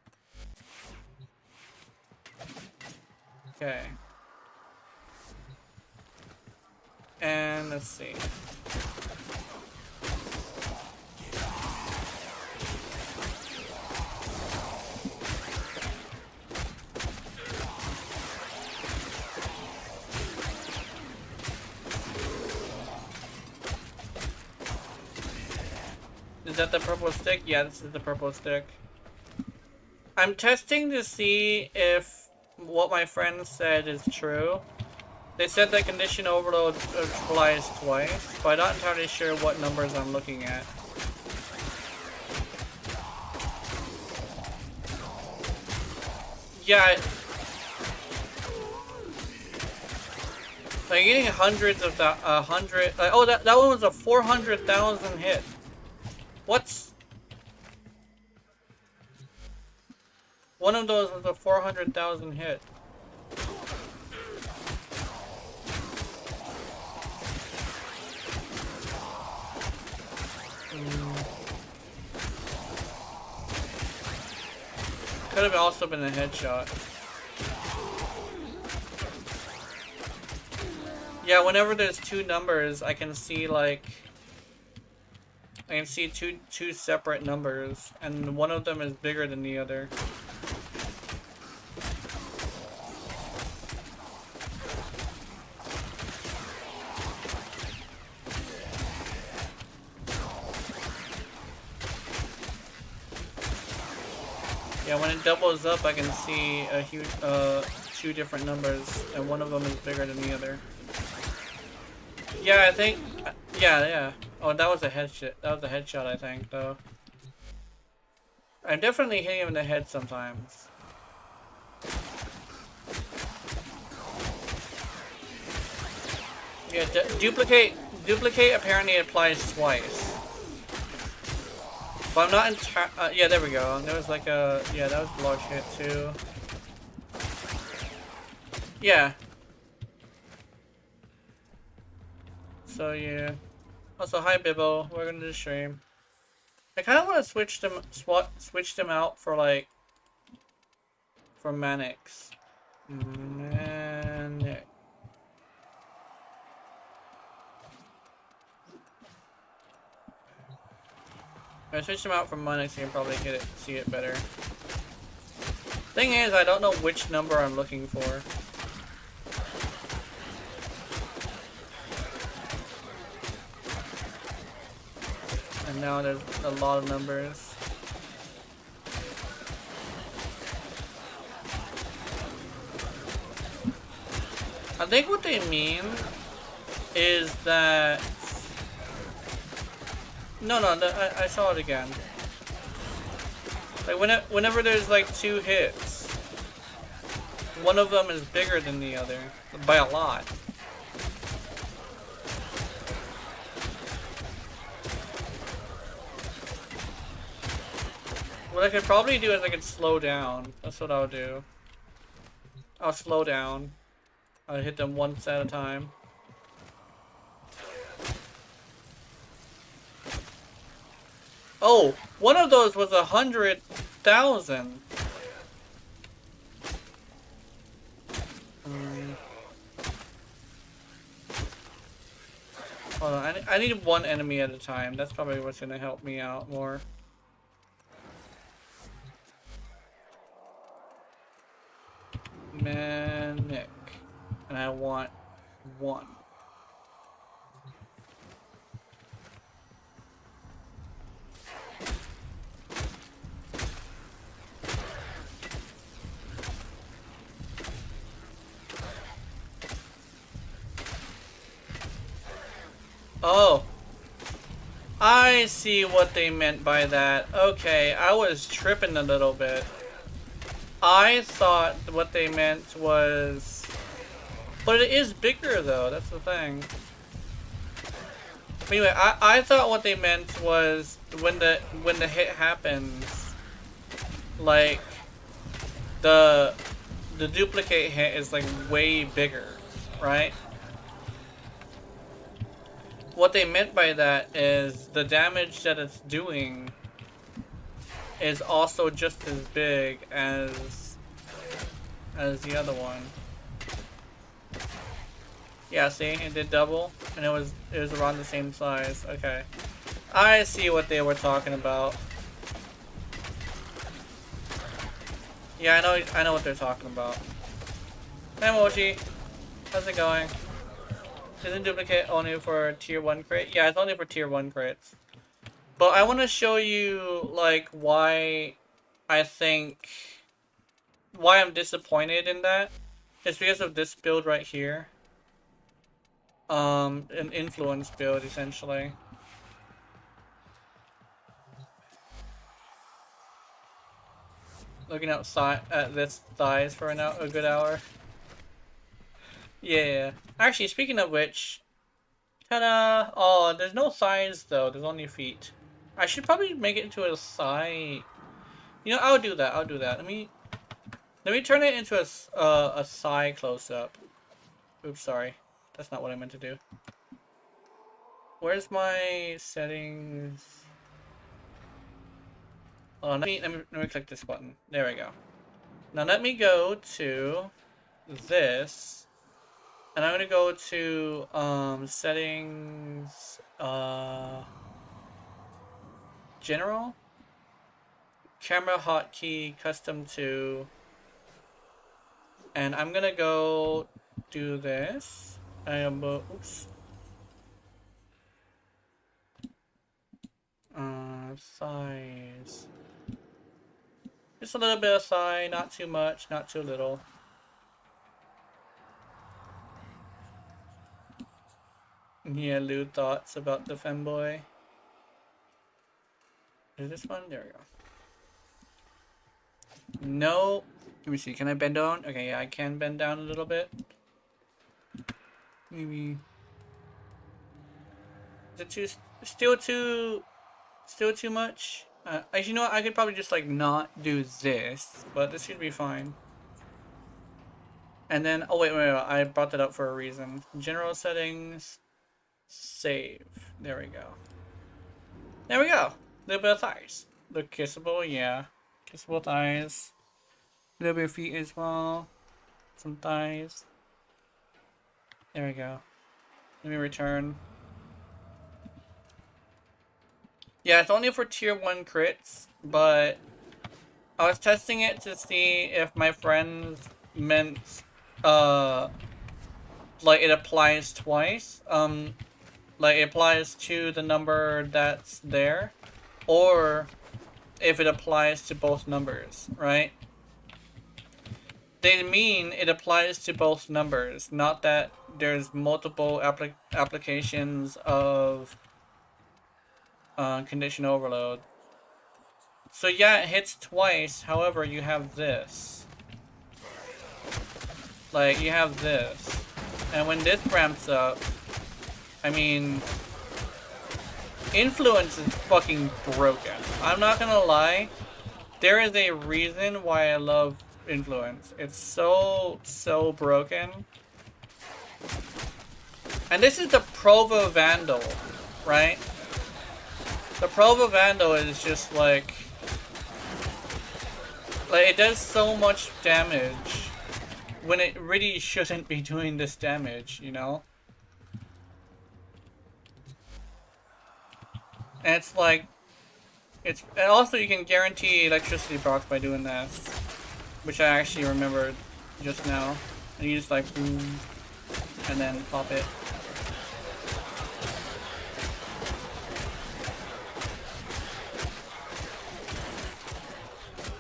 Okay. And let's see. Is that the purple stick? Yeah, this is the purple stick. I'm testing to see if what my friend said is true. They said that condition overload applies twice, but I'm not entirely sure what numbers I'm looking at. Yeah, like getting hundreds of that, oh, that one was a 400,000 hit. What's one of those was a 400,000 hit. Could have also been a headshot. Yeah, whenever there's two numbers, I can see like I can see two separate numbers, and one of them is bigger than the other. Yeah, when it doubles up, I can see a huge, two different numbers, and one of them is bigger than the other. Yeah, I think, yeah. Oh, that was a headshot. That was a headshot, I think, though. I'm definitely hitting him in the head sometimes. Yeah, duplicate apparently applies twice. But I'm not entirely, yeah, there we go. There was like a, yeah, that was a large hit too. Yeah. So yeah. Also, hi Bibbo, welcome to the stream. I kind of want to switch them out for like, for Manix. Manix. If I switch them out from Manix, you can probably see it better. Thing is, I don't know which number I'm looking for. And now there's a lot of numbers. I think what they mean is that... No, I saw it again. Like whenever there's like two hits, one of them is bigger than the other by a lot. What I could probably do is I could slow down. That's what I'll do. I'll slow down. I'll hit them once at a time. Oh, one of those was 100,000. Hold on, I need one enemy at a time. That's probably what's gonna help me out more. Manic. And I want one. Oh, I see what they meant by that. Okay, I was tripping a little bit. I thought what they meant was... But it is bigger though, that's the thing. Anyway, I thought what they meant was when the hit happens, like the duplicate hit is like way bigger, right? What they meant by that is the damage that it's doing is also just as big as the other one. Yeah, see, it did double, and it was around the same size. Okay, I see what they were talking about. Yeah, I know what they're talking about. Hey Mochi, how's it going? Isn't duplicate only for tier 1 crate? Yeah, it's only for tier 1 crates. But I want to show you, like, why I'm disappointed in that. It's because of this build right here. an influence build essentially. Looking outside at this thighs for a good hour. Yeah. Actually, speaking of which, ta-da! Oh, there's no thighs though. There's only feet. I should probably make it into a thigh. You know, I'll do that. I'll do that. Let me turn it into a thigh close up. Oops, sorry. That's not what I meant to do. Where's my settings? Oh, let me click this button. There we go. Now let me go to this, and I'm gonna go to settings, general, camera hotkey, custom to, and I'm gonna go do this. Oops. Size. Just a little bit of thigh, not too much, not too little. Yeah, lewd thoughts about the femboy. Is this one? There we go. No. Let me see. Can I bend down? Okay, yeah, I can bend down a little bit. Maybe. Is it too? Still too much? Actually, you know what? I could probably just like not do this, but this should be fine. And then, oh wait, I brought that up for a reason. General settings, save. There we go. There we go. A little bit of thighs. Look kissable, yeah. Kissable thighs. A little bit of feet as well. Some thighs. There we go. Let me return. Yeah, it's only for tier 1 crits, but I was testing it to see if my friends meant, like it applies twice. Like it applies to the number that's there, or if it applies to both numbers, right? They mean it applies to both numbers, not that there's multiple applications of condition overload. So yeah, it hits twice, however you have this. Like, you have this. And when this ramps up, I mean, influence is fucking broken. I'm not gonna lie, there is a reason why I love influence. It's so broken. And this is the Provo Vandal, right? The Provo Vandal is just like it does so much damage when it really shouldn't be doing this damage, you know? And it's like, and also you can guarantee electricity procs by doing this, which I actually remembered just now. And you just like boom, and then pop it.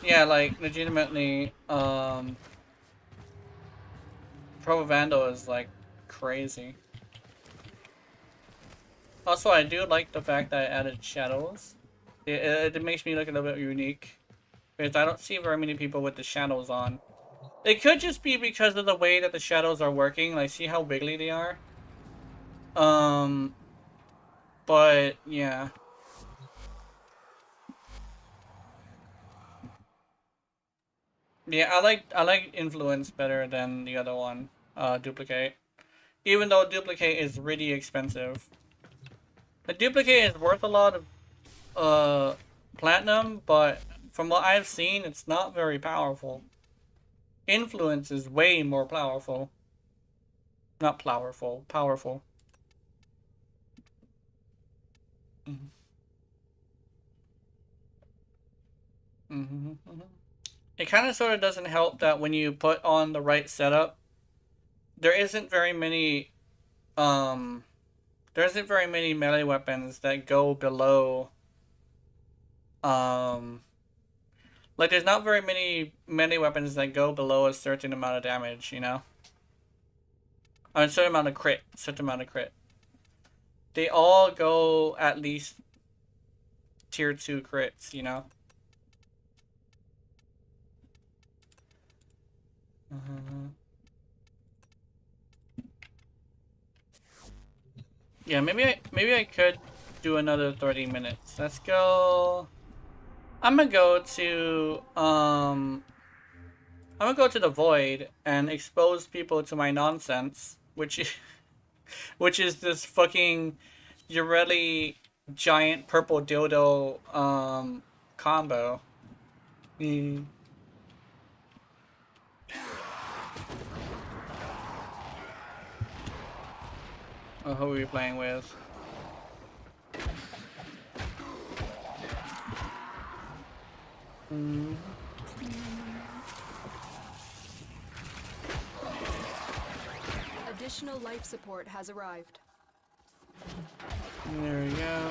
Yeah, like, legitimately, Provo Vandal is, like, crazy. Also, I do like the fact that I added shadows. It makes me look a little bit unique. Because I don't see very many people with the shadows on. It could just be because of the way that the shadows are working. Like, see how wiggly they are? But, yeah. Yeah, I like influence better than the other one, duplicate. Even though duplicate is really expensive. The duplicate is worth a lot of platinum, but from what I've seen, it's not very powerful. Influence is way more powerful. Not powerful, powerful. Mm-hmm. Mm-hmm. Mm-hmm. It kind of sort of doesn't help that when you put on the right setup, there isn't very many melee weapons that go below like there's not very many melee weapons that go below a certain amount of damage, you know? A certain amount of crit. Certain amount of crit. They all go at least tier 2 crits, you know? Yeah, maybe I could do another 30 minutes. Let's go. I'm gonna go to the void and expose people to my nonsense, which is this fucking Urelli giant purple dildo combo. Oh, who are we playing with? Additional life support has arrived. There we go.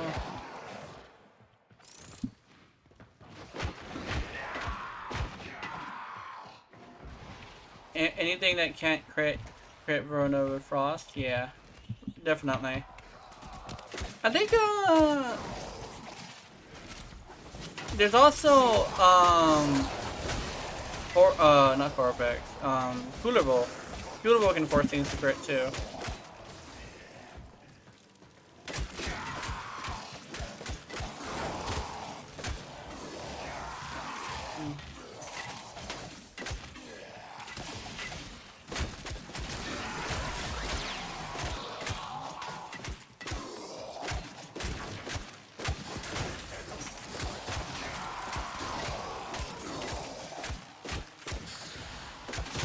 Anything that can't crit Verona with Frost, yeah, definitely. I think there's also not Corvex, Cooler Bowl. Cooler Bowl can force things to crit too.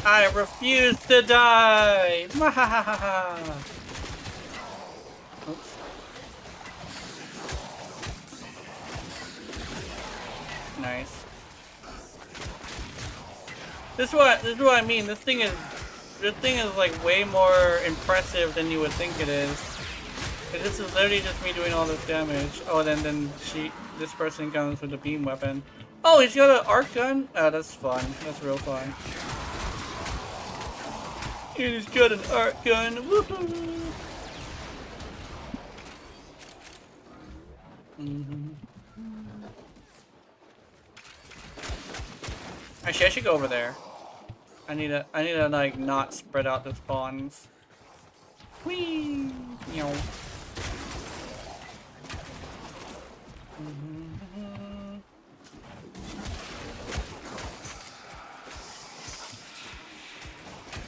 I refuse to die! Mahahaha! Oops. Nice. This is what I mean. This thing is like way more impressive than you would think it is. This is literally just me doing all this damage. Oh, then this person comes with a beam weapon. Oh, he's got an arc gun? Oh, that's fun. That's real fun. He's got an arc gun. Woohoo! Actually, I should go over there. I need to like not spread out the spawns. Whee! You know.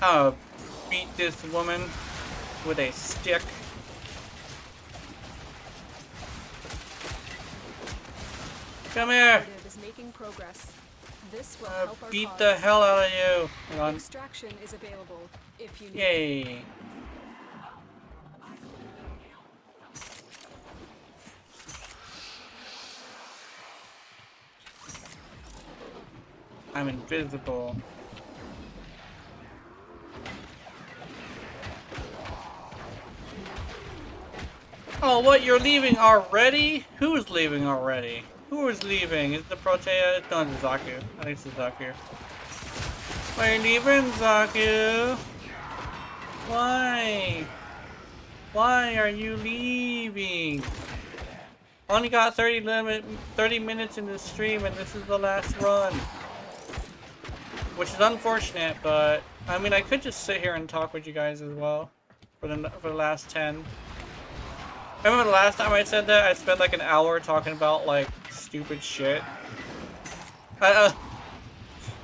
I'll beat this woman with a stick. Come here! Operative is making progress. This will help our Beat cause. the hell out of you! Hold on. Extraction is available if you need. Yay! I'm invisible. Oh, what? You're leaving already? Who's leaving already? Who is leaving? Is it the Protea? It's not Zaku. I think it's Zaku. Why are you leaving, Zaku? Why? Why are you leaving? Only got 30 minutes in the stream and this is the last run. Which is unfortunate, but I mean I could just sit here and talk with you guys as well for the last 10. I remember the last time I said that, I spent like an hour talking about like stupid shit. I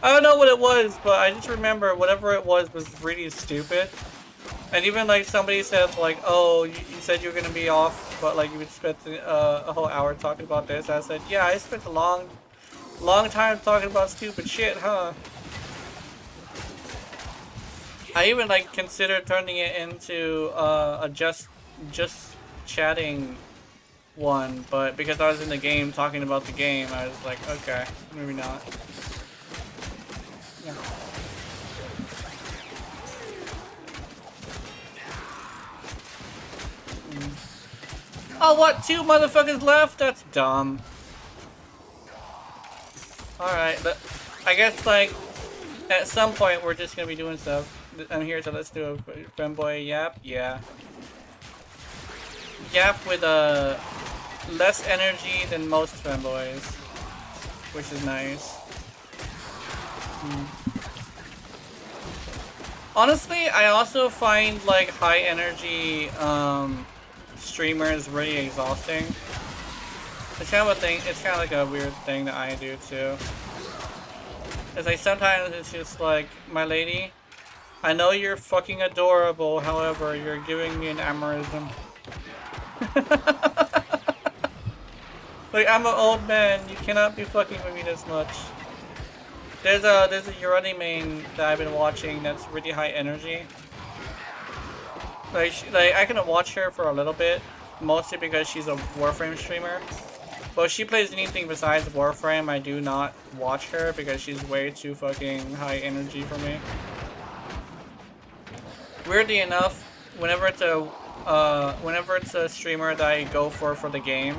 don't know what it was, but I just remember whatever it was really stupid. And even like somebody said like, oh, you said you were gonna be off, but like you would spend a whole hour talking about this. I said, yeah, I spent a long time talking about stupid shit, huh? I even like considered turning it into a just chatting one, but because I was in the game talking about the game, I was like, okay, maybe not. Yeah. Oh, what? 2 motherfuckers left? That's dumb. Alright, but I guess like at some point we're just gonna be doing stuff. I'm here to let's do a femboy yap. Yeah. Yap with less energy than most femboys, which is nice. Honestly, I also find like high energy streamers really exhausting. It's kind of a thing. It's kind of like a weird thing that I do too. It's like sometimes it's just like, my lady, I know you're fucking adorable. However, you're giving me an amorism. Like, I'm an old man. You cannot be fucking with me this much. There's a Urani main that I've been watching that's really high energy. Like I can watch her for a little bit, mostly because she's a Warframe streamer. But if she plays anything besides Warframe, I do not watch her because she's way too fucking high energy for me. Weirdly enough, whenever it's a streamer that I go for the game,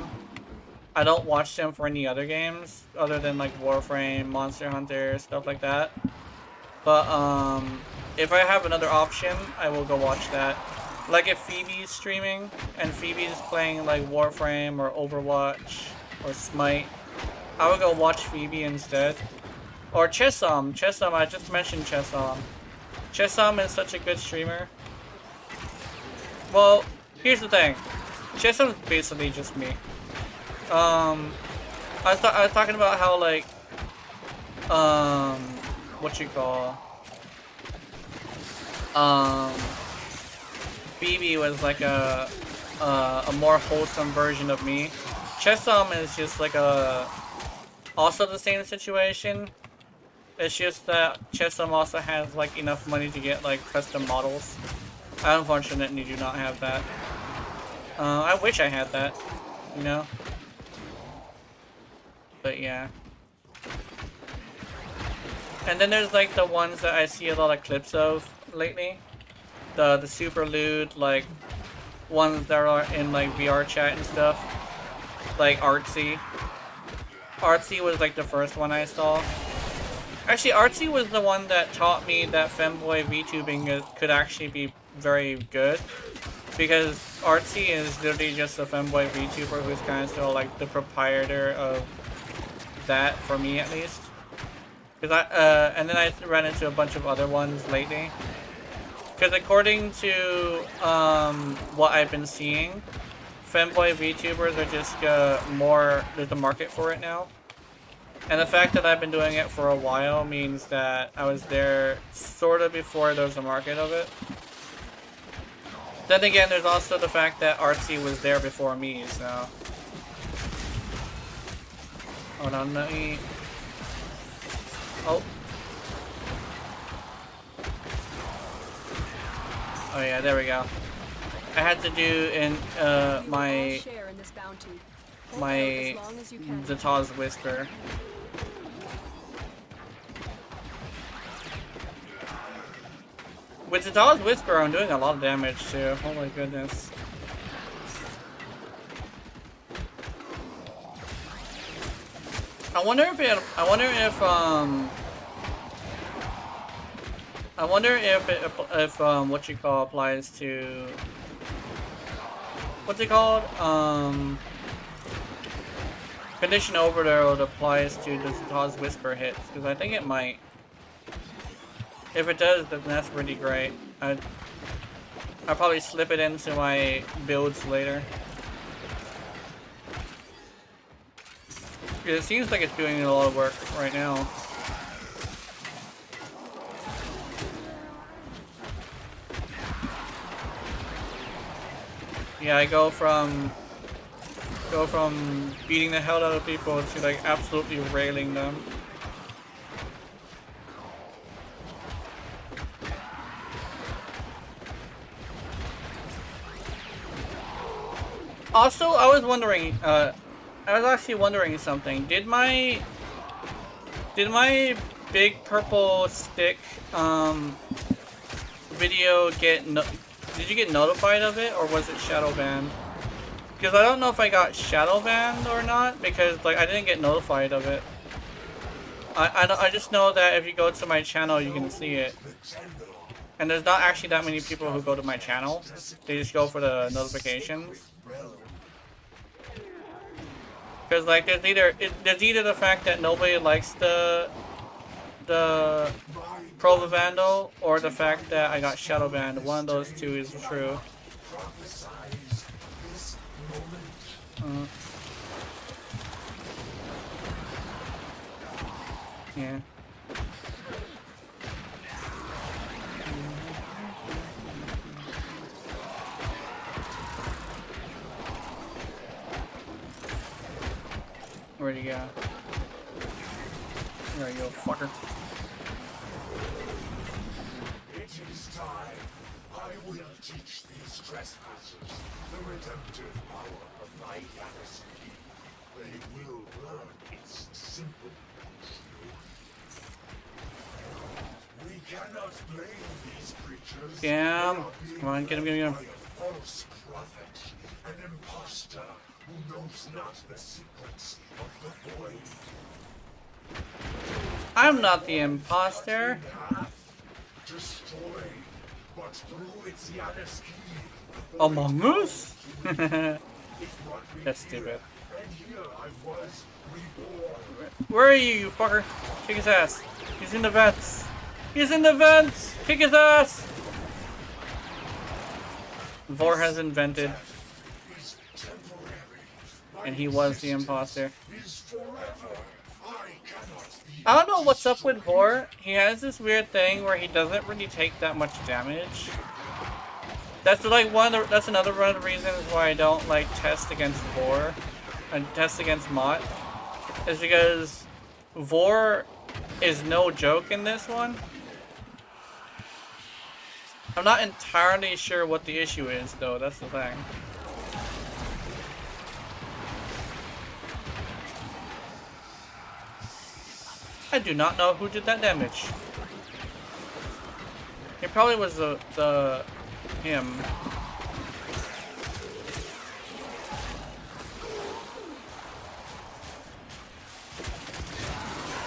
I don't watch them for any other games other than like Warframe, Monster Hunter, stuff like that. But if I have another option, I will go watch that. Like if Phoebe's streaming and Phoebe's playing like Warframe or Overwatch or Smite, I would go watch Phoebe instead. Or Chesom. Chesom, I just mentioned Chesom. Chesom is such a good streamer. Well, here's the thing. Chesom's basically just me. I was talking about how like Phoebe was like a more wholesome version of me. Chesom is just like also the same situation. It's just that Chesom also has like enough money to get like custom models. I unfortunately do not have that. I wish I had that, you know? But yeah. And then there's like the ones that I see a lot of clips of lately. The super lewd, like ones that are in like VR chat and stuff. Like Artsy. Artsy was like the first one I saw. Actually, Artsy was the one that taught me that femboy VTubing could actually be very good. Because Artsy is literally just a femboy VTuber who's kind of still like the proprietor of that, for me at least. Because and then I ran into a bunch of other ones lately. Because according to what I've been seeing, femboy VTubers are just there's a market for it now. And the fact that I've been doing it for a while means that I was there sort of before there was a market of it. Then again, there's also the fact that Artsy was there before me, so... Hold on, let me... Oh. Oh yeah, there we go. I had to do in my Zataw's Whisper. With Zataw's Whisper, I'm doing a lot of damage too. Oh my goodness. I wonder if what you call applies to what's it called? Condition Overload applies to the Zataw's Whisper hits, because I think it might. If it does, then that's pretty great. I'll probably slip it into my builds later. It seems like it's doing a lot of work right now. Yeah, I go from beating the hell out of people to like absolutely railing them. Also, I was actually wondering something. Did my big purple stick video did you get notified of it, or was it shadow banned? Because I don't know if I got shadow banned or not, because like I didn't get notified of it. I just know that if you go to my channel you can see it. And there's not actually that many people who go to my channel. They just go for the notifications. Because like there's either the fact that nobody likes the Pro Vandal, or the fact that I got shadow banned. One of those two is true. Yeah. Where'd he go? There you go, fucker. It is time. I will teach these trespassers the redemptive power of my Yanis key. They will learn its simple truth. We cannot blame these creatures. Damn. Come on, get him, get him, get him. By a false prophet, an imposter who knows not the secrets of the void. I'm not the imposter. Destroy, but through its Yanis key. Among Us? That's stupid. And here I was, reborn. Where are you, you fucker? Kick his ass. He's in the vents. He's in the vents! Kick his ass! Vor has invented. Is temporary. And he was the imposter. Is forever. I cannot be. I don't know what's up with Vor. He has this weird thing where he doesn't really take that much damage. That's like that's another one of the reasons why I don't like test against Vor and test against Mott. Is because Vor is no joke in this one. I'm not entirely sure what the issue is though, that's the thing. I do not know who did that damage. It probably was him.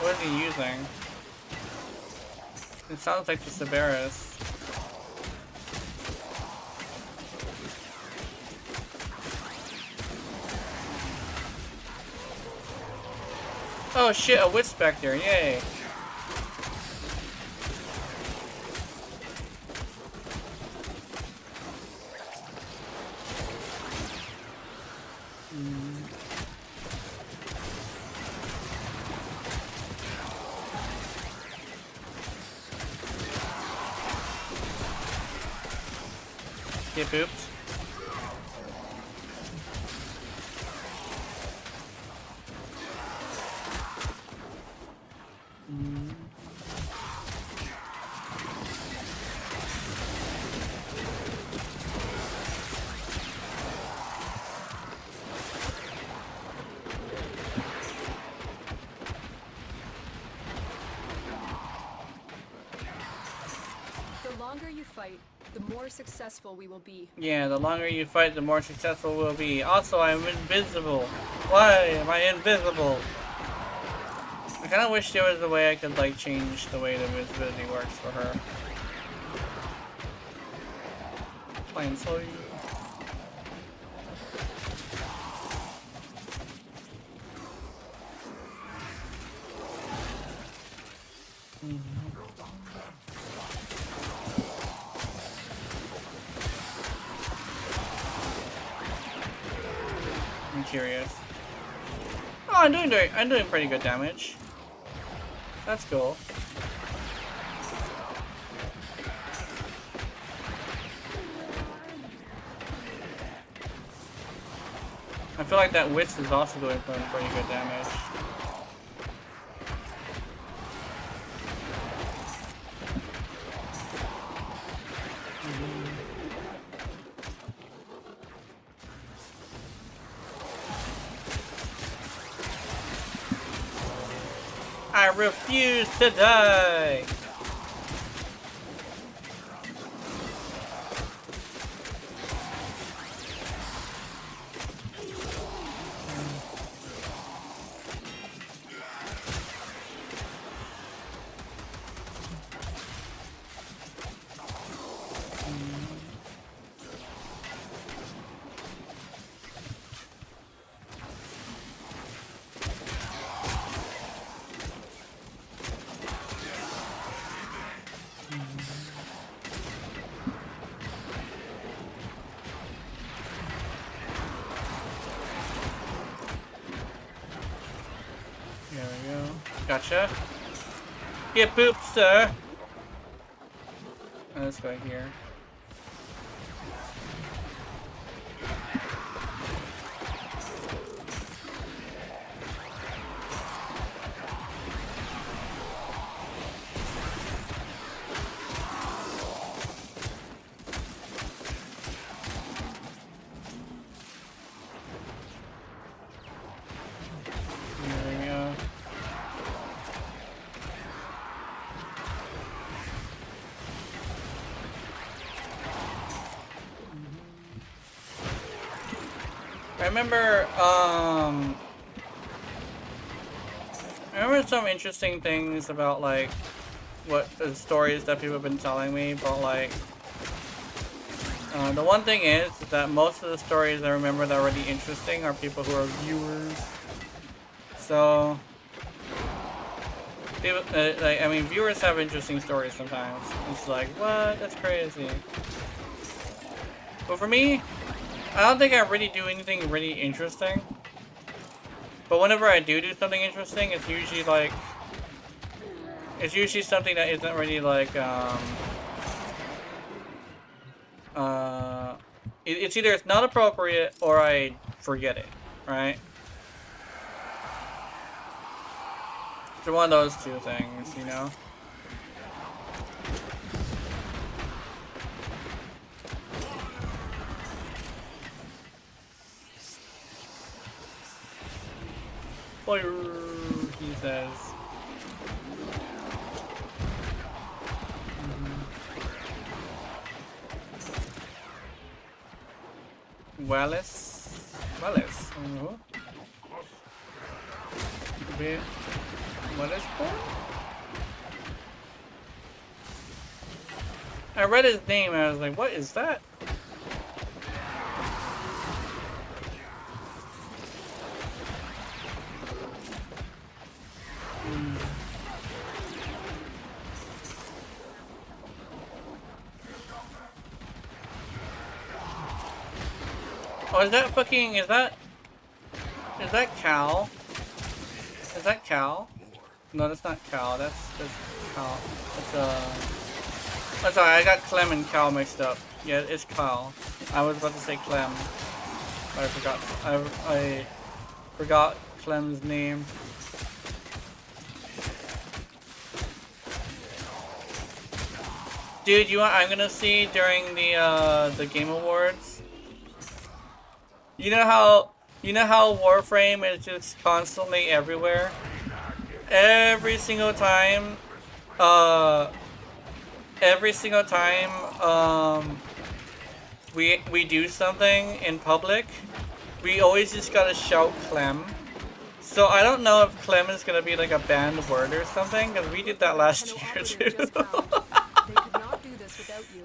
What is he using? It sounds like the Severus. Oh shit, a Wit Spectre, yay! Get booped. The longer you fight, the more successful we will be. Yeah, the longer you fight, the more successful we'll be. Also, I'm invisible. Why am I invisible? I kind of wish there was a way I could like change the way the visibility works for her. Playing slowly. I'm curious. Oh, I'm doing pretty good damage. That's cool. I feel like that Wits is also doing pretty good damage. I refuse to die! Gotcha. Get booped, sir. Let's go here. There we go. I remember some interesting things about like what the stories that people have been telling me, but like the one thing is that most of the stories I remember that are really interesting are people who are viewers. So people, like, I mean, viewers have interesting stories sometimes. It's like, what? That's crazy. But for me, I don't think I really do anything really interesting. But whenever I do something interesting, it's usually like, it's usually something that isn't really like, it's either it's not appropriate or I forget it, right? It's one of those two things, you know? Fire, he says. Wallace? Wallace? Wallace boy? I read his name and I was like, what is that? Oh, is that fucking, is that Cal? Is that Cal? No, that's not Cal, that's Cal. That's, sorry, I got Clem and Cal mixed up. Yeah, it's Cal. I was about to say Clem. But I forgot Clem's name. Dude, I'm gonna see during the Game Awards. You know how Warframe is just constantly everywhere? Every single time we do something in public, we always just gotta shout Clem. So I don't know if Clem is gonna be like a banned word or something, because we did that last year too.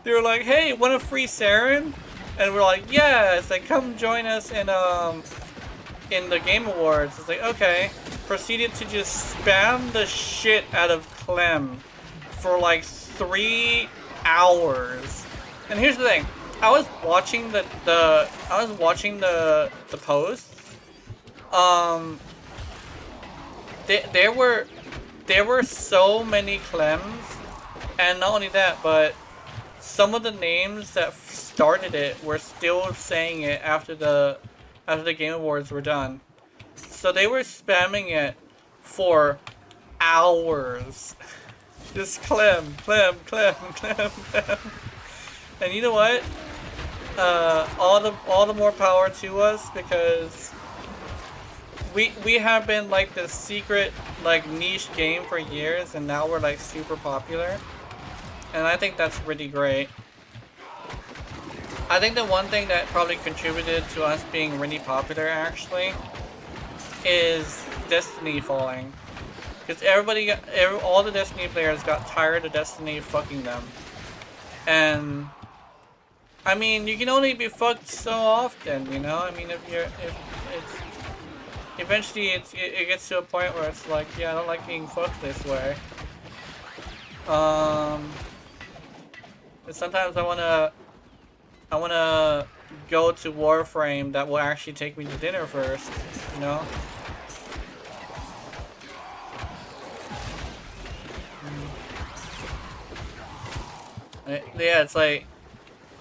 They were like, hey, want a free Saren? And we're like, yeah. It's like, come join us in the Game Awards. It's like, okay. Proceeded to just spam the shit out of Clem for like 3 hours. And here's the thing. I was watching the posts. There were so many Clems, and not only that, but some of the names that started it were still saying it after the Game Awards were done. So they were spamming it for hours. Just Clem. And you know what? All the more power to us, because we have been like this secret like niche game for years, and now we're like super popular. And I think that's really great. I think the one thing that probably contributed to us being really popular actually is Destiny falling. Because all the Destiny players got tired of Destiny fucking them. And I mean, you can only be fucked so often, you know? I mean, eventually it gets to a point where it's like, yeah, I don't like being fucked this way. But sometimes I wanna go to Warframe that will actually take me to dinner first, you know? Yeah, it's like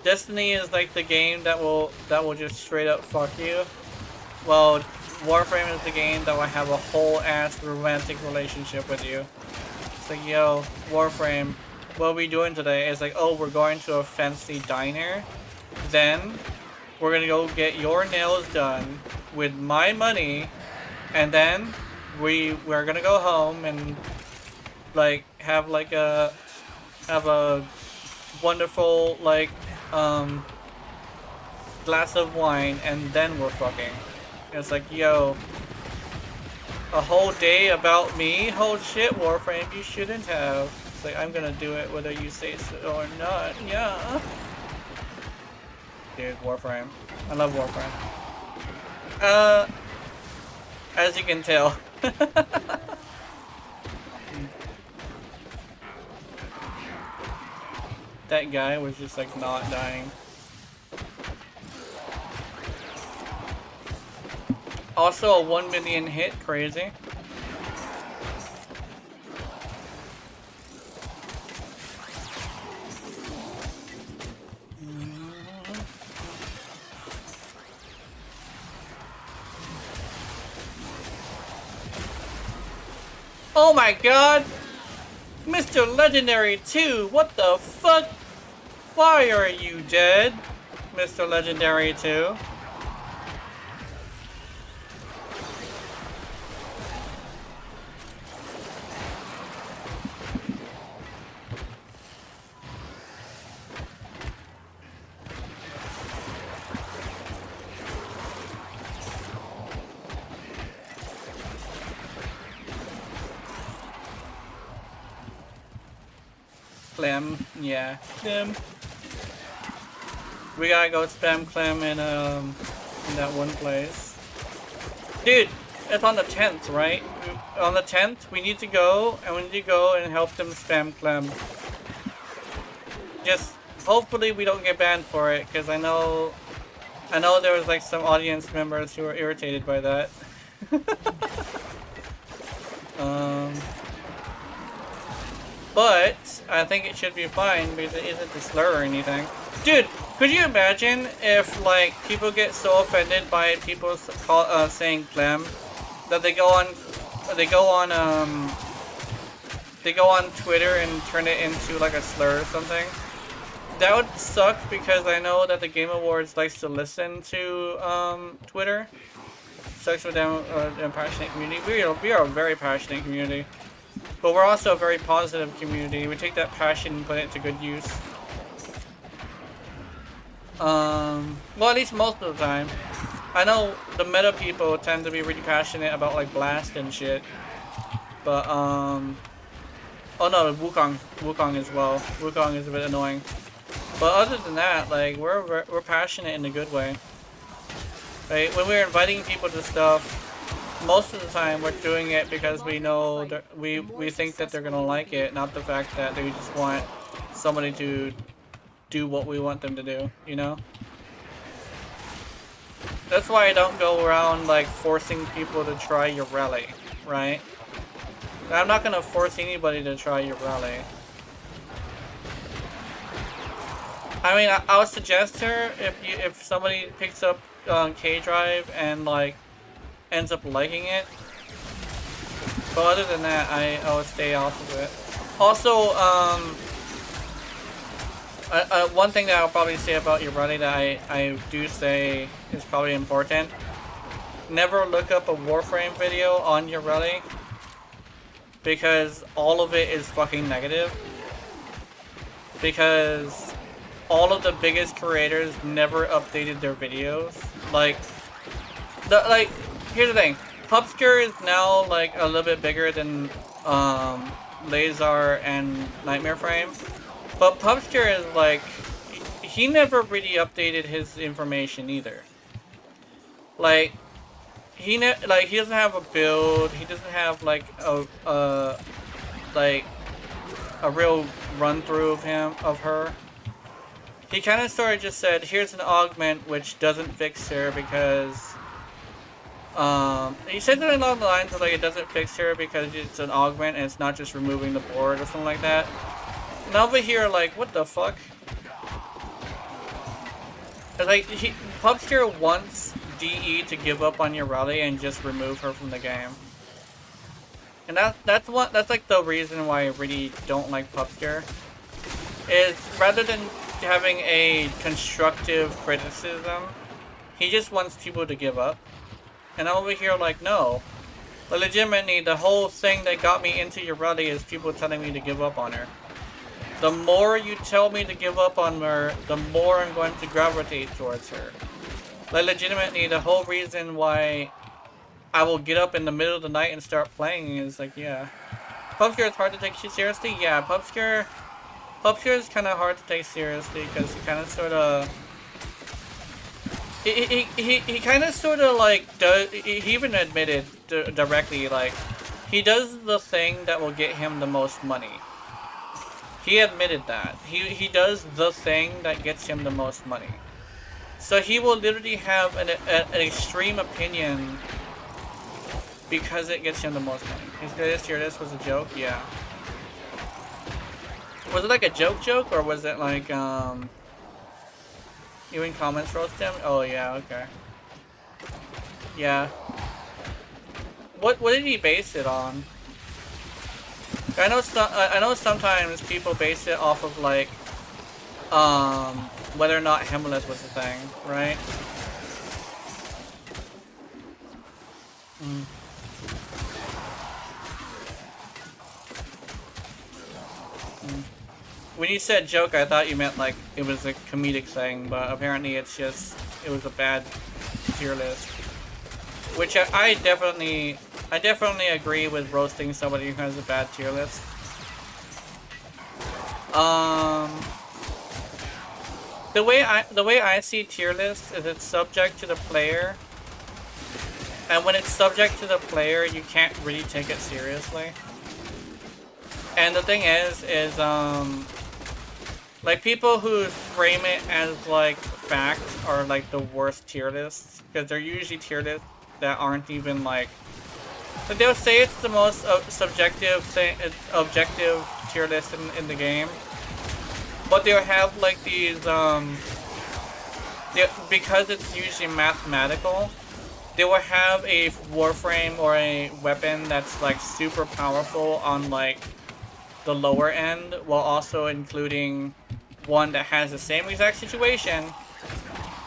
Destiny is like the game that will just straight up fuck you. Well, Warframe is the game that will have a whole ass romantic relationship with you. It's like, yo, Warframe, what are we doing today? It's like, oh, we're going to a fancy diner. Then we're gonna go get your nails done with my money, and then we're gonna go home and like have a wonderful like glass of wine, and then we're fucking. It's like, yo, a whole day about me? Oh shit, Warframe, you shouldn't have. It's like, I'm gonna do it whether you say so or not. Yeah. Dude, Warframe. I love Warframe. As you can tell. That guy was just like not dying. Also a 1 million hit, crazy. Oh my god! Mr. Legendary 2, what the fuck? Why are you dead, Mr. Legendary 2? Clem, yeah, Clem. We gotta go spam Clem in that one place. Dude, it's on the 10th, right? On the 10th, we need to go, and we need to go and help them spam Clem. Just, hopefully we don't get banned for it, because I know there was like some audience members who were irritated by that. But I think it should be fine because it isn't a slur or anything. Dude, could you imagine if like people get so offended by people saying Clem that they go on Twitter and turn it into like a slur or something? That would suck because I know that the Game Awards likes to listen to Twitter. Sucks with them, a passionate community. We are a very passionate community. But we're also a very positive community. We take that passion and put it to good use. Well, at least most of the time. I know the meta people tend to be really passionate about like Blast and shit. But oh no, Wukong as well. Wukong is a bit annoying. But other than that, like we're passionate in a good way. Right? When we're inviting people to stuff, most of the time we're doing it because we know that we think that they're gonna like it, not the fact that they just want somebody to do what we want them to do, you know? That's why I don't go around like forcing people to try your rally, right? I'm not gonna force anybody to try your rally. I mean, I would suggest her if somebody picks up K-Drive and like ends up liking it. But other than that, I would stay off of it. Also, one thing that I'll probably say about your rally that I do say is probably important. Never look up a Warframe video on your rally, because all of it is fucking negative. Because all of the biggest creators never updated their videos. Here's the thing. Pubscure is now like a little bit bigger than Lazar and Nightmare Frame. But Pubscure is like, he never really updated his information either. Like, he doesn't have a build. He doesn't have like a real run through of her. He kind of sort of just said, here's an augment which doesn't fix her because he said something along the lines of like it doesn't fix her because it's an augment and it's not just removing the board or something like that. And over here, like, what the fuck? Like, Pupster wants DE to give up on your rally and just remove her from the game. And that's like the reason why I really don't like Pupster. Is rather than having a constructive criticism, he just wants people to give up. And I'm over here like, no. But legitimately, the whole thing that got me into your rally is people telling me to give up on her. The more you tell me to give up on her, the more I'm going to gravitate towards her. Like, legitimately, the whole reason why I will get up in the middle of the night and start playing is like, yeah. Pupsker is hard to take seriously? Yeah, Pupsker is kind of hard to take seriously because he kind of sort of... He kind of sort of like does... He even admitted directly, like, he does the thing that will get him the most money. He admitted that. He does the thing that gets him the most money. So he will literally have an extreme opinion because it gets him the most money. This was a joke? Yeah. Was it like a joke or was it like, you in comments roast him? Oh yeah, okay. Yeah. What did he base it on? I know sometimes people base it off of like, whether or not Hemless was a thing, right? When you said joke, I thought you meant like it was a comedic thing, but apparently it's just, it was a bad tier list. Which I definitely agree with roasting somebody who has a bad tier list. The way I see tier lists is it's subject to the player. And when it's subject to the player, you can't really take it seriously. And the thing is like people who frame it as like fact are like the worst tier lists, because they're usually tier lists that aren't even like they'll say it's the most subjective thing, objective tier list in the game, but they'll have like these because it's usually mathematical, they will have a Warframe or a weapon that's like super powerful on like the lower end, while also including one that has the same exact situation,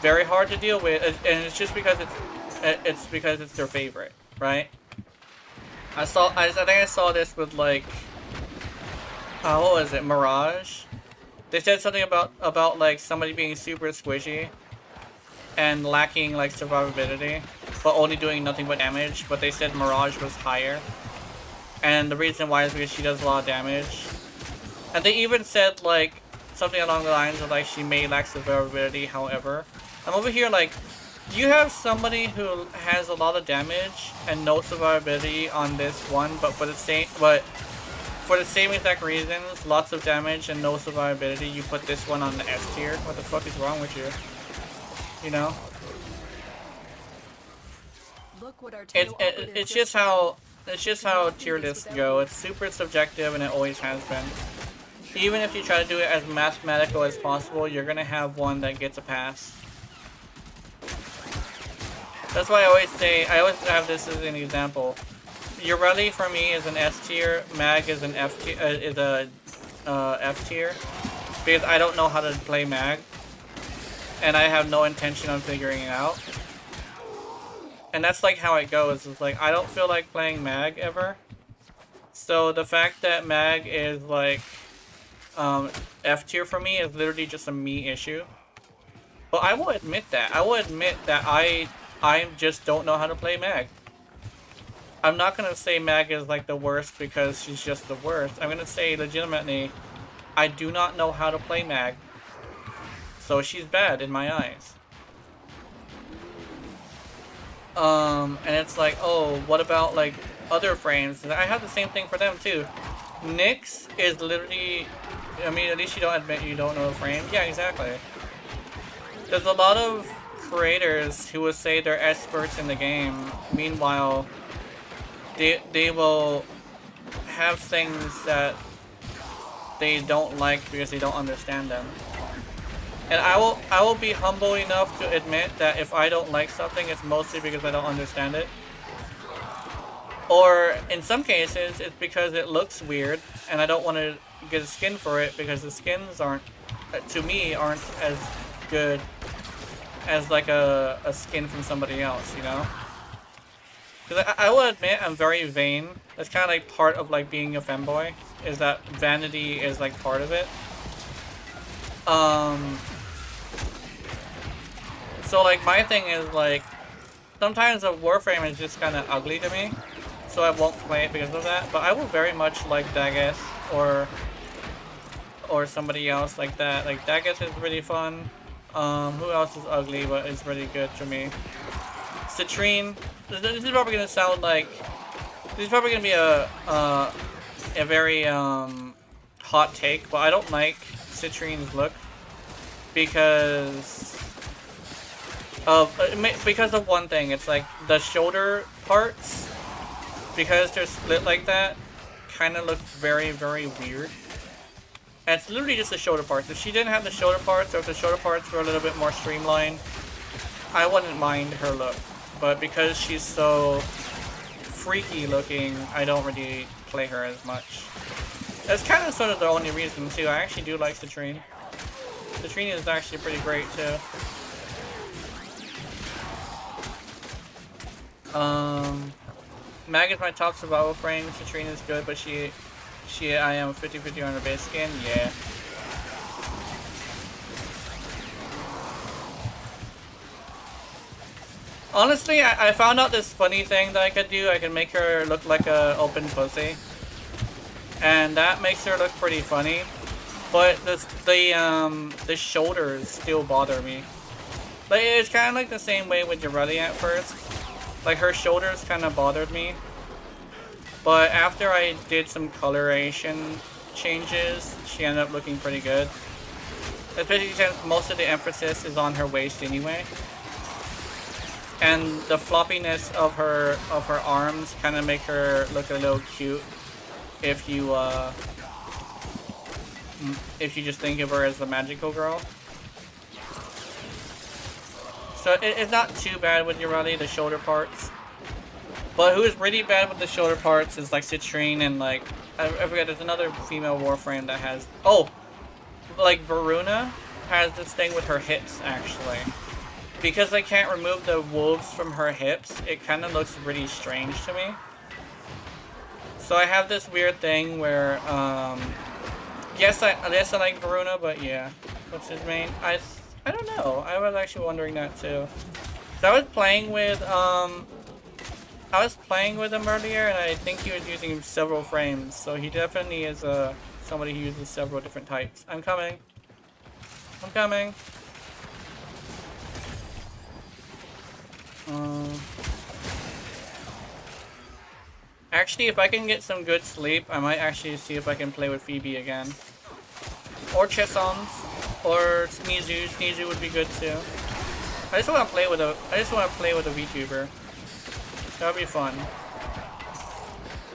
very hard to deal with, and it's just because it's their favorite, right? I think I saw this with like, what was it, Mirage? They said something about like somebody being super squishy and lacking like survivability, but only doing nothing but damage, but they said Mirage was higher. And the reason why is because she does a lot of damage. And they even said like something along the lines of like she may lack survivability, however. I'm over here like, you have somebody who has a lot of damage and no survivability on this one, but for the same exact reasons, lots of damage and no survivability, you put this one on the S tier. What the fuck is wrong with you? You know? Look what our It's just how tier lists go. It's super subjective and it always has been. Even if you try to do it as mathematical as possible, you're gonna have one that gets a pass. That's why I always have this as an example. Your rally for me is an S tier, mag is an F tier, F tier, because I don't know how to play mag, and I have no intention on figuring it out. And that's like how it goes. It's like I don't feel like playing mag ever. So the fact that mag is like F tier for me is literally just a me issue. But I will admit that. I just don't know how to play mag. I'm not gonna say mag is like the worst because she's just the worst. I'm gonna say legitimately, I do not know how to play mag. So she's bad in my eyes. And it's like, oh, what about like other frames? I have the same thing for them too. Nyx is literally, I mean, at least you don't admit you don't know a frame. Yeah, exactly. There's a lot of creators who will say they're experts in the game. Meanwhile, they will have things that they don't like because they don't understand them. And I will be humble enough to admit that if I don't like something, it's mostly because I don't understand it. Or in some cases, it's because it looks weird and I don't want to get a skin for it because the skins aren't, to me, aren't as good as like a skin from somebody else, you know? Because I will admit I'm very vain. That's kind of like part of like being a femboy, is that vanity is like part of it. So like my thing is like, sometimes a Warframe is just kind of ugly to me, so I won't play it because of that. But I will very much like Daggett or somebody else like that. Like Daggett is really fun. Who else is ugly but is really good to me? Citrine. This is probably gonna sound like, this is probably gonna be a very hot take, but I don't like Citrine's look because of one thing. It's like the shoulder parts, because they're split like that, kind of look very, very weird. And it's literally just the shoulder parts. If she didn't have the shoulder parts, or if the shoulder parts were a little bit more streamlined, I wouldn't mind her look. But because she's so freaky looking, I don't really play her as much. That's kind of sort of the only reason too. I actually do like Citrine. Citrine is actually pretty great too. Mag is my top survival frame. Citrine is good, but I am 50-50 on her base skin. Yeah. Honestly, I found out this funny thing that I could do. I can make her look like a open pussy, and that makes her look pretty funny. But the shoulders still bother me. Like, it's kind of like the same way with Yareli at first. Like, her shoulders kind of bothered me. But after I did some coloration changes, she ended up looking pretty good. Especially since most of the emphasis is on her waist anyway. And the floppiness of her arms kind of make her look a little cute if you just think of her as the magical girl. So it's not too bad with Yareli, the shoulder parts. But who is really bad with the shoulder parts is like Citrine and like, I forget, there's another female Warframe that has, oh, like Varuna has this thing with her hips actually. Because I can't remove the wolves from her hips, it kind of looks really strange to me. So I have this weird thing where, yes I like Varuna, but yeah, what's his name? I don't know. I was actually wondering that too. So I was playing with him earlier, and I think he was using several frames. So he definitely is somebody who uses several different types. I'm coming. I'm coming. Actually, if I can get some good sleep, I might actually see if I can play with Phoebe again. Or Chessons. Or Sneezu. Sneezu would be good too. I just want to play with a VTuber. That would be fun.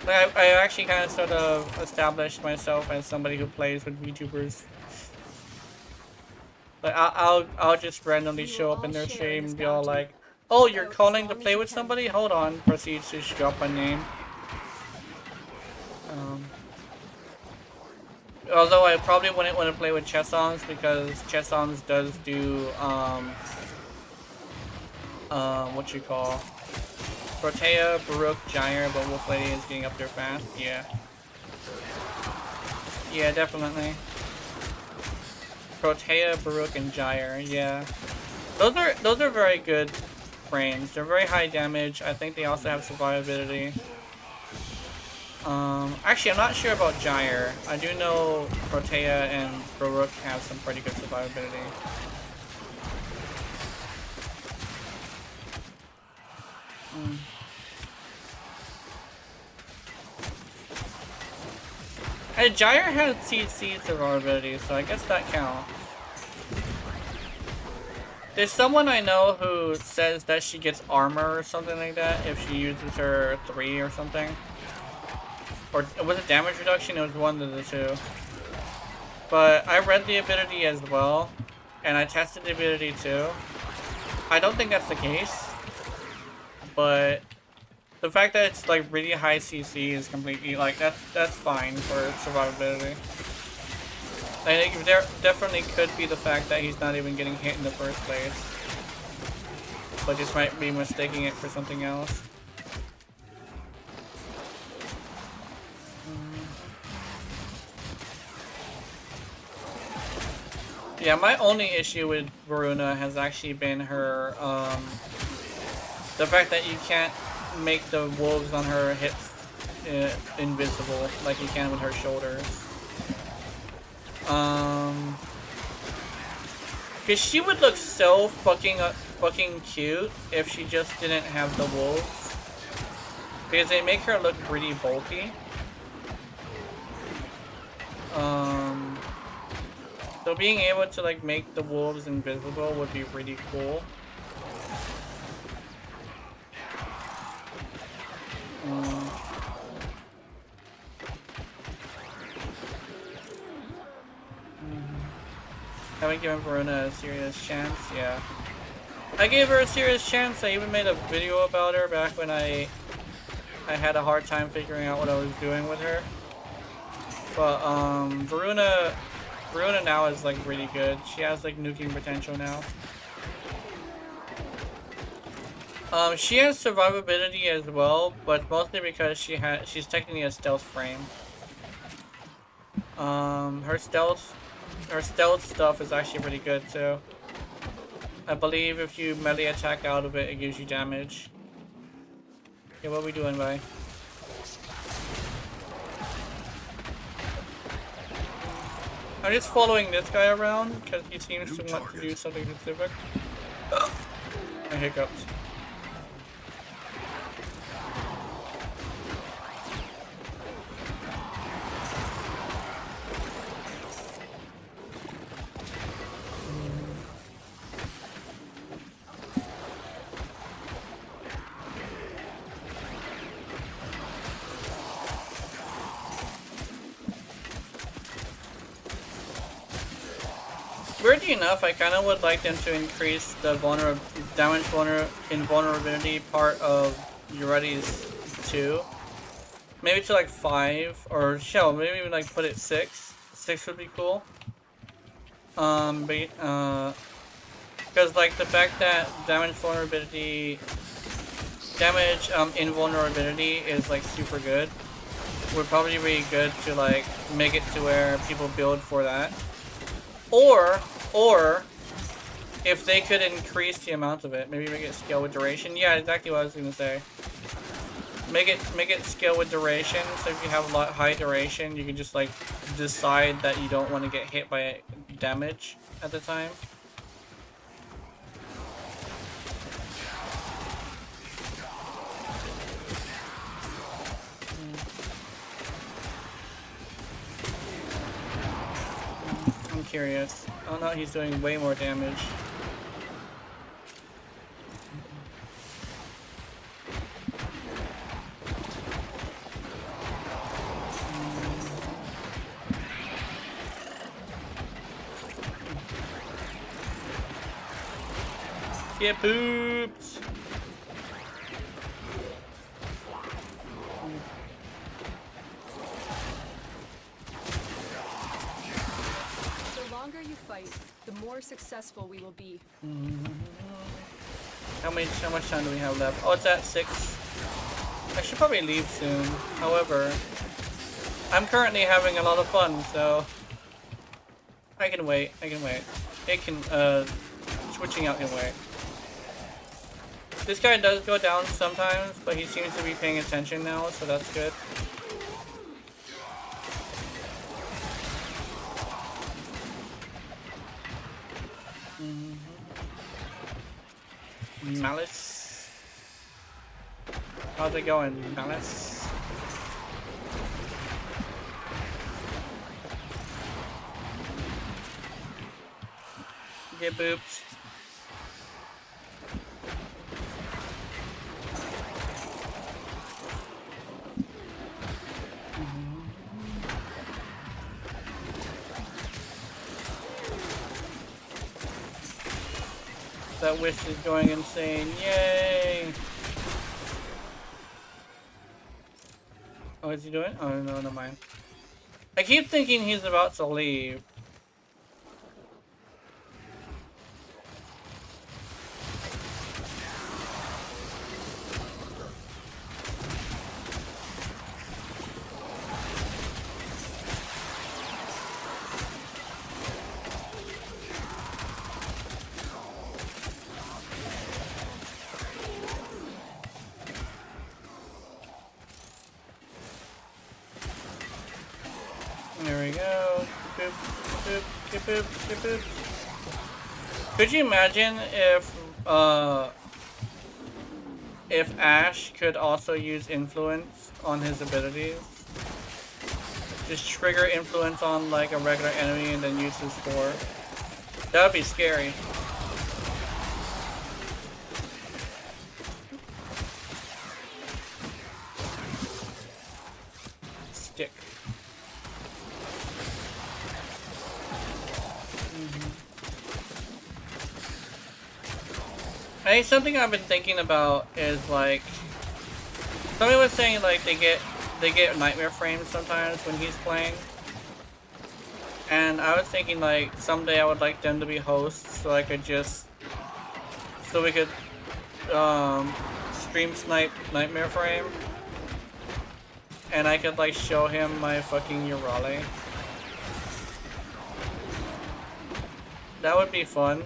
Like, I actually kind of sort of established myself as somebody who plays with VTubers. Like, I'll just randomly show up in their stream and be all like, "Oh, you're calling to play with somebody? Hold on." Proceeds to drop my name. Although I probably wouldn't want to play with Chessons because Chessons does do what you call Protea, Baruch, Gyre, but Wolf Lady is getting up there fast. Yeah. Yeah, definitely. Protea, Baruch, and Gyre. Yeah. Those are very good frames. They're very high damage. I think they also have survivability. Actually, I'm not sure about Gyre. I do know Protea and Baruch have some pretty good survivability. Hey, Gyre has CC survivability, so I guess that counts. There's someone I know who says that she gets armor or something like that if she uses her 3 or something. Or was it damage reduction? It was one of the two. But I read the ability as well, and I tested the ability too. I don't think that's the case, but the fact that it's like really high CC is completely like that's fine for survivability. I think there definitely could be the fact that he's not even getting hit in the first place, but just might be mistaking it for something else. Yeah, my only issue with Varuna has actually been her, the fact that you can't make the wolves on her hips invisible like you can with her shoulders. Cause she would look so fucking cute if she just didn't have the wolves. Because they make her look pretty bulky. So being able to like make the wolves invisible would be really cool. Haven't given Verona a serious chance, yeah. I gave her a serious chance. I even made a video about her back when I had a hard time figuring out what I was doing with her. But Verona now is like really good. She has like nuking potential now. She has survivability as well, but mostly because she's technically a stealth frame. Her stealth stuff is actually pretty good too. I believe if you melee attack out of it, it gives you damage. Okay, what are we doing, bye? I'm just following this guy around because he seems to want to do something specific. I hiccuped. Weirdly enough, I kind of would like them to increase the invulnerability part of Yureti's 2. Maybe to like 5, or shell, maybe even like put it 6. 6 would be cool. Because like the fact that invulnerability is like super good would probably be good to like make it to where people build for that. Or if they could increase the amount of it, maybe make it scale with duration. Yeah, exactly what I was gonna say. Make it scale with duration. So if you have a lot high duration, you can just like decide that you don't want to get hit by damage at the time. I'm curious. Oh no, he's doing way more damage. Get booped! The longer you fight, the more successful we will be. How much time do we have left? Oh, it's at 6. I should probably leave soon. However, I'm currently having a lot of fun, so I can wait. It can switching out can wait. This guy does go down sometimes, but he seems to be paying attention now, so that's good. Malice. How's it going, Malice? Get booped. That wish is going insane. Yay! Oh, is he doing? Oh, no, never mind. I keep thinking he's about to leave. There we go. Boop, boop, boop, boop, boop, boop. Could you imagine if Ash could also use influence on his abilities? Just trigger influence on like a regular enemy and then use his core. That would be scary. Stick. I think something I've been thinking about is like somebody was saying like they get nightmare frames sometimes when he's playing. And I was thinking like someday I would like them to be hosts so I could just so we could stream snipe nightmare frame. And I could like show him my fucking Urale. That would be fun.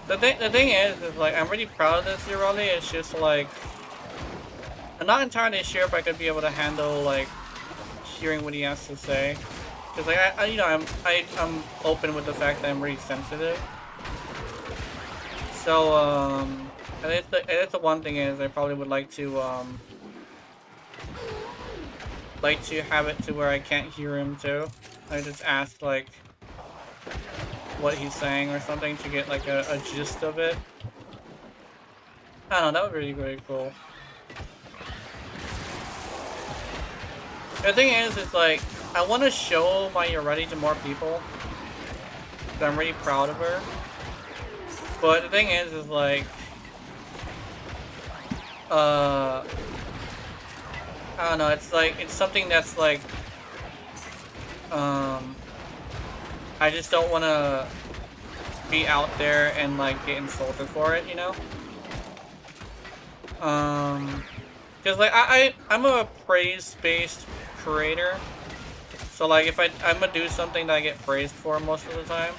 The thing is like I'm really proud of this Urale. It's just like I'm not entirely sure if I could be able to handle like hearing what he has to say, because like I you know I'm open with the fact that I'm really sensitive. So and it's the one thing is I probably would like to have it to where I can't hear him too. I just ask like what he's saying or something to get like a gist of it. I don't know, that would be really cool. The thing is like I want to show my Ureti to more people. I'm really proud of her. But the thing is like I don't know, it's like it's something that's like I just don't want to be out there and like get insulted for it, you know? Because like I'm a praise-based creator, so like if I'm gonna do something that I get praised for most of the time.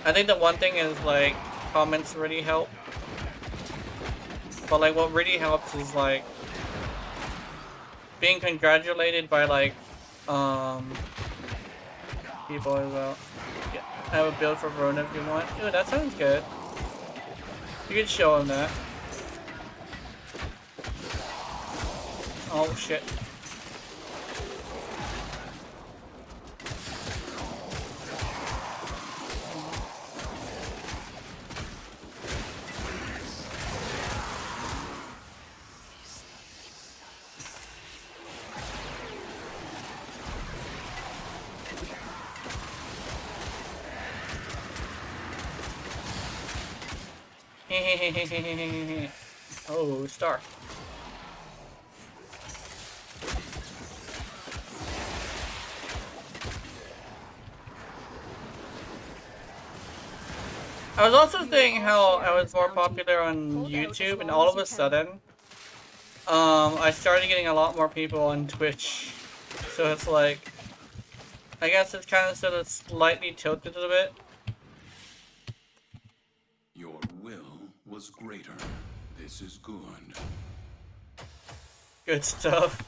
I think the one thing is like comments really help, but like what really helps is like being congratulated by like people as well. Yeah, I have a build for Verona if you want. Ooh, that sounds good. You could show him that. Oh shit. Oh, star. I was also saying how I was more popular on YouTube, and all of a sudden, I started getting a lot more people on Twitch. So it's like, I guess it's kind of sort of slightly tilted a bit. Your will was greater. This is good. Good stuff.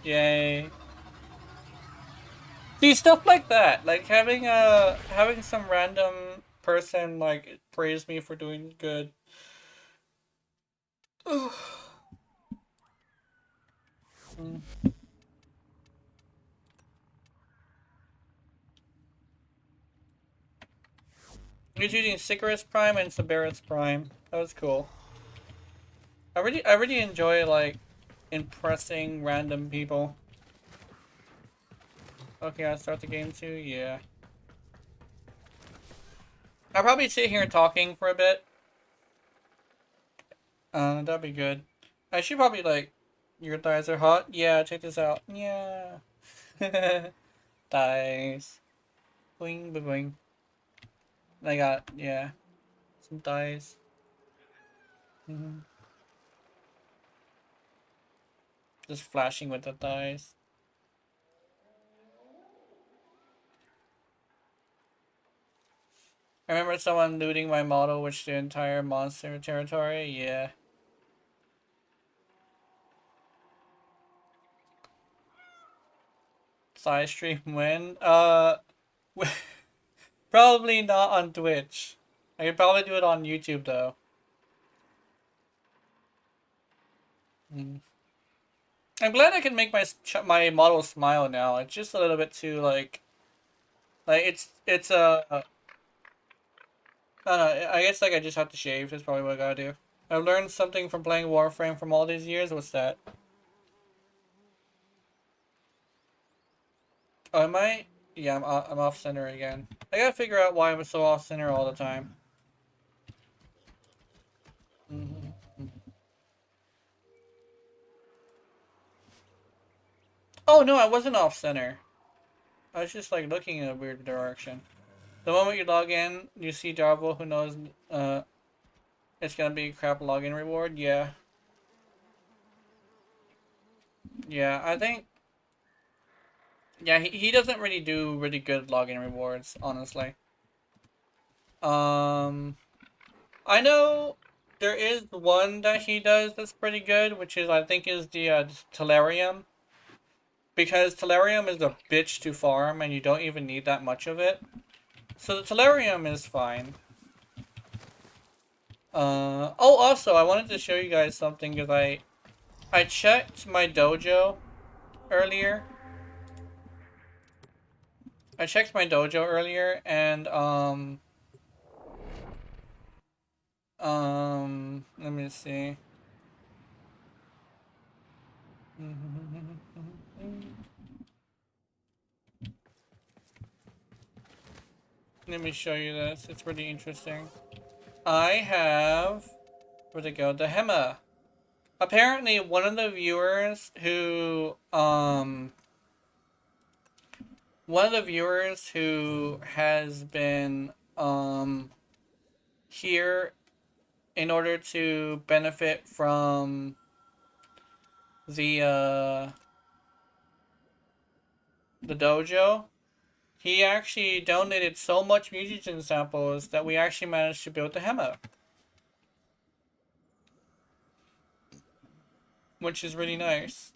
Yay. See, stuff like that, like having some random person like praise me for doing good. Mm. He was using Sicarus Prime and Cerberus Prime. That was cool. I really enjoy like impressing random people. Okay, I'll start the game too. Yeah. I'll probably sit here talking for a bit. That'd be good. I should probably like, your thighs are hot. Yeah, check this out. Yeah. Thighs. Boing, boing, boing. I got, yeah, some thighs. Just flashing with the thighs. I remember someone looting my model, which the entire monster territory. Yeah. Side stream when? Probably not on Twitch. I could probably do it on YouTube though. I'm glad I can make my model smile now. It's just a little bit too like it's I don't know. I guess like I just have to shave. That's probably what I gotta do. I've learned something from playing Warframe from all these years. What's that? Oh, am I? Yeah, I'm off center again. I gotta figure out why I'm so off center all the time. Oh no, I wasn't off center. I was just like looking in a weird direction. The moment you log in, you see Jarvo who knows it's gonna be a crap login reward. Yeah. Yeah, I think. Yeah, he doesn't really do really good login rewards, honestly. I know there is one that he does that's pretty good, which is I think is the Tellurium. Because Tellurium is a bitch to farm and you don't even need that much of it. So the Tellurium is fine. Oh, also, I wanted to show you guys something because I checked my dojo earlier. I checked my dojo earlier and, let me see. Let me show you this. It's pretty interesting. I have, where'd it go? The Hema. Apparently, one of the viewers who, has been, here in order to benefit from the dojo, he actually donated so much mutagen samples that we actually managed to build the Hema. Which is really nice.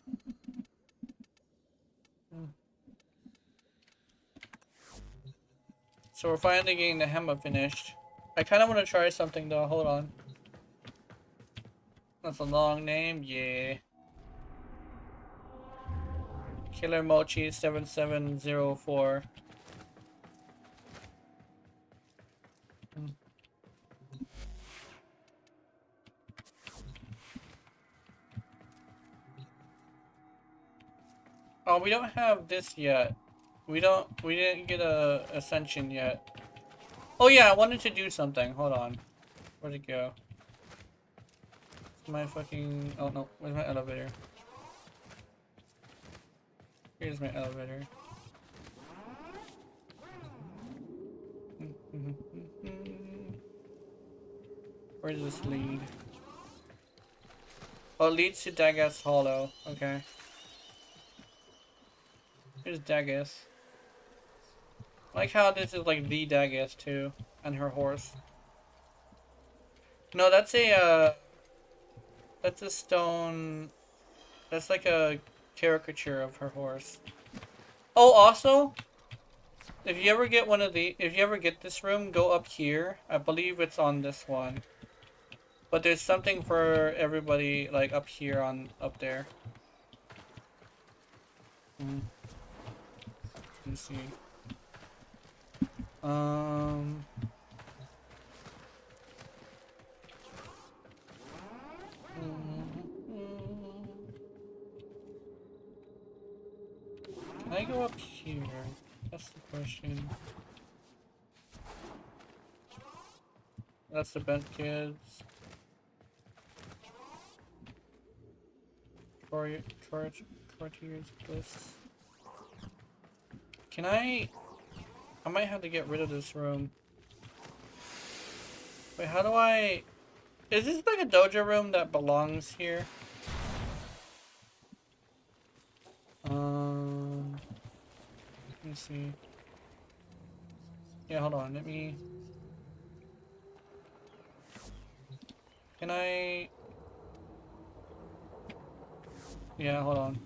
So we're finally getting the Hema finished. I kind of want to try something though, hold on. That's a long name, yeah. Killer Mochi 7704. Oh, we don't have this yet. We didn't get a ascension yet. Oh yeah, I wanted to do something. Hold on. Where'd it go? My fucking, oh no, where's my elevator? Here's my elevator. Where does this lead? Oh, it leads to Dagas Hollow. Okay. Here's Dagas. I like how this is like the Dagas too, and her horse. No, that's a stone. That's like a caricature of her horse. Oh, also, if you ever get if you ever get this room, go up here. I believe it's on this one. But there's something for everybody, like up here up there. Let's see. I go up here? That's the question. That's the bent kids. Courtiers bliss. Can I might have to get rid of this room. Wait, how do I... Is this like a dojo room that belongs here? Let me see. Yeah, hold on, let me... Can I... Yeah, hold on.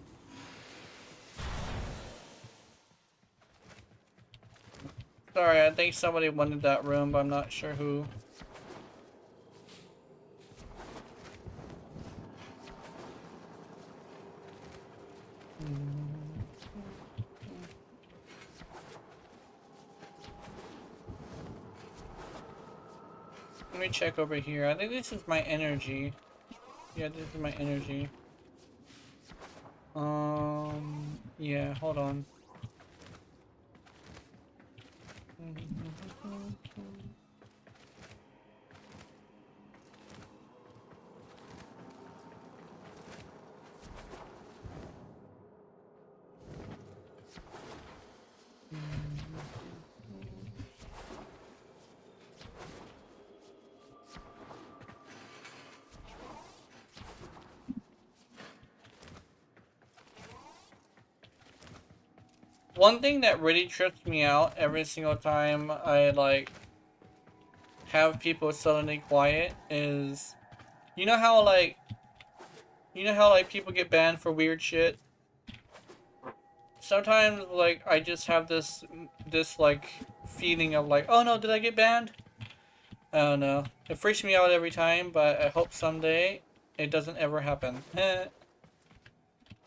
Sorry, I think somebody wanted that room, but I'm not sure who. Let me check over here. I think this is my energy. Yeah, this is my energy. Yeah, hold on. One thing that really trips me out every single time I like have people suddenly quiet is, you know how like people get banned for weird shit? Sometimes like I just have this like feeling of like, oh no, did I get banned? I don't know. It freaks me out every time, but I hope someday it doesn't ever happen.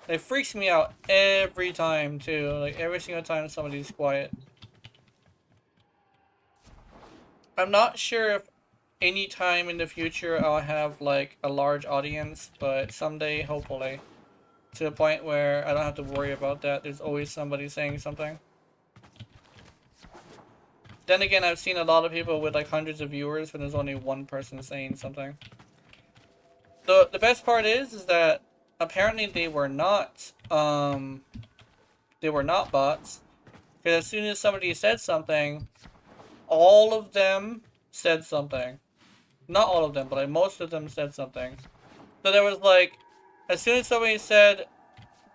It freaks me out every time too, like every single time somebody's quiet. I'm not sure if any time in the future I'll have like a large audience, but someday hopefully. To the point where I don't have to worry about that. There's always somebody saying something. Then again, I've seen a lot of people with like hundreds of viewers when there's only one person saying something. The best part is that apparently they were not bots. Because as soon as somebody said something, all of them said something. Not all of them, but like most of them said something. So there was like, as soon as somebody said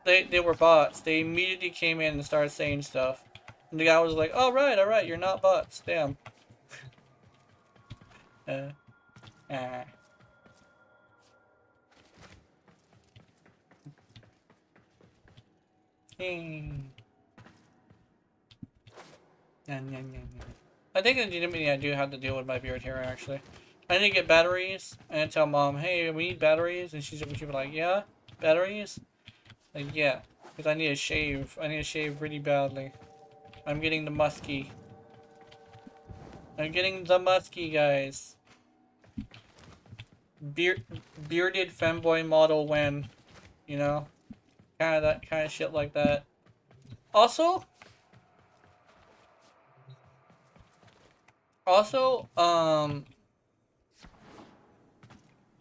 they were bots, they immediately came in and started saying stuff. And the guy was like, oh, alright, you're not bots. Damn. I think legitimately I do have to deal with my beard hair actually. I need to get batteries and tell mom, hey, we need batteries, and she'll be like, yeah, batteries? Like, yeah, because I need a shave. I need a shave really badly. I'm getting the musky. I'm getting the musky, guys. Bearded femboy model when, you know, kind of shit like that. Also,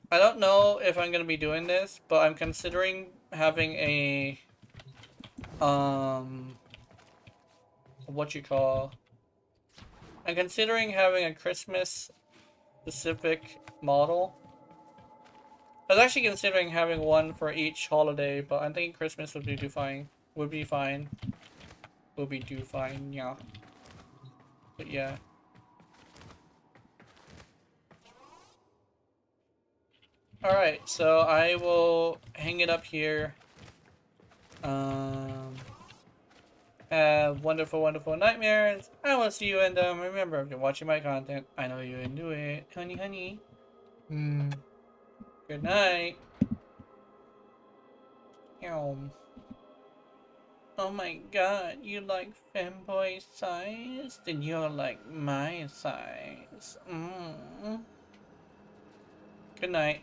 I don't know if I'm gonna be doing this, but I'm considering having a, I'm considering having a Christmas specific model. I was actually considering having one for each holiday, but I think Christmas would be fine. Would be fine, yeah. But yeah. Alright, so I will hang it up here. Have wonderful, wonderful nightmares. I will see you in them. Remember, if you're watching my content, I know you into it. Honey, honey. Good night. Oh my god, you like femboy size? Then you're like my size. Good night.